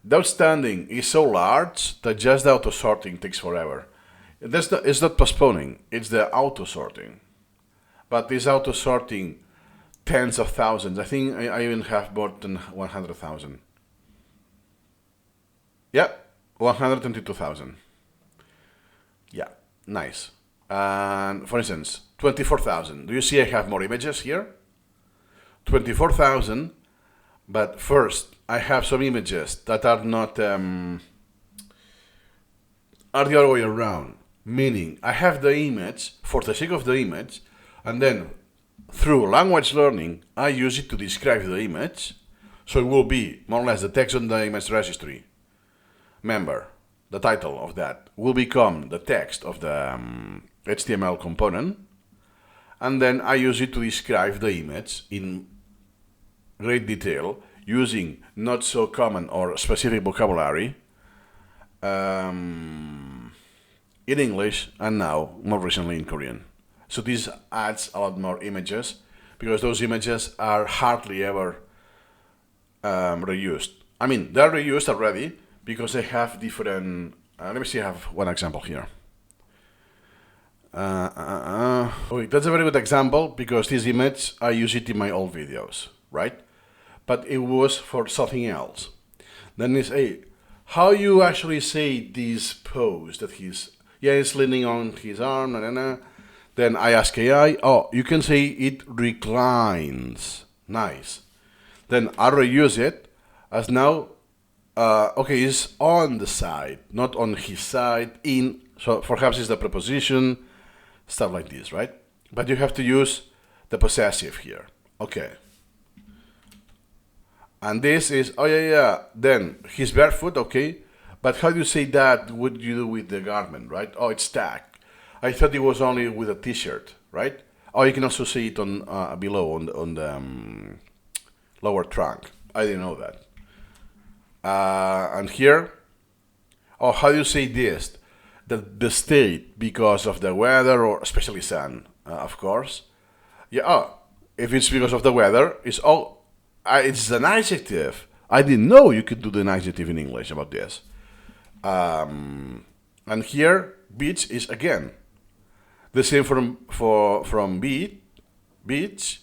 The outstanding is so large that just the auto-sorting takes forever. It's not postponing, it's the auto-sorting. But this auto-sorting, tens of thousands. I think I even have more than 100,000. Yeah, 122,000. Yeah, nice. And for instance, 24,000. Do you see I have more images here? 24,000, but first I have some images that are not, are the other way around. Meaning, I have the image for the sake of the image, and then through language learning, I use it to describe the image, so it will be more or less the text on the image registry. Remember, the title of that will become the text of the HTML component, and then I use it to describe the image in great detail using not so common or specific vocabulary in English, and now more recently in Korean. So this adds a lot more images, because those images are hardly ever reused. I mean, they're reused already because they have different. Let me see. I have one example here. Okay, that's a very good example, because this image I use it in my old videos, right? But it was for something else. Then it's how you actually say this pose that he's leaning on his arm. Then I ask AI, you can say it reclines. Nice. Then I reuse it as now, it's on the side, not on his side, so perhaps it's the preposition, stuff like this, right? But you have to use the possessive here. Okay. And this is, then he's barefoot, okay. But how do you say that? What do you do with the garment, right? It's tag. I thought it was only with a t-shirt, right? You can also see it on below on the lower trunk. I didn't know that. And here, how do you say this? the state because of the weather or especially sun, of course. Yeah, oh, if it's because of the weather, it's an adjective. I didn't know you could do the adjective in English about this. And here, beach is again the same from beach.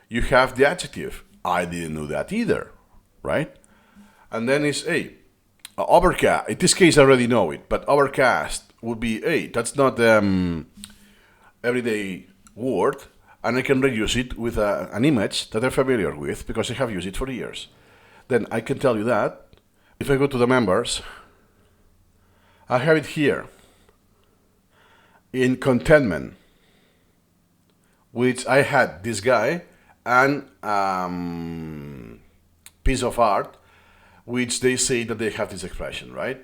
You have the adjective. I didn't know that either, right? And then it's overcast. In this case, I already know it, but overcast would be that's not everyday word, and I can reuse it with an image that I'm familiar with because I have used it for years. Then I can tell you that if I go to the members, I have it here in contentment, which I had this guy and piece of art, which they say that they have this expression, right?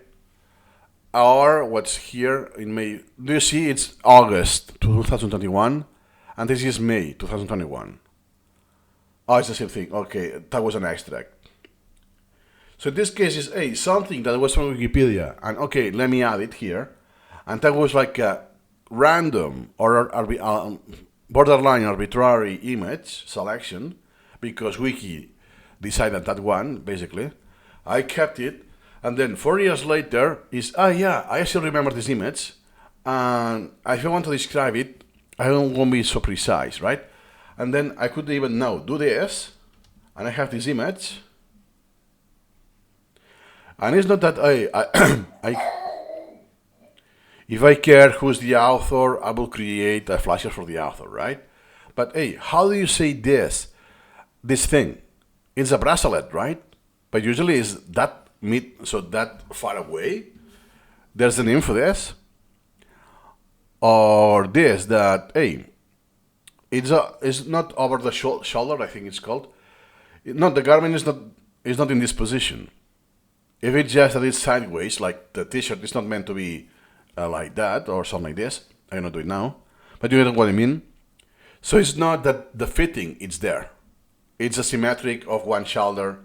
Or what's here in May? Do you see it's August 2021, and this is May 2021. Oh, it's the same thing. Okay, that was an extract. So in this case, is something that was from Wikipedia, and okay, let me add it here, and that was like a random or borderline arbitrary image selection because Wiki decided that one basically. I kept it, and then 4 years later yeah, I still remember this image, and if I want to describe it, I don't want to be so precise, right? And then I could even now do this, and I have this image. And it's not that if I care who's the author, I will create a flasher for the author, right? But how do you say this thing? It's a bracelet, right? But usually it's that that far away. There's a name for this. Or this, that, it's not over the shoulder, I think it's called. The garment is not in this position. If it's just that it's sideways, like the t-shirt is not meant to be like that or something like this, I cannot do it now, but you know what I mean? So it's not that the fitting is there. It's asymmetric of one shoulder.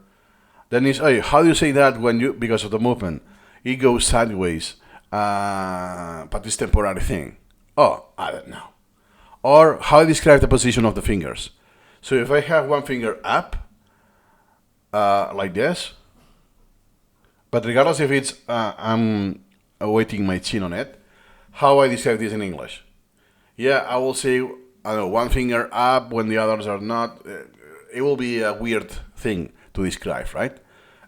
Then it's, how do you say that when because of the movement, it goes sideways, but it's temporary thing? Oh, I don't know. Or how I describe the position of the fingers. So if I have one finger up, like this, but regardless if it's, I'm awaiting my chin on it, how I describe this in English? Yeah, I will say, I don't know, one finger up when the others are not. It will be a weird thing to describe, right?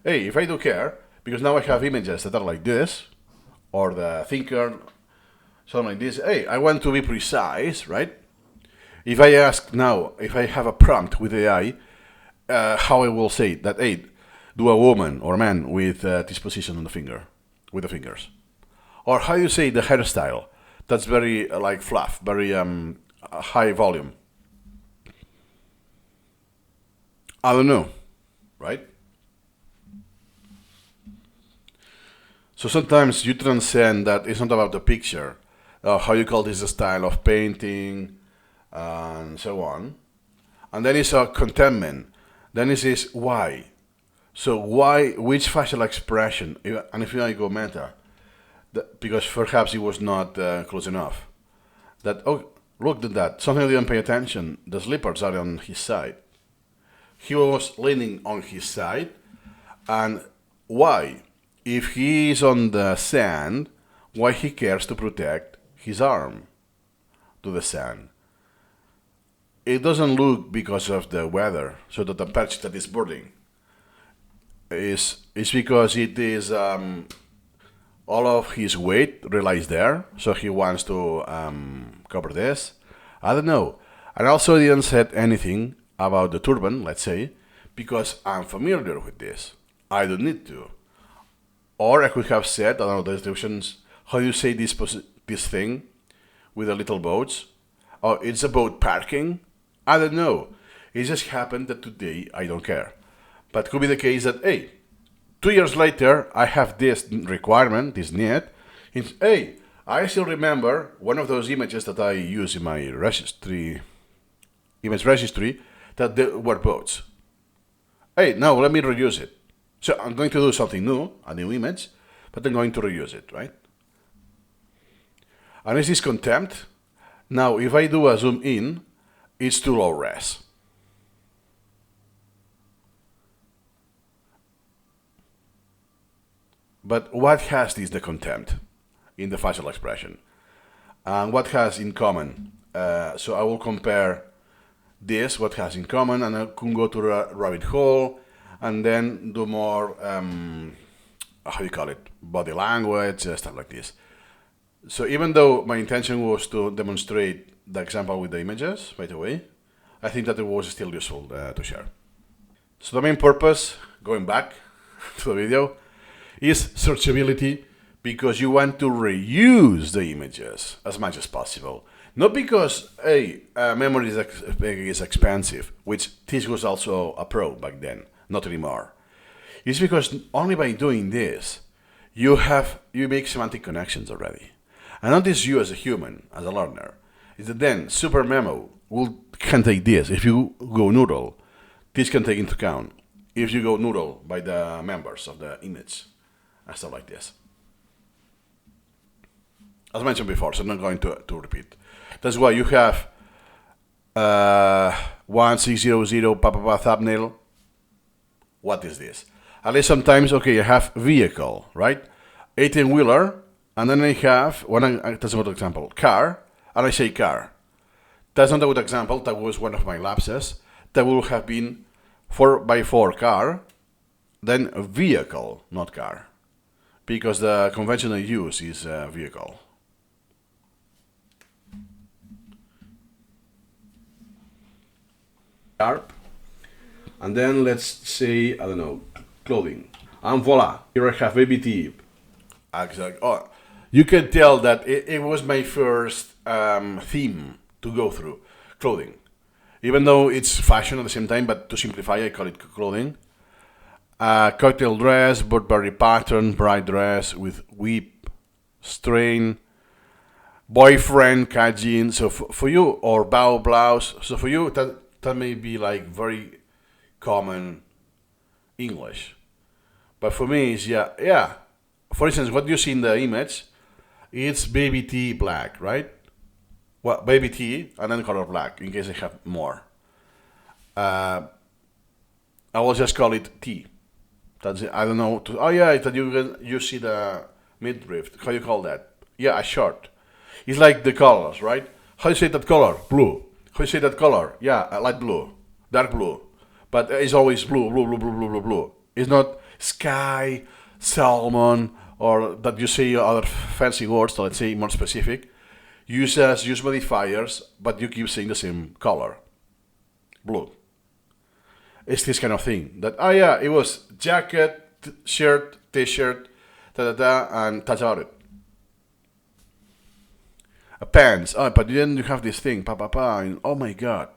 If I do care, because now I have images that are like this, or the thinker, something like this. I want to be precise, right? If I ask now, if I have a prompt with AI, how I will say that, do a woman or man with this position on the finger, with the fingers. Or how you say the hairstyle, that's very like fluff, very high volume. I don't know, right? So sometimes you transcend that it's not about the picture, how you call this a style of painting, and so on. And then it's a contentment. Then it says why. So why, which facial expression, and if I go meta, because perhaps it was not close enough. That, look at that, something I didn't pay attention, the slippers are on his side. He was leaning on his side, and why? If he is on the sand, why he cares to protect his arm to the sand? It doesn't look because of the weather, so that the patch that is burning is because it is all of his weight relies there, so he wants to cover this. I don't know. And also he didn't say anything about the turban, let's say, because I'm familiar with this. I don't need to. Or I could have said, I don't know, the descriptions, how do you say this thing with the little boats? Oh, it's a boat parking? I don't know. It just happened that today I don't care. But could be the case that, 2 years later, I have this requirement, this need. It's, I still remember one of those images that I use in my registry, image registry, that there were boats. Now let me reuse it. So I'm going to do something new, a new image, but I'm going to reuse it, right? And is this contempt? Now, if I do a zoom in, it's too low res. But what has the contempt in the facial expression? And what has in common? So I will compare this, what has in common, and I can go to the rabbit hole and then do more, how do you call it, body language, stuff like this. So even though my intention was to demonstrate the example with the images right away, I think that it was still useful to share. So the main purpose, going back to the video, is searchability, because you want to reuse the images as much as possible. Not because, hey, memory is expensive, which this was also a pro back then, not anymore. It's because only by doing this, you make semantic connections already. And not just you as a human, as a learner. It's that then SuperMemo can take this. If you go noodle, this can take into account. If you go noodle by the members of the image, and stuff like this. As mentioned before, so I'm not going to repeat. That's why you have 1600 thumbnail. What is this? At least sometimes, okay, I have vehicle, right? 18-wheeler, and then I have, that's a good example, car, and I say car. That's not a good example, that was one of my lapses. That would have been 4x4 car, then vehicle, not car. Because the conventional use is vehicle. Sharp. And then let's say, I don't know, clothing. And voila, here I have ABT. Exactly. Oh, you can tell that it was my first theme to go through, clothing. Even though it's fashion at the same time, but to simplify, I call it clothing. Cocktail dress, Burberry pattern, bright dress with whip, strain, boyfriend, cat jeans. So for you, or bow blouse. So for you, that may be like very common English. But for me, it's yeah. For instance, what you see in the image, it's baby tea black, right? Well, baby tea and then color black, in case I have more. I will just call it tea. That's it. I don't know. Oh yeah, that you see the midriff. How you call that? Yeah, a short. It's like the colors, right? How you say that color? Blue. How you say that color? Yeah, light blue, dark blue. But it's always blue, blue, blue, blue, blue, blue, blue. It's not sky, salmon, or that you say other fancy words. So let's say more specific. Use modifiers, but you keep saying the same color. Blue. It's this kind of thing. That, oh yeah, it was jacket, shirt, t-shirt, and that's about it. Pants. Oh, but then you have this thing, and oh my god.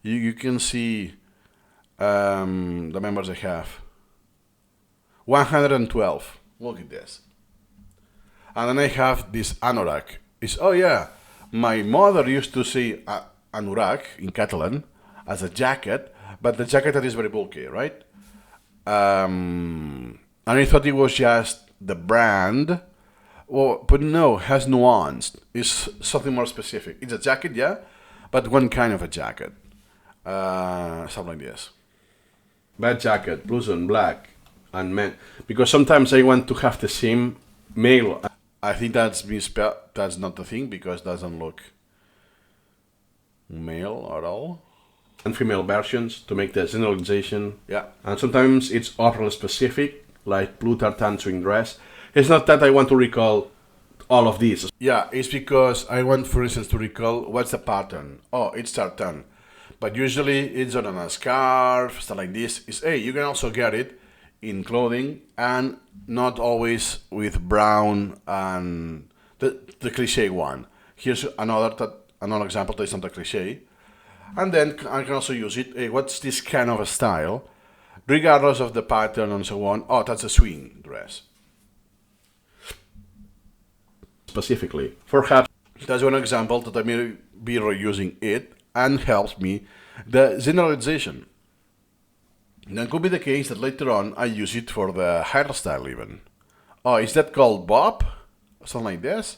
You can see the members I have. 112. Look at this. And then I have this anorak. It's, oh yeah, my mother used to say anorak in Catalan as a jacket, but the jacket that is very bulky, right? And I thought it was just the brand. Well, but no, has nuance. It's something more specific. It's a jacket, yeah, but one kind of a jacket. Something like this. Bad jacket, blues and black, and men. Because sometimes I want to have the same male. I think that's misspelled. That's not the thing, because it doesn't look male at all. And female versions to make the generalization. Yeah. And sometimes it's oral specific, like blue tartan swing dress. It's not that I want to recall all of these. Yeah, it's because I want, for instance, to recall what's the pattern. Oh, it's tartan. But usually it's on a scarf, stuff like this. Hey, you can also get it in clothing, and not always with brown and the cliche one. Here's another example that is not a cliche. And then I can also use it. Hey, what's this kind of a style? Regardless of the pattern and so on. Oh, that's a swing dress. Specifically. Perhaps that's one example that I may be reusing it, and helps me the generalization. Then could be the case that later on I use it for the hairstyle even. Oh, is that called bob? Something like this?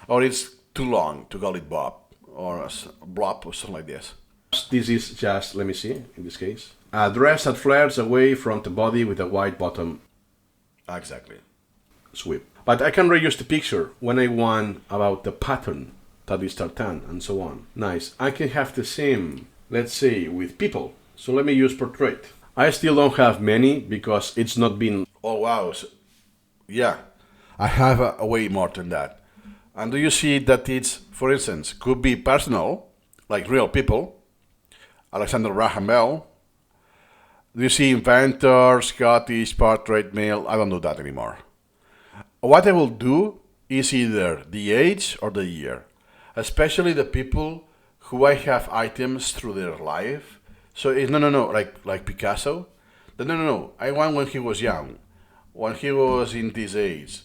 Or it's too long to call it Bob or Blob or something like this. This is just, let me see, in this case, a dress that flares away from the body with a white bottom. Exactly. Sweep. But I can reuse the picture when I want about the pattern that is tartan and so on. Nice. I can have the same, let's say, with people. So let me use portrait. I still don't have many because it's not been... Oh wow. So, yeah. I have a way more than that. And do you see that it's, for instance, could be personal, like real people, Alexander Graham Bell. Do you see inventor, Scottish, portrait, male? I don't do that anymore. What I will do is either the age or the year, especially the people who I have items through their life. So it's no, like Picasso. No. I want when he was young, when he was in this age,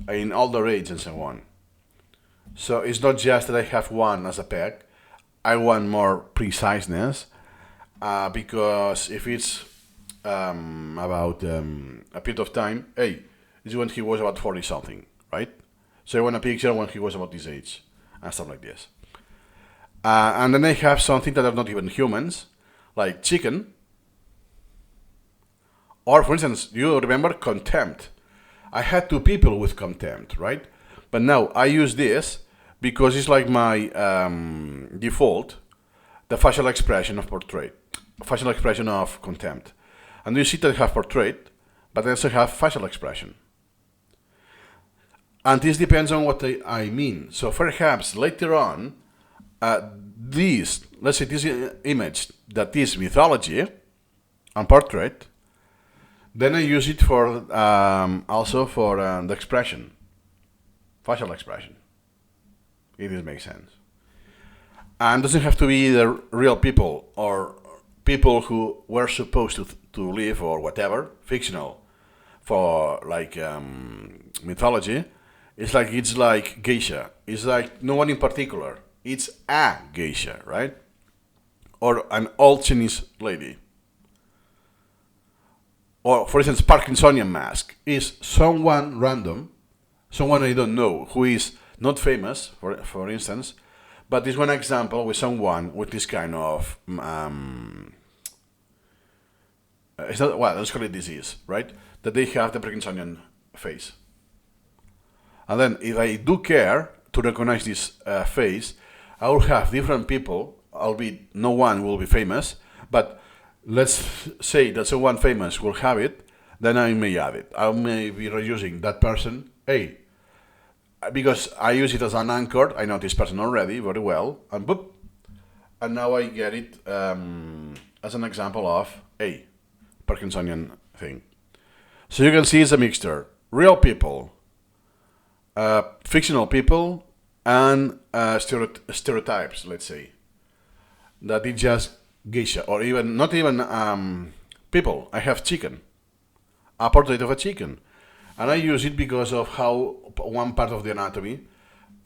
in older age and so on. So it's not just that I have one as a peg. I want more preciseness, because if it's about a period of time, hey, it's when he was about 40 something, right? So I want a picture when he was about this age and stuff like this. And then I have something that are not even humans, like chicken. Or for instance, you remember contempt. I had two people with contempt, right? But now I use this because it's like my default, the facial expression of portrait, facial expression of contempt. And you see that I have portrait, but I also have facial expression. And this depends on what I mean. So perhaps later on, let's say this image that is mythology and portrait, then I use it for also for the expression, facial expression. It makes sense. And doesn't have to be the real people or people who were supposed to live or whatever, fictional, for like mythology. It's like geisha. It's like no one in particular. It's a geisha, right? Or an old Chinese lady. Or, for instance, Parkinsonian mask is someone random, someone I don't know, who is not famous, for instance, but is one example with someone with this kind of, it's not, well, let's call it disease, right? That they have the Parkinsonian face. And then if I do care to recognize this face, I will have different people, albeit no one will be famous, but let's say that someone famous will have it, then I may add it. I may be reusing that person, hey, because I use it as an anchor, I know this person already very well, and boop, and now I get it as an example of a Parkinsonian thing. So you can see it's a mixture, real people, fictional people, and stereotypes, let's say, that it just geisha, or even not even people. I have chicken, a portrait of a chicken, and I use it because of how one part of the anatomy,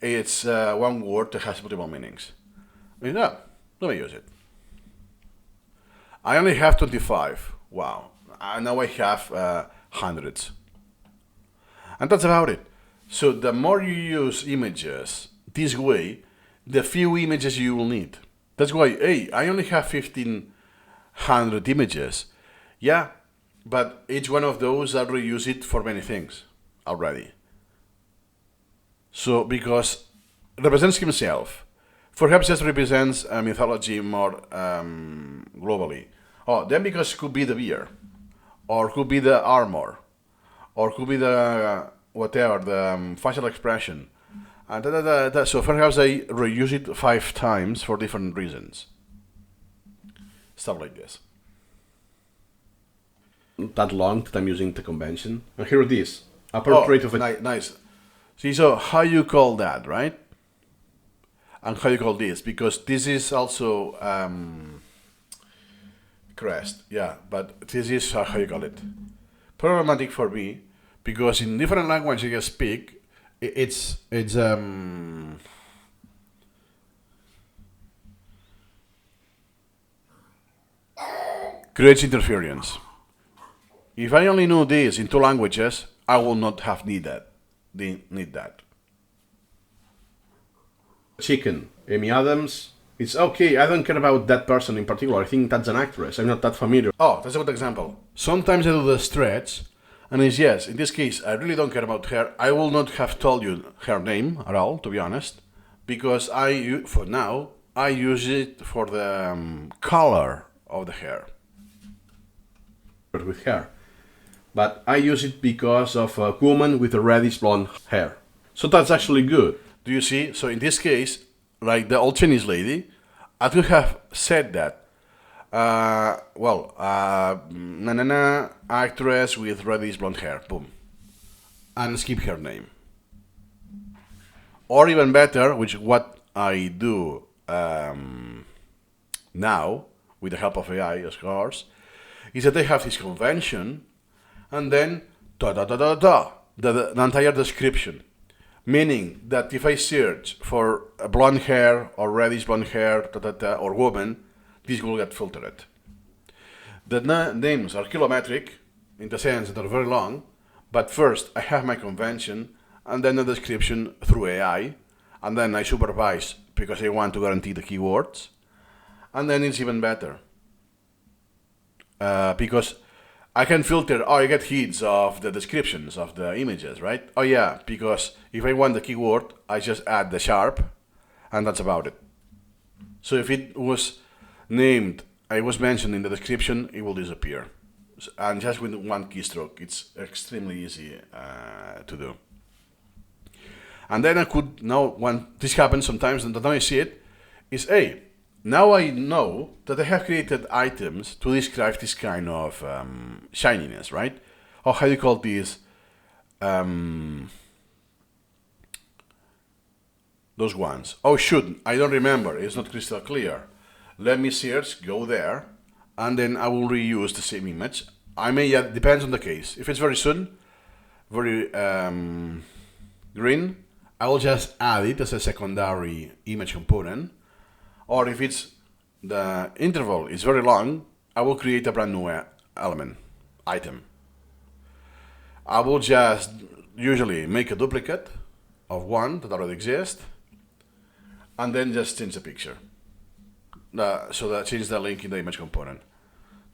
it's one word that has multiple meanings. I mean, yeah, let me use it. I only have 25. Wow, now I have hundreds, and that's about it. So the more you use images this way, the few images you will need. That's why, hey, I only have 1,500 images. Yeah, but each one of those I reuse it for many things already. So because it represents himself, perhaps just represents a mythology more globally. Oh, then because it could be the beer, or could be the armor, or could be the whatever, the facial expression. And so perhaps I reuse it 5 times for different reasons. Stuff like this. That long that I'm using the convention. And here it is. A portrait of a... Nice. See, so how you call that, right? And how you call this? Because this is also crest. Yeah, but this is how you call it. Problematic for me, because in different languages you speak, it's creates interference. If I only knew this in 2 languages, I will not have need that. chicken, Amy Adams. It's okay, I don't care about that person in particular. I think that's an actress. I'm not that familiar. Oh, that's a good example. Sometimes I do the stretch, and it's yes, in this case, I really don't care about her. I will not have told you her name at all, to be honest, because for now, I use it for the color of the hair. With hair. But I use it because of a woman with a reddish blonde hair. So that's actually good. Do you see? So in this case, like the old Chinese lady, I could have said that. Actress with reddish blonde hair, boom. And skip her name. Or even better, which what I do now, with the help of AI, of course, is that I have this convention, and then the entire description. Meaning that if I search for a blonde hair or reddish blonde hair or woman, this will get filtered. The names are kilometric in the sense that they're very long, but first I have my convention and then the description through AI, and then I supervise because I want to guarantee the keywords, and then it's even better. Because I can filter, I get hits of the descriptions of the images, right? Oh yeah, because if I want the keyword, I just add the sharp, and that's about it. So if it was named, I was mentioned in the description, it will disappear. And just with one keystroke, it's extremely easy to do. And then I could, now when this happens sometimes, and now I see it, is hey, now I know that I have created items to describe this kind of shininess, right? Or how do you call these? Those ones. Oh, shoot, I don't remember. It's not crystal clear. Let me search, go there, and then I will reuse the same image. I may, depends on the case. If it's very soon, very green, I will just add it as a secondary image component. Or if it's the interval is very long, I will create a brand new item. I will just usually make a duplicate of one that already exists, and then just change the picture. So that change the link in the image component.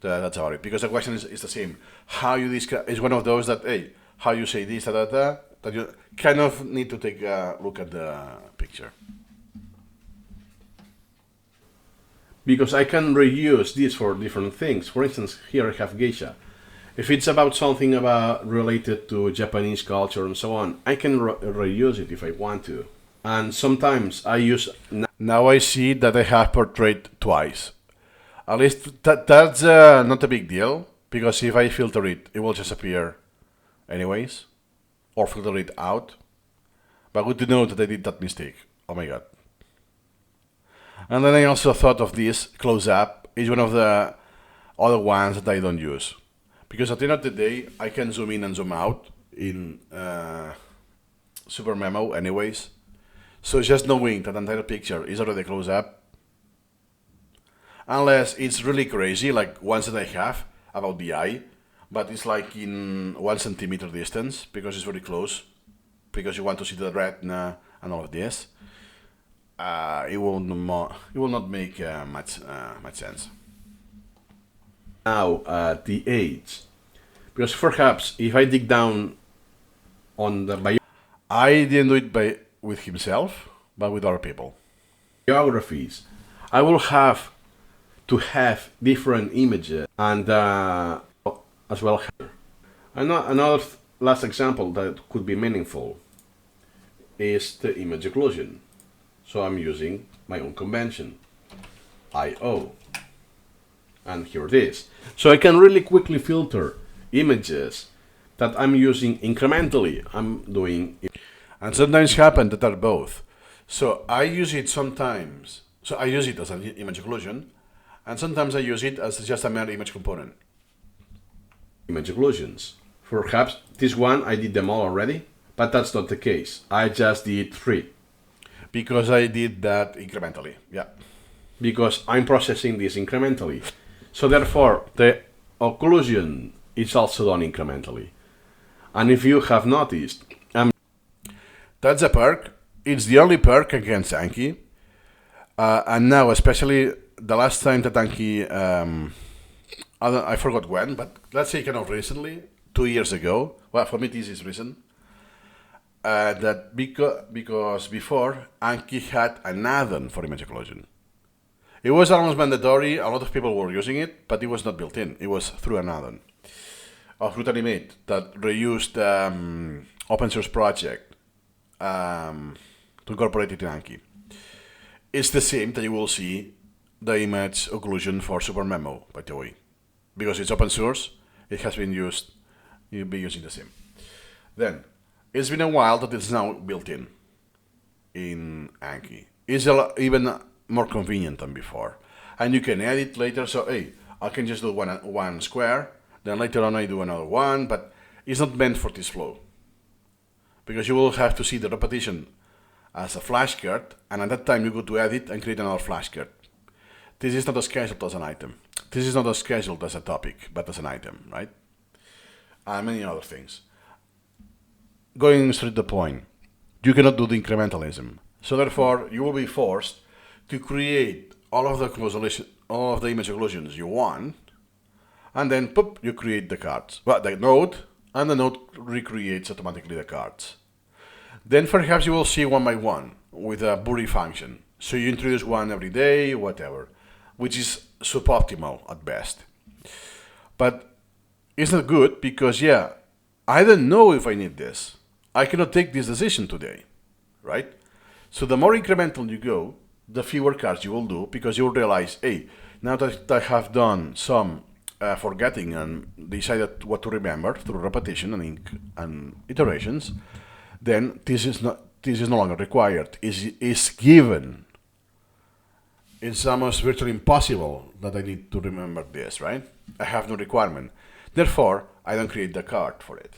That's about it. Because the question is the same. How you describe is one of those that hey, how you say this that you kind of need to take a look at the picture. Because I can reuse this for different things. For instance, here I have geisha. If it's about something related to Japanese culture and so on, I can reuse it if I want to. And sometimes I use... Now I see that I have portrayed twice. At least that's not a big deal, because if I filter it, it will just appear anyways, or filter it out. But good to know that I did that mistake. Oh my god. And then I also thought of this close-up. It's one of the other ones that I don't use. Because at the end of the day, I can zoom in and zoom out in SuperMemo anyways. So just knowing that the entire picture is already close-up, unless it's really crazy, like ones that I have about the eye, but it's like in 1 centimeter distance, because it's very close, because you want to see the retina and all of this. It will not make much sense. Now, the age. Because perhaps if I dig down on the I didn't do it with himself, but with other people. biographies, I will have to have different images and as well. Another last example that could be meaningful is the image occlusion. So I'm using my own convention, IO. And here it is. So I can really quickly filter images that I'm using incrementally. I'm doing it. And sometimes happen that are both. So I use it sometimes. So I use it as an image occlusion, and sometimes I use it as just a mere image component. Image occlusions. Perhaps this one I did them all already, but that's not the case. I just did 3. Because I did that incrementally, yeah. Because I'm processing this incrementally. So therefore, the occlusion is also done incrementally. And if you have noticed, that's a perk it's the only perk against Anki. And now, especially the last time that Anki, I forgot when, but let's say kind of recently, 2 years ago. Well, for me this is recent. That because before Anki had an add-on for image occlusion. It was almost mandatory. A lot of people were using it, but it was not built in. It was through an add-on of Root that reused open source project to incorporate it in Anki. It's the same that you will see the image occlusion for SuperMemo, by the way, because it's open source. It has been used. You'll be using the same. Then it's been a while that it's now built in Anki. It's even more convenient than before, and you can edit later. So hey, I can just do one square, then later on I do another one, but it's not meant for this flow because you will have to see the repetition as a flashcard, and at that time you go to edit and create another flashcard. This is not scheduled as an item. This is not scheduled as a topic, but as an item, right? And many other things. Going straight to the point, you cannot do the incrementalism. So therefore, you will be forced to create all of the image occlusions you want, and then poop, you create the cards. Well, the node, and the node recreates automatically the cards. Then perhaps you will see one by one with a bury function. So you introduce one every day, whatever, which is suboptimal at best. But it's not good because, yeah, I don't know if I need this. I cannot take this decision today, right? So the more incremental you go, the fewer cards you will do because you will realize, hey, now that I have done some forgetting and decided what to remember through repetition and iterations, then this is no longer required. Is given. It's almost virtually impossible that I need to remember this, right? I have no requirement. Therefore, I don't create the card for it.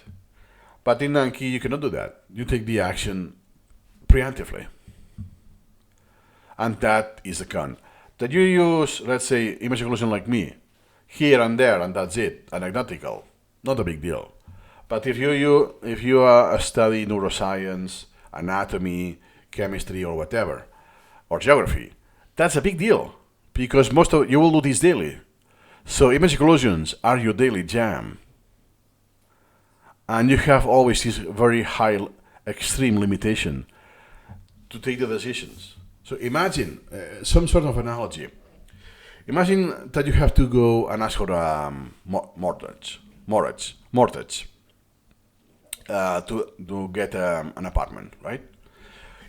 But in Anki, you cannot do that. You take the action preemptively. And that is the con. That you use, let's say, image occlusion like me, here and there, and that's it, anecdotal, not a big deal. But if you study neuroscience, anatomy, chemistry, or whatever, or geography, that's a big deal because you will do this daily. So image occlusions are your daily jam, and you have always this very high, extreme limitation to take the decisions. So imagine some sort of analogy. Imagine that you have to go and ask for a mortgage. To get an apartment, right?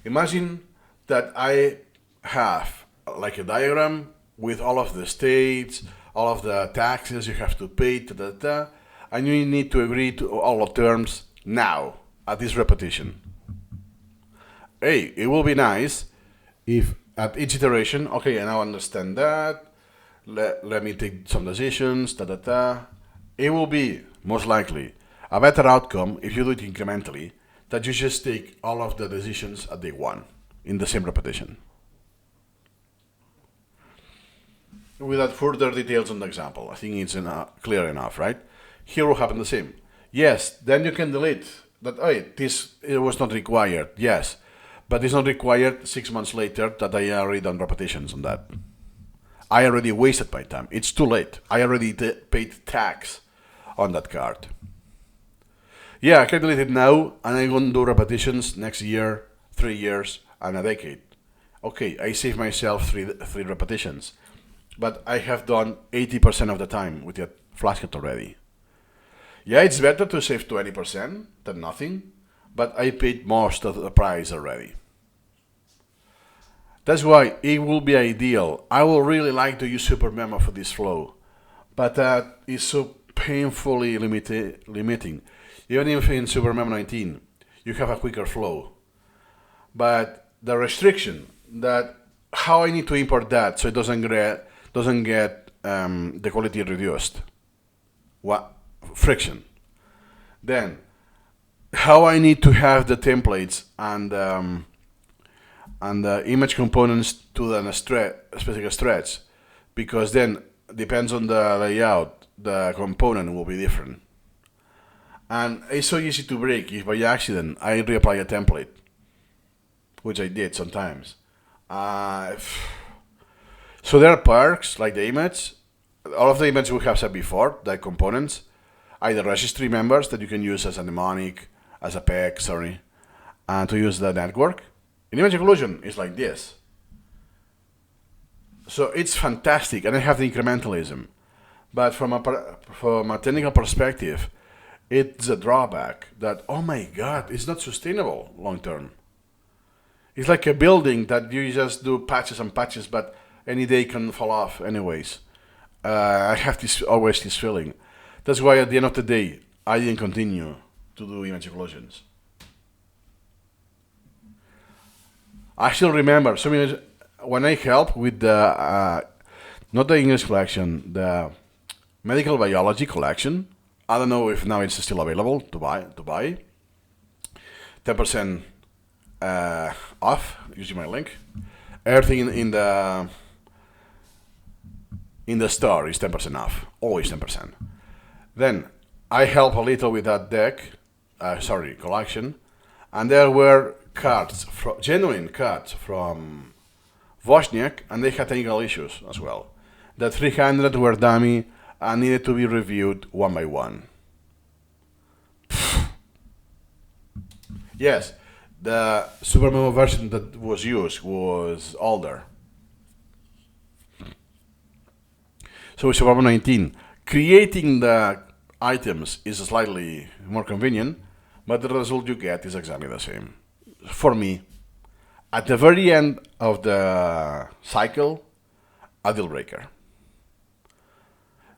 Imagine that I have like a diagram with all of the states, all of the taxes you have to pay, and you need to agree to all the terms now at this repetition. Hey, it will be nice if at each iteration, okay, I now understand that, let me take some decisions, It will be, most likely, a better outcome if you do it incrementally, that you just take all of the decisions at day one in the same repetition. Without further details on the example, I think it's clear enough, right? Here will happen the same. Yes, then you can delete that, it was not required, yes, but it's not required 6 months later that I already done repetitions on that. I already wasted my time. It's too late. I already paid tax on that card. Yeah, I can delete it now, and I'm going to do repetitions next year, 3 years, and a decade. Okay, I save myself three repetitions, but I have done 80% of the time with that flashcard already. Yeah, it's better to save 20% than nothing, but I paid most of the price already. That's why it will be ideal. I will really like to use SuperMemo for this flow, but that is so painfully limiting. Even if in SuperMemo 19 you have a quicker flow, but the restriction that how I need to import that so it doesn't get the quality reduced, friction. Then how I need to have the templates and the image components to the specific stretch, because then depends on the layout, the component will be different. And it's so easy to break if by accident I reapply a template which I did sometimes. So there are perks like the image. All of the images we have said before, the components, either registry members that you can use as a mnemonic, as a peg, sorry, and to use the network. In image occlusion, it's like this. So it's fantastic, and I have the incrementalism. But from a technical perspective, it's a drawback that, oh my God, it's not sustainable long term. It's like a building that you just do patches and patches, but any day can fall off anyways. I have always this feeling. That's why at the end of the day, I didn't continue to do image occlusions. I still remember when I helped with the, not the English collection, the medical biology collection. I don't know if now it's still available to buy. 10% off using my link. Everything in the store is 10% off, always 10%. Then I help a little with that collection, and there were cards, genuine cards from Wozniak, and they had technical issues as well. The 300 were dummy and needed to be reviewed one by one. Yes, the SuperMemo version that was used was older. So with SuperMemo 19, creating the items is slightly more convenient, but the result you get is exactly the same. For me, at the very end of the cycle, a deal breaker.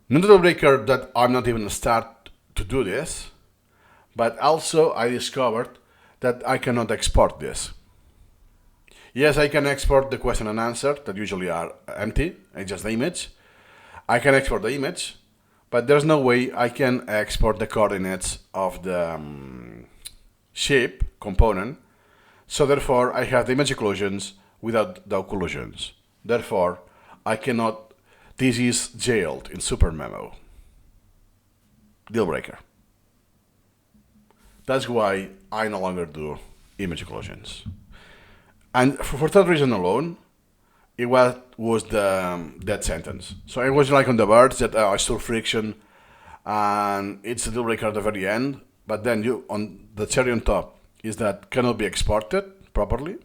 Not a deal breaker that I'm not even start to do this, but also I discovered that I cannot export this. Yes, I can export the question and answer that usually are empty, it's just the image. I can export the image, but there's no way I can export the coordinates of the shape component. So therefore, I have the image occlusions without the occlusions. Therefore, I cannot. This is jailed in SuperMemo. Deal breaker. That's why I no longer do image occlusions. And for that reason alone, it was the death sentence. So I was like on the verge that I saw friction, and it's a deal breaker at the very end. But then on the cherry on top is that cannot be exported properly.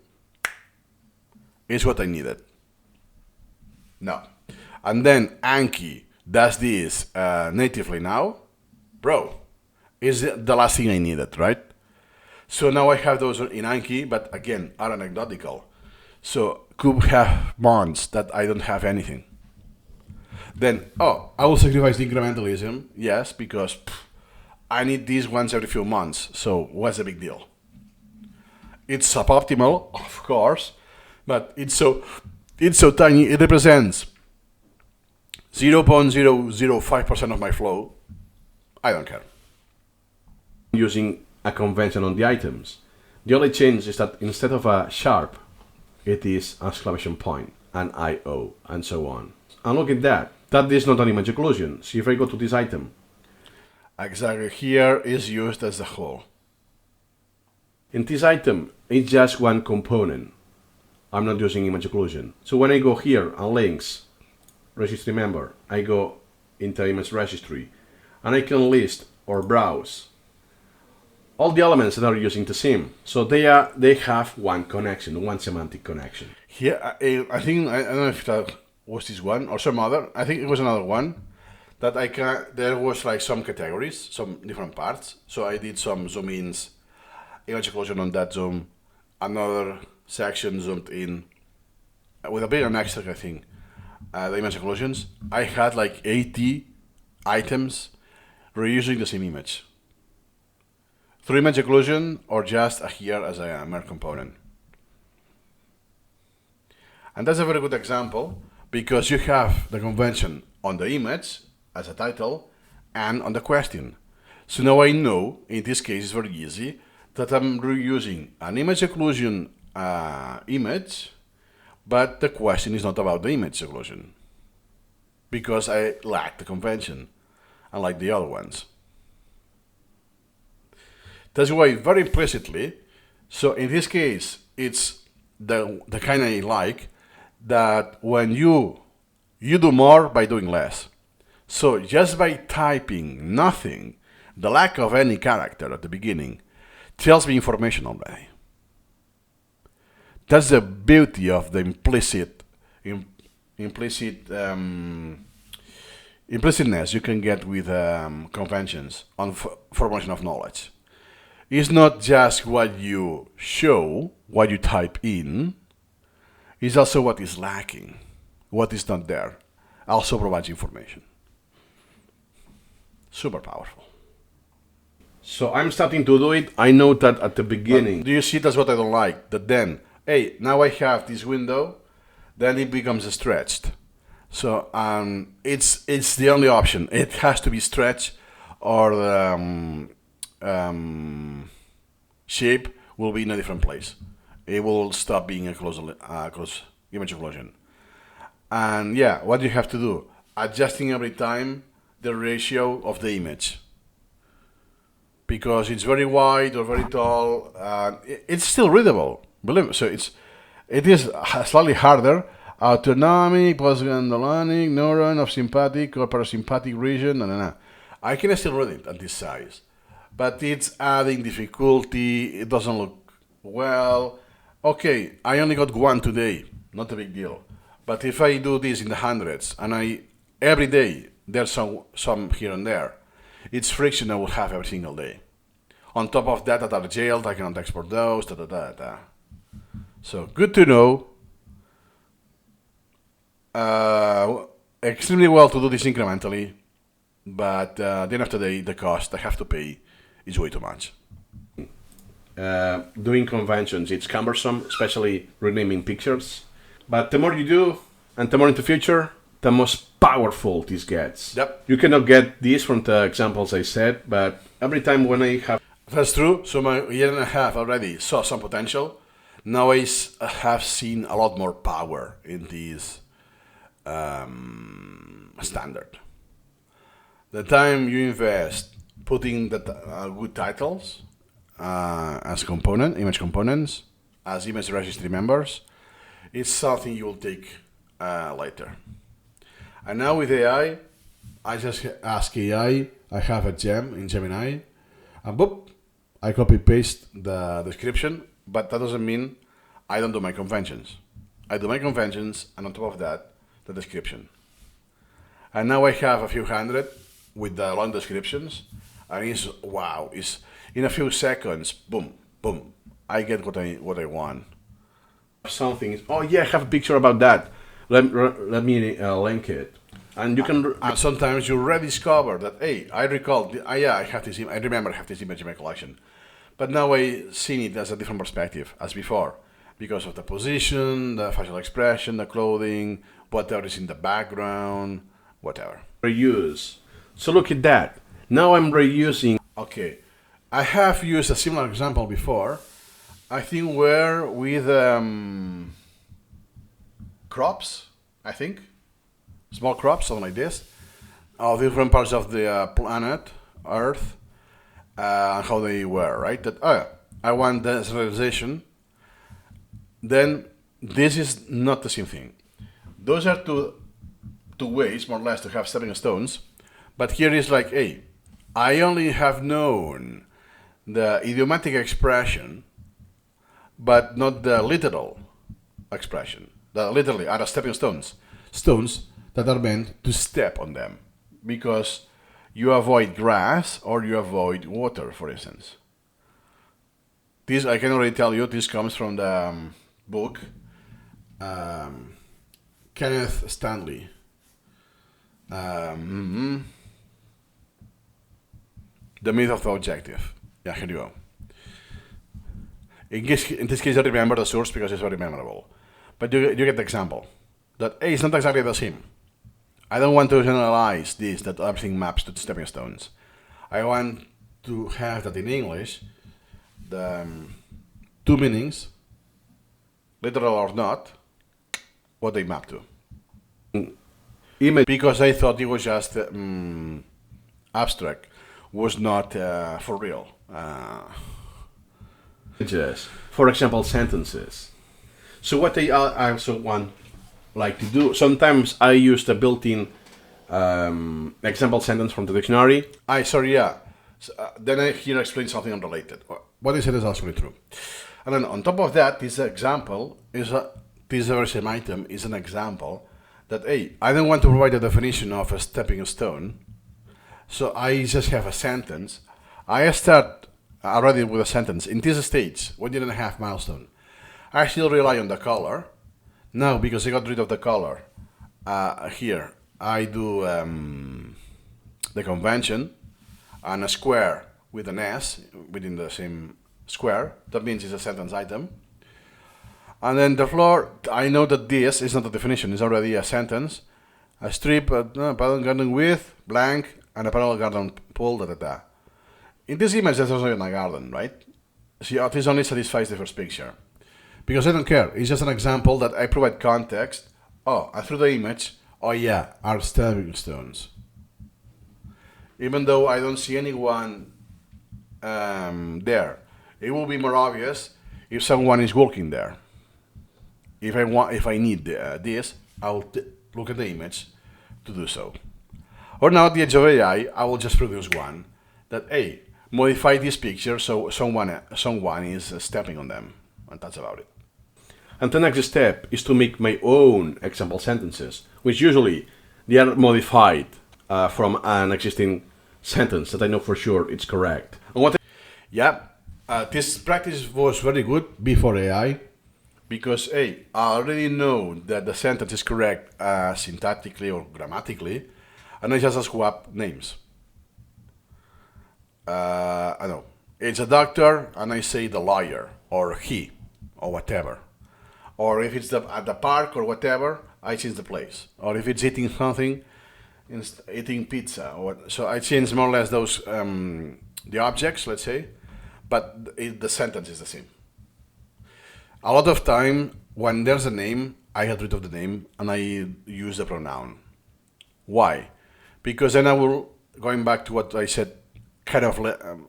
Is what I needed. No. And then Anki does this natively now. Bro, is the last thing I needed, right? So now I have those in Anki, but again, are anecdotal. So could have months that I don't have anything. Then, I will sacrifice the incrementalism, yes, because I need these once every few months. So what's the big deal? It's suboptimal, of course, but it's so tiny. It represents 0.005% of my flow. I don't care. Using a convention on the items. The only change is that instead of a sharp, it is exclamation point, and IO, and so on. And look at that. That is not an image occlusion. See if I go to this item. Exactly, here is used as the whole. In this item, it's just one component. I'm not using image occlusion. So when I go here on links, registry member, I go into image registry, and I can list or browse all the elements that are using the same. So they have one connection, one semantic connection. Here, I think, I don't know if that was this one or some other. I think it was another one that there was like some categories, some different parts. So I did some zoom ins, image occlusion on that zoom, another section zoomed in with a bit of an extra, I think, the image occlusions. I had like 80 items reusing the same image. Through image occlusion or just here as a mere component. And that's a very good example because you have the convention on the image as a title and on the question. So now I know, in this case it's very easy, that I'm reusing an image occlusion image, but the question is not about the image occlusion because I lack the convention, unlike the other ones. That's why very implicitly, so in this case, it's the kind I like, that when you do more by doing less. So just by typing nothing, the lack of any character at the beginning tells me information already. That's the beauty of the implicit implicitness you can get with conventions on formation of knowledge. It's not just what you show, what you type in, it's also what is lacking, what is not there. Also provides information. Super powerful. So I'm starting to do it. I know that at the beginning. Do you see that's what I don't like? That then, hey, now I have this window, then it becomes stretched. So it's the only option. It has to be stretched, or the shape will be in a different place. It will stop being a close image occlusion. And yeah, what you have to do, adjusting every time the ratio of the image, because it's very wide or very tall. It's still readable, believe me. So it is slightly harder. Autonomic, postganglionic, neuron of sympathetic or parasympathetic region. I can still read it at this size, but it's adding difficulty. It doesn't look well. Okay, I only got one today. Not a big deal. But if I do this in the hundreds, and every day there's some here and there, it's friction I will have every single day. On top of that are jailed, I cannot export those, So good to know. Extremely well to do this incrementally, but at the end of the day, the cost I have to pay is way too much. Doing conventions, it's cumbersome, especially renaming pictures. But the more you do, and the more in the future, the most powerful this gets. Yep. You cannot get this from the examples I said, but every time when I have... That's true. So my year and a half already saw some potential. Now I have seen a lot more power in this standard. The time you invest putting the good titles as image components, as image registry members, it's something you will take later. And now with AI, I just ask AI, I have a gem in Gemini, and boop, I copy paste the description, but that doesn't mean I don't do my conventions. I do my conventions, and on top of that, the description. And now I have a few hundred with the long descriptions, and it's wow, it's in a few seconds, boom, boom, I get what I want. Something, oh yeah, I have a picture about that. Let me link it. And you can. And sometimes you rediscover that, hey, I recall, I have this. I remember I have this image in my collection, but now I see it as a different perspective as before, because of the position, the facial expression, the clothing, whatever is in the background, whatever. Reuse. So look at that. Now I'm reusing. Okay, I have used a similar example before. I think we're with crops. I think. Small crops, something like this, of different parts of the planet, Earth, and how they were, right? That I want the serialization. Then this is not the same thing. Those are two ways, more or less, to have stepping stones. But here is like, hey, I only have known the idiomatic expression, but not the literal expression. The literally are the stepping stones. Stones that are meant to step on them, because you avoid grass or you avoid water, for instance. This, I can already tell you, this comes from the book Kenneth Stanley. The Myth of the Objective. Yeah, here you go. In this case, I remember the source because it's very memorable. But you get the example. That, hey, it's not exactly the same. I don't want to generalize this, that everything maps to the stepping stones. I want to have that in English, the two meanings, literal or not, what they map to. Because I thought it was just abstract, was not for real. For example, sentences. So what I also want like to do, sometimes I use the built-in example sentence from the dictionary. Sorry, yeah. So, then I here explain something unrelated. What I said is absolutely true. And then on top of that, this example is this very same item is an example that, hey, I don't want to provide a definition of a stepping stone, so I just have a sentence. I start already with a sentence. In this stage, when you don't have milestone, I still rely on the color. Now, because I got rid of the color, here I do the convention and a square with an S within the same square. That means it's a sentence item. And then the floor, I know that this is not a definition, it's already a sentence. A strip, parallel garden width, blank, and a parallel garden pool, In this image, there's also a garden, right? See, this only satisfies the first picture. Because I don't care, it's just an example that I provide context. Oh, and through the image, oh yeah, are stepping stones. Even though I don't see anyone there. It will be more obvious if someone is walking there. If I need this, I'll look at the image to do so. Or now at the edge of AI, I will just produce one that, hey, modify this picture so someone is stepping on them, and that's about it. And the next step is to make my own example sentences, which usually they are modified from an existing sentence that I know for sure it's correct. And this practice was very good before AI, because I already know that the sentence is correct syntactically or grammatically, and I just swap names. I know it's a doctor, and I say the lawyer or he or whatever. Or if it's at the park or whatever, I change the place. Or if it's eating something, eating pizza. So I change more or less those the objects, let's say, but the sentence is the same. A lot of time, when there's a name, I get rid of the name and I use the pronoun. Why? Because then I will, going back to what I said kind of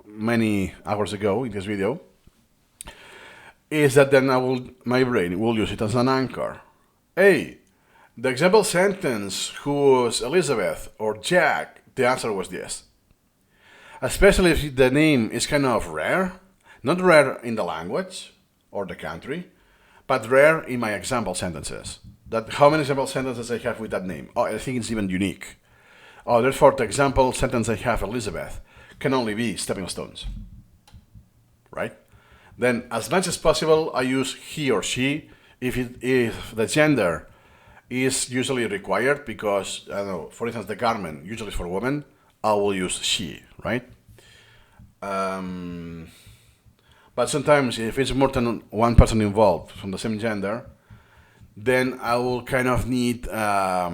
many hours ago in this video, is that then my brain will use it as an anchor. Hey, the example sentence, who was Elizabeth or Jack, the answer was yes. Especially if the name is kind of rare, not rare in the language or the country, but rare in my example sentences. That how many example sentences I have with that name? Oh, I think it's even unique. Oh, therefore the example sentence I have, Elizabeth, can only be stepping stones. Right? Then, as much as possible, I use he or she if the gender is usually required, because, I don't know, for instance, the garment usually is for women, I will use she, right? But sometimes, if it's more than one person involved from the same gender, then I will kind of need a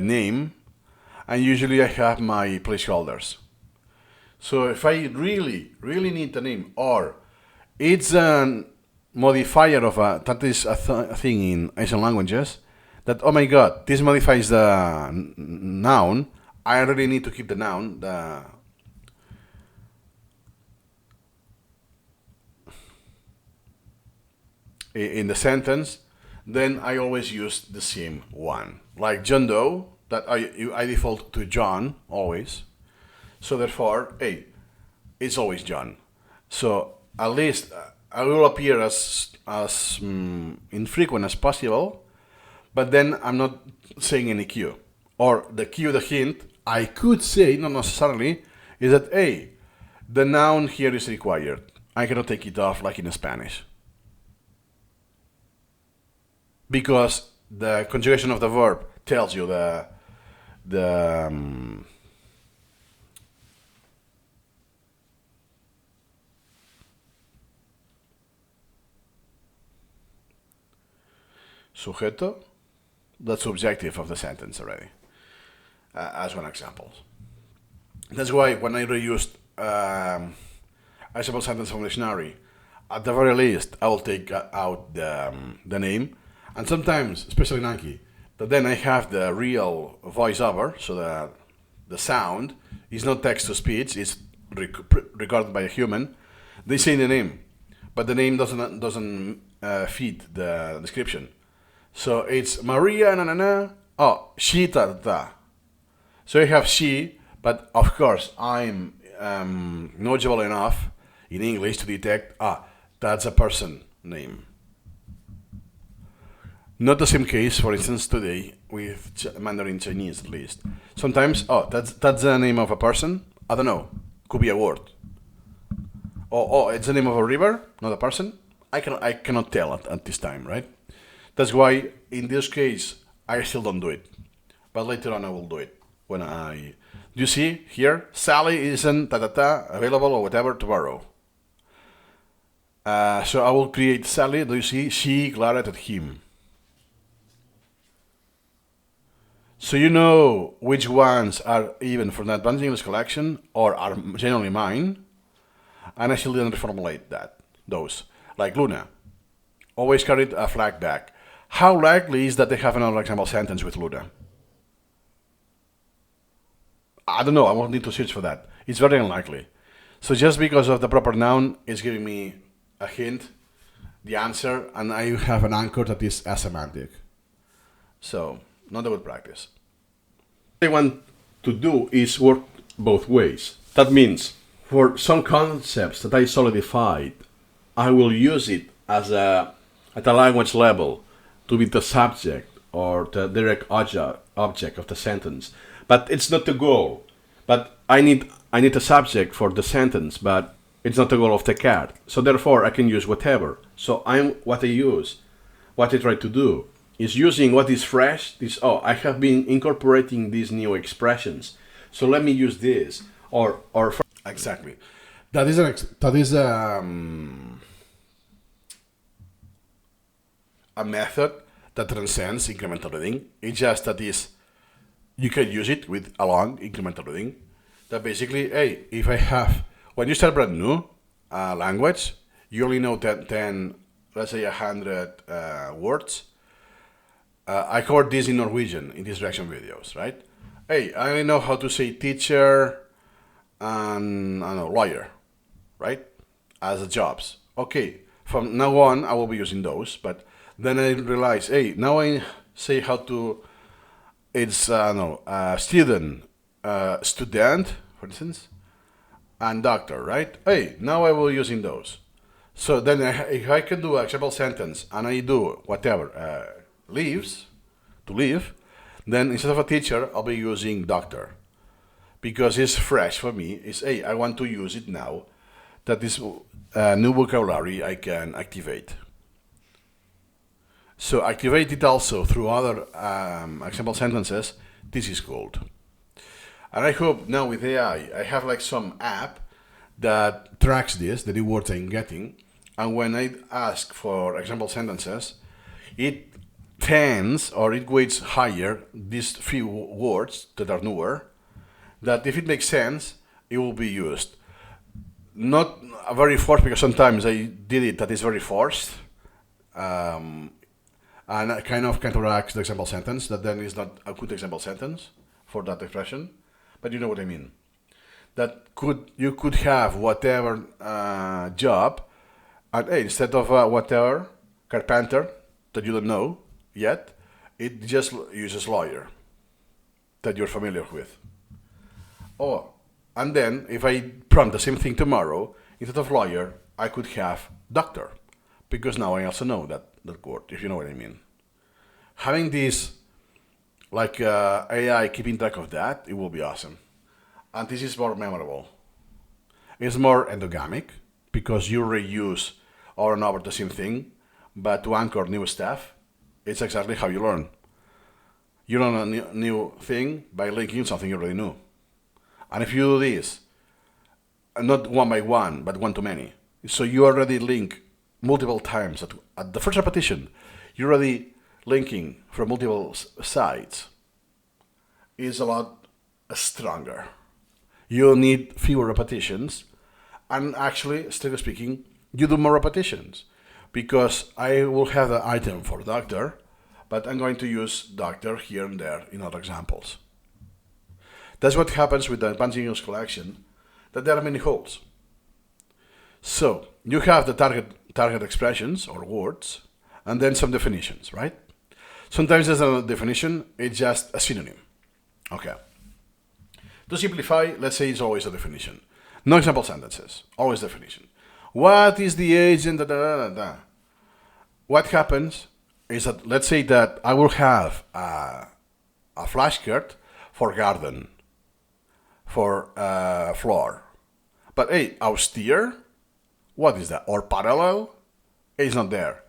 name, and usually I have my placeholders. So if I really need the name, or it's a modifier of that is a thing in Asian languages, that, oh my god, this modifies the noun, I really need to keep the noun, in the sentence, then I always use the same one. Like John Doe, that I default to John, always. So therefore, hey, it's always John. So at least I will appear as infrequent as possible, but then I'm not saying any cue. Or the cue, the hint, I could say, not necessarily, is that, hey, the noun here is required. I cannot take it off like in Spanish. Because the conjugation of the verb tells you the sujeto, the subjective of the sentence already, as one example. That's why when I reused a simple sentence from the dictionary, at the very least, I will take out the name, and sometimes, especially in Anki, that then I have the real voiceover, so the sound is not text to speech, it's recorded by a human. They say the name, but the name doesn't feed the description. So it's Maria, na na na. Oh, she, ta ta ta. So I have she, but of course I'm knowledgeable enough in English to detect, that's a person name. Not the same case, for instance, today with Mandarin Chinese at least. Sometimes, that's the name of a person. I don't know. Could be a word. It's the name of a river, not a person. I cannot tell at this time, right? That's why in this case I still don't do it. But later on I will do it. Do you see here? Sally isn't available or whatever tomorrow. So I will create Sally. Do you see? She glared at him. So you know which ones are even from the Advanced English collection or are generally mine, and I still didn't reformulate those. Like Luna, always carried a flag back. How likely is that they have another example sentence with Luna? I don't know, I won't need to search for that. It's very unlikely. So just because of the proper noun is giving me a hint, the answer, and I have an anchor that is asemantic. So, not a good practice. What I want to do is work both ways. That means for some concepts that I solidified, I will use it as at a language level to be the subject or the direct object of the sentence. But it's not the goal. But I need a subject for the sentence, but it's not the goal of the cat. So therefore I can use whatever. So what I try to do is using what is fresh. I have been incorporating these new expressions. So let me use this Exactly. That is a method that transcends incremental reading. It's just that you can use it with along incremental reading. That basically, if I have, when you start brand new language, you only know 10, let's say 100 words. I covered this in Norwegian in these reaction videos, right? I only know how to say teacher and I don't know, lawyer, right? As a jobs. Okay, from now on I will be using those, but then I realize, now I say how to, it's student, for instance, and doctor, right? Now I will using those. So then if I can do an example sentence and I do whatever, leaves, to leave, then instead of a teacher, I'll be using doctor. Because it's fresh for me, I want to use it now, that this new vocabulary I can activate. So activate it also through other example sentences, this is called. And I hope now with AI, I have like some app that tracks this, the new words I'm getting, and when I ask for example sentences, it tends or it weights higher these few words that are newer, that if it makes sense, it will be used. Not very forced, because sometimes I did it that is very forced, and it kind of counteracts the example sentence, that then is not a good example sentence for that expression, but you know what I mean. That you could have whatever job, and instead of whatever carpenter that you don't know yet, it just uses lawyer that you're familiar with. And then if I prompt the same thing tomorrow, instead of lawyer, I could have doctor, because now I also know that word, if you know what I mean. Having this, like AI keeping track of that, it will be awesome. And this is more memorable. It's more endogamic, because you reuse over and over the same thing, but to anchor new stuff, it's exactly how you learn. You learn a new thing by linking something you already knew. And if you do this, not one by one, but one to many, so you already link multiple times at the first repetition, you're already linking from multiple sides, is a lot stronger. You need fewer repetitions, and actually, strictly speaking, you do more repetitions, because I will have the item for doctor, but I'm going to use doctor here and there in other examples. That's what happens with the Advanced English collection, that there are many holes. So you have the target target expressions or words, and then some definitions, right? Sometimes there's a definition, it's just a synonym. Okay. To simplify, let's say it's always a definition. No example sentences, always definition. What is the agent? Da, da, da, da, da. What happens is that, let's say that I will have a flashcard for garden, for floor. But hey, austere, what is that? Or parallel, is not there.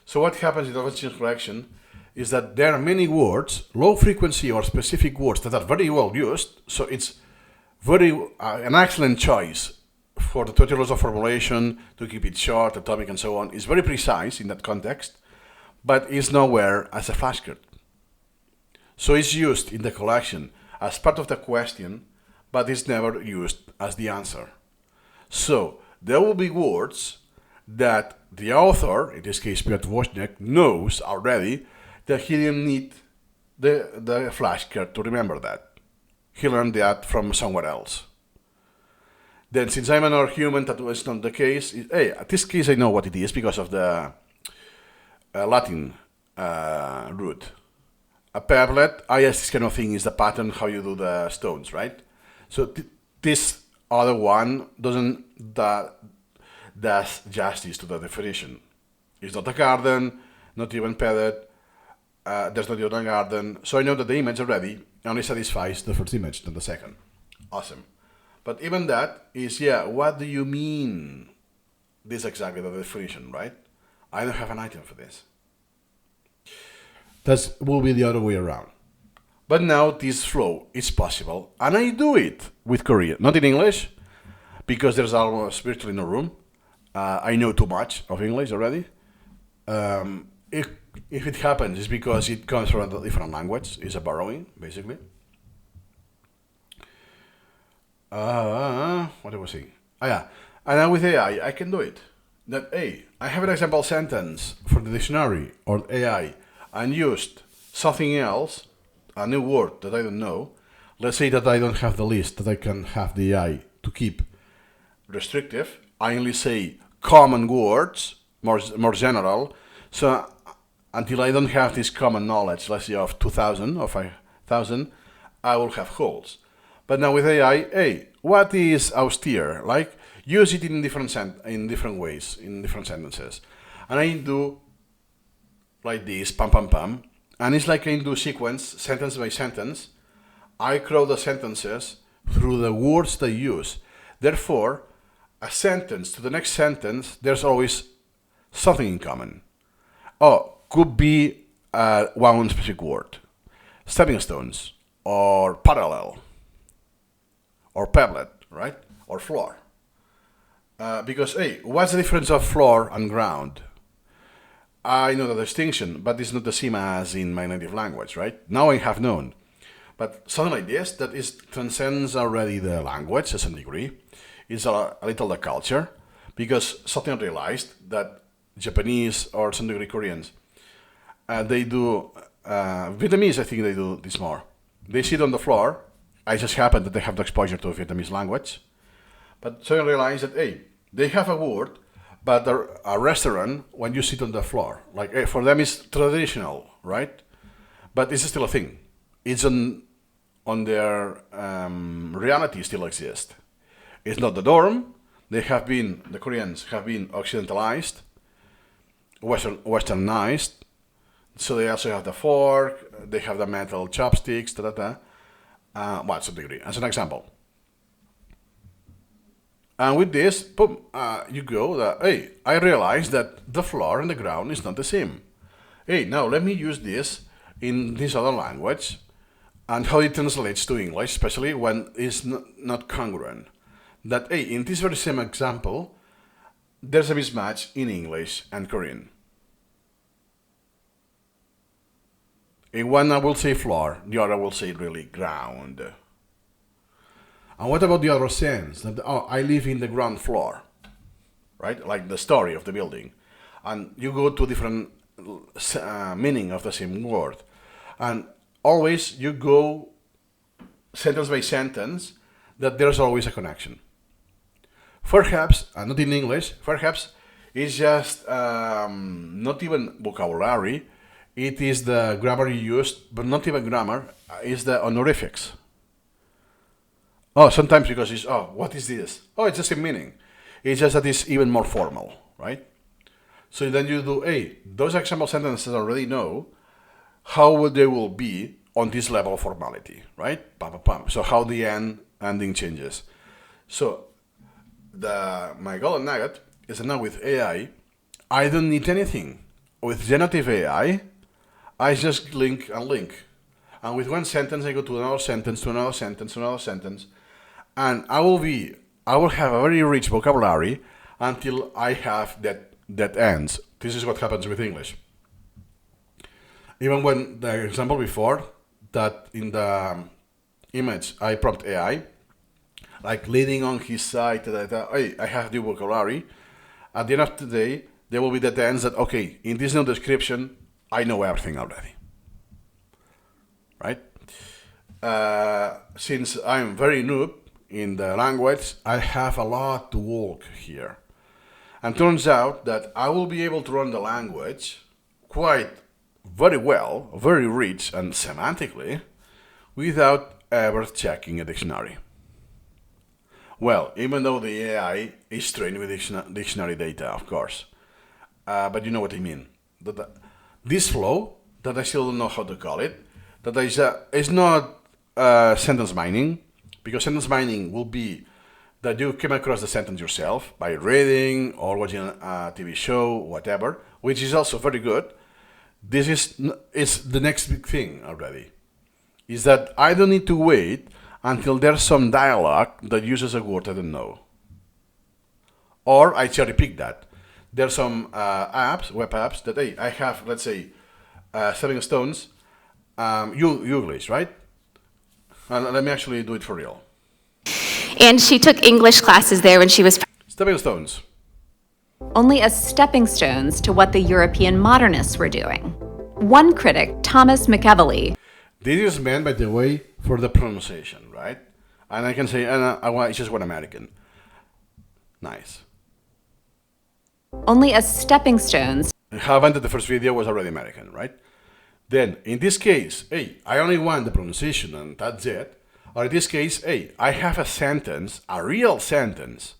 So what happens in the change collection is that there are many words, low frequency or specific words that are very well used. So it's very an excellent choice for the 20 rules of formulation to keep it short, atomic, and so on. It's very precise in that context, but it's nowhere as a flashcard. So it's used in the collection as part of the question, but it's never used as the answer. So there will be words that the author, in this case Piotr Wozniak, knows already that he didn't need the flashcard to remember that. He learned that from somewhere else. Then, since I'm another human, that was not the case. Hey, at this case I know what it is because of the Latin root. A pebblet, yes, this kind of thing is the pattern how you do the stones, right? So this other one doesn't does justice to the definition. It's not a garden, not even padded. There's not even a garden. So I know that the image already only satisfies the first image, not the second. Awesome. But even that is, what do you mean? This is exactly the definition, right? I don't have an item for this. That will be the other way around. But now this flow is possible, and I do it with Korean. Not in English, because there's almost virtually no room. I know too much of English already. If it happens, it's because it comes from a different language. It's a borrowing, basically. What I was saying? And now with AI, I can do it. That, I have an example sentence for the dictionary or AI and used something else, a new word that I don't know. Let's say that I don't have the list that I can have the AI to keep restrictive. I only say common words, more general. So until I don't have this common knowledge, let's say of 2,000 or 5,000, I will have holes. But now with AI, what is austere? Like, use it in different ways, in different sentences. And I do like this, pam, pam, pam. And it's like I do sequence, sentence by sentence. I grow the sentences through the words they use. Therefore, a sentence to the next sentence, there's always something in common. Could be one specific word. Stepping stones, or parallel, or pebblet, right? Or floor. Because, what's the difference of floor and ground? I know the distinction, but it's not the same as in my native language, right? Now I have known. But something like this, that transcends already the language to some degree, is a little the culture, because something I realized that Japanese or some degree Koreans, they do, Vietnamese I think they do this more. They sit on the floor. I just happen that they have the exposure to Vietnamese language. But so I realized that, they have a word, but a restaurant, when you sit on the floor, like for them it's traditional, right? But it's still a thing. It's on their reality still exists. It's not the norm. The Koreans have been occidentalized, westernized. So they also have the fork, they have the metal chopsticks, to some degree, as an example. And with this, boom, you go that, I realize that the floor and the ground is not the same. Now let me use this in this other language and how it translates to English, especially when it's not congruent. That, in this very same example, there's a mismatch in English and Korean. In one I will say floor, the other will say really ground. And what about the other sense? That, I live in the ground floor, right? Like the story of the building. And you go to different meaning of the same word. And always you go sentence by sentence that there's always a connection. Perhaps, and not in English, perhaps It's just not even vocabulary. It is the grammar you used, but not even grammar. It's the honorifics. Oh, sometimes because it's, oh, what is this? Oh, it's the same meaning. It's just that it's even more formal, right? So then you do, hey, those example sentences I already know, how they will be on this level of formality, right? Pam, pam, pam. So how the ending changes. So my golden nugget is that now with AI, I don't need anything. With generative AI, I just link and link. And with one sentence, I go to another sentence, to another sentence, to another sentence. And I will have a very rich vocabulary until I have that ends. This is what happens with English. Even when the example before, that in the image I prompt AI, like leading on his side, hey, I have the vocabulary. At the end of the day, there will be that ends that, okay, in this new description, I know everything already. Right? Since I'm very noob in the language, I have a lot to walk here. And turns out that I will be able to run the language quite very well, very rich and semantically, without ever checking a dictionary. Well, even though the AI is trained with dictionary data, of course. But you know what I mean. This flow, that I still don't know how to call it, that is not sentence mining, because sentence mining will be that you came across the sentence yourself by reading or watching a TV show, whatever, which is also very good. This is the next big thing already, is that I don't need to wait until there's some dialogue that uses a word I don't know. Or I cherry pick that. There's some web apps that, hey, I have, let's say, stepping stones, English, right? And let me actually do it for real. And she took English classes there when she was Stepping stones. only as stepping stones to what the European modernists were doing. One critic, Thomas McEvely, This is meant, by the way, for the pronunciation, right? And I can say, it's just one American. Nice. only as stepping stones Haven't that the first video was already American, right? Then, in this case, hey, I only want the pronunciation and that's it. Or in this case, hey, I have a sentence, a real sentence,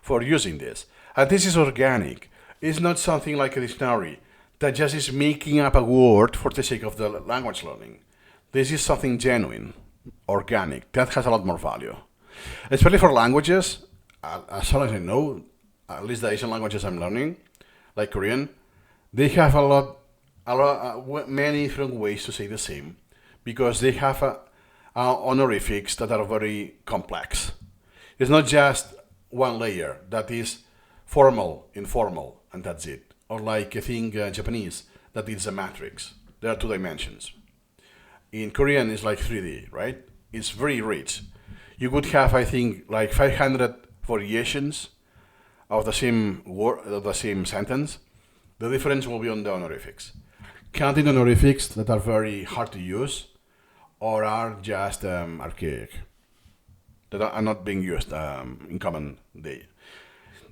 for using this. And this is organic. It's not something like a dictionary that just is making up a word for the sake of the language learning. This is something genuine, organic, that has a lot more value. Especially for languages, as far as I know, at least the Asian languages I'm learning, like Korean, they have many different ways to say the same, because they have honorifics that are very complex. It's not just one layer that is formal, informal, and that's it. Or like I think Japanese, that is a matrix. There are 2 dimensions. In Korean, it's like 3D, right? It's very rich. You could have, I think, like 500 variations of the same word, of the same sentence. The difference will be on the honorifics. Counting honorifics that are very hard to use or are just archaic, that are not being used in common day.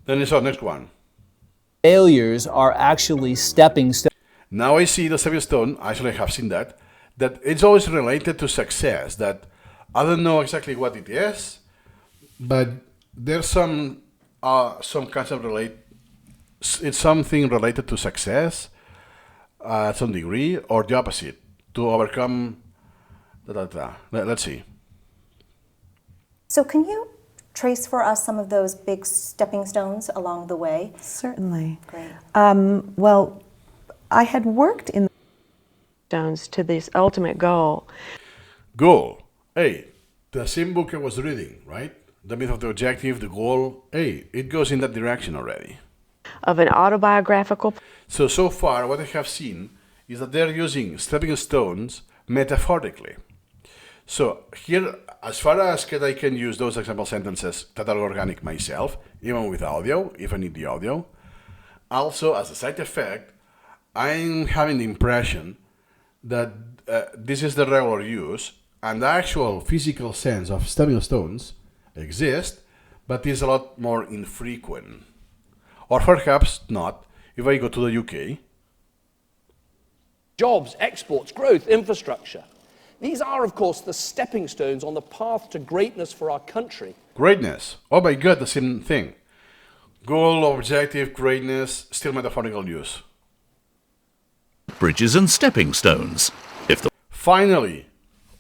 Then it's our next one. Failures are actually stepping stones. Now I see the stepping stone, actually I have seen that it's always related to success, that I don't know exactly what it is, but there's some concept it's something related to success at some degree, or the opposite, to overcome Let's see. So can you trace for us some of those big stepping stones along the way? Certainly. Great. Well, I had worked in stones to this ultimate goal. Goal. Hey, the same book I was reading, right? The myth of the objective, the goal. Hey, it goes in that direction already. Of an autobiographical. So far, what I have seen is that they're using stepping stones metaphorically. So here, as far as I can use those example sentences that are organic myself, even with audio, if I need the audio. Also, as a side effect, I'm having the impression that this is the regular use, and the actual physical sense of stepping stones exist, but is a lot more infrequent. Or perhaps not, if I go to the UK. Jobs, exports, growth, infrastructure. These are, of course, the stepping stones on the path to greatness for our country. Greatness. Oh my god, the same thing. Goal, objective, greatness, still metaphorical use. Bridges and stepping stones. If the Finally.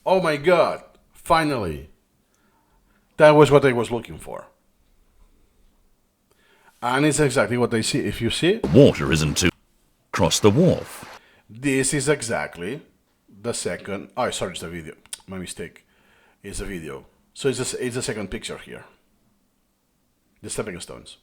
Oh my god. Finally. That was what I was looking for. And it's exactly what I see. If you see, water isn't to cross the wharf. this is exactly the second. Oh, sorry, it's a video. My mistake. It's a video. So it's the second picture here. The stepping stones.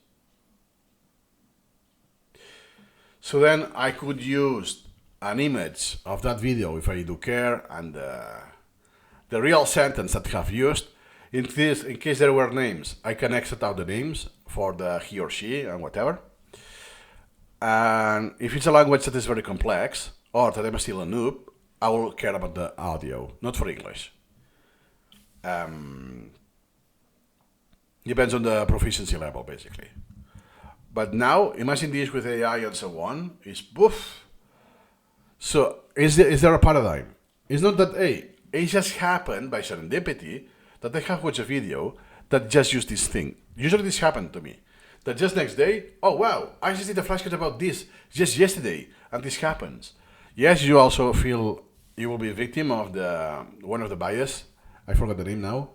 So then I could use an image of that video if I do care, and the real sentence that I have used. In case there were names, I can exit out the names for the he or she and whatever. And if it's a language that is very complex, or that I'm still a noob, I will care about the audio, not for English. Depends on the proficiency level, basically. But now, imagine this with AI and so on, is poof. So, is there a paradigm? It's not that, hey, it just happened by serendipity that I have watched a video that just used this thing. Usually this happened to me. That just next day, oh wow, I just did a flashcard about this just yesterday, and this happens. Yes, you also feel you will be a victim of one of the bias. I forgot the name now.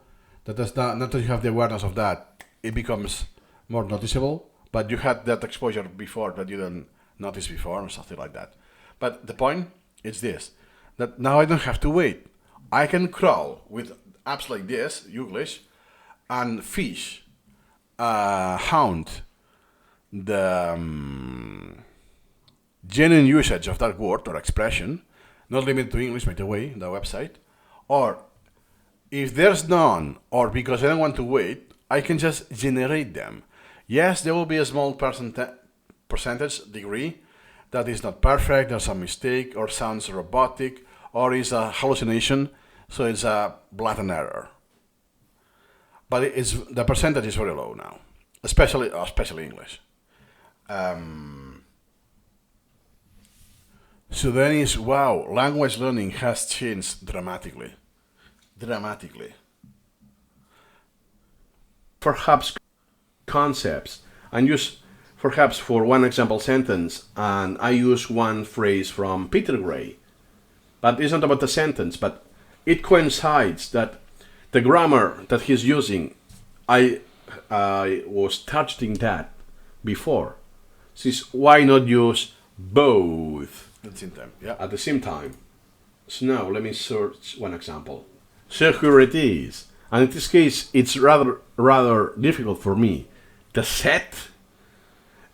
That does not that you have the awareness of that, it becomes more noticeable. But you had that exposure before that you didn't notice before, or something like that. But the point is this: that now I don't have to wait. I can crawl with apps like this, English, and fish, hound the genuine usage of that word or expression, not limited to English, by the way, the website. Or if there's none, or because I don't want to wait, I can just generate them. Yes, there will be a small percentage degree that is not perfect, there's some mistake, or sounds robotic, or is a hallucination, so it's a blatant error. But the percentage is very low now, especially English. So then is, wow, language learning has changed dramatically. Perhaps concepts, and use perhaps for one example sentence, and I use one phrase from Peter Gray. But it's not about the sentence, but it coincides that the grammar that he's using, I was targeting that before. So why not use both At the same time, yeah. at the same time? So now let me search one example. So here it is. And in this case, it's rather difficult for me. The set,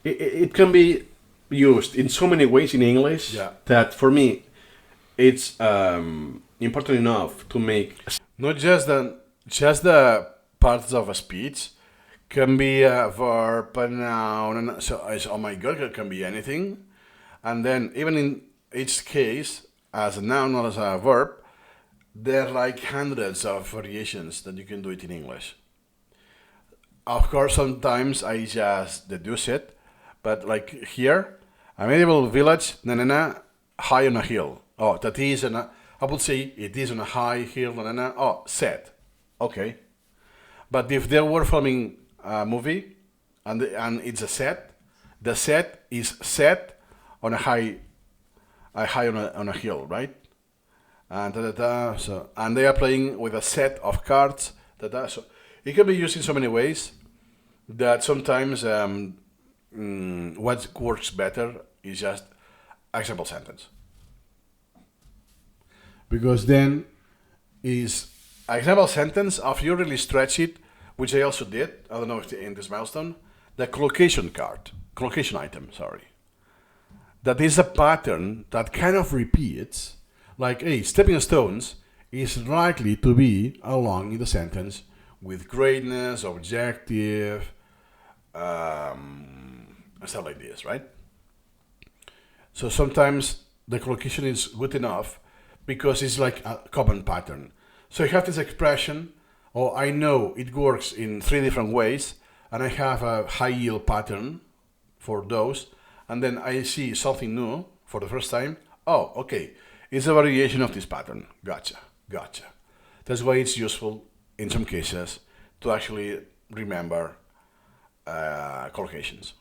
it can be used in so many ways in English that for me, it's important enough to make. Not just the parts of a speech can be a verb, a noun, and so it's, oh my god, it can be anything. And then even in each case, as a noun or as a verb, there are like hundreds of variations that you can do it in English. Of course, sometimes I just deduce it, but like here, a medieval village, high on a hill. Oh, that is I would say it is on a high hill, oh, set. Okay. But if they were filming a movie and it's a set, the set is set on a high on a hill, right? And so, and they are playing with a set of cards. So it can be used in so many ways that sometimes what works better is just example sentence. Because then is example sentence of you really stretch it, which I also did. I don't know if in this milestone, the collocation item. Sorry, that is a pattern that kind of repeats. Like, hey, stepping stones is likely to be along in the sentence with greatness, objective, stuff like this, right? So sometimes the collocation is good enough because it's like a common pattern. So you have this expression, or I know it works in 3 different ways, and I have a high yield pattern for those, and then I see something new for the first time. Oh, okay, it's a variation of this pattern. Gotcha. That's why it's useful in some cases to actually remember collocations.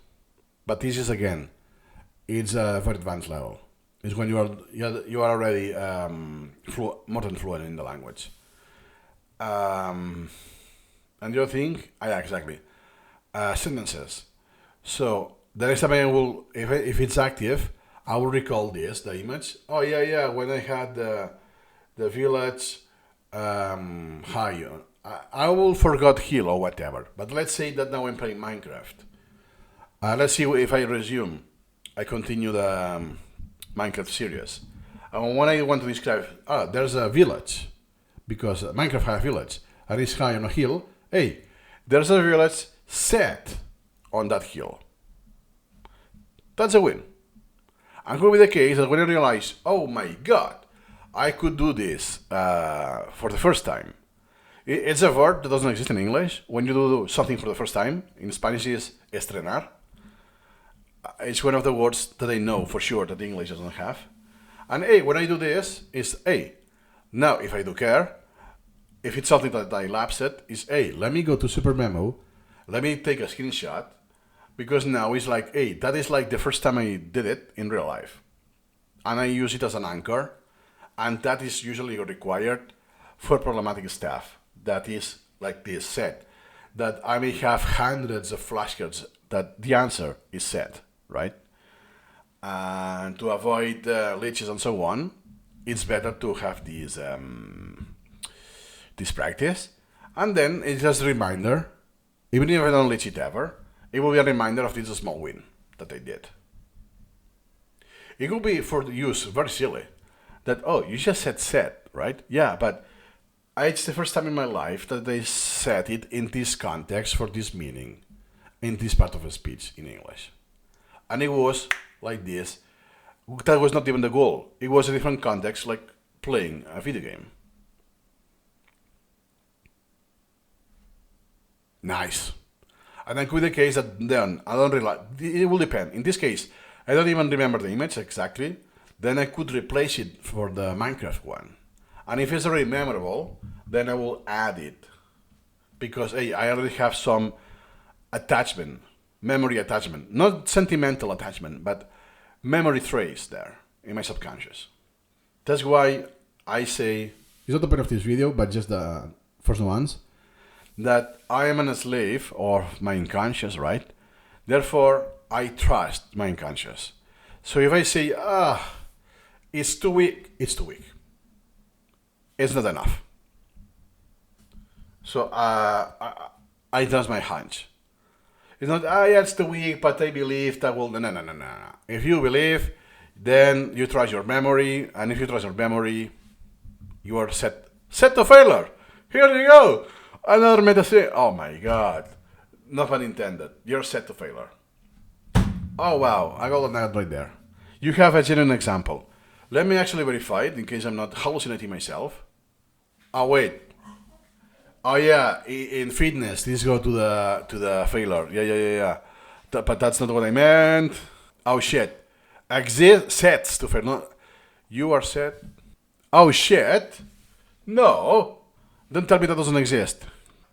But this is, again, it's a very advanced level. It's when you are already more than fluent in the language. And the other thing, exactly, sentences. So the next time I will, if it's active, I will recall the image. Oh yeah, when I had the village high, I will forgot hill or whatever. But let's say that now I'm playing Minecraft. Let's see if I resume. I continue the Minecraft series. And when I want to describe, there's a village, because Minecraft has a village, and it's high on a hill. Hey, there's a village set on that hill. That's a win. And could be the case that when I realize, oh my god, I could do this for the first time. It's a word that doesn't exist in English. When you do something for the first time, in Spanish is estrenar. It's one of the words that I know for sure that English doesn't have. And hey, when I do this, is hey, now if I do care, if it's something that I lapsed, is hey, let me go to SuperMemo, let me take a screenshot, because now it's like, hey, that is like the first time I did it in real life. And I use it as an anchor, and that is usually required for problematic stuff. That is like this set, that I may have hundreds of flashcards that the answer is set, right? And to avoid glitches and so on, it's better to have this practice. And then it's just a reminder, even if I don't glitch it ever, it will be a reminder of this small win that I did. It will be for the use very silly, that, oh, you just said set, right? Yeah, but it's the first time in my life that they said it in this context for this meaning, in this part of a speech in English. And it was like this. That was not even the goal. It was a different context, like playing a video game. Nice. And then could be the case that then I don't realize, it will depend. In this case, I don't even remember the image exactly. Then I could replace it for the Minecraft one. And if it's already memorable, then I will add it. Because hey, I already have some attachment, memory attachment. Not sentimental attachment, but memory trace there in my subconscious. That's why I say, it's not the point of this video, but just the first ones, that I am a slave of my unconscious, right? Therefore, I trust my unconscious. So if I say, it's too weak, it's too weak. It's not enough. So I trust my hunch. It's not, yeah, it's too weak, but I believe that will, no. If you believe, then you trust your memory, and if you trust your memory, you are set to failure. Here you go. Another meta thing. Oh my god. No pun intended. You're set to failure. Oh wow, I got that right there. You have a genuine example. Let me actually verify it in case I'm not hallucinating myself. Oh wait. Oh yeah, in fitness, this go to the failure. Yeah. But that's not what I meant. Oh shit. Sets to failure. No, you are set. Oh shit. No. Don't tell me that doesn't exist.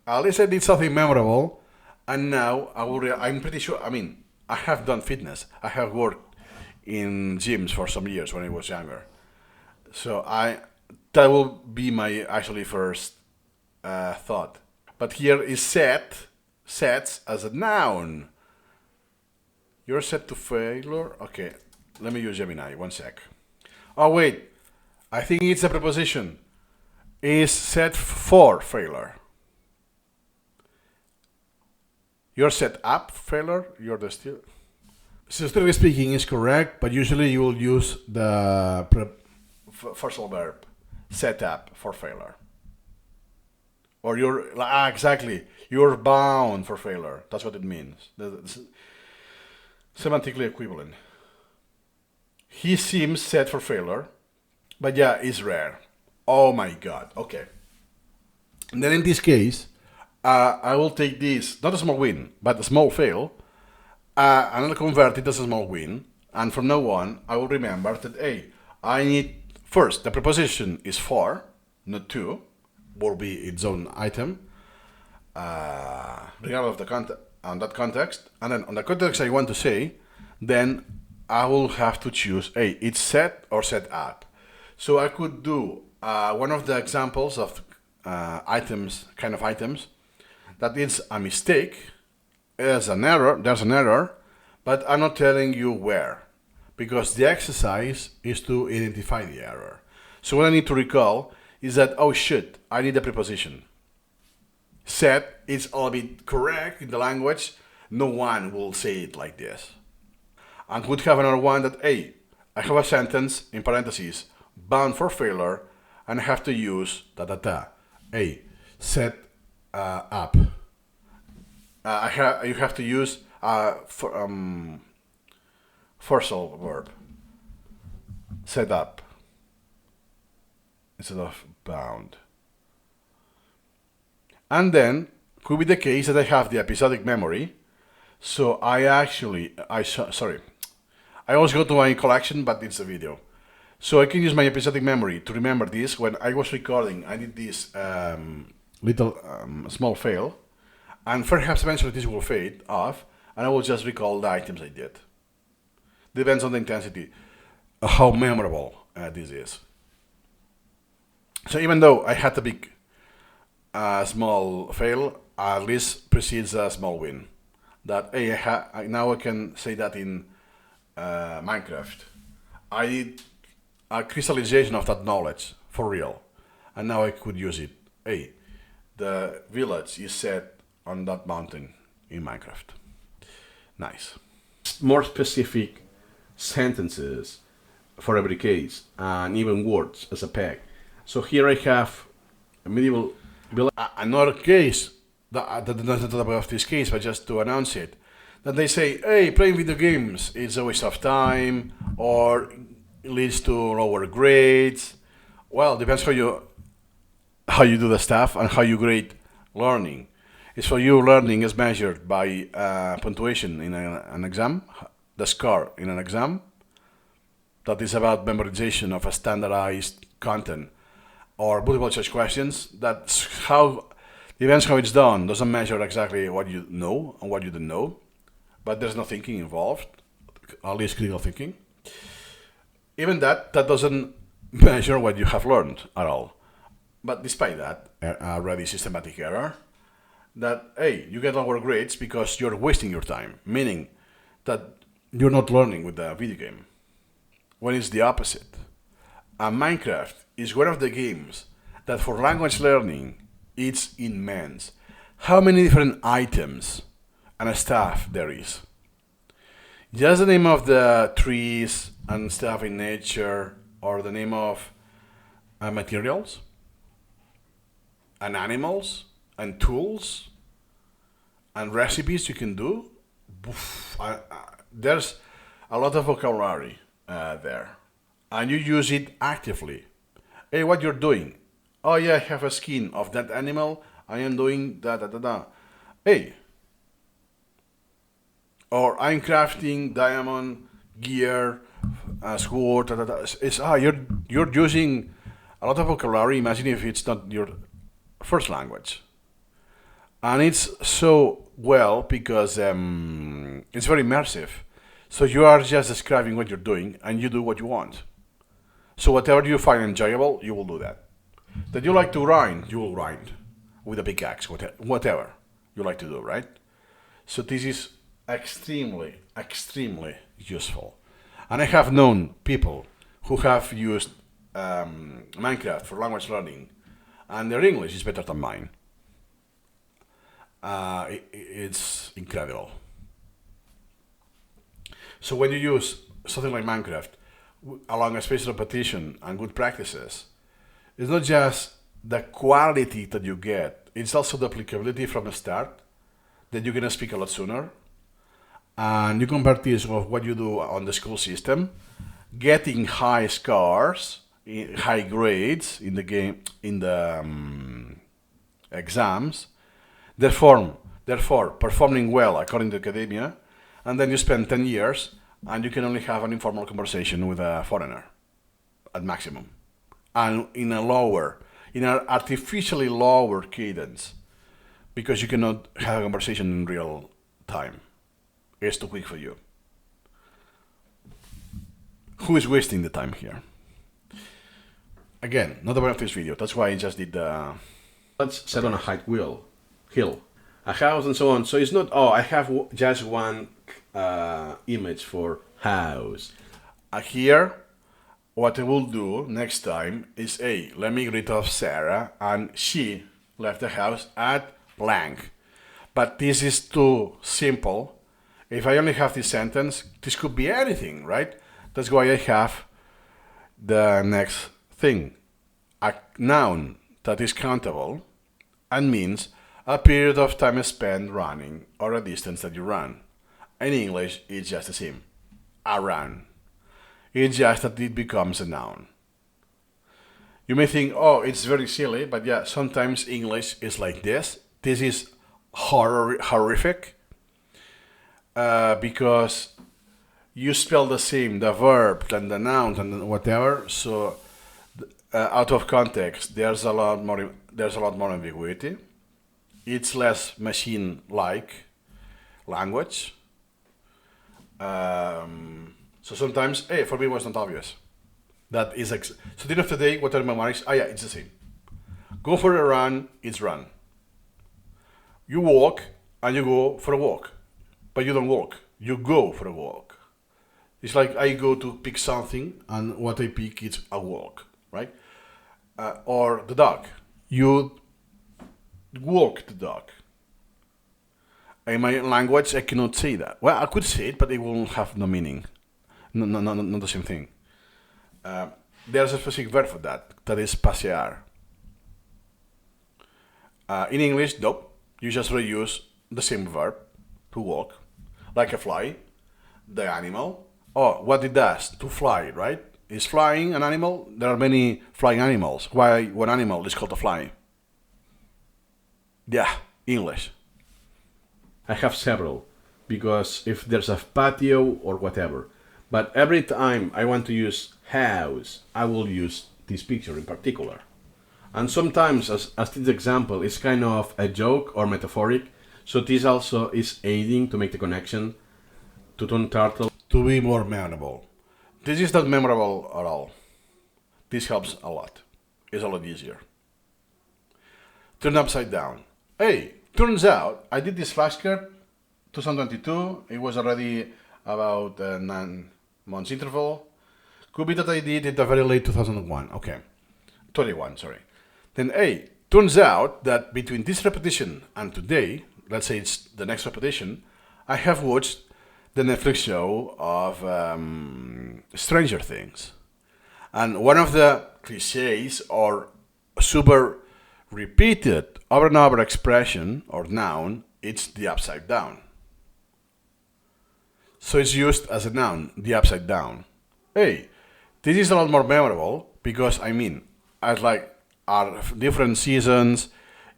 At least I did something memorable, and now I'm pretty sure. I mean, I have done fitness. I have worked in gyms for some years when I was younger. So that will be my actually first thought. But here is sets as a noun. You're set to failure. Okay, let me use Gemini. 1 sec. Oh wait, I think it's a preposition. Is set for failure. You're set up failure. You're the still. So strictly speaking is correct, but usually you will use the first verb, set up for failure. Or you're exactly. You're bound for failure. That's what it means. Semantically equivalent. He seems set for failure, but yeah, it's rare. Oh my god, okay. And then in this case, I will take this, not a small win, but a small fail, and I'll convert it as a small win. And from now on, I will remember that, hey, I need, first, the preposition is for, not to, will be its own item, regardless of the on that context. And then on the context I want to say, then I will have to choose, hey, it's set or set up. So I could do one of the examples of items, that is a mistake, there's an error, but I'm not telling you where, because the exercise is to identify the error. So what I need to recall is that, oh shit, I need a preposition. Set is all bit correct in the language, no one will say it like this. And could have another one that, hey, I have a sentence, in parentheses, bound for failure, and I have to use hey, set up. You have to use phrasal verb, set up, instead of bound. And then could be the case that I have the episodic memory. So I always go to my collection, but it's a video. So I can use my episodic memory to remember this. When I was recording, I did this little small fail, and perhaps eventually this will fade off, and I will just recall the items I did. Depends on the intensity, how memorable this is. So even though I had a big small fail, at least precedes a small win. That, hey, now I can say that in Minecraft. I did a crystallization of that knowledge for real, and now I could use it. Hey, the village is set on that mountain in Minecraft. Nice. More specific sentences for every case, and even words as a peg. So here I have a medieval village. Another case, that doesn't talk about this case, but just to announce it, that they say, hey, playing video games is a waste of time, or leads to lower grades. Well, depends how you do the stuff and how you grade learning. It's for you, learning is measured by punctuation in an exam, the score in an exam. That is about memorization of a standardized content or multiple choice questions. That's how, depends how it's done. Doesn't measure exactly what you know and what you don't know, but there's no thinking involved, at least critical thinking. Even that doesn't measure what you have learned at all. But despite that, already systematic error, that, hey, you get lower grades because you're wasting your time, meaning that you're not learning with the video game. When it's the opposite. And Minecraft is one of the games that for language learning, it's immense. How many different items and stuff there is. Just the name of the trees and stuff in nature, or the name of materials, and animals, and tools, and recipes you can do. There's a lot of vocabulary there, and you use it actively. Hey, what you're doing? Oh yeah, I have a skin of that animal. I am doing da. Hey, or I'm crafting diamond gear, sword. It's you're using a lot of vocabulary. Imagine if it's not your first language, and it's so well because it's very immersive. So you are just describing what you're doing, and you do what you want. So whatever you find enjoyable, you will do that. That you like to grind, you will grind with a pickaxe, whatever you like to do, right? So this is extremely, extremely useful. And I have known people who have used Minecraft for language learning, and their English is better than mine. It's incredible. So when you use something like Minecraft, along a spaced repetition and good practices, it's not just the quality that you get, it's also the applicability from the start, that you're going to speak a lot sooner. And you compare this with what you do on the school system, getting high scores, high grades in the game, in the exams, therefore performing well according to academia, and then you spend 10 years, and you can only have an informal conversation with a foreigner, at maximum, and in an artificially lower cadence, because you cannot have a conversation in real time. It's too quick for you. Who is wasting the time here? Again, not the point of this video. That's why I just did the... Let's set on a height hill, a house and so on. So it's not, oh, I have just one image for house. Here, what I will do next time is, hey, let me get rid of Sarah, and she left the house at blank. But this is too simple. If I only have this sentence, this could be anything, right? That's why I have the next thing. A noun that is countable and means a period of time spent running or a distance that you run. In English, it's just the same. A run. It's just that it becomes a noun. You may think, oh, it's very silly, but yeah, sometimes English is like this. This is horrific because you spell the same, the verb and the noun and whatever. So out of context, there's a lot more ambiguity. It's less machine-like language. So sometimes, hey, for me it was not obvious. That is so at the end of the day, what I remember is, yeah, it's the same. Go for a run, it's run. You walk and you go for a walk, but you don't walk. You go for a walk. It's like I go to pick something, and what I pick is a walk, right? Or the dog. You walk the dog. In my language, I cannot say that. Well, I could say it, but it will have no meaning. No, not the same thing. There's a specific verb for that. That is pasear. In English, nope. You just reuse the same verb to walk, like a fly, the animal. Oh, what it does to fly, right? Is flying an animal? There are many flying animals. Why one animal is called a fly? Yeah, English. I have several, because if there's a patio or whatever. But every time I want to use house, I will use this picture in particular. And sometimes, as this example, it's kind of a joke or metaphoric. So this also is aiding to make the connection to turn turtle to be more memorable. This is not memorable at all. This helps a lot. It's a lot easier. Turn upside down. Hey, turns out I did this flashcard 2022. It was already about 9 months interval. Could be that I did it a very late 2001. Okay, 21. Sorry. Then hey, turns out that between this repetition and today, let's say it's the next repetition, I have watched the Netflix show of Stranger Things. And one of the cliches or super repeated over and over expression or noun, it's the upside down. So it's used as a noun, the upside down. Hey, this is a lot more memorable because, I mean, as like our different seasons,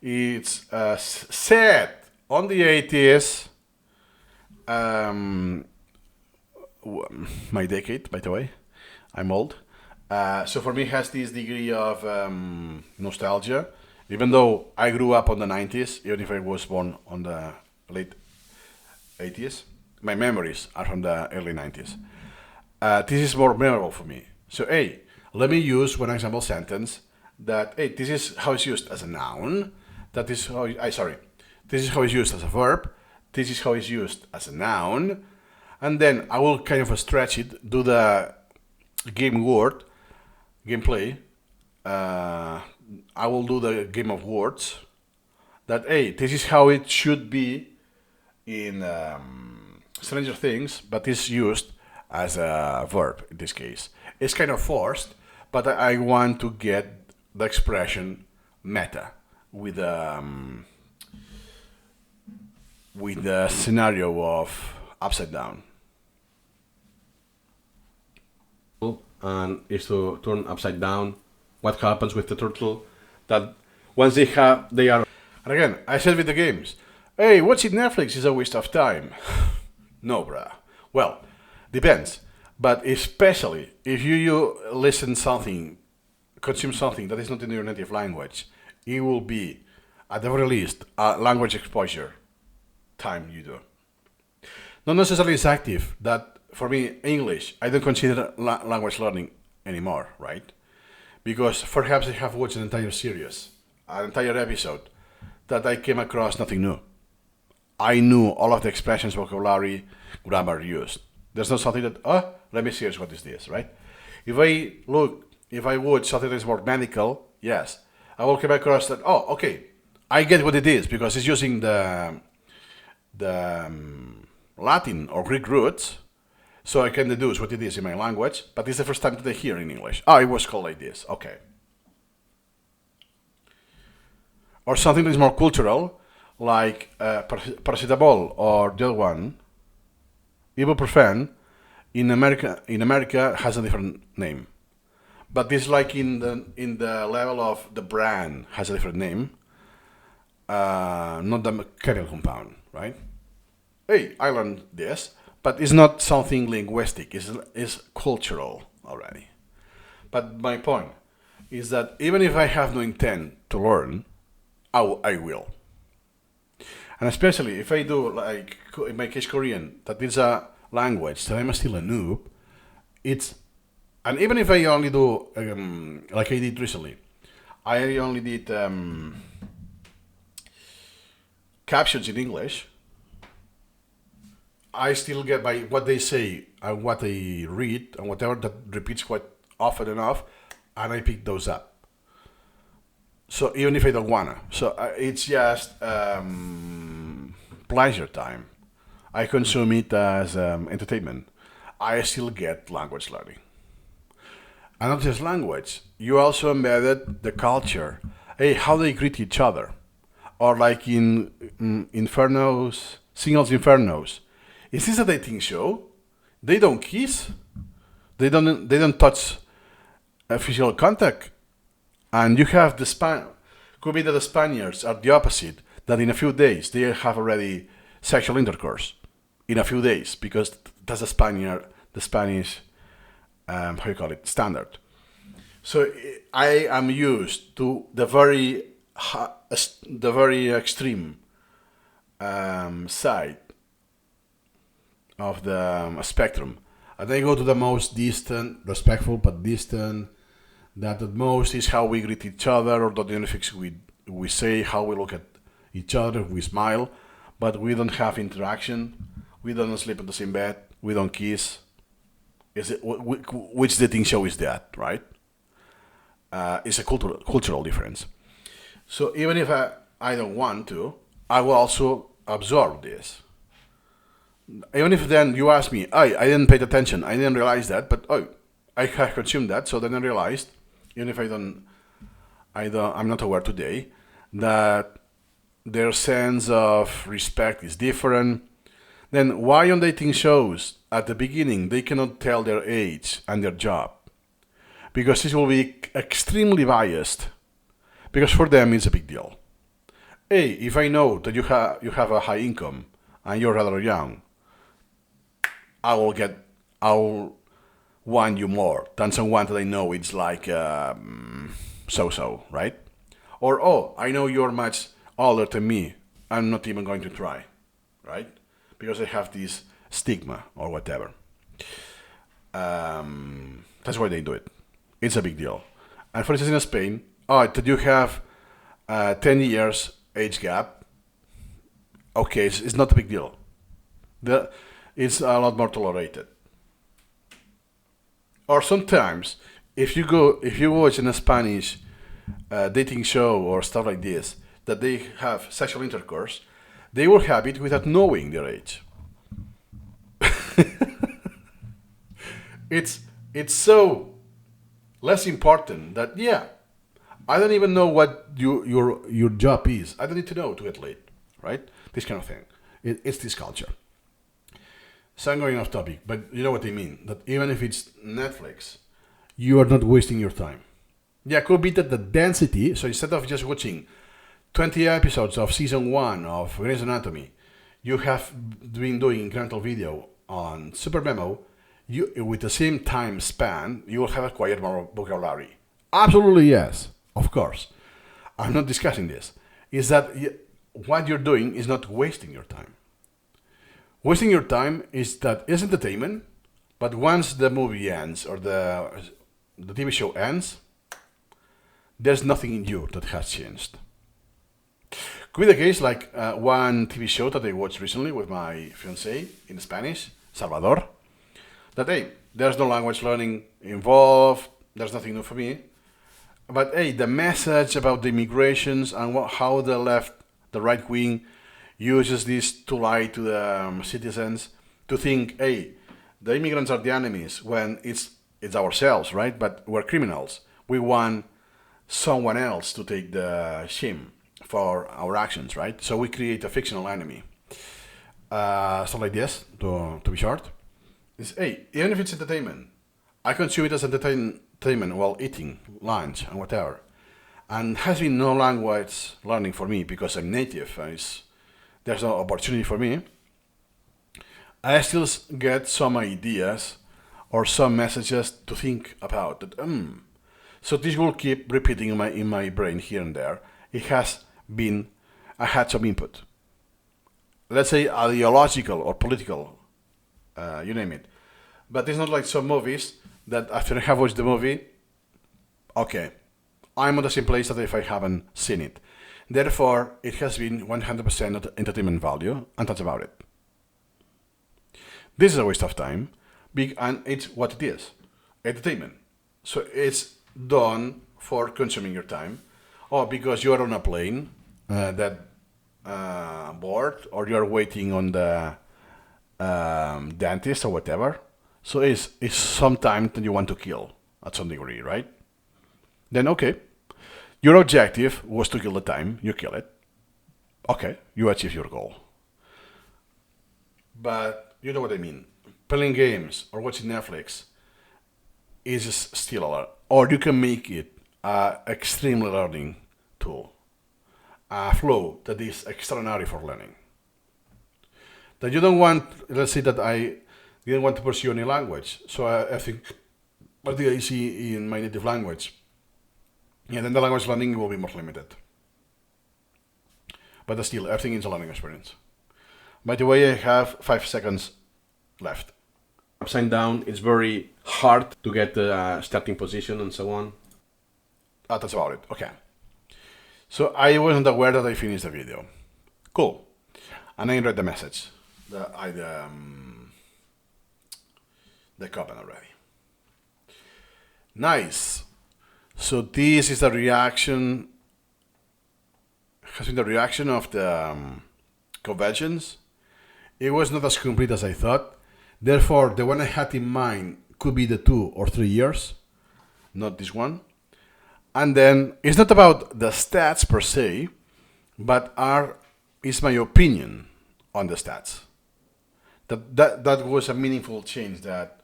it's set on the 80s, my decade, by the way, I'm old. So for me it has this degree of nostalgia, even though I grew up on the 90s, even if I was born on the late 80s. My memories are from the early 90s. This is more memorable for me. So hey, let me use one example sentence that, hey, this is how it's used as a noun. That is how, this is how it's used as a verb. This is how it's used as a noun. And then I will kind of stretch it, do the gameplay. I will do the game of words. That, hey, this is how it should be in Stranger Things, but it's used as a verb in this case. It's kind of forced, but I want to get the expression meta with the scenario of upside down. And is to turn upside down. What happens with the turtle? That once they are. And again, I said with the games, hey, watching Netflix is a waste of time. No, bruh. Well, depends. But especially if you listen something, consume something that is not in your native language, it will be, at the very least, a language exposure time you do. Not necessarily it's active. That, for me, English, I don't consider language learning anymore, right? Because perhaps I have watched an entire series, an entire episode, that I came across nothing new. I knew all of the expressions, vocabulary, grammar used. There's not something that, let me see what is this, right? If I watch something that is more medical, yes, I will come across that, okay, I get what it is because it's using the Latin or Greek roots, so I can deduce what it is in my language, but it's the first time that I hear in English. It was called like this, okay. Or something that is more cultural, like paracetamol or the other one, ibuprofen, in America has a different name. But this like in the level of the brand has a different name, not the chemical compound, right? Hey, I learned this, but it's not something linguistic, it's cultural already. But my point is that even if I have no intent to learn, I will. And especially if I do, like in my case, Korean, that is a language that I'm still a noob, and even if I only do, like I did recently, I only did captions in English, I still get by what they say and what they read and whatever that repeats quite often enough, and I pick those up. So even if I don't wanna, so it's just pleasure time. I consume it as entertainment. I still get language learning. And not just language, you also embedded the culture. Hey, how they greet each other. Or like in Infernos, Singles Infernos. Is this a dating show? They don't kiss. They don't touch physical contact. And you have could be that the Spaniards are the opposite, that in a few days they have already sexual intercourse. In a few days, because that's the Spanish, how you call it, standard. So I am used to the very extreme side of the spectrum. And I go to the most distant, respectful but distant, that at most is how we greet each other, or the only things we say, how we look at each other, we smile, but we don't have interaction, we don't sleep in the same bed, we don't kiss. Which dating show is that, right? It's a cultural difference. So even if I don't want to, I will also absorb this. Even if then you ask me, I didn't pay attention, I didn't realize that, but I have consumed that, so then I realized, even if I'm not aware today, that their sense of respect is different. Then why on dating shows at the beginning they cannot tell their age and their job? Because this will be extremely biased. Because for them it's a big deal. Hey, if I know that you have a high income and you're rather young, I'll want you more than someone that I know it's like so-so, right? Or, I know you're much older than me, I'm not even going to try, right? Because I have this stigma or whatever. That's why they do it. It's a big deal. And for instance in Spain, did you have 10 years age gap? Okay, it's not a big deal. It's a lot more tolerated. Or sometimes, if you watch in a Spanish dating show or stuff like this, that they have sexual intercourse, they will have it without knowing their age. It's so less important that I don't even know what your job is. I don't need to know to get laid, right? This kind of thing. It's this culture. So I'm going off topic, but you know what I mean. That even if it's Netflix, you are not wasting your time. Yeah, could be that the density, so instead of just watching 20 episodes of season 1 of Grey's Anatomy, you have been doing incremental video on SuperMemo, you, with the same time span, you will have acquired more vocabulary. Absolutely yes, of course. I'm not discussing this. Is that what you're doing is not wasting your time. Wasting your time is that it's entertainment, but once the movie ends or the TV show ends, there's nothing in you that has changed. Could be the case like one TV show that I watched recently with my fiancée in Spanish, Salvador, that hey, there's no language learning involved, there's nothing new for me. But hey, the message about the immigrations and how the left, the right wing, uses this to lie to the citizens, to think, hey, the immigrants are the enemies when it's ourselves, right? But we're criminals. We want someone else to take the shame for our actions, right? So we create a fictional enemy. Stuff like this, to be short, is hey, even if it's entertainment, I consume it as entertainment while eating lunch and whatever. And has been no language learning for me because I'm native. There's no opportunity for me. I still get some ideas or some messages to think about. So this will keep repeating in my brain here and there. I had some input. Let's say ideological or political, you name it. But it's not like some movies that after I have watched the movie, okay, I'm on the same place that if I haven't seen it. Therefore, it has been 100% entertainment value, and that's about it. This is a waste of time, and it's what it is, entertainment. So it's done for consuming your time, or because you are on a plane bored, or you're waiting on the dentist or whatever. So it's some time that you want to kill at some degree, right? Then okay, your objective was to kill the time, you kill it. Okay, you achieve your goal. But you know what I mean. Playing games or watching Netflix is still a lot. Or you can make it an extremely learning tool. A flow that is extraordinary for learning. That you don't want, let's say that I didn't want to pursue any language. So I think, what did I see in my native language? Yeah, then the language learning will be more limited. But still, everything is a learning experience. By the way, I have 5 seconds left. Upside down, it's very hard to get the starting position and so on. That's about it. Okay. So I wasn't aware that I finished the video. Cool. And I read the message. The comment already. Nice. So this is the reaction. Has been the reaction of the conventions. It was not as complete as I thought. Therefore, the one I had in mind could be the 2 or 3 years, not this one. And then it's not about the stats per se, but is my opinion on the stats. That was a meaningful change. That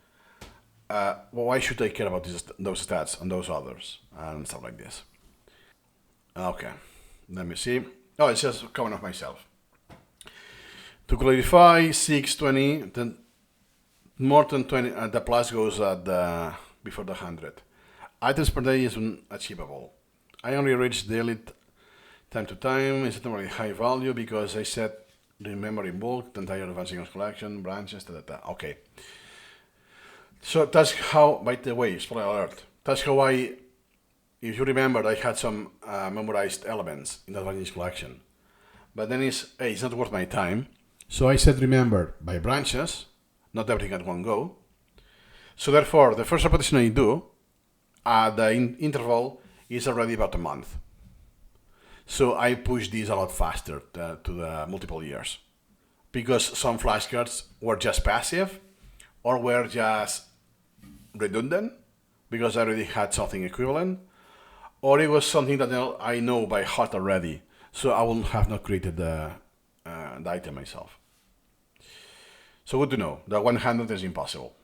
why should I care about those stats and those others and stuff like this? Okay, let me see. Oh, it's just coming off myself. To clarify, 620, then more than 20, the plus goes at before the 100. Items per day is unachievable. I only reach daily time to time. It's not really high value because I set remember in bulk the entire advancing collection, branches, Okay. So that's how, by the way, spoiler alert, that's how if you remember, I had some memorized elements in the advancing collection. But then it's not worth my time. So I said remember by branches, not everything at one go. So therefore, the first repetition I do, the interval is already about a month. So I push this a lot faster to the multiple years. Because some flashcards were just passive or were just redundant because I already had something equivalent, or it was something that I know by heart already, so I will have not created the item myself. So good to know that 100 is impossible.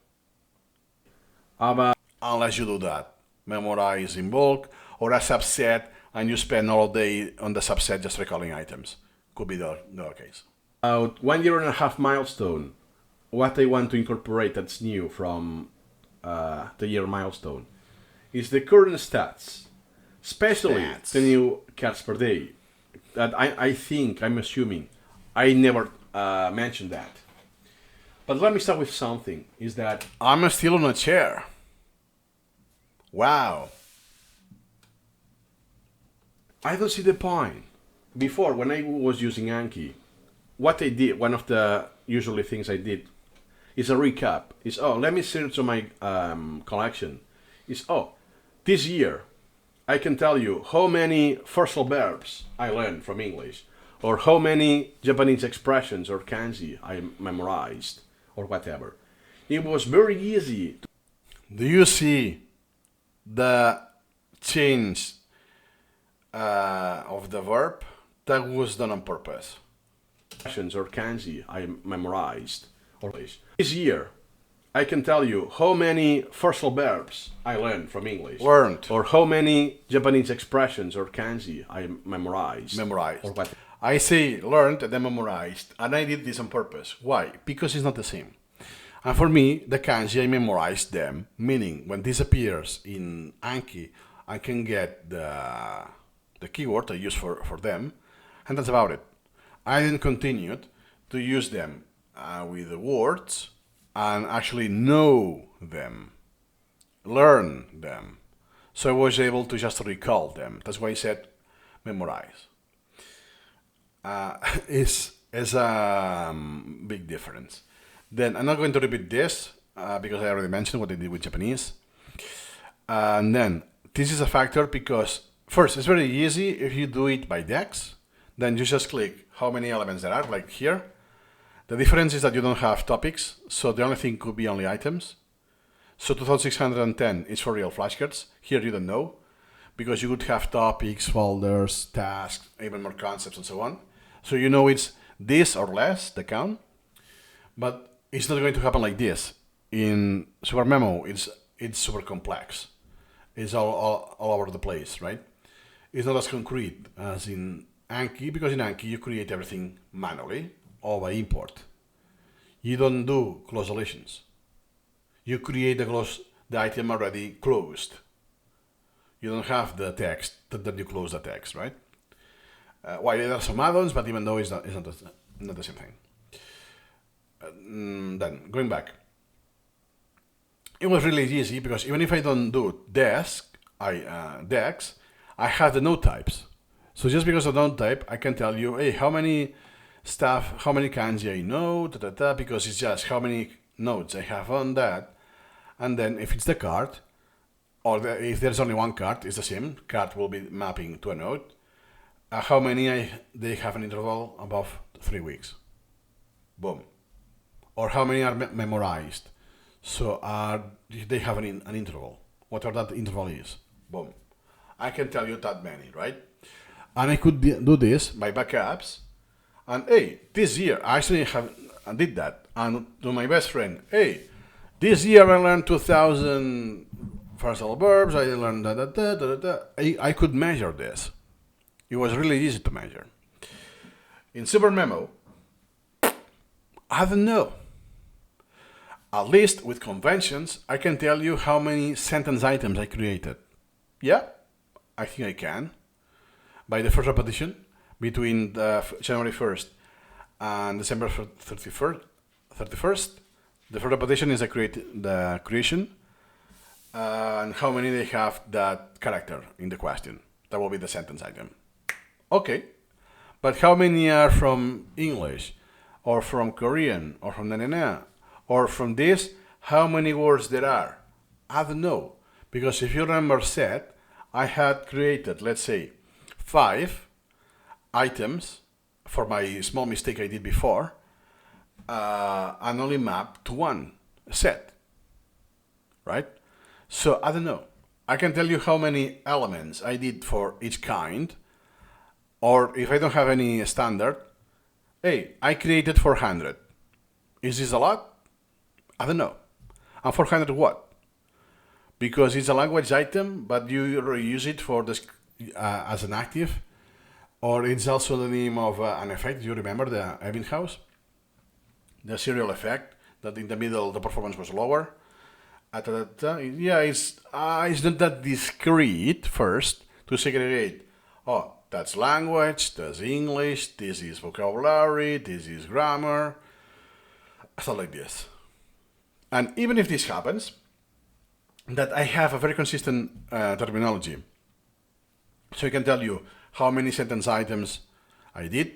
Unless you do that, memorize in bulk or a subset, and you spend all day on the subset just recalling items. Could be the case. About 1.5 year milestone, what I want to incorporate that's new from the year milestone is the current stats, especially the new cards per day. That I think, I'm assuming, I never mentioned that. But let me start with something, is that I'm still on a chair. Wow. I don't see the point. Before, when I was using Anki, what I did, one of the usually things I did, is a recap. Is, oh, let me search on my collection. Is, oh, this year, I can tell you how many phrasal verbs I learned from English, or how many Japanese expressions or kanji I memorized, or whatever. It was very easy. Do you see the change of the verb? That was done on purpose. Expressions or kanji I memorized. Or this year, I can tell you how many phrasal verbs I learned from English. Learned. Or how many Japanese expressions or kanji I memorized. Memorized. Or what? I say learned and then memorized, and I did this on purpose. Why? Because it's not the same. And for me, the kanji, I memorized them, meaning when this appears in Anki, I can get the keyword I use for them, and that's about it. I then continued to use them with the words and actually know them, learn them. So I was able to just recall them. That's why I said memorize. Is a big difference. Then I'm not going to repeat this because I already mentioned what I did with Japanese. And then this is a factor because first, it's very easy if you do it by decks. Then you just click how many elements there are, like here. The difference is that you don't have topics, so the only thing could be only items. So 2610 is for real flashcards. Here you don't know, because you would have topics, folders, tasks, even more concepts and so on. So you know it's this or less, the count. But it's not going to happen like this. In SuperMemo, it's super complex. It's all over the place, right? It's not as concrete as in Anki, because in Anki you create everything manually or by import. You don't do close deletions. You create the item already closed. You don't have the text that you close the text, right? Well, there are some add-ons, but even though it's not the same thing. Then, going back. It was really easy because even if I don't do decks, I have the node types. So just because I don't type, I can tell you, hey, how many kanji I know, because it's just how many nodes I have on that. And then if it's the card, or if there's only one card, it's the same. Card will be mapping to a node. How many they have an interval above 3 weeks. Boom. Or how many are memorized. So they have an interval, whatever that interval is. Boom. I can tell you that many, right? And I could do this by backups. And hey, this year I actually did that. And to my best friend, hey, this year I learned 2,000 phrasal verbs. I learned I could measure this. It was really easy to measure. In SuperMemo, I don't know. At least with conventions, I can tell you how many sentence items I created. Yeah, I think I can. By the first repetition, between January 1st and December 31st, the first repetition is the creation, and how many they have that character in the question. That will be the sentence item. Okay, but how many are from English, or from Korean, or from Nanana, or from this? How many words there are? I don't know, because if you remember set, I had created, let's say, 5 items for my small mistake I did before, and only mapped to one set, right? So I don't know. I can tell you how many elements I did for each kind, or if I don't have any standard, hey, I created 400. Is this a lot? I don't know. And 400 what? Because it's a language item, but you reuse it for this as an active. Or it's also the name of an effect. You remember the Ebbinghaus? The serial effect, that in the middle the performance was lower. Yeah, it's not that discrete first to segregate. Oh, that's language, that's English, this is vocabulary, this is grammar, stuff like this. And even if this happens, that I have a very consistent terminology. So I can tell you how many sentence items I did.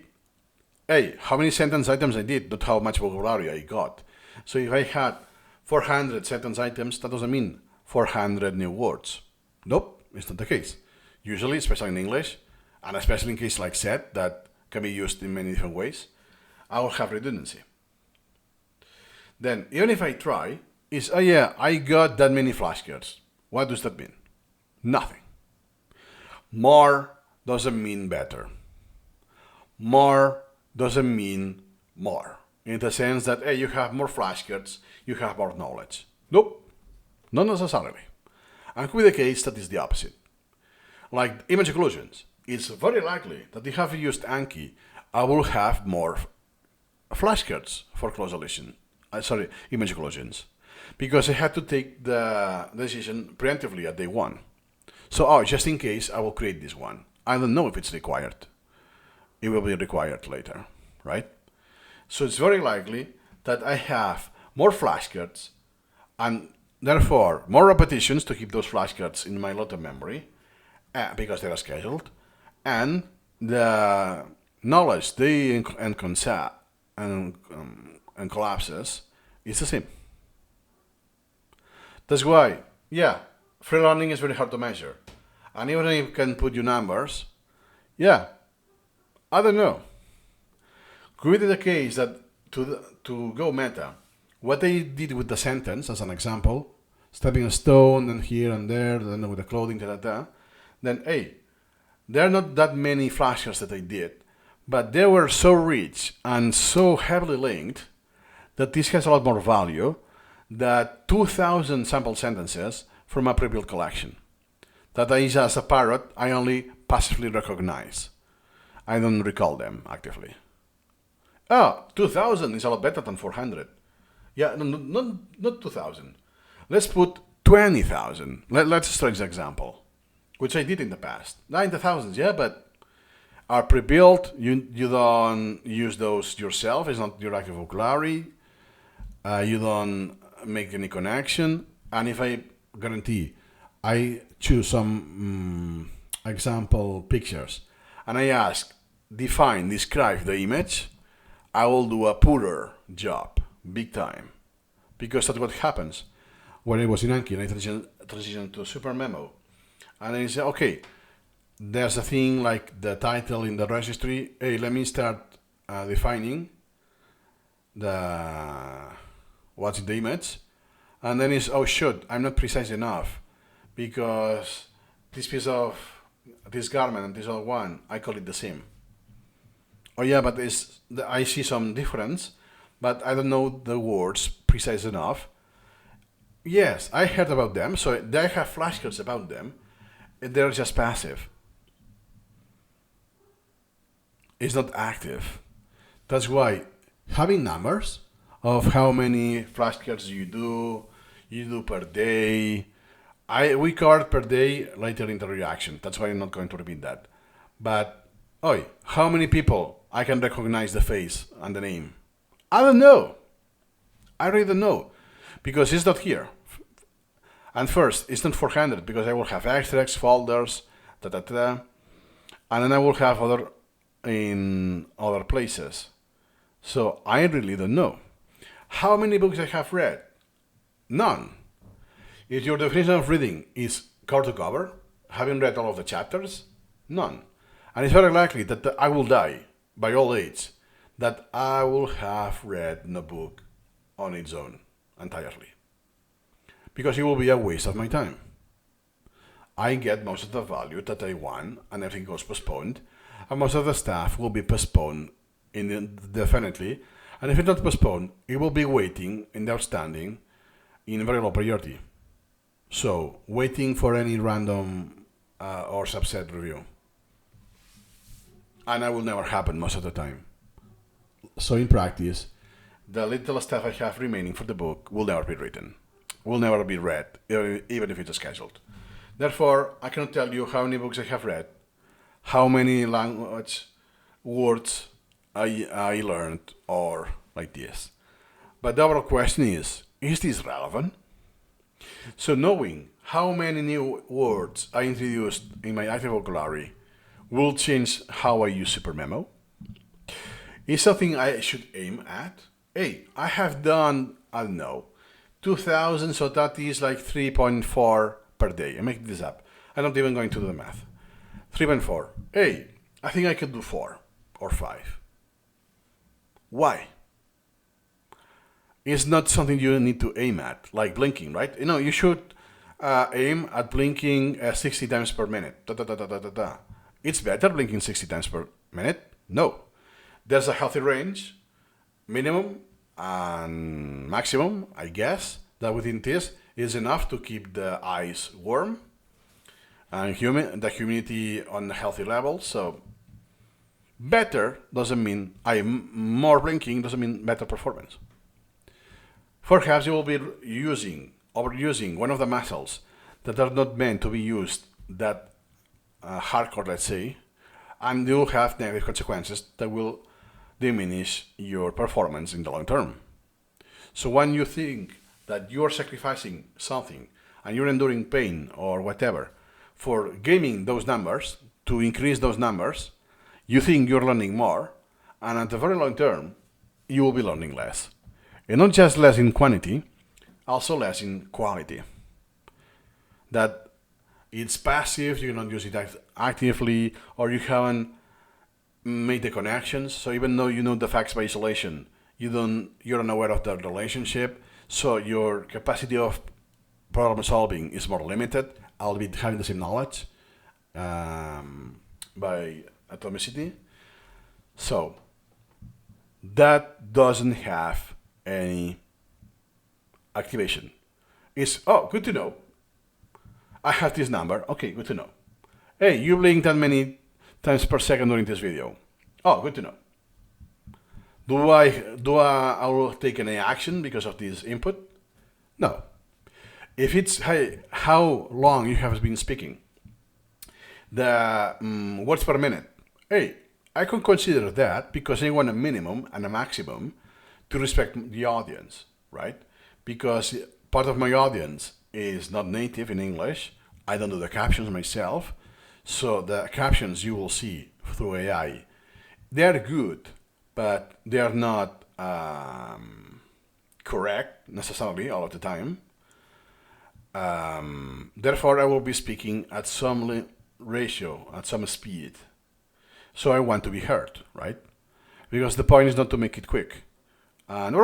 Hey, how many sentence items I did, not how much vocabulary I got. So if I had 400 sentence items, that doesn't mean 400 new words. Nope, it's not the case. Usually, especially in English, and especially in cases like set, that can be used in many different ways, I will have redundancy. Then, even if I try, oh yeah, I got that many flashcards. What does that mean? Nothing. More doesn't mean better. More doesn't mean more. In the sense that, hey, you have more flashcards, you have more knowledge. Nope, not necessarily. And could be the case that is the opposite. Like image occlusions, it's very likely that if I have used Anki, I will have more flashcards for image occlusions. Because I had to take the decision preemptively at day one. So, just in case, I will create this one. I don't know if it's required. It will be required later, right? So it's very likely that I have more flashcards and therefore more repetitions to keep those flashcards in my lot of memory because they are scheduled, and the knowledge they and collapses is the same. That's why, yeah, free learning is very hard to measure. And even if you can put you numbers, yeah, I don't know. Could be the case that to go meta, what they did with the sentence, as an example, stepping a stone and here and there, then with the clothing, then hey, there are not that many flashcards that I did, but they were so rich and so heavily linked that this has a lot more value than 2,000 sample sentences from a pre-built collection. That is, as a parrot, I only passively recognize. I don't recall them actively. 2,000 is a lot better than 400. Yeah, no, not 2,000. Let's put 20,000. Let's try this example, which I did in the past. Not in the thousands, yeah, but are pre-built. You don't use those yourself. It's not your active vocabulary. You don't make any connection. And if I guarantee, I choose some example pictures, and I ask, describe the image, I will do a poorer job, big time. Because that's what happens. When I was in Anki, I transitioned to SuperMemo. And I say, okay, there's a thing like the title in the registry. Hey, let me start defining what's in the image. And then it's, oh shoot, I'm not precise enough. Because this garment and this other one, I call it the same. Oh yeah, but I see some difference, but I don't know the words precise enough. Yes, I heard about them, so they have flashcards about them. They're just passive. It's not active. That's why having numbers of how many flashcards you do per day. We covered per day later in the reaction. That's why I'm not going to repeat that. But, how many people I can recognize the face and the name? I don't know. I really don't know. Because it's not here. And first, it's not 400 because I will have extracts, folders, and then I will have other in other places. So I really don't know. How many books I have read? None. If your definition of reading is cover to cover, having read all of the chapters, none. And it's very likely that I will die by old age, that I will have read the book on its own entirely. Because it will be a waste of my time. I get most of the value that I want, and everything goes postponed, and most of the stuff will be postponed indefinitely, and if it's not postponed, it will be waiting in the outstanding in very low priority. So, waiting for any random or subset review. and that will never happen most of the time. So in practice, the little stuff I have remaining for the book will never be written, will never be read, even if it's scheduled. Therefore, I cannot tell you how many books I have read, how many language words I learned, or like this. But the overall question is this relevant? So knowing how many new words I introduced in my active vocabulary will change how I use SuperMemo? Is something I should aim at? Hey, I have done, I don't know, 2,000, so that is like 3.4 per day. I'm making this up. I'm not even going to do the math. 3.4. Hey, I think I could do 4 or 5. Why? It's not something you need to aim at, like blinking, right? You know, you should aim at blinking 60 times per minute. It's better blinking 60 times per minute? No. There's a healthy range, minimum and maximum, I guess, that within this is enough to keep the eyes warm and the humidity on a healthy level. So better doesn't mean more blinking doesn't mean better performance. Perhaps you will be overusing one of the muscles that are not meant to be used that hardcore, let's say, and you will have negative consequences that will diminish your performance in the long term. So when you think that you're sacrificing something and you're enduring pain or whatever for gaining those numbers, to increase those numbers, you think you're learning more, and at the very long term, you will be learning less. And not just less in quantity, also less in quality. That it's passive, you cannot use it actively, or you haven't made the connections. So even though you know the facts by isolation, you're unaware of the relationship. So your capacity of problem solving is more limited, albeit having the same knowledge by atomicity. So that doesn't have any activation. It's, oh, good to know. I have this number. Okay, good to know. Hey, you blink that many times per second during this video. Oh, good to know. Do I will take any action because of this input? No. If it's how long you have been speaking, the words per minute, hey, I can consider that because I want a minimum and a maximum to respect the audience, right? Because part of my audience is not native in English. I don't do the captions myself. So the captions you will see through AI, they are good, but they are not correct necessarily all of the time. Therefore, I will be speaking at some ratio, at some speed. So I want to be heard, right? Because the point is not to make it quick and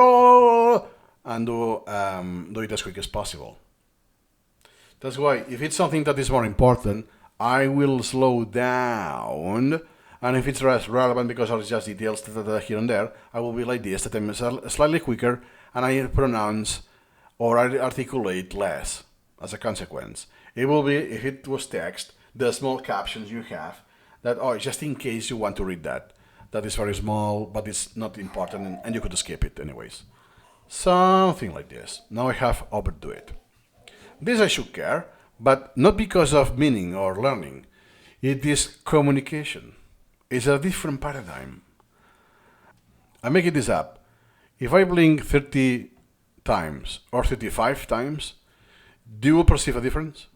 do it as quick as possible. That's why if it's something that is more important, I will slow down. And if it's less relevant because of just details here and there, I will be like this, that I'm slightly quicker and I pronounce or I articulate less as a consequence. It will be, if it was text, the small captions you have that, oh, just in case you want to read that. That is very small, but it's not important and you could skip it anyways. Something like this. Now I have overdo it. This I should care, but not because of meaning or learning. It is communication. It's a different paradigm. I'm making this up. If I blink 30 times or 35 times, do you perceive a difference?